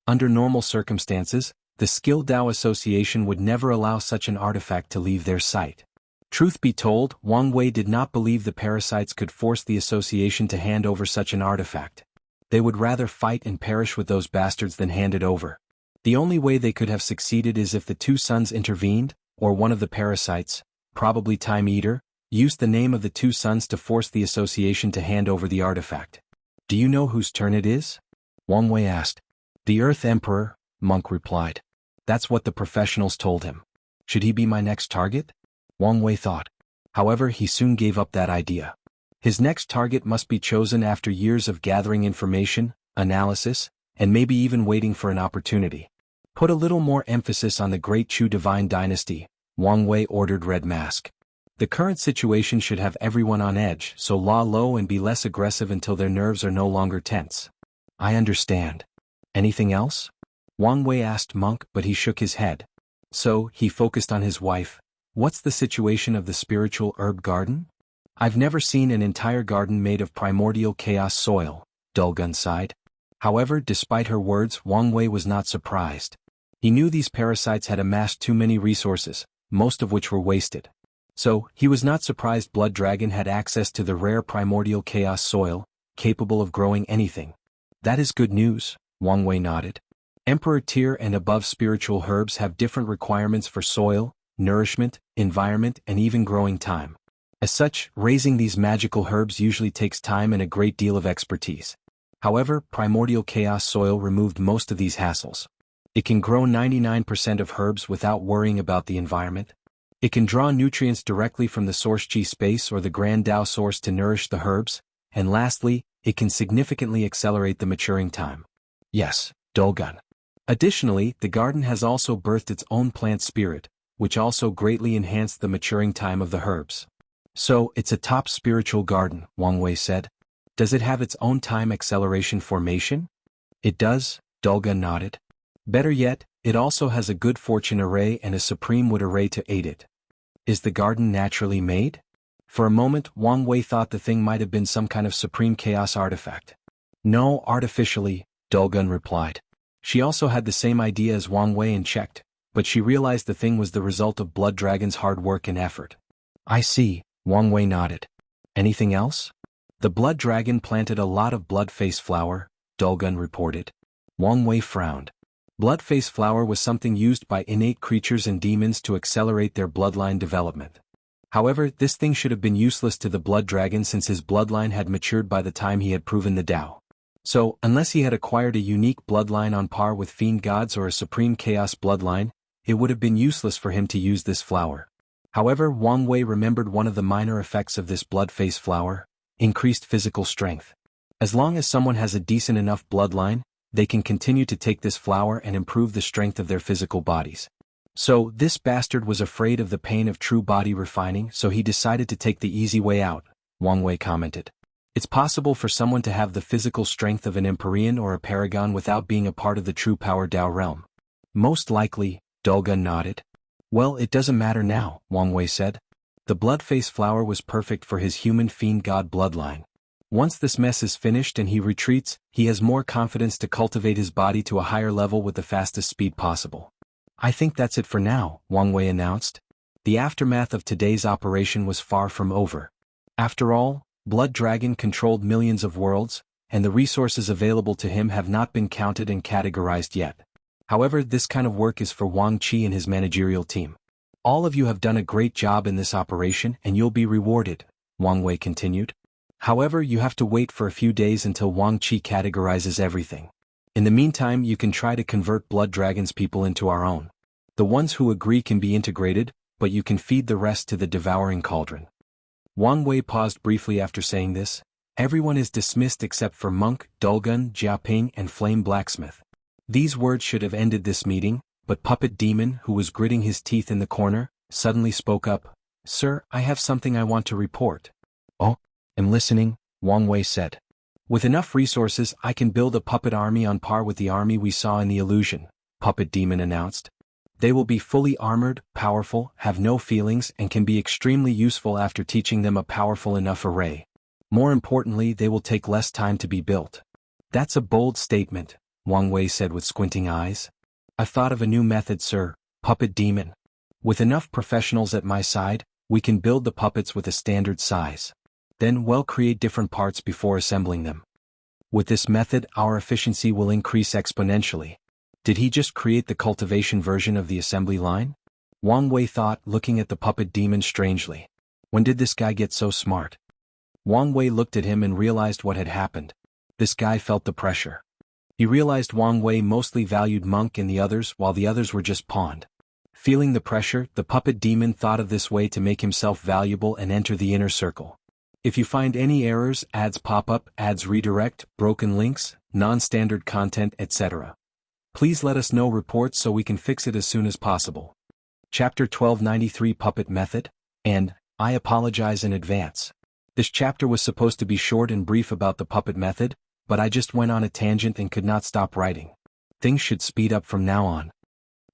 Under normal circumstances, the Skill Dao Association would never allow such an artifact to leave their sight. Truth be told, Wang Wei did not believe the Parasites could force the association to hand over such an artifact. They would rather fight and perish with those bastards than hand it over. The only way they could have succeeded is if the two sons intervened, or one of the Parasites, probably Time Eater, used the name of the two sons to force the association to hand over the artifact. Do you know whose turn it is? Wang Wei asked. The Earth Emperor, Monk replied. That's what the professionals told him. Should he be my next target? Wang Wei thought. However, he soon gave up that idea. His next target must be chosen after years of gathering information, analysis, and maybe even waiting for an opportunity. Put a little more emphasis on the Great Chu Divine Dynasty, Wang Wei ordered Red Mask. The current situation should have everyone on edge, so lie low and be less aggressive until their nerves are no longer tense. I understand. Anything else? Wang Wei asked Monk, but he shook his head. So, he focused on his wife. What's the situation of the spiritual herb garden? I've never seen an entire garden made of primordial chaos soil, Dulgun sighed. However, despite her words, Wang Wei was not surprised. He knew these parasites had amassed too many resources, most of which were wasted. So, he was not surprised Blood Dragon had access to the rare primordial chaos soil, capable of growing anything. That is good news, Wang Wei nodded. Emperor tier and above spiritual herbs have different requirements for soil, nourishment, environment, and even growing time. As such, raising these magical herbs usually takes time and a great deal of expertise. However, primordial chaos soil removed most of these hassles. It can grow 99% of herbs without worrying about the environment. It can draw nutrients directly from the source Qi space or the Grand Dao source to nourish the herbs, and lastly, it can significantly accelerate the maturing time. Yes, Dulgun. Additionally, the garden has also birthed its own plant spirit, which also greatly enhanced the maturing time of the herbs. So, it's a top spiritual garden, Wang Wei said. Does it have its own time acceleration formation? It does, Dulga nodded. Better yet, it also has a good fortune array and a supreme wood array to aid it. Is the garden naturally made? For a moment Wang Wei thought the thing might have been some kind of supreme chaos artifact. No, artificially, Dulgun replied. She also had the same idea as Wang Wei and checked, but she realized the thing was the result of Blood Dragon's hard work and effort. I see, Wang Wei nodded. Anything else? The Blood Dragon planted a lot of bloodface flower, Dulgun reported. Wang Wei frowned. Bloodface flower was something used by innate creatures and demons to accelerate their bloodline development. However, this thing should have been useless to the Blood Dragon since his bloodline had matured by the time he had proven the Tao. So, unless he had acquired a unique bloodline on par with fiend gods or a supreme chaos bloodline, it would have been useless for him to use this flower. However, Wang Wei remembered one of the minor effects of this bloodface flower: increased physical strength. As long as someone has a decent enough bloodline, they can continue to take this flower and improve the strength of their physical bodies. So, this bastard was afraid of the pain of true body refining, so he decided to take the easy way out, Wang Wei commented. It's possible for someone to have the physical strength of an Empyrean or a Paragon without being a part of the true power Tao realm. Most likely, Dulga nodded. Well, it doesn't matter now, Wang Wei said. The bloodface flower was perfect for his human fiend god bloodline. Once this mess is finished and he retreats, he has more confidence to cultivate his body to a higher level with the fastest speed possible. I think that's it for now, Wang Wei announced. The aftermath of today's operation was far from over. After all, Blood Dragon controlled millions of worlds, and the resources available to him have not been counted and categorized yet. However, this kind of work is for Wang Qi and his managerial team. All of you have done a great job in this operation and you'll be rewarded, Wang Wei continued. However, you have to wait for a few days until Wang Qi categorizes everything. In the meantime, you can try to convert Blood Dragon's people into our own. The ones who agree can be integrated, but you can feed the rest to the Devouring Cauldron. Wang Wei paused briefly after saying this. Everyone is dismissed except for Monk, Dulgun, Jiaping and Flame Blacksmith. These words should have ended this meeting, but Puppet Demon, who was gritting his teeth in the corner, suddenly spoke up. Sir, I have something I want to report. Oh, I'm listening, Wang Wei said. With enough resources I can build a puppet army on par with the army we saw in the illusion, Puppet Demon announced. They will be fully armored, powerful, have no feelings and can be extremely useful after teaching them a powerful enough array. More importantly, they will take less time to be built. That's a bold statement, Wang Wei said with squinting eyes. I've thought of a new method, sir, Puppet Demon. With enough professionals at my side, we can build the puppets with a standard size. Then we'll create different parts before assembling them. With this method our efficiency will increase exponentially. Did he just create the cultivation version of the assembly line? Wang Wei thought, looking at the Puppet Demon strangely. When did this guy get so smart? Wang Wei looked at him and realized what had happened. This guy felt the pressure. He realized Wang Wei mostly valued Monk and the others while the others were just pawned. Feeling the pressure, the Puppet Demon thought of this way to make himself valuable and enter the inner circle. If you find any errors, ads pop up, ads redirect, broken links, non-standard content, etc. Please let us know reports so we can fix it as soon as possible. Chapter 1293 Puppet Method, and, I apologize in advance. This chapter was supposed to be short and brief about the puppet method, but I just went on a tangent and could not stop writing. Things should speed up from now on.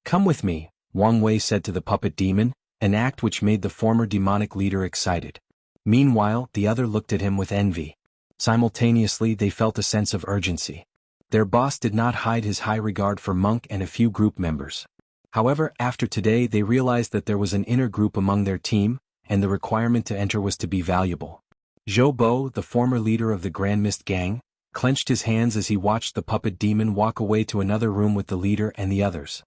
Come with me, Wang Wei said to the Puppet Demon, an act which made the former demonic leader excited. Meanwhile, the other looked at him with envy. Simultaneously they felt a sense of urgency. Their boss did not hide his high regard for Monk and a few group members. However, after today they realized that there was an inner group among their team, and the requirement to enter was to be valuable. Zhou Bo, the former leader of the Grand Mist Gang, clenched his hands as he watched the Puppet Demon walk away to another room with the leader and the others.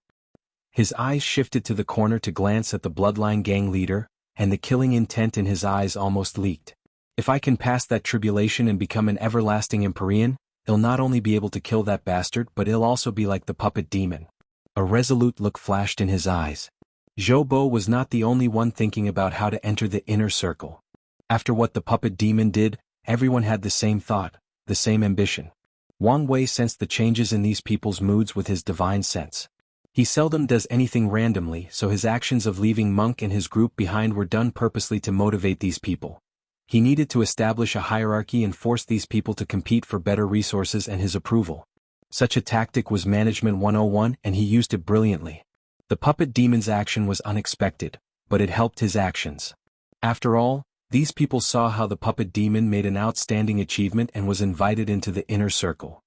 His eyes shifted to the corner to glance at the Bloodline Gang leader, and the killing intent in his eyes almost leaked. If I can pass that tribulation and become an everlasting Empyrean, he'll not only be able to kill that bastard but he'll also be like the Puppet Demon. A resolute look flashed in his eyes. Zhou Bo was not the only one thinking about how to enter the inner circle. After what the Puppet Demon did, everyone had the same thought, the same ambition. Wang Wei sensed the changes in these people's moods with his divine sense. He seldom does anything randomly, so his actions of leaving Monk and his group behind were done purposely to motivate these people. He needed to establish a hierarchy and force these people to compete for better resources and his approval. Such a tactic was Management 101, and he used it brilliantly. The puppet demon's action was unexpected, but it helped his actions. After all, these people saw how the puppet demon made an outstanding achievement and was invited into the inner circle.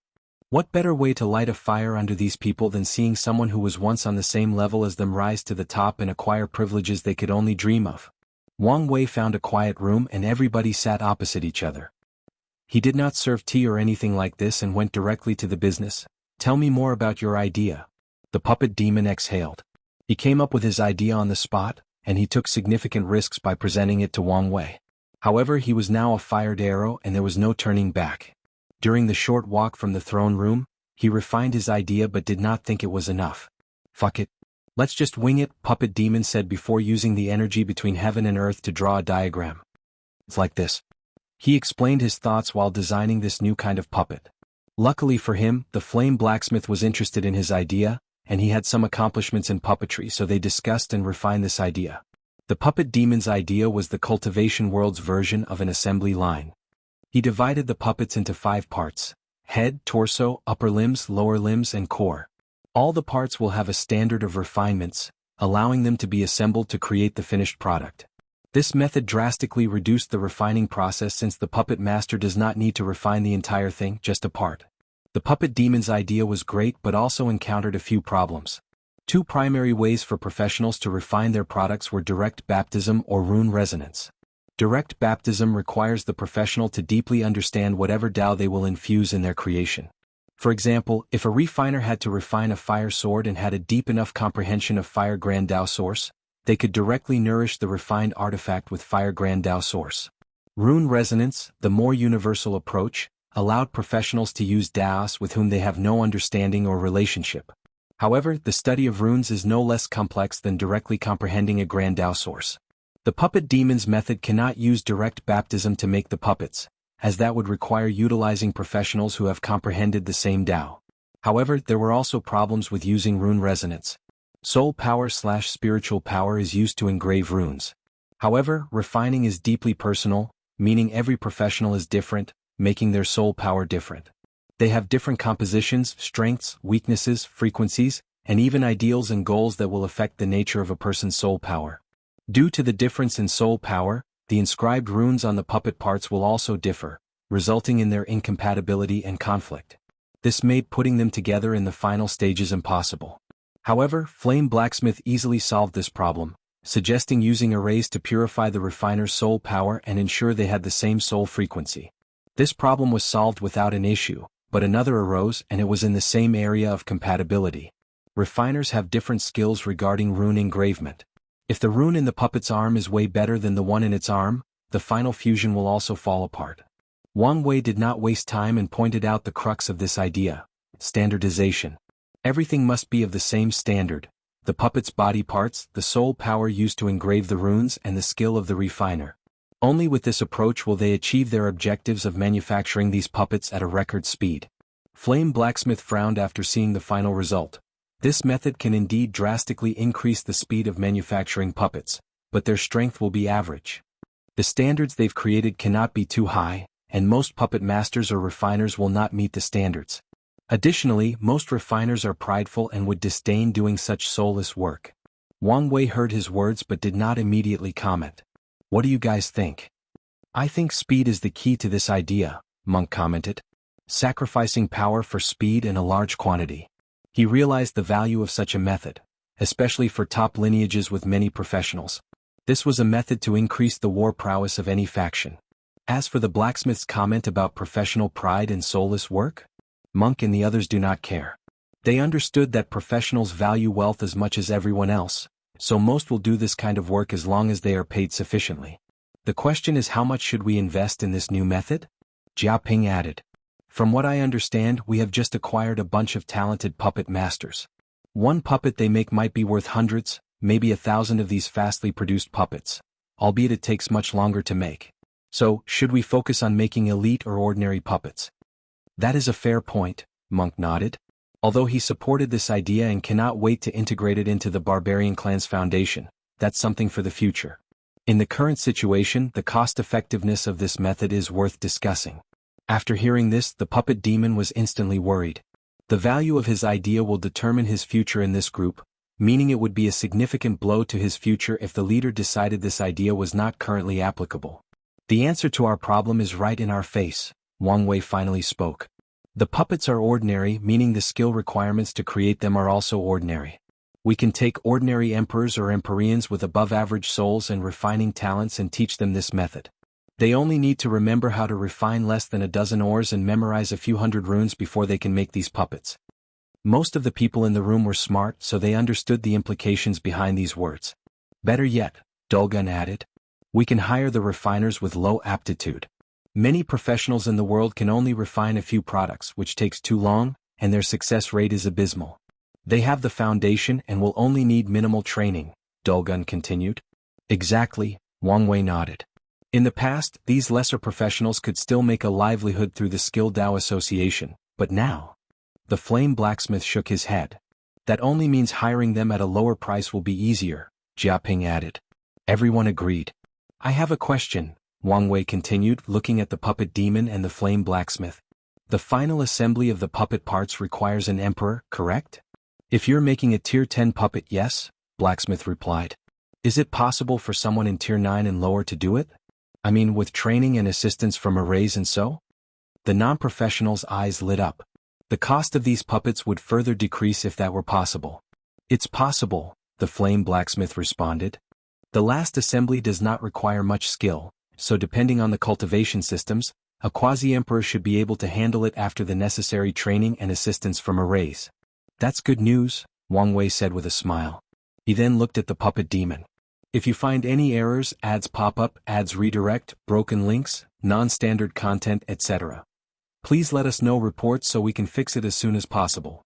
What better way to light a fire under these people than seeing someone who was once on the same level as them rise to the top and acquire privileges they could only dream of? Wang Wei found a quiet room and everybody sat opposite each other. He did not serve tea or anything like this and went directly to the business. "Tell me more about your idea." The puppet demon exhaled. He came up with his idea on the spot, and he took significant risks by presenting it to Wang Wei. However, he was now a fired arrow and there was no turning back. During the short walk from the throne room, he refined his idea but did not think it was enough. "Fuck it. Let's just wing it," Puppet Demon said before using the energy between heaven and earth to draw a diagram. "It's like this." He explained his thoughts while designing this new kind of puppet. Luckily for him, the flame blacksmith was interested in his idea, and he had some accomplishments in puppetry, so they discussed and refined this idea. The puppet demon's idea was the cultivation world's version of an assembly line. He divided the puppets into 5 parts: head, torso, upper limbs, lower limbs, and core. All the parts will have a standard of refinements, allowing them to be assembled to create the finished product. This method drastically reduced the refining process since the puppet master does not need to refine the entire thing, just a part. The puppet demon's idea was great but also encountered a few problems. 2 primary ways for professionals to refine their products were direct baptism or rune resonance. Direct baptism requires the professional to deeply understand whatever Tao they will infuse in their creation. For example, if a refiner had to refine a fire sword and had a deep enough comprehension of Fire Grand Tao Source, they could directly nourish the refined artifact with Fire Grand Tao Source. Rune resonance, the more universal approach, allowed professionals to use Taos with whom they have no understanding or relationship. However, the study of runes is no less complex than directly comprehending a Grand Tao Source. The puppet demon's method cannot use direct baptism to make the puppets, as that would require utilizing professionals who have comprehended the same Tao. However, there were also problems with using rune resonance. Soul power/spiritual power is used to engrave runes. However, refining is deeply personal, meaning every professional is different, making their soul power different. They have different compositions, strengths, weaknesses, frequencies, and even ideals and goals that will affect the nature of a person's soul power. Due to the difference in soul power, the inscribed runes on the puppet parts will also differ, resulting in their incompatibility and conflict. This made putting them together in the final stages impossible. However, Flame Blacksmith easily solved this problem, suggesting using arrays to purify the refiner's soul power and ensure they had the same soul frequency. This problem was solved without an issue, but another arose and it was in the same area of compatibility. Refiners have different skills regarding rune engravement. If the rune in the puppet's arm is way better than the one in its arm, the final fusion will also fall apart. Wang Wei did not waste time and pointed out the crux of this idea: standardization. Everything must be of the same standard: the puppet's body parts, the soul power used to engrave the runes, and the skill of the refiner. Only with this approach will they achieve their objectives of manufacturing these puppets at a record speed. Flame Blacksmith frowned after seeing the final result. This method can indeed drastically increase the speed of manufacturing puppets, but their strength will be average. The standards they've created cannot be too high, and most puppet masters or refiners will not meet the standards. Additionally, most refiners are prideful and would disdain doing such soulless work. Wang Wei heard his words but did not immediately comment. "What do you guys think?" "I think speed is the key to this idea," Monk commented. "Sacrificing power for speed in a large quantity." He realized the value of such a method, especially for top lineages with many professionals. This was a method to increase the war prowess of any faction. As for the blacksmith's comment about professional pride and soulless work, Monk and the others do not care. They understood that professionals value wealth as much as everyone else, so most will do this kind of work as long as they are paid sufficiently. The question is, how much should we invest in this new method? Jia Ping added. "From what I understand, we have just acquired a bunch of talented puppet masters. One puppet they make might be worth hundreds, maybe 1,000 of these fastly produced puppets, albeit it takes much longer to make. So, should we focus on making elite or ordinary puppets?" "That is a fair point," Monk nodded. Although he supported this idea and cannot wait to integrate it into the Barbarian Clan's foundation, that's something for the future. In the current situation, the cost-effectiveness of this method is worth discussing. After hearing this, the puppet demon was instantly worried. The value of his idea will determine his future in this group, meaning it would be a significant blow to his future if the leader decided this idea was not currently applicable. The answer to our problem is right in our face, Wang Wei finally spoke. The puppets are ordinary, meaning the skill requirements to create them are also ordinary. We can take ordinary emperors or empyreans with above-average souls and refining talents and teach them this method. They only need to remember how to refine less than a dozen ores and memorize a few hundred runes before they can make these puppets. Most of the people in the room were smart, so they understood the implications behind these words. Better yet, Dulgun added, we can hire the refiners with low aptitude. Many professionals in the world can only refine a few products, which takes too long, and their success rate is abysmal. They have the foundation and will only need minimal training, Dulgun continued. Exactly, Wang Wei nodded. In the past, these lesser professionals could still make a livelihood through the Skill Dao Association, but now... The flame blacksmith shook his head. That only means hiring them at a lower price will be easier, Jiaping added. Everyone agreed. I have a question, Wang Wei continued, looking at the puppet demon and the flame blacksmith. The final assembly of the puppet parts requires an emperor, correct? If you're making a tier 10 puppet, yes, blacksmith replied. Is it possible for someone in tier 9 and lower to do it? I mean, with training and assistance from arrays and so? The non-professional's eyes lit up. The cost of these puppets would further decrease if that were possible. It's possible, the flame blacksmith responded. The last assembly does not require much skill, so depending on the cultivation systems, a quasi-emperor should be able to handle it after the necessary training and assistance from arrays. That's good news, Wang Wei said with a smile. He then looked at the puppet demon. If you find any errors, ads pop up, ads redirect, broken links, non-standard content, etc. Please let us know reports so we can fix it as soon as possible.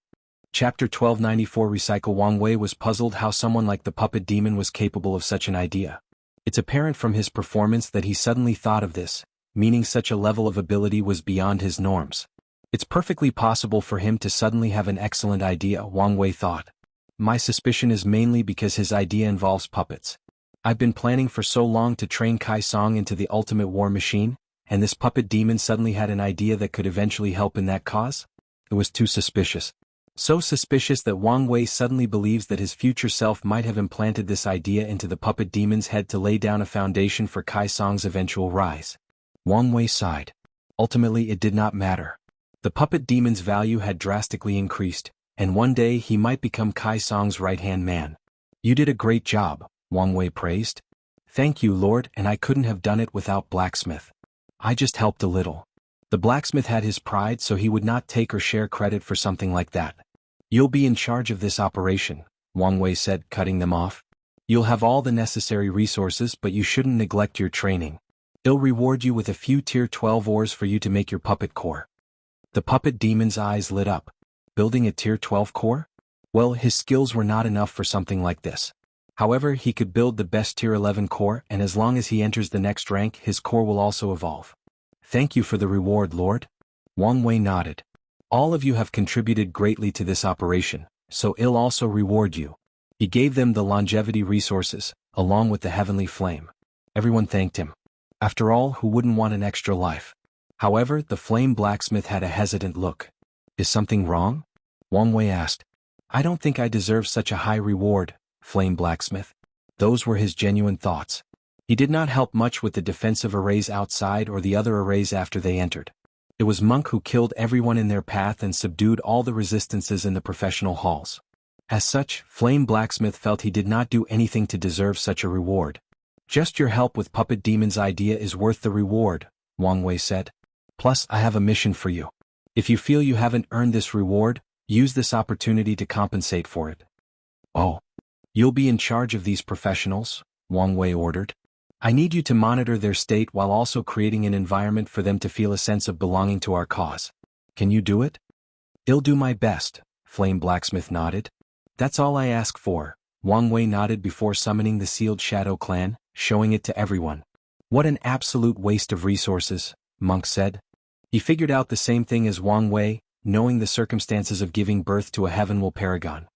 Chapter 1294 Recycle. Wang Wei was puzzled how someone like the puppet demon was capable of such an idea. It's apparent from his performance that he suddenly thought of this, meaning such a level of ability was beyond his norms. It's perfectly possible for him to suddenly have an excellent idea, Wang Wei thought. My suspicion is mainly because his idea involves puppets. I've been planning for so long to train Kai Song into the ultimate war machine, and this puppet demon suddenly had an idea that could eventually help in that cause? It was too suspicious. So suspicious that Wang Wei suddenly believes that his future self might have implanted this idea into the puppet demon's head to lay down a foundation for Kai Song's eventual rise. Wang Wei sighed. Ultimately, it did not matter. The puppet demon's value had drastically increased, and one day he might become Kai Song's right-hand man. You did a great job, Wang Wei praised. Thank you, Lord, and I couldn't have done it without Blacksmith. I just helped a little. The blacksmith had his pride, so he would not take or share credit for something like that. You'll be in charge of this operation, Wang Wei said, cutting them off. You'll have all the necessary resources, but you shouldn't neglect your training. It'll reward you with a few tier 12 ores for you to make your puppet core. The puppet demon's eyes lit up. Building a tier 12 core? Well, his skills were not enough for something like this. However, he could build the best tier 11 core, and as long as he enters the next rank, his core will also evolve. Thank you for the reward, Lord. Wang Wei nodded. All of you have contributed greatly to this operation, so I'll also reward you. He gave them the longevity resources, along with the heavenly flame. Everyone thanked him. After all, who wouldn't want an extra life? However, the flame blacksmith had a hesitant look. Is something wrong? Wang Wei asked. I don't think I deserve such a high reward, flame blacksmith. Those were his genuine thoughts. He did not help much with the defensive arrays outside or the other arrays after they entered. It was Monk who killed everyone in their path and subdued all the resistances in the professional halls. As such, Flame Blacksmith felt he did not do anything to deserve such a reward. Just your help with Puppet Demon's idea is worth the reward, Wang Wei said. Plus, I have a mission for you. If you feel you haven't earned this reward, use this opportunity to compensate for it. Oh. You'll be in charge of these professionals, Wang Wei ordered. I need you to monitor their state while also creating an environment for them to feel a sense of belonging to our cause. Can you do it? I'll do my best, Flame Blacksmith nodded. That's all I ask for, Wang Wei nodded before summoning the sealed Shadow Clan, showing it to everyone. What an absolute waste of resources, Monk said. He figured out the same thing as Wang Wei, knowing the circumstances of giving birth to a heavenly paragon.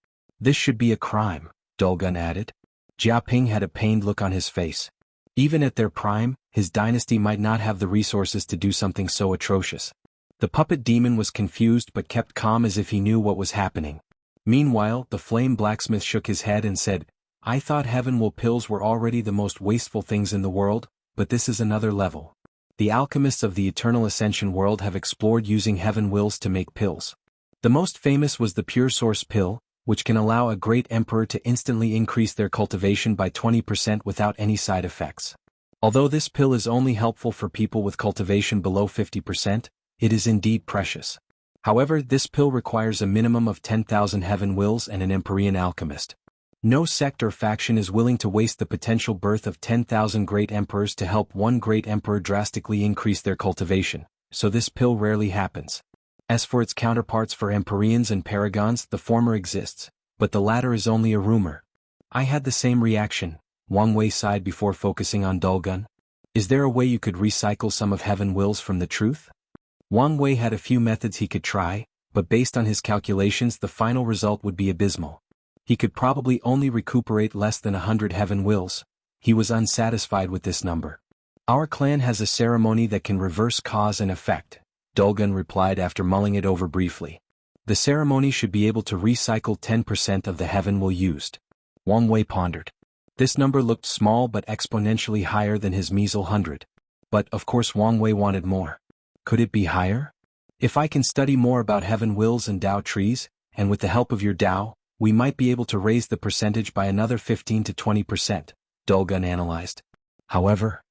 This should be a crime, Dulgun added. Jiaping had a pained look on his face. Even at their prime, his dynasty might not have the resources to do something so atrocious. The puppet demon was confused but kept calm as if he knew what was happening. Meanwhile, the flame blacksmith shook his head and said, "I thought heaven will pills were already the most wasteful things in the world, but this is another level. The alchemists of the Eternal Ascension world have explored using heaven wills to make pills. The most famous was the Pure Source pill, which can allow a great emperor to instantly increase their cultivation by 20% without any side effects. Although this pill is only helpful for people with cultivation below 50%, it is indeed precious. However, this pill requires a minimum of 10,000 heaven wills and an Empyrean alchemist. No sect or faction is willing to waste the potential birth of 10,000 great emperors to help one great emperor drastically increase their cultivation, so this pill rarely happens. As for its counterparts for Empyreans and Paragons, the former exists, but the latter is only a rumor." "I had the same reaction," Wang Wei sighed before focusing on Dulgun. "Is there a way you could recycle some of heaven wills from the truth?" Wang Wei had a few methods he could try, but based on his calculations the final result would be abysmal. He could probably only recuperate less than 100 heaven wills. He was unsatisfied with this number. "Our clan has a ceremony that can reverse cause and effect," Dulgun replied after mulling it over briefly. "The ceremony should be able to recycle 10% of the heaven will used." Wang Wei pondered. This number looked small but exponentially higher than his measly 100. But of course Wang Wei wanted more. Could it be higher? "If I can study more about heaven wills and Dao trees, and with the help of your Dao, we might be able to raise the percentage by another 15 to 20%, Dulgun analyzed. However,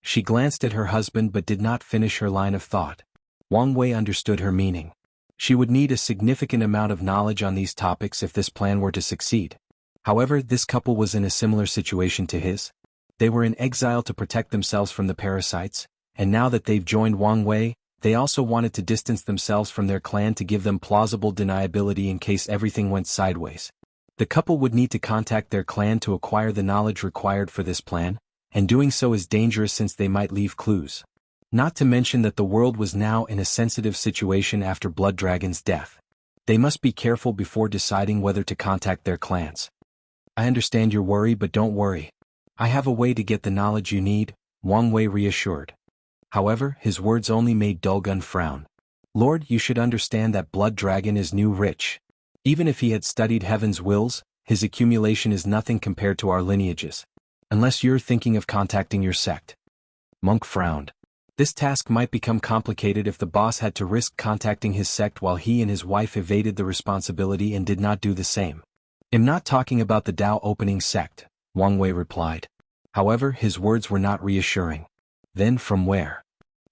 she glanced at her husband but did not finish her line of thought. Wang Wei understood her meaning. She would need a significant amount of knowledge on these topics if this plan were to succeed. However, this couple was in a similar situation to his. They were in exile to protect themselves from the Parasites, and now that they've joined Wang Wei, they also wanted to distance themselves from their clan to give them plausible deniability in case everything went sideways. The couple would need to contact their clan to acquire the knowledge required for this plan, and doing so is dangerous since they might leave clues. Not to mention that the world was now in a sensitive situation after Blood Dragon's death. They must be careful before deciding whether to contact their clans. "I understand your worry, but don't worry. I have a way to get the knowledge you need," Wang Wei reassured. However, his words only made Dulgun frown. "Lord, you should understand that Blood Dragon is new rich. Even if he had studied heaven's wills, his accumulation is nothing compared to our lineages. Unless you're thinking of contacting your sect." Monk frowned. This task might become complicated if the boss had to risk contacting his sect while he and his wife evaded the responsibility and did not do the same. "I'm not talking about the Dao opening sect," Wang Wei replied. However, his words were not reassuring. "Then from where?"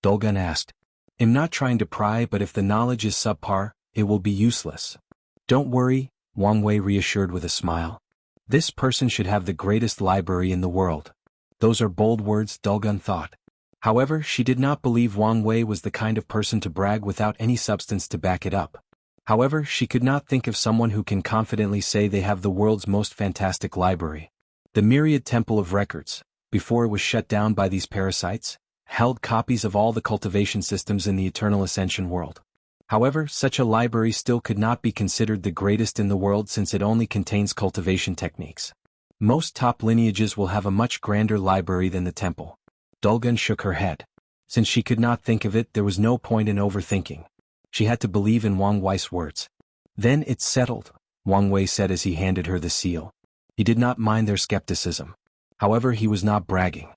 Dulgun asked. "I'm not trying to pry, but if the knowledge is subpar, it will be useless." "Don't worry," Wang Wei reassured with a smile. "This person should have the greatest library in the world." Those are bold words, Dulgun thought. However, she did not believe Wang Wei was the kind of person to brag without any substance to back it up. However, she could not think of someone who can confidently say they have the world's most fantastic library. The Myriad Temple of Records, before it was shut down by these parasites, held copies of all the cultivation systems in the Eternal Ascension world. However, such a library still could not be considered the greatest in the world since it only contains cultivation techniques. Most top lineages will have a much grander library than the temple. Dulgun shook her head. Since she could not think of it, there was no point in overthinking. She had to believe in Wang Wei's words. "Then it's settled," Wang Wei said as he handed her the seal. He did not mind their skepticism. However, he was not bragging.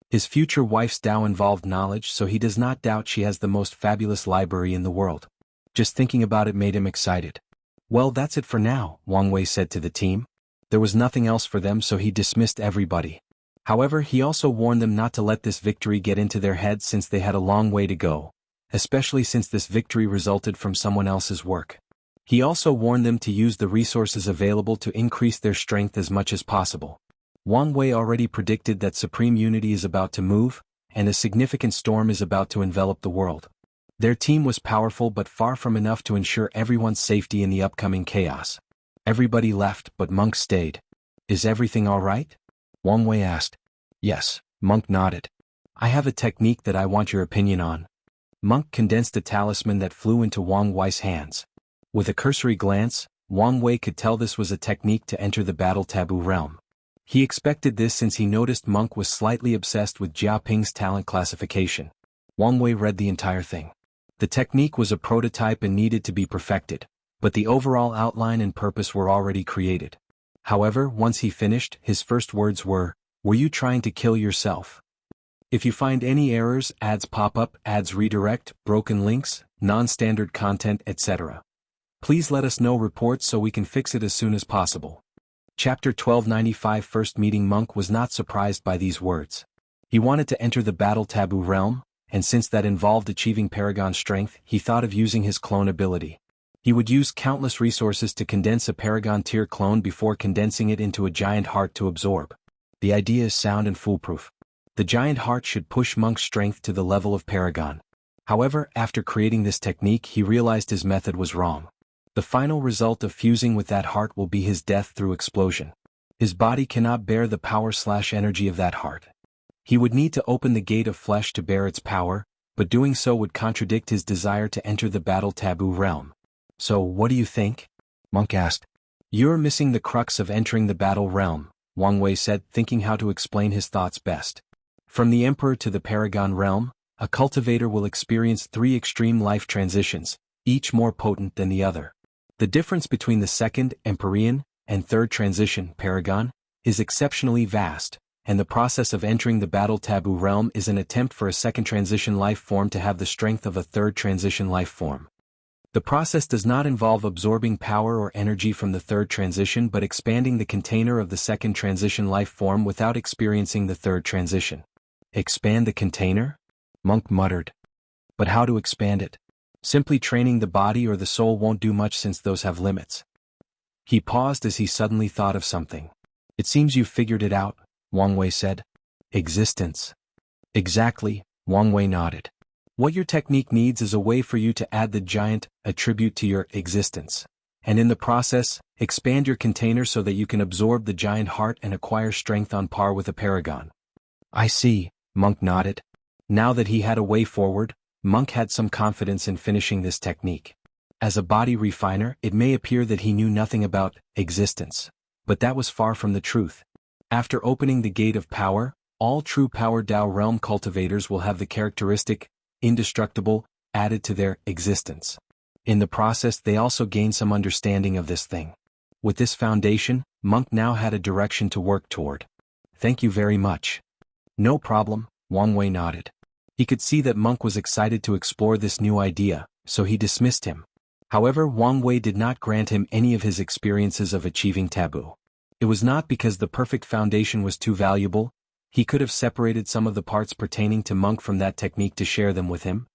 His future wife's Dao involved knowledge, so he does not doubt she has the most fabulous library in the world. Just thinking about it made him excited. "Well, that's it for now," Wang Wei said to the team. There was nothing else for them, so he dismissed everybody. However, he also warned them not to let this victory get into their heads since they had a long way to go, especially since this victory resulted from someone else's work. He also warned them to use the resources available to increase their strength as much as possible. Wang Wei already predicted that supreme unity is about to move, and a significant storm is about to envelop the world. Their team was powerful but far from enough to ensure everyone's safety in the upcoming chaos. Everybody left, but Monk stayed. "Is everything all right?" Wang Wei asked. "Yes," Monk nodded. "I have a technique that I want your opinion on." Monk condensed a talisman that flew into Wang Wei's hands. With a cursory glance, Wang Wei could tell this was a technique to enter the battle taboo realm. He expected this since he noticed Monk was slightly obsessed with Jia Ping's talent classification. Wang Wei read the entire thing. The technique was a prototype and needed to be perfected, but the overall outline and purpose were already created. However, once he finished, his first words were you trying to kill yourself? If you find any errors, ads pop up, ads redirect, broken links, non-standard content, etc. Please let us know reports so we can fix it as soon as possible. Chapter 1295 First meeting Monk was not surprised by these words. He wanted to enter the battle taboo realm, and since that involved achieving Paragon strength, he thought of using his clone ability. He would use countless resources to condense a Paragon tier clone before condensing it into a giant heart to absorb. The idea is sound and foolproof. The giant heart should push Monk's strength to the level of Paragon. However, after creating this technique, he realized his method was wrong. The final result of fusing with that heart will be his death through explosion. His body cannot bear the power/energy of that heart. He would need to open the gate of flesh to bear its power, but doing so would contradict his desire to enter the battle taboo realm. So, what do you think? Monk asked. You're missing the crux of entering the battle realm, Wang Wei said, thinking how to explain his thoughts best. From the Emperor to the Paragon realm, a cultivator will experience 3 extreme life transitions, each more potent than the other. The difference between the second, Empyrean, and third transition, Paragon, is exceptionally vast, and the process of entering the battle taboo realm is an attempt for a second transition life form to have the strength of a third transition life form. The process does not involve absorbing power or energy from the third transition but expanding the container of the second transition life form without experiencing the third transition. Expand the container? Monk muttered. But how to expand it? Simply training the body or the soul won't do much since those have limits. He paused as he suddenly thought of something. It seems you've figured it out, Wang Wei said. Existence. Exactly, Wang Wei nodded. What your technique needs is a way for you to add the giant attribute to your existence. And in the process, expand your container so that you can absorb the giant heart and acquire strength on par with a Paragon. I see, Monk nodded. Now that he had a way forward, Monk had some confidence in finishing this technique. As a body refiner, it may appear that he knew nothing about existence. But that was far from the truth. After opening the gate of power, all true Power Dao realm cultivators will have the characteristic indestructible added to their existence. In the process, they also gain some understanding of this thing. With this foundation, Monk now had a direction to work toward. Thank you very much. No problem, Wang Wei nodded. He could see that Monk was excited to explore this new idea, so he dismissed him. However, Wang Wei did not grant him any of his experiences of achieving taboo. It was not because the perfect foundation was too valuable. He could have separated some of the parts pertaining to Monk from that technique to share them with him.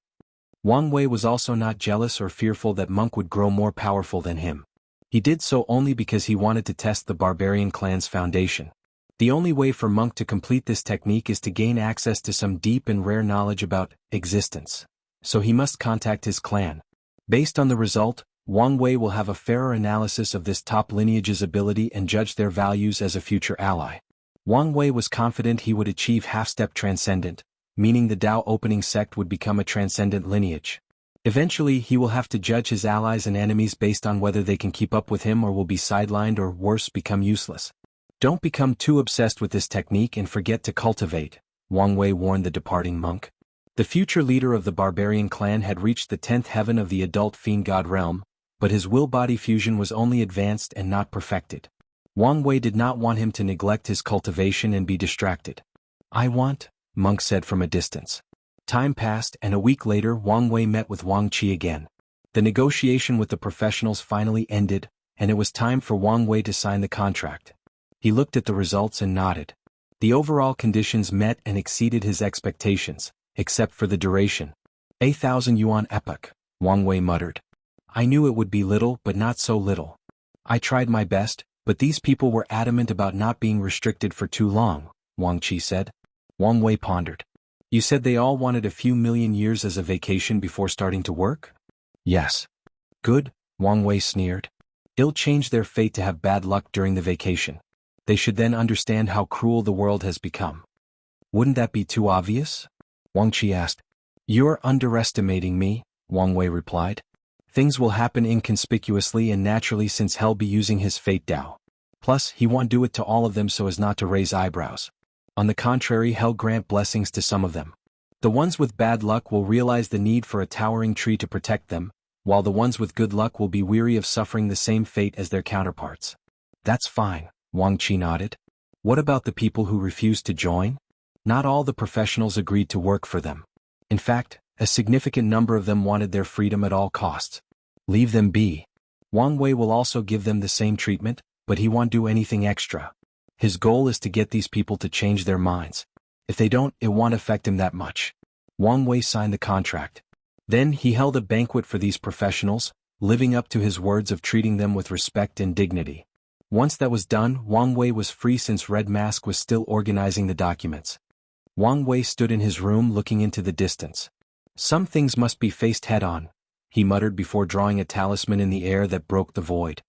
Wang Wei was also not jealous or fearful that Monk would grow more powerful than him. He did so only because he wanted to test the barbarian clan's foundation. The only way for Monk to complete this technique is to gain access to some deep and rare knowledge about existence. So he must contact his clan. Based on the result, Wang Wei will have a fairer analysis of this top lineage's ability and judge their values as a future ally. Wang Wei was confident he would achieve half-step Transcendent, meaning the Dao opening sect would become a Transcendent lineage. Eventually, he will have to judge his allies and enemies based on whether they can keep up with him or will be sidelined or worse, become useless. Don't become too obsessed with this technique and forget to cultivate, Wang Wei warned the departing monk. The future leader of the barbarian clan had reached the 10th heaven of the adult fiend god realm, but his will-body fusion was only advanced and not perfected. Wang Wei did not want him to neglect his cultivation and be distracted. I want, Monk said from a distance. Time passed and a week later Wang Wei met with Wang Qi again. The negotiation with the professionals finally ended, and it was time for Wang Wei to sign the contract. He looked at the results and nodded. The overall conditions met and exceeded his expectations, except for the duration. 1,000 yuan epoch, Wang Wei muttered. I knew it would be little but not so little. I tried my best, but these people were adamant about not being restricted for too long, Wang Qi said. Wang Wei pondered. You said they all wanted a few million years as a vacation before starting to work? Yes. Good, Wang Wei sneered. It'll change their fate to have bad luck during the vacation. They should then understand how cruel the world has become. Wouldn't that be too obvious? Wang Qi asked. You're underestimating me, Wang Wei replied. Things will happen inconspicuously and naturally since He'll be using his fate Dao. Plus, he won't do it to all of them so as not to raise eyebrows. On the contrary, he'll grant blessings to some of them. The ones with bad luck will realize the need for a towering tree to protect them, while the ones with good luck will be weary of suffering the same fate as their counterparts. That's fine, Wang Qi nodded. What about the people who refused to join? Not all the professionals agreed to work for them. In fact, a significant number of them wanted their freedom at all costs. Leave them be. Wang Wei will also give them the same treatment, but he won't do anything extra. His goal is to get these people to change their minds. If they don't, it won't affect him that much. Wang Wei signed the contract. Then he held a banquet for these professionals, living up to his words of treating them with respect and dignity. Once that was done, Wang Wei was free since Red Mask was still organizing the documents. Wang Wei stood in his room looking into the distance. Some things must be faced head-on, he muttered before drawing a talisman in the air that broke the void.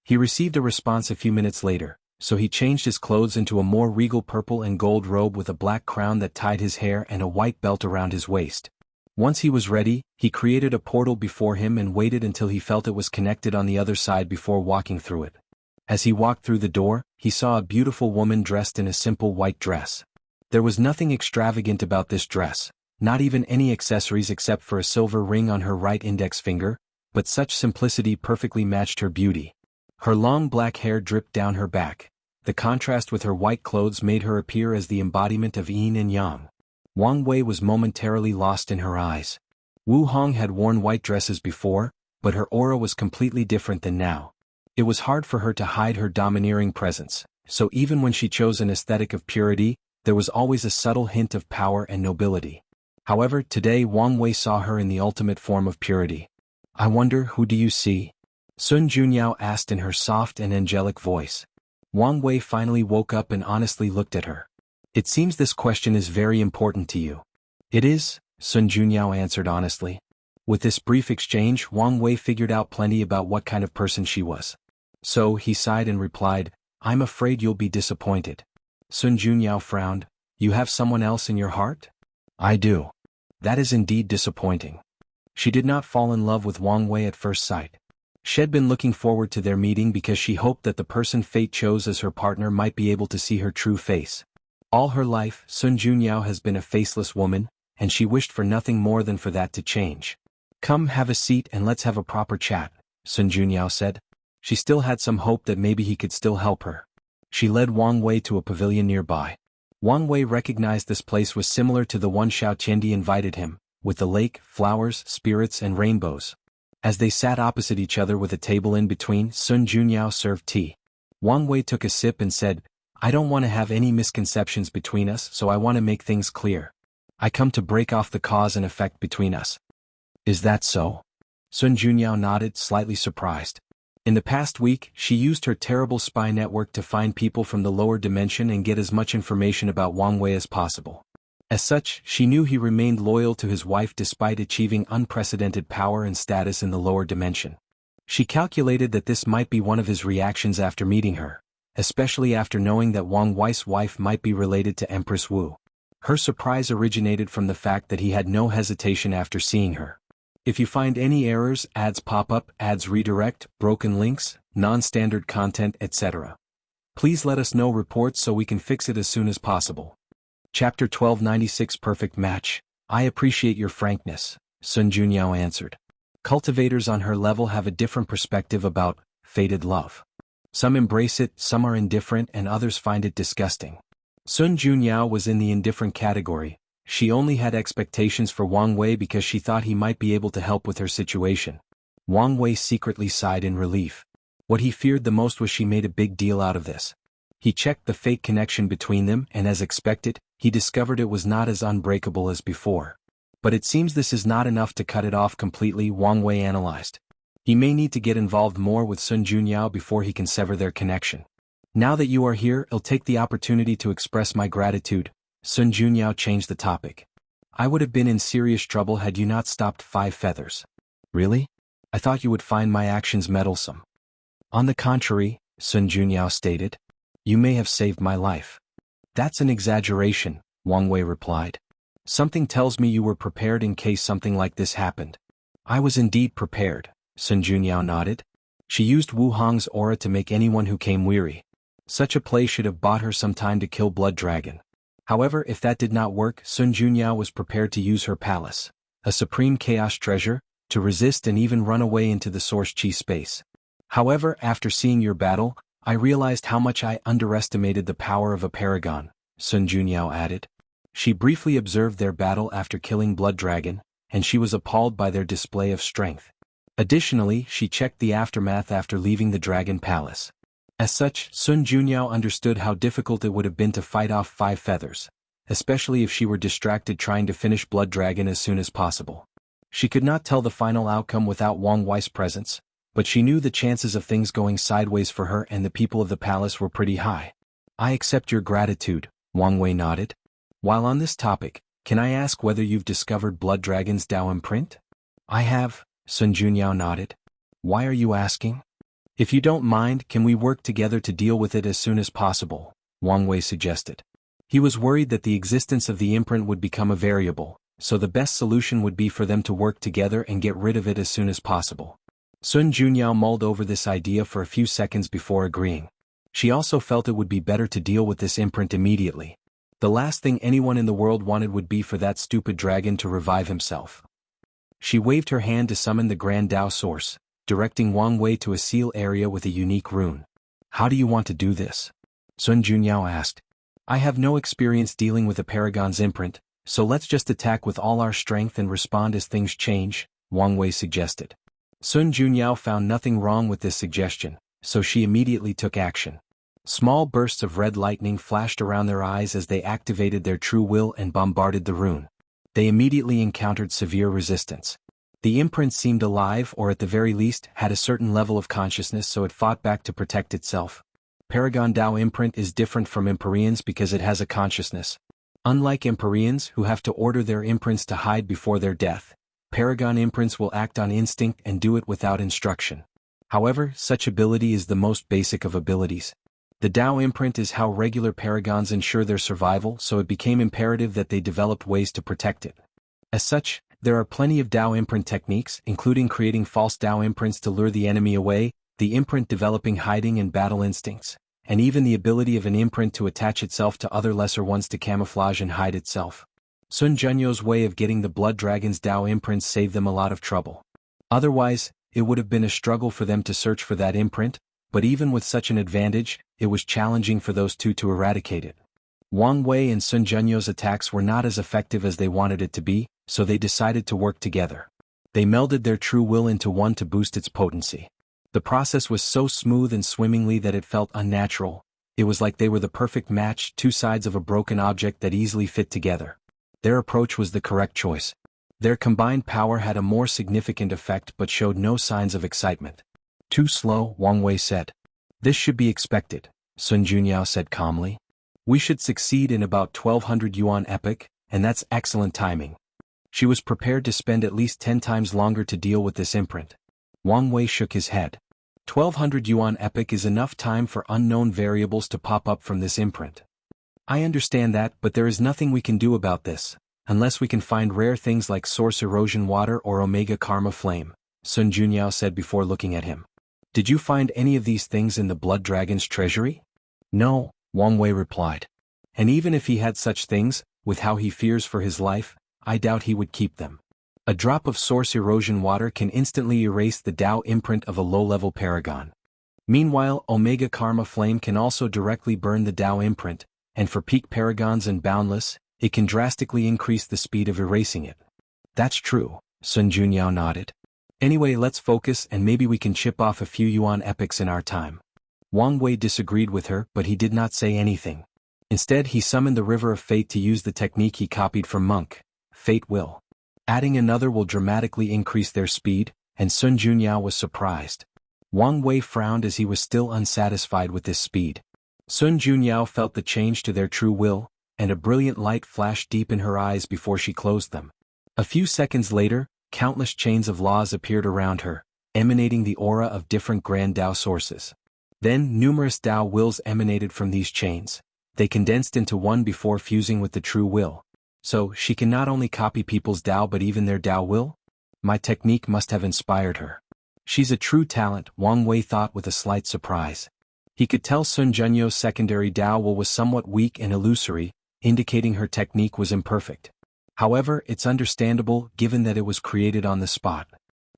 He received a response a few minutes later, so he changed his clothes into a more regal purple and gold robe with a black crown that tied his hair and a white belt around his waist. Once he was ready, he created a portal before him and waited until he felt it was connected on the other side before walking through it. As he walked through the door, he saw a beautiful woman dressed in a simple white dress. There was nothing extravagant about this dress, not even any accessories except for a silver ring on her right index finger, but such simplicity perfectly matched her beauty. Her long black hair dripped down her back. The contrast with her white clothes made her appear as the embodiment of yin and yang. Wang Wei was momentarily lost in her eyes. Wu Hong had worn white dresses before, but her aura was completely different than now. It was hard for her to hide her domineering presence, so even when she chose an aesthetic of purity, there was always a subtle hint of power and nobility. However, today Wang Wei saw her in the ultimate form of purity. I wonder, who do you see? Sun Junyao asked in her soft and angelic voice. Wang Wei finally woke up and honestly looked at her. It seems this question is very important to you. It is, Sun Junyao answered honestly. With this brief exchange, Wang Wei figured out plenty about what kind of person she was. So, he sighed and replied, I'm afraid you'll be disappointed. Sun Junyao frowned. You have someone else in your heart? I do. That is indeed disappointing. She did not fall in love with Wang Wei at first sight. She had been looking forward to their meeting because she hoped that the person fate chose as her partner might be able to see her true face. All her life, Sun Junyao has been a faceless woman, and she wished for nothing more than for that to change. Come have a seat and let's have a proper chat, Sun Junyao said. She still had some hope that maybe he could still help her. She led Wang Wei to a pavilion nearby. Wang Wei recognized this place was similar to the one Xiao Qiandi invited him, with the lake, flowers, spirits and rainbows. As they sat opposite each other with a table in between, Sun Junyao served tea. Wang Wei took a sip and said, I don't want to have any misconceptions between us, so I want to make things clear. I come to break off the cause and effect between us. Is that so? Sun Junyao nodded, slightly surprised. In the past week, she used her terrible spy network to find people from the lower dimension and get as much information about Wang Wei as possible. As such, she knew he remained loyal to his wife despite achieving unprecedented power and status in the lower dimension. She calculated that this might be one of his reactions after meeting her, especially after knowing that Wang Wei's wife might be related to Empress Wu. Her surprise originated from the fact that he had no hesitation after seeing her. If you find any errors, ads pop up, ads redirect, broken links, non-standard content, etc., please let us know reports so we can fix it as soon as possible. Chapter 1296 Perfect Match. I appreciate your frankness, Sun Junyao answered. Cultivators on her level have a different perspective about fated love. Some embrace it, some are indifferent, and others find it disgusting. Sun Junyao was in the indifferent category. She only had expectations for Wang Wei because she thought he might be able to help with her situation. Wang Wei secretly sighed in relief. What he feared the most was she made a big deal out of this. He checked the fate connection between them and as expected, he discovered it was not as unbreakable as before. But it seems this is not enough to cut it off completely, Wang Wei analyzed. He may need to get involved more with Sun Junyao before he can sever their connection. Now that you are here, I'll take the opportunity to express my gratitude. Sun Junyao changed the topic. I would have been in serious trouble had you not stopped 5 feathers. Really? I thought you would find my actions meddlesome. On the contrary, Sun Junyao stated. You may have saved my life. That's an exaggeration, Wang Wei replied. Something tells me you were prepared in case something like this happened. I was indeed prepared, Sun Junyao nodded. She used Wu Hong's aura to make anyone who came weary. Such a play should have bought her some time to kill Blood Dragon. However, if that did not work, Sun Junyao was prepared to use her palace, a supreme chaos treasure, to resist and even run away into the Source Chi space. However, after seeing your battle, I realized how much I underestimated the power of a paragon, Sun Junyao added. She briefly observed their battle after killing Blood Dragon, and she was appalled by their display of strength. Additionally, she checked the aftermath after leaving the Dragon Palace. As such, Sun Junyao understood how difficult it would have been to fight off 5 feathers, especially if she were distracted trying to finish Blood Dragon as soon as possible. She could not tell the final outcome without Wang Wei's presence, but she knew the chances of things going sideways for her and the people of the palace were pretty high. I accept your gratitude, Wang Wei nodded. While on this topic, can I ask whether you've discovered Blood Dragon's Dao imprint? I have, Sun Junyao nodded. Why are you asking? If you don't mind, can we work together to deal with it as soon as possible? Wang Wei suggested. He was worried that the existence of the imprint would become a variable, so the best solution would be for them to work together and get rid of it as soon as possible. Sun Junyao mulled over this idea for a few seconds before agreeing. She also felt it would be better to deal with this imprint immediately. The last thing anyone in the world wanted would be for that stupid dragon to revive himself. She waved her hand to summon the Grand Dao Source, directing Wang Wei to a seal area with a unique rune. How do you want to do this? Sun Junyao asked. I have no experience dealing with a paragon's imprint, so let's just attack with all our strength and respond as things change, Wang Wei suggested. Sun Junyao found nothing wrong with this suggestion, so she immediately took action. Small bursts of red lightning flashed around their eyes as they activated their true will and bombarded the rune. They immediately encountered severe resistance. The imprint seemed alive or at the very least had a certain level of consciousness, so it fought back to protect itself. Paragon Dao imprint is different from Empyreans because it has a consciousness. Unlike Empyreans who have to order their imprints to hide before their death, Paragon imprints will act on instinct and do it without instruction. However, such ability is the most basic of abilities. The Dao imprint is how regular paragons ensure their survival, so it became imperative that they developed ways to protect it. As such, there are plenty of Dao imprint techniques, including creating false Dao imprints to lure the enemy away, the imprint developing hiding and battle instincts, and even the ability of an imprint to attach itself to other lesser ones to camouflage and hide itself. Sun Junyo's way of getting the Blood Dragon's Dao imprints saved them a lot of trouble. Otherwise, it would have been a struggle for them to search for that imprint, but even with such an advantage, it was challenging for those two to eradicate it. Wang Wei and Sun Junyo's attacks were not as effective as they wanted it to be, so they decided to work together. They melded their true will into one to boost its potency. The process was so smooth and swimmingly that it felt unnatural. It was like they were the perfect match, two sides of a broken object that easily fit together. Their approach was the correct choice. Their combined power had a more significant effect but showed no signs of excitement. Too slow, Wang Wei said. This should be expected, Sun Junyao said calmly. We should succeed in about 1200 yuan epoch, and that's excellent timing. She was prepared to spend at least 10 times longer to deal with this imprint. Wang Wei shook his head. 1200 yuan epoch is enough time for unknown variables to pop up from this imprint. I understand that, but there is nothing we can do about this, unless we can find rare things like Source Erosion Water or Omega Karma Flame, Sun Junyao said before looking at him. Did you find any of these things in the Blood Dragon's treasury? No, Wang Wei replied. And even if he had such things, with how he fears for his life, I doubt he would keep them. A drop of Source Erosion Water can instantly erase the Dao imprint of a low-level paragon. Meanwhile, Omega Karma Flame can also directly burn the Dao imprint, and for peak paragons and boundless, it can drastically increase the speed of erasing it. That's true, Sun Junyao nodded. Anyway, let's focus and maybe we can chip off a few yuan epochs in our time. Wang Wei disagreed with her, but he did not say anything. Instead, he summoned the River of Fate to use the technique he copied from Monk, Fate Will. Adding another will dramatically increase their speed, and Sun Junyao was surprised. Wang Wei frowned as he was still unsatisfied with this speed. Sun Junyao felt the change to their true will, and a brilliant light flashed deep in her eyes before she closed them. A few seconds later, countless chains of laws appeared around her, emanating the aura of different Grand Dao sources. Then numerous Dao wills emanated from these chains. They condensed into one before fusing with the true will. So, she can not only copy people's Dao but even their Dao will? My technique must have inspired her. She's a true talent, Wang Wei thought with a slight surprise. He could tell Sun Junyo's secondary Dao Will was somewhat weak and illusory, indicating her technique was imperfect. However, it's understandable given that it was created on the spot.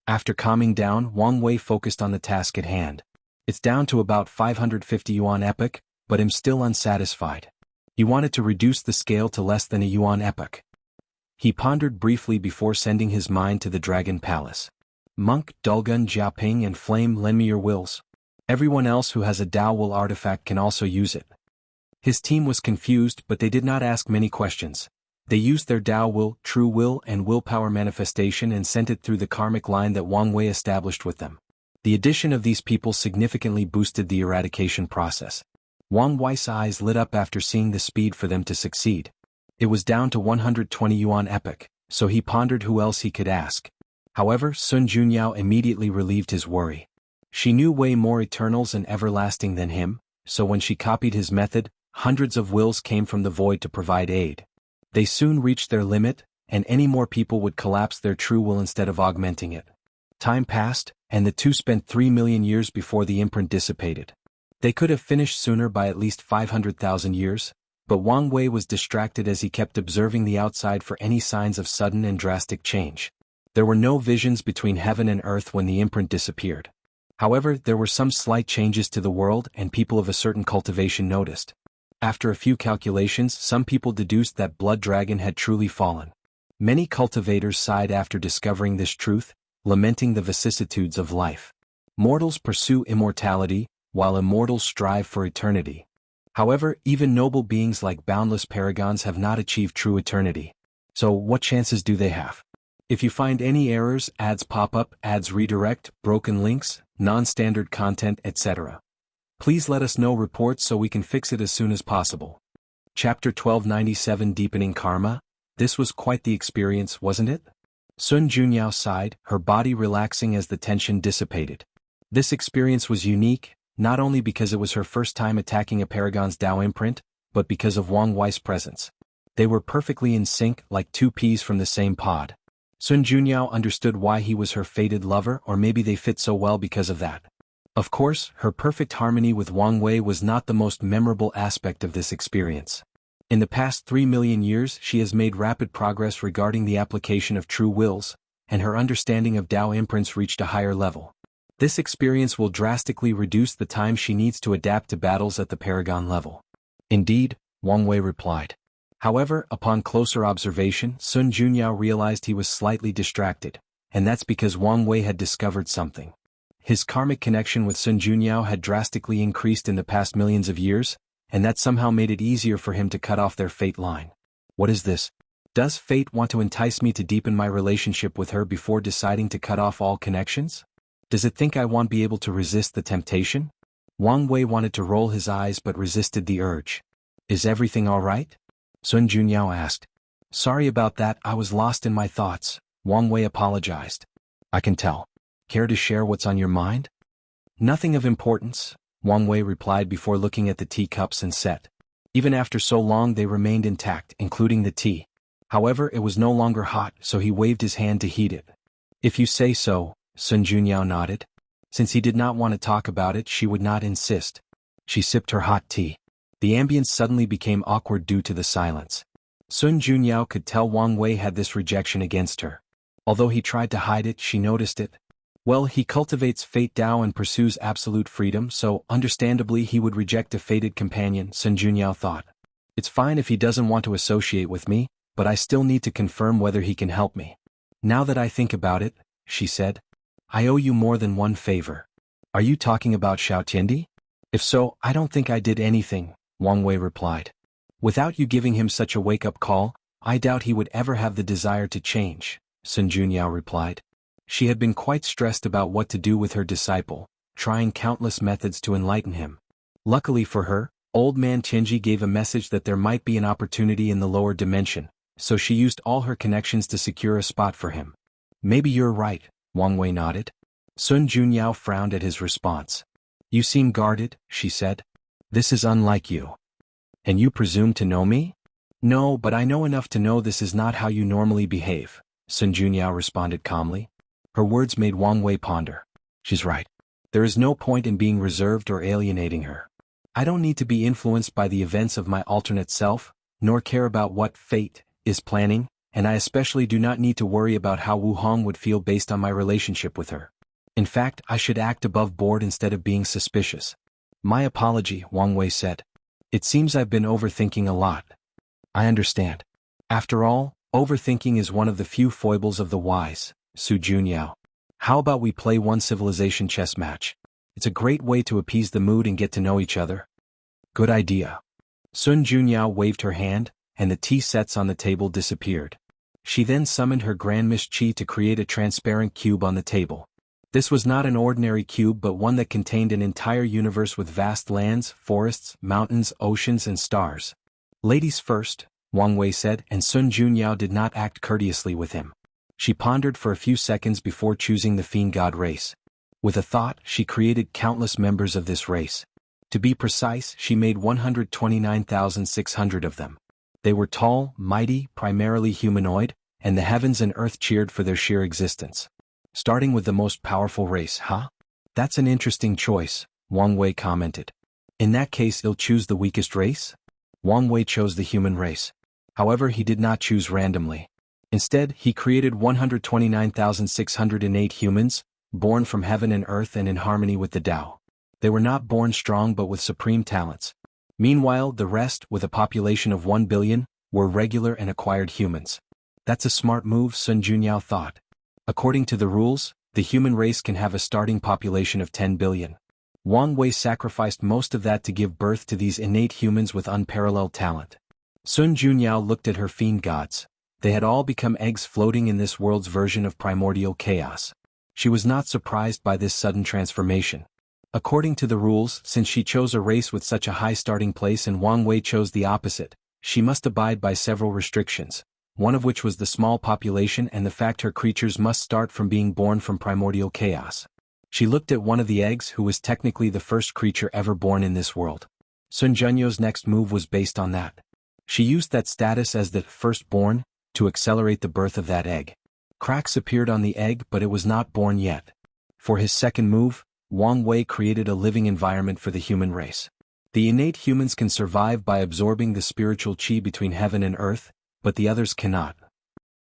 After calming down, Wang Wei focused on the task at hand. It's down to about 550 yuan epoch, but I'm still unsatisfied. He wanted to reduce the scale to less than a yuan epoch. He pondered briefly before sending his mind to the Dragon Palace. Monk, Dulgun, Jiaping and Flame, lend me your wills. Everyone else who has a Dao Will artifact can also use it. His team was confused, but they did not ask many questions. They used their Dao Will, True Will and Willpower manifestation and sent it through the karmic line that Wang Wei established with them. The addition of these people significantly boosted the eradication process. Wang Wei's eyes lit up after seeing the speed for them to succeed. It was down to 120 yuan epoch, so he pondered who else he could ask. However, Sun Junyao immediately relieved his worry. She knew way more Eternals and Everlasting than him, so when she copied his method, hundreds of wills came from the void to provide aid. They soon reached their limit, and any more people would collapse their true will instead of augmenting it. Time passed, and the two spent 3 million years before the imprint dissipated. They could have finished sooner by at least 500,000 years, but Wang Wei was distracted as he kept observing the outside for any signs of sudden and drastic change. There were no visions between heaven and earth when the imprint disappeared. However, there were some slight changes to the world and people of a certain cultivation noticed. After a few calculations, some people deduced that Blood Dragon had truly fallen. Many cultivators sighed after discovering this truth, lamenting the vicissitudes of life. Mortals pursue immortality, while immortals strive for eternity. However, even noble beings like boundless paragons have not achieved true eternity. So, what chances do they have? If you find any errors, ads pop up, ads redirect, broken links, non-standard content, etc. Please let us know reports so we can fix it as soon as possible. Chapter 1297 Deepening Karma? This was quite the experience, wasn't it? Sun Junyao sighed, her body relaxing as the tension dissipated. This experience was unique, not only because it was her first time attacking a Paragon's Dao imprint, but because of Wang Wei's presence. They were perfectly in sync, like two peas from the same pod. Sun Junyao understood why he was her fated lover, or maybe they fit so well because of that. Of course, her perfect harmony with Wang Wei was not the most memorable aspect of this experience. In the past 3 million years she has made rapid progress regarding the application of true wills, and her understanding of Dao imprints reached a higher level. This experience will drastically reduce the time she needs to adapt to battles at the Paragon level. Indeed, Wang Wei replied. However, upon closer observation, Sun Junyao realized he was slightly distracted, and that's because Wang Wei had discovered something. His karmic connection with Sun Junyao had drastically increased in the past millions of years, and that somehow made it easier for him to cut off their fate line. What is this? Does fate want to entice me to deepen my relationship with her before deciding to cut off all connections? Does it think I won't be able to resist the temptation? Wang Wei wanted to roll his eyes but resisted the urge. Is everything all right? Sun Junyao asked. Sorry about that, I was lost in my thoughts, Wang Wei apologized. I can tell. Care to share what's on your mind? Nothing of importance, Wang Wei replied before looking at the teacups and set. Even after so long they remained intact, including the tea. However, it was no longer hot, so he waved his hand to heat it. If you say so, Sun Junyao nodded. Since he did not want to talk about it, she would not insist. She sipped her hot tea. The ambience suddenly became awkward due to the silence. Sun Junyao could tell Wang Wei had this rejection against her. Although he tried to hide it, she noticed it. Well, he cultivates fate Dao and pursues absolute freedom, so understandably he would reject a fated companion, Sun Junyao thought. It's fine if he doesn't want to associate with me, but I still need to confirm whether he can help me. Now that I think about it, she said, I owe you more than one favor. Are you talking about Xiao Tiandi? If so, I don't think I did anything, Wang Wei replied. Without you giving him such a wake-up call, I doubt he would ever have the desire to change, Sun Junyao replied. She had been quite stressed about what to do with her disciple, trying countless methods to enlighten him. Luckily for her, old man Tianji gave a message that there might be an opportunity in the lower dimension, so she used all her connections to secure a spot for him. Maybe you're right, Wang Wei nodded. Sun Junyao frowned at his response. You seem guarded, she said. This is unlike you. And you presume to know me? No, but I know enough to know this is not how you normally behave, Sun Junyao responded calmly. Her words made Wang Wei ponder. She's right. There is no point in being reserved or alienating her. I don't need to be influenced by the events of my alternate self, nor care about what fate is planning, and I especially do not need to worry about how Wu Hong would feel based on my relationship with her. In fact, I should act above board instead of being suspicious. My apology, Wang Wei said. It seems I've been overthinking a lot. I understand. After all, overthinking is one of the few foibles of the wise, Su Junyao. How about we play one civilization chess match? It's a great way to appease the mood and get to know each other. Good idea. Sun Junyao waved her hand, and the tea sets on the table disappeared. She then summoned her Grand Miss Qi to create a transparent cube on the table. This was not an ordinary cube but one that contained an entire universe with vast lands, forests, mountains, oceans and stars. Ladies first, Wang Wei said, and Sun Junyao did not act courteously with him. She pondered for a few seconds before choosing the fiend god race. With a thought, she created countless members of this race. To be precise, she made 129,600 of them. They were tall, mighty, primarily humanoid, and the heavens and earth cheered for their sheer existence. Starting with the most powerful race, huh? That's an interesting choice, Wang Wei commented. In that case, he'll choose the weakest race? Wang Wei chose the human race. However, he did not choose randomly. Instead, he created 129,608 humans, born from heaven and earth and in harmony with the Tao. They were not born strong but with supreme talents. Meanwhile, the rest, with a population of 1 billion, were regular and acquired humans. That's a smart move, Sun Junyao thought. According to the rules, the human race can have a starting population of 10 billion. Wang Wei sacrificed most of that to give birth to these innate humans with unparalleled talent. Sun Junyao looked at her fiend gods. They had all become eggs floating in this world's version of primordial chaos. She was not surprised by this sudden transformation. According to the rules, since she chose a race with such a high starting place and Wang Wei chose the opposite, she must abide by several restrictions, one of which was the small population and the fact her creatures must start from being born from primordial chaos. She looked at one of the eggs who was technically the first creature ever born in this world. Sun Junyo's next move was based on that. She used that status as the firstborn to accelerate the birth of that egg. Cracks appeared on the egg but it was not born yet. For his second move, Wang Wei created a living environment for the human race. The innate humans can survive by absorbing the spiritual qi between heaven and earth, but the others cannot.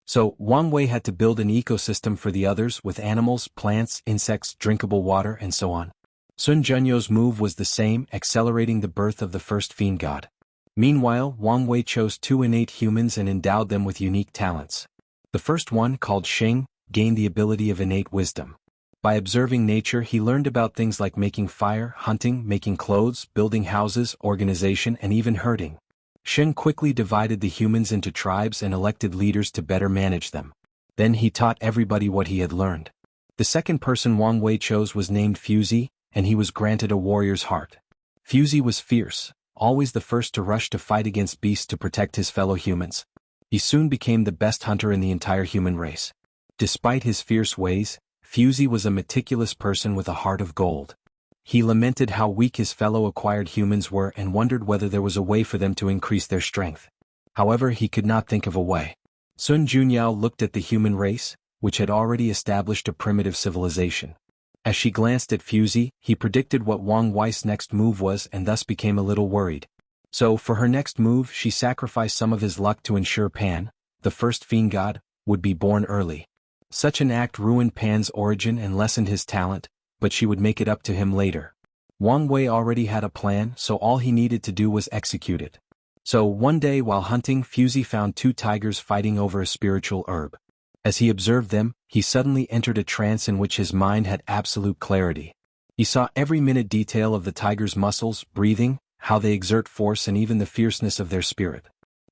So, Wang Wei had to build an ecosystem for the others with animals, plants, insects, drinkable water, and so on. Sun Junyo's move was the same, accelerating the birth of the first fiend god. Meanwhile, Wang Wei chose 2 innate humans and endowed them with unique talents. The first one, called Xing, gained the ability of innate wisdom. By observing nature, he learned about things like making fire, hunting, making clothes, building houses, organization, and even herding. Xing quickly divided the humans into tribes and elected leaders to better manage them. Then he taught everybody what he had learned. The second person Wang Wei chose was named Fusey, and he was granted a warrior's heart. Fusey was fierce, always the first to rush to fight against beasts to protect his fellow humans. He soon became the best hunter in the entire human race. Despite his fierce ways, Fusey was a meticulous person with a heart of gold. He lamented how weak his fellow acquired humans were and wondered whether there was a way for them to increase their strength. However, he could not think of a way. Sun Junyao looked at the human race, which had already established a primitive civilization. As she glanced at Fusey, he predicted what Wang Wei's next move was and thus became a little worried. So, for her next move, she sacrificed some of his luck to ensure Pan, the first fiend god, would be born early. Such an act ruined Pan's origin and lessened his talent, but she would make it up to him later. Wang Wei already had a plan, so all he needed to do was execute it. So, one day while hunting, Fusey found 2 tigers fighting over a spiritual herb. As he observed them, he suddenly entered a trance in which his mind had absolute clarity. He saw every minute detail of the tiger's muscles, breathing, how they exert force and even the fierceness of their spirit.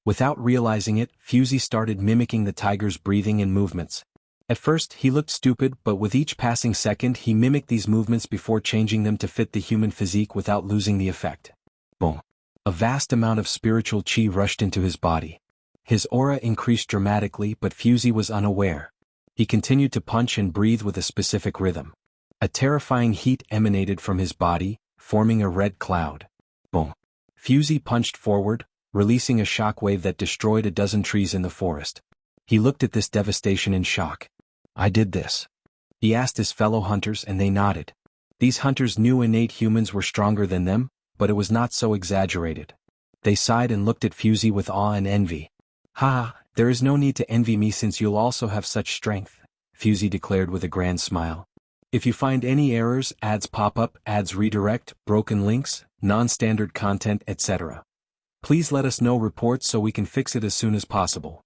Without realizing it, Fusey started mimicking the tiger's breathing and movements. At first, he looked stupid, but with each passing second he mimicked these movements before changing them to fit the human physique without losing the effect. Boom! A vast amount of spiritual qi rushed into his body. His aura increased dramatically, but Fusey was unaware. He continued to punch and breathe with a specific rhythm. A terrifying heat emanated from his body, forming a red cloud. Boom! Fusey punched forward, releasing a shockwave that destroyed a dozen trees in the forest. He looked at this devastation in shock. I did this. He asked his fellow hunters and they nodded. These hunters knew innate humans were stronger than them, but it was not so exaggerated. They sighed and looked at Fuzi with awe and envy. "Ha, there is no need to envy me since you'll also have such strength," Fuzi declared with a grand smile. "If you find any errors, ads pop up, ads redirect, broken links, non-standard content, etc. please let us know reports so we can fix it as soon as possible."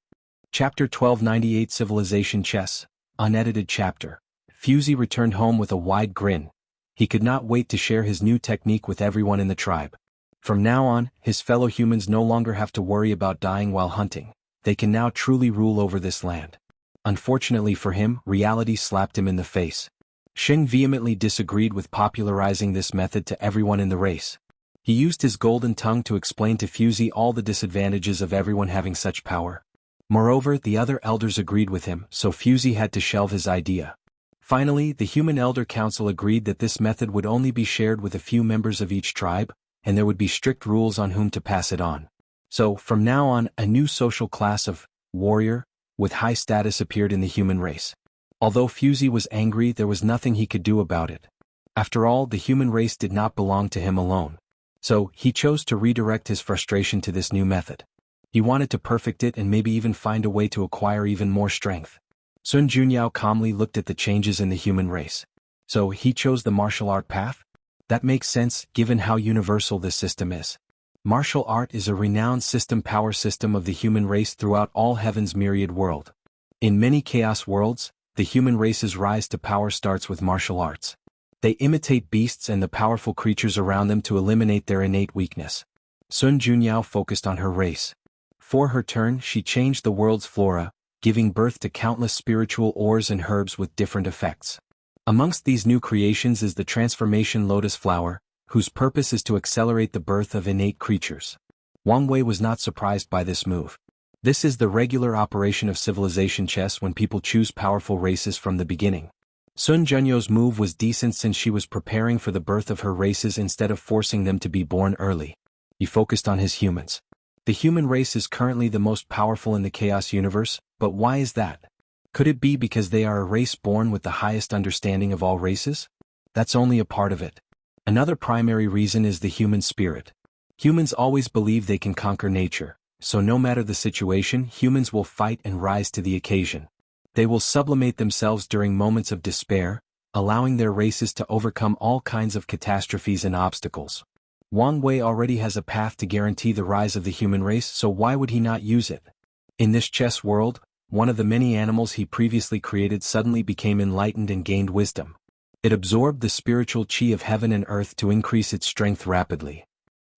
Chapter 1298 Civilization Chess, unedited chapter. Fuzi returned home with a wide grin. He could not wait to share his new technique with everyone in the tribe. From now on, his fellow humans no longer have to worry about dying while hunting. They can now truly rule over this land. Unfortunately for him, reality slapped him in the face. Xing vehemently disagreed with popularizing this method to everyone in the race. He used his golden tongue to explain to Fuzi all the disadvantages of everyone having such power. Moreover, the other elders agreed with him, so Fuzi had to shelve his idea. Finally, the Human Elder Council agreed that this method would only be shared with a few members of each tribe, and there would be strict rules on whom to pass it on. So, from now on, a new social class of warrior with high status appeared in the human race. Although Fuzi was angry, there was nothing he could do about it. After all, the human race did not belong to him alone. So, he chose to redirect his frustration to this new method. He wanted to perfect it and maybe even find a way to acquire even more strength. Sun Junyao calmly looked at the changes in the human race. So, he chose the martial art path? That makes sense, given how universal this system is. Martial art is a renowned power system of the human race throughout all heaven's myriad world. In many chaos worlds, the human race's rise to power starts with martial arts. They imitate beasts and the powerful creatures around them to eliminate their innate weakness. Sun Junyao focused on her race. For her turn, she changed the world's flora, giving birth to countless spiritual ores and herbs with different effects. Amongst these new creations is the transformation lotus flower, whose purpose is to accelerate the birth of innate creatures. Wang Wei was not surprised by this move. This is the regular operation of civilization chess when people choose powerful races from the beginning. Sun Junyo's move was decent since she was preparing for the birth of her races instead of forcing them to be born early. He focused on his humans. The human race is currently the most powerful in the chaos universe, but why is that? Could it be because they are a race born with the highest understanding of all races? That's only a part of it. Another primary reason is the human spirit. Humans always believe they can conquer nature, so no matter the situation, humans will fight and rise to the occasion. They will sublimate themselves during moments of despair, allowing their races to overcome all kinds of catastrophes and obstacles. Wang Wei already has a path to guarantee the rise of the human race, so why would he not use it? In this chess world, one of the many animals he previously created suddenly became enlightened and gained wisdom. It absorbed the spiritual chi of heaven and earth to increase its strength rapidly.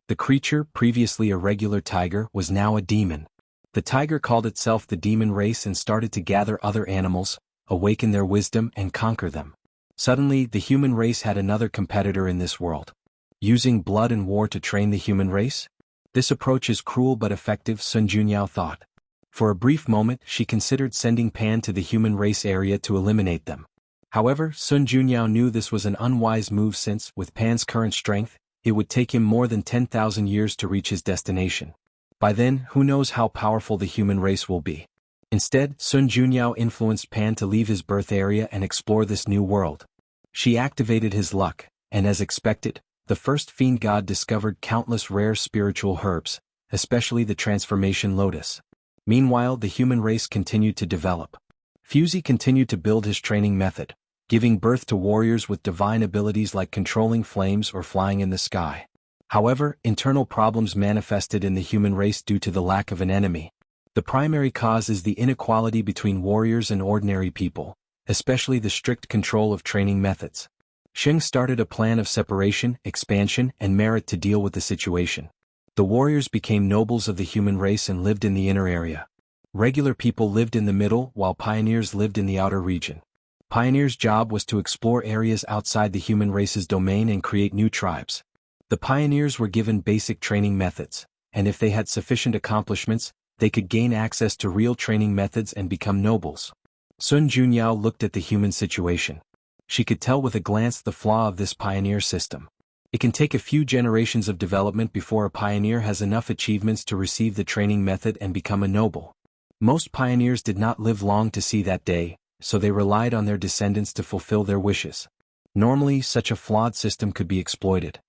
The creature, previously a regular tiger, was now a demon. The tiger called itself the demon race and started to gather other animals, awaken their wisdom and conquer them. Suddenly, the human race had another competitor in this world. Using blood and war to train the human race? This approach is cruel but effective, Sun Junyao thought. For a brief moment, she considered sending Pan to the human race area to eliminate them. However, Sun Junyao knew this was an unwise move since, with Pan's current strength, it would take him more than 10,000 years to reach his destination. By then, who knows how powerful the human race will be. Instead, Sun Junyao influenced Pan to leave his birth area and explore this new world. She activated his luck, and as expected, the first fiend god discovered countless rare spiritual herbs, especially the transformation lotus. Meanwhile, the human race continued to develop. Fuzi continued to build his training method, giving birth to warriors with divine abilities like controlling flames or flying in the sky. However, internal problems manifested in the human race due to the lack of an enemy. The primary cause is the inequality between warriors and ordinary people, especially the strict control of training methods. Xing started a plan of separation, expansion, and merit to deal with the situation. The warriors became nobles of the human race and lived in the inner area. Regular people lived in the middle, while pioneers lived in the outer region. Pioneers' job was to explore areas outside the human race's domain and create new tribes. The pioneers were given basic training methods, and if they had sufficient accomplishments, they could gain access to real training methods and become nobles. Sun Junyao looked at the human situation. She could tell with a glance the flaw of this pioneer system. It can take a few generations of development before a pioneer has enough achievements to receive the training method and become a noble. Most pioneers did not live long to see that day, so they relied on their descendants to fulfill their wishes. Normally, such a flawed system could be exploited.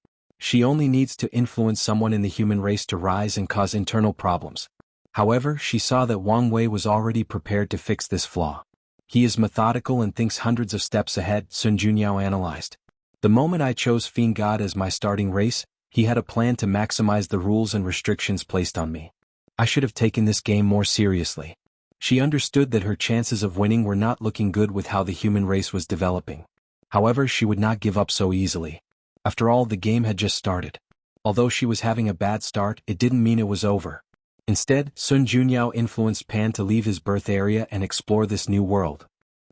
She only needs to influence someone in the human race to rise and cause internal problems. However, she saw that Wang Wei was already prepared to fix this flaw. He is methodical and thinks hundreds of steps ahead, Sun Junyao analyzed. The moment I chose Fiend God as my starting race, he had a plan to maximize the rules and restrictions placed on me. I should have taken this game more seriously. She understood that her chances of winning were not looking good with how the human race was developing. However, she would not give up so easily. After all, the game had just started. Although she was having a bad start, it didn't mean it was over. Instead, Sun Junyao influenced Pan to leave his birth area and explore this new world.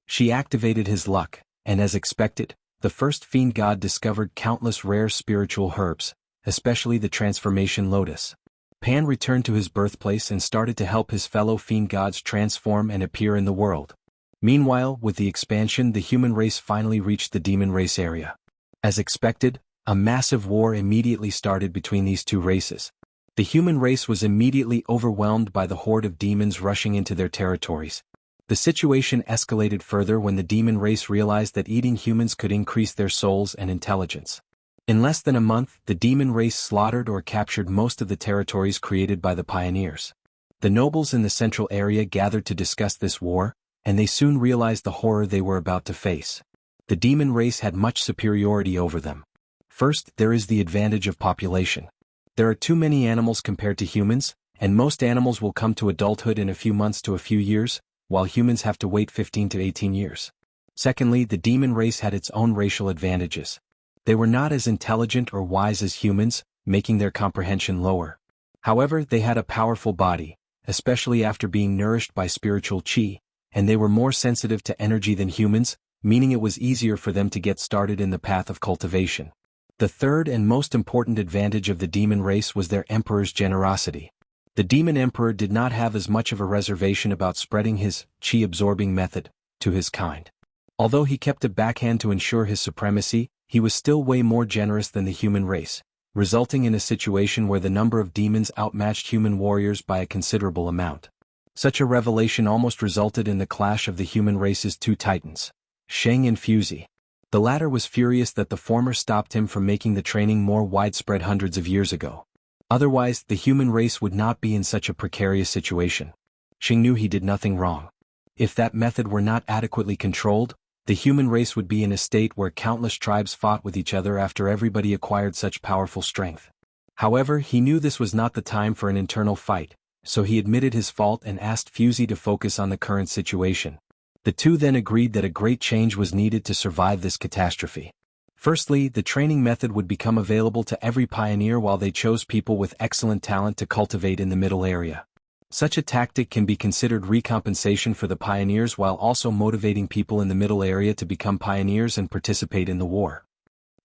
She activated his luck, and as expected, the first Fiend God discovered countless rare spiritual herbs, especially the Transformation Lotus. Pan returned to his birthplace and started to help his fellow Fiend Gods transform and appear in the world. Meanwhile, with the expansion, the human race finally reached the demon race area. As expected, a massive war immediately started between these two races. The human race was immediately overwhelmed by the horde of demons rushing into their territories. The situation escalated further when the demon race realized that eating humans could increase their souls and intelligence. In less than a month, the demon race slaughtered or captured most of the territories created by the pioneers. The nobles in the central area gathered to discuss this war, and they soon realized the horror they were about to face. The demon race had much superiority over them. First, there is the advantage of population. There are too many animals compared to humans, and most animals will come to adulthood in a few months to a few years, while humans have to wait 15 to 18 years. Secondly, the demon race had its own racial advantages. They were not as intelligent or wise as humans, making their comprehension lower. However, they had a powerful body, especially after being nourished by spiritual qi, and they were more sensitive to energy than humans, meaning it was easier for them to get started in the path of cultivation. The third and most important advantage of the demon race was their emperor's generosity. The demon emperor did not have as much of a reservation about spreading his qi-absorbing method to his kind. Although he kept a backhand to ensure his supremacy, he was still way more generous than the human race, resulting in a situation where the number of demons outmatched human warriors by a considerable amount. Such a revelation almost resulted in the clash of the human race's two titans, Sheng and Fuzi. The latter was furious that the former stopped him from making the training more widespread hundreds of years ago. Otherwise, the human race would not be in such a precarious situation. Sheng knew he did nothing wrong. If that method were not adequately controlled, the human race would be in a state where countless tribes fought with each other after everybody acquired such powerful strength. However, he knew this was not the time for an internal fight, so he admitted his fault and asked Fuzi to focus on the current situation. The two then agreed that a great change was needed to survive this catastrophe. Firstly, the training method would become available to every pioneer while they chose people with excellent talent to cultivate in the middle area. Such a tactic can be considered recompensation for the pioneers while also motivating people in the middle area to become pioneers and participate in the war.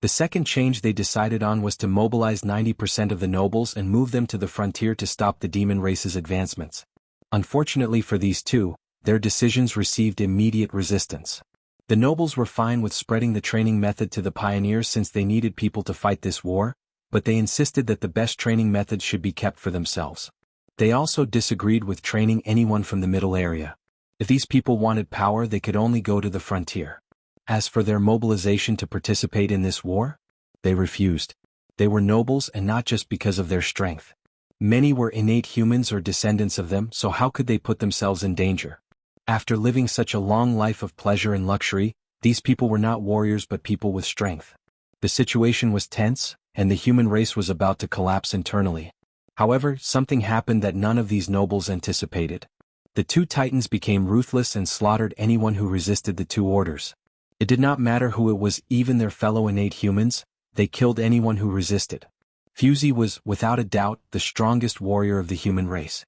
The second change they decided on was to mobilize 90% of the nobles and move them to the frontier to stop the demon race's advancements. Unfortunately for these two, their decisions received immediate resistance. The nobles were fine with spreading the training method to the pioneers since they needed people to fight this war, but they insisted that the best training methods should be kept for themselves. They also disagreed with training anyone from the middle area. If these people wanted power, they could only go to the frontier. As for their mobilization to participate in this war, they refused. They were nobles and not just because of their strength. Many were innate humans or descendants of them, so how could they put themselves in danger? After living such a long life of pleasure and luxury, these people were not warriors but people with strength. The situation was tense, and the human race was about to collapse internally. However, something happened that none of these nobles anticipated. The two titans became ruthless and slaughtered anyone who resisted the two orders. It did not matter who it was, even their fellow innate humans, they killed anyone who resisted. Fuzi was, without a doubt, the strongest warrior of the human race.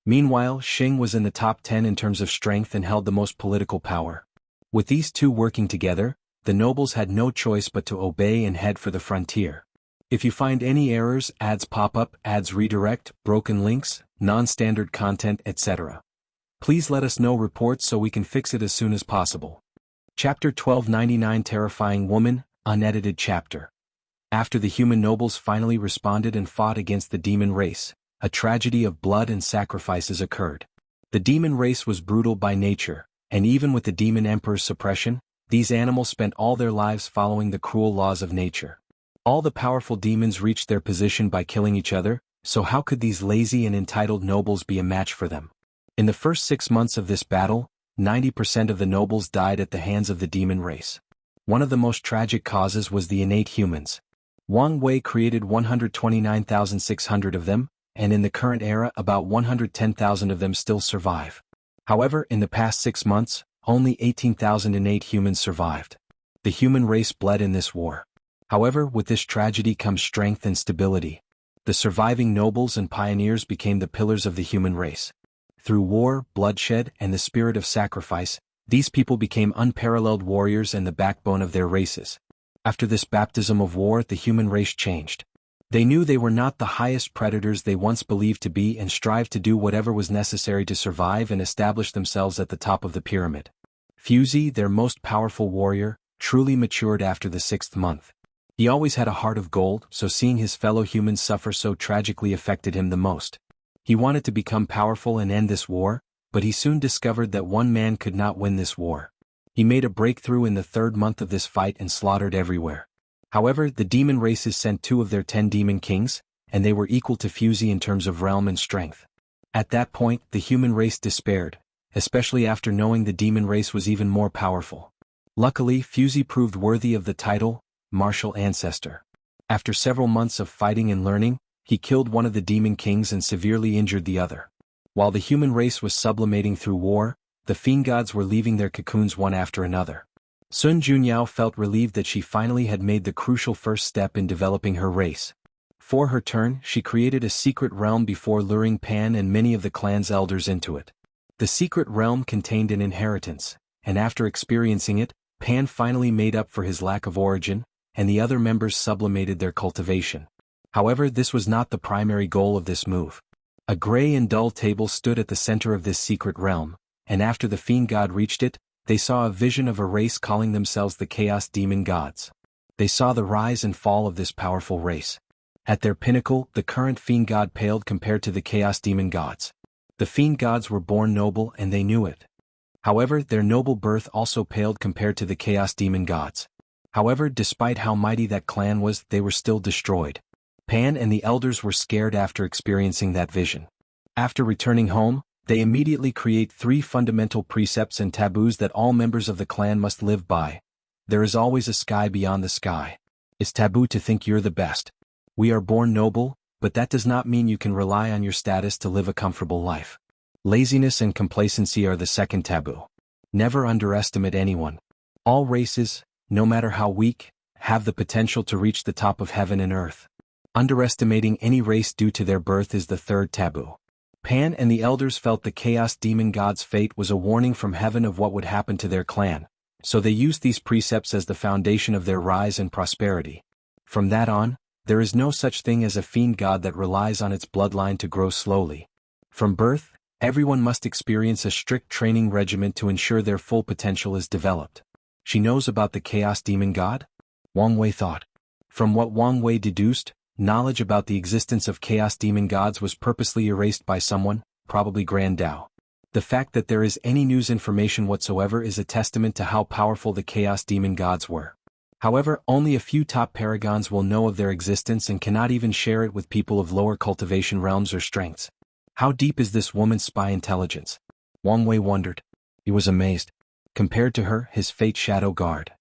Meanwhile, Sheng was in the top 10 in terms of strength and held the most political power. With these two working together, the nobles had no choice but to obey and head for the frontier. If you find any errors, ads pop up, ads redirect, broken links, non-standard content, etc., please let us know reports so we can fix it as soon as possible. Chapter 1299 Terrifying Woman, Unedited Chapter. After the human nobles finally responded and fought against the demon race, a tragedy of blood and sacrifices occurred. The demon race was brutal by nature, and even with the demon emperor's suppression, these animals spent all their lives following the cruel laws of nature. All the powerful demons reached their position by killing each other, so how could these lazy and entitled nobles be a match for them? In the first 6 months of this battle, 90% of the nobles died at the hands of the demon race. One of the most tragic causes was the innate humans. Wang Wei created 129,600 of them, and in the current era about 110,000 of them still survive. However, in the past 6 months, only 18,000 innate humans survived. The human race bled in this war. However, with this tragedy comes strength and stability. The surviving nobles and pioneers became the pillars of the human race. Through war, bloodshed, and the spirit of sacrifice, these people became unparalleled warriors and the backbone of their races. After this baptism of war, the human race changed. They knew they were not the highest predators they once believed to be and strived to do whatever was necessary to survive and establish themselves at the top of the pyramid. Wuxia, their most powerful warrior, truly matured after the 6th month. He always had a heart of gold, so seeing his fellow humans suffer so tragically affected him the most. He wanted to become powerful and end this war, but he soon discovered that one man could not win this war. He made a breakthrough in the 3rd month of this fight and slaughtered everywhere. However, the demon races sent 2 of their 10 demon kings, and they were equal to Wuxia in terms of realm and strength. At that point, the human race despaired, especially after knowing the demon race was even more powerful. Luckily, Wuxia proved worthy of the title, Martial Ancestor. After several months of fighting and learning, he killed one of the demon kings and severely injured the other. While the human race was sublimating through war, the fiend gods were leaving their cocoons one after another. Sun Junyao felt relieved that she finally had made the crucial first step in developing her race. For her turn, she created a secret realm before luring Pan and many of the clan's elders into it. The secret realm contained an inheritance, and after experiencing it, Pan finally made up for his lack of origin, and the other members sublimated their cultivation. However, this was not the primary goal of this move. A gray and dull table stood at the center of this secret realm, and after the fiend god reached it, they saw a vision of a race calling themselves the Chaos Demon Gods. They saw the rise and fall of this powerful race. At their pinnacle, the current fiend god paled compared to the Chaos Demon Gods. The fiend gods were born noble and they knew it. However, their noble birth also paled compared to the Chaos Demon Gods. However, despite how mighty that clan was, they were still destroyed. Pan and the elders were scared after experiencing that vision. After returning home, they immediately create 3 fundamental precepts and taboos that all members of the clan must live by. There is always a sky beyond the sky. It's taboo to think you're the best. We are born noble, but that does not mean you can rely on your status to live a comfortable life. Laziness and complacency are the second taboo. Never underestimate anyone. All races, no matter how weak, have the potential to reach the top of heaven and earth. Underestimating any race due to their birth is the third taboo. Pan and the elders felt the Chaos Demon God's fate was a warning from heaven of what would happen to their clan, so they used these precepts as the foundation of their rise and prosperity. From that on, there is no such thing as a fiend god that relies on its bloodline to grow slowly. From birth, everyone must experience a strict training regimen to ensure their full potential is developed. She knows about the Chaos Demon God? Wang Wei thought. From what Wang Wei deduced, knowledge about the existence of Chaos Demon Gods was purposely erased by someone, probably Grand Dao. The fact that there is any news information whatsoever is a testament to how powerful the Chaos Demon Gods were. However, only a few top paragons will know of their existence and cannot even share it with people of lower cultivation realms or strengths. How deep is this woman's spy intelligence? Wang Wei wondered. He was amazed. Compared to her, his fate shadow guard.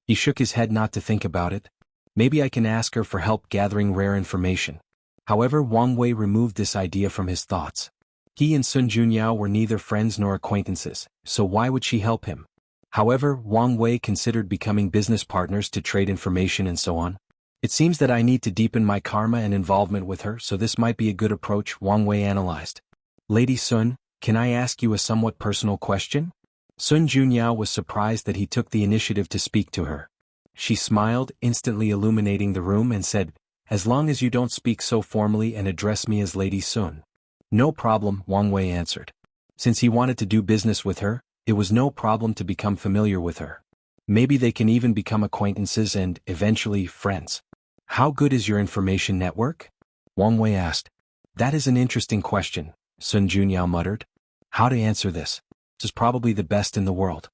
He shook his head not to think about it. Maybe I can ask her for help gathering rare information. However, Wang Wei removed this idea from his thoughts. He and Sun Junyao were neither friends nor acquaintances, so why would she help him? However, Wang Wei considered becoming business partners to trade information and so on. It seems that I need to deepen my karma and involvement with her, so this might be a good approach, Wang Wei analyzed. Lady Sun, can I ask you a somewhat personal question? Sun Junyao was surprised that he took the initiative to speak to her. She smiled, instantly illuminating the room, and said, "As long as you don't speak so formally and address me as Lady Sun." "No problem," Wang Wei answered. Since he wanted to do business with her, it was no problem to become familiar with her. Maybe they can even become acquaintances and, eventually, friends. How good is your information network? Wang Wei asked. That is an interesting question, Sun Junyao muttered. How to answer this? This is probably the best in the world.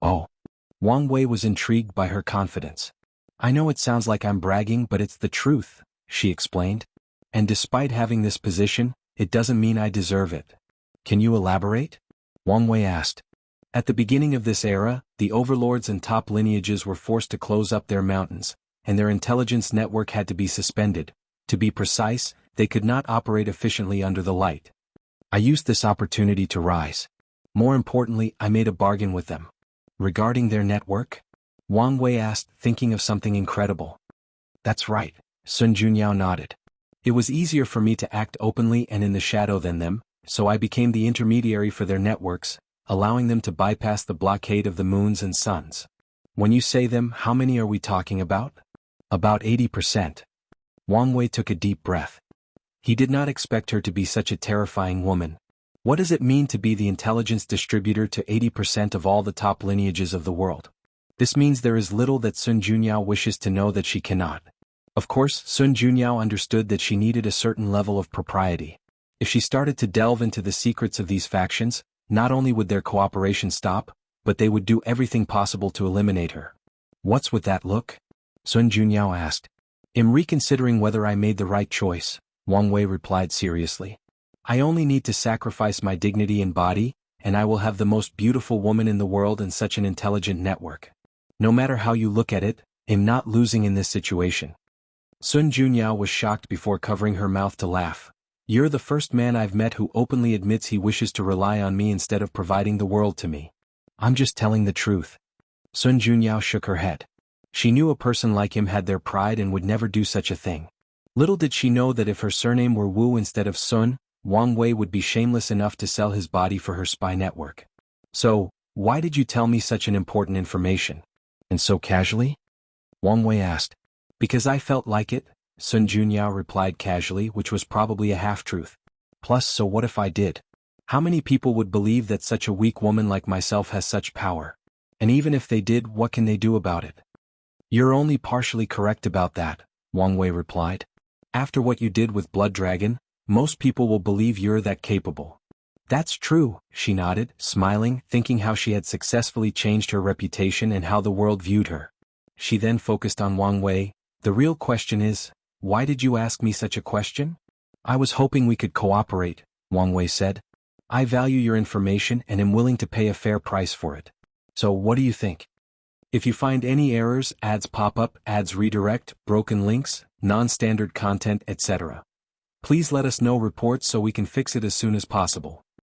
Oh. Wang Wei was intrigued by her confidence. I know it sounds like I'm bragging, but it's the truth, she explained. And despite having this position, it doesn't mean I deserve it. Can you elaborate? Wang Wei asked. At the beginning of this era, the overlords and top lineages were forced to close up their mountains, and their intelligence network had to be suspended. To be precise, they could not operate efficiently under the light. I used this opportunity to rise. More importantly, I made a bargain with them. Regarding their network? Wang Wei asked, thinking of something incredible. That's right, Sun Junyao nodded. It was easier for me to act openly and in the shadow than them, so I became the intermediary for their networks, allowing them to bypass the blockade of the moons and suns. When you say them, how many are we talking about? About 80%. Wang Wei took a deep breath. He did not expect her to be such a terrifying woman. What does it mean to be the intelligence distributor to 80% of all the top lineages of the world? This means there is little that Sun Junyao wishes to know that she cannot. Of course, Sun Junyao understood that she needed a certain level of propriety. If she started to delve into the secrets of these factions, not only would their cooperation stop, but they would do everything possible to eliminate her. What's with that look? Sun Junyao asked. I'm reconsidering whether I made the right choice, Wang Wei replied seriously. I only need to sacrifice my dignity and body, and I will have the most beautiful woman in the world and such an intelligent network. No matter how you look at it, I'm not losing in this situation. Sun Junyao was shocked before covering her mouth to laugh. You're the first man I've met who openly admits he wishes to rely on me instead of providing the world to me. I'm just telling the truth. Sun Junyao shook her head. She knew a person like him had their pride and would never do such a thing. Little did she know that if her surname were Wu instead of Sun, Wang Wei would be shameless enough to sell his body for her spy network. So, why did you tell me such an important information? And so casually? Wang Wei asked. Because I felt like it, Sun Junyao replied casually, which was probably a half-truth. Plus, so what if I did? How many people would believe that such a weak woman like myself has such power? And even if they did, what can they do about it? You're only partially correct about that, Wang Wei replied. After what you did with Blood Dragon, most people will believe you're that capable. That's true, she nodded, smiling, thinking how she had successfully changed her reputation and how the world viewed her. She then focused on Wang Wei. The real question is, why did you ask me such a question? I was hoping we could cooperate, Wang Wei said. I value your information and am willing to pay a fair price for it. So what do you think? If you find any errors, ads pop up, ads redirect, broken links, non-standard content, etc., please let us know. Reports so we can fix it as soon as possible.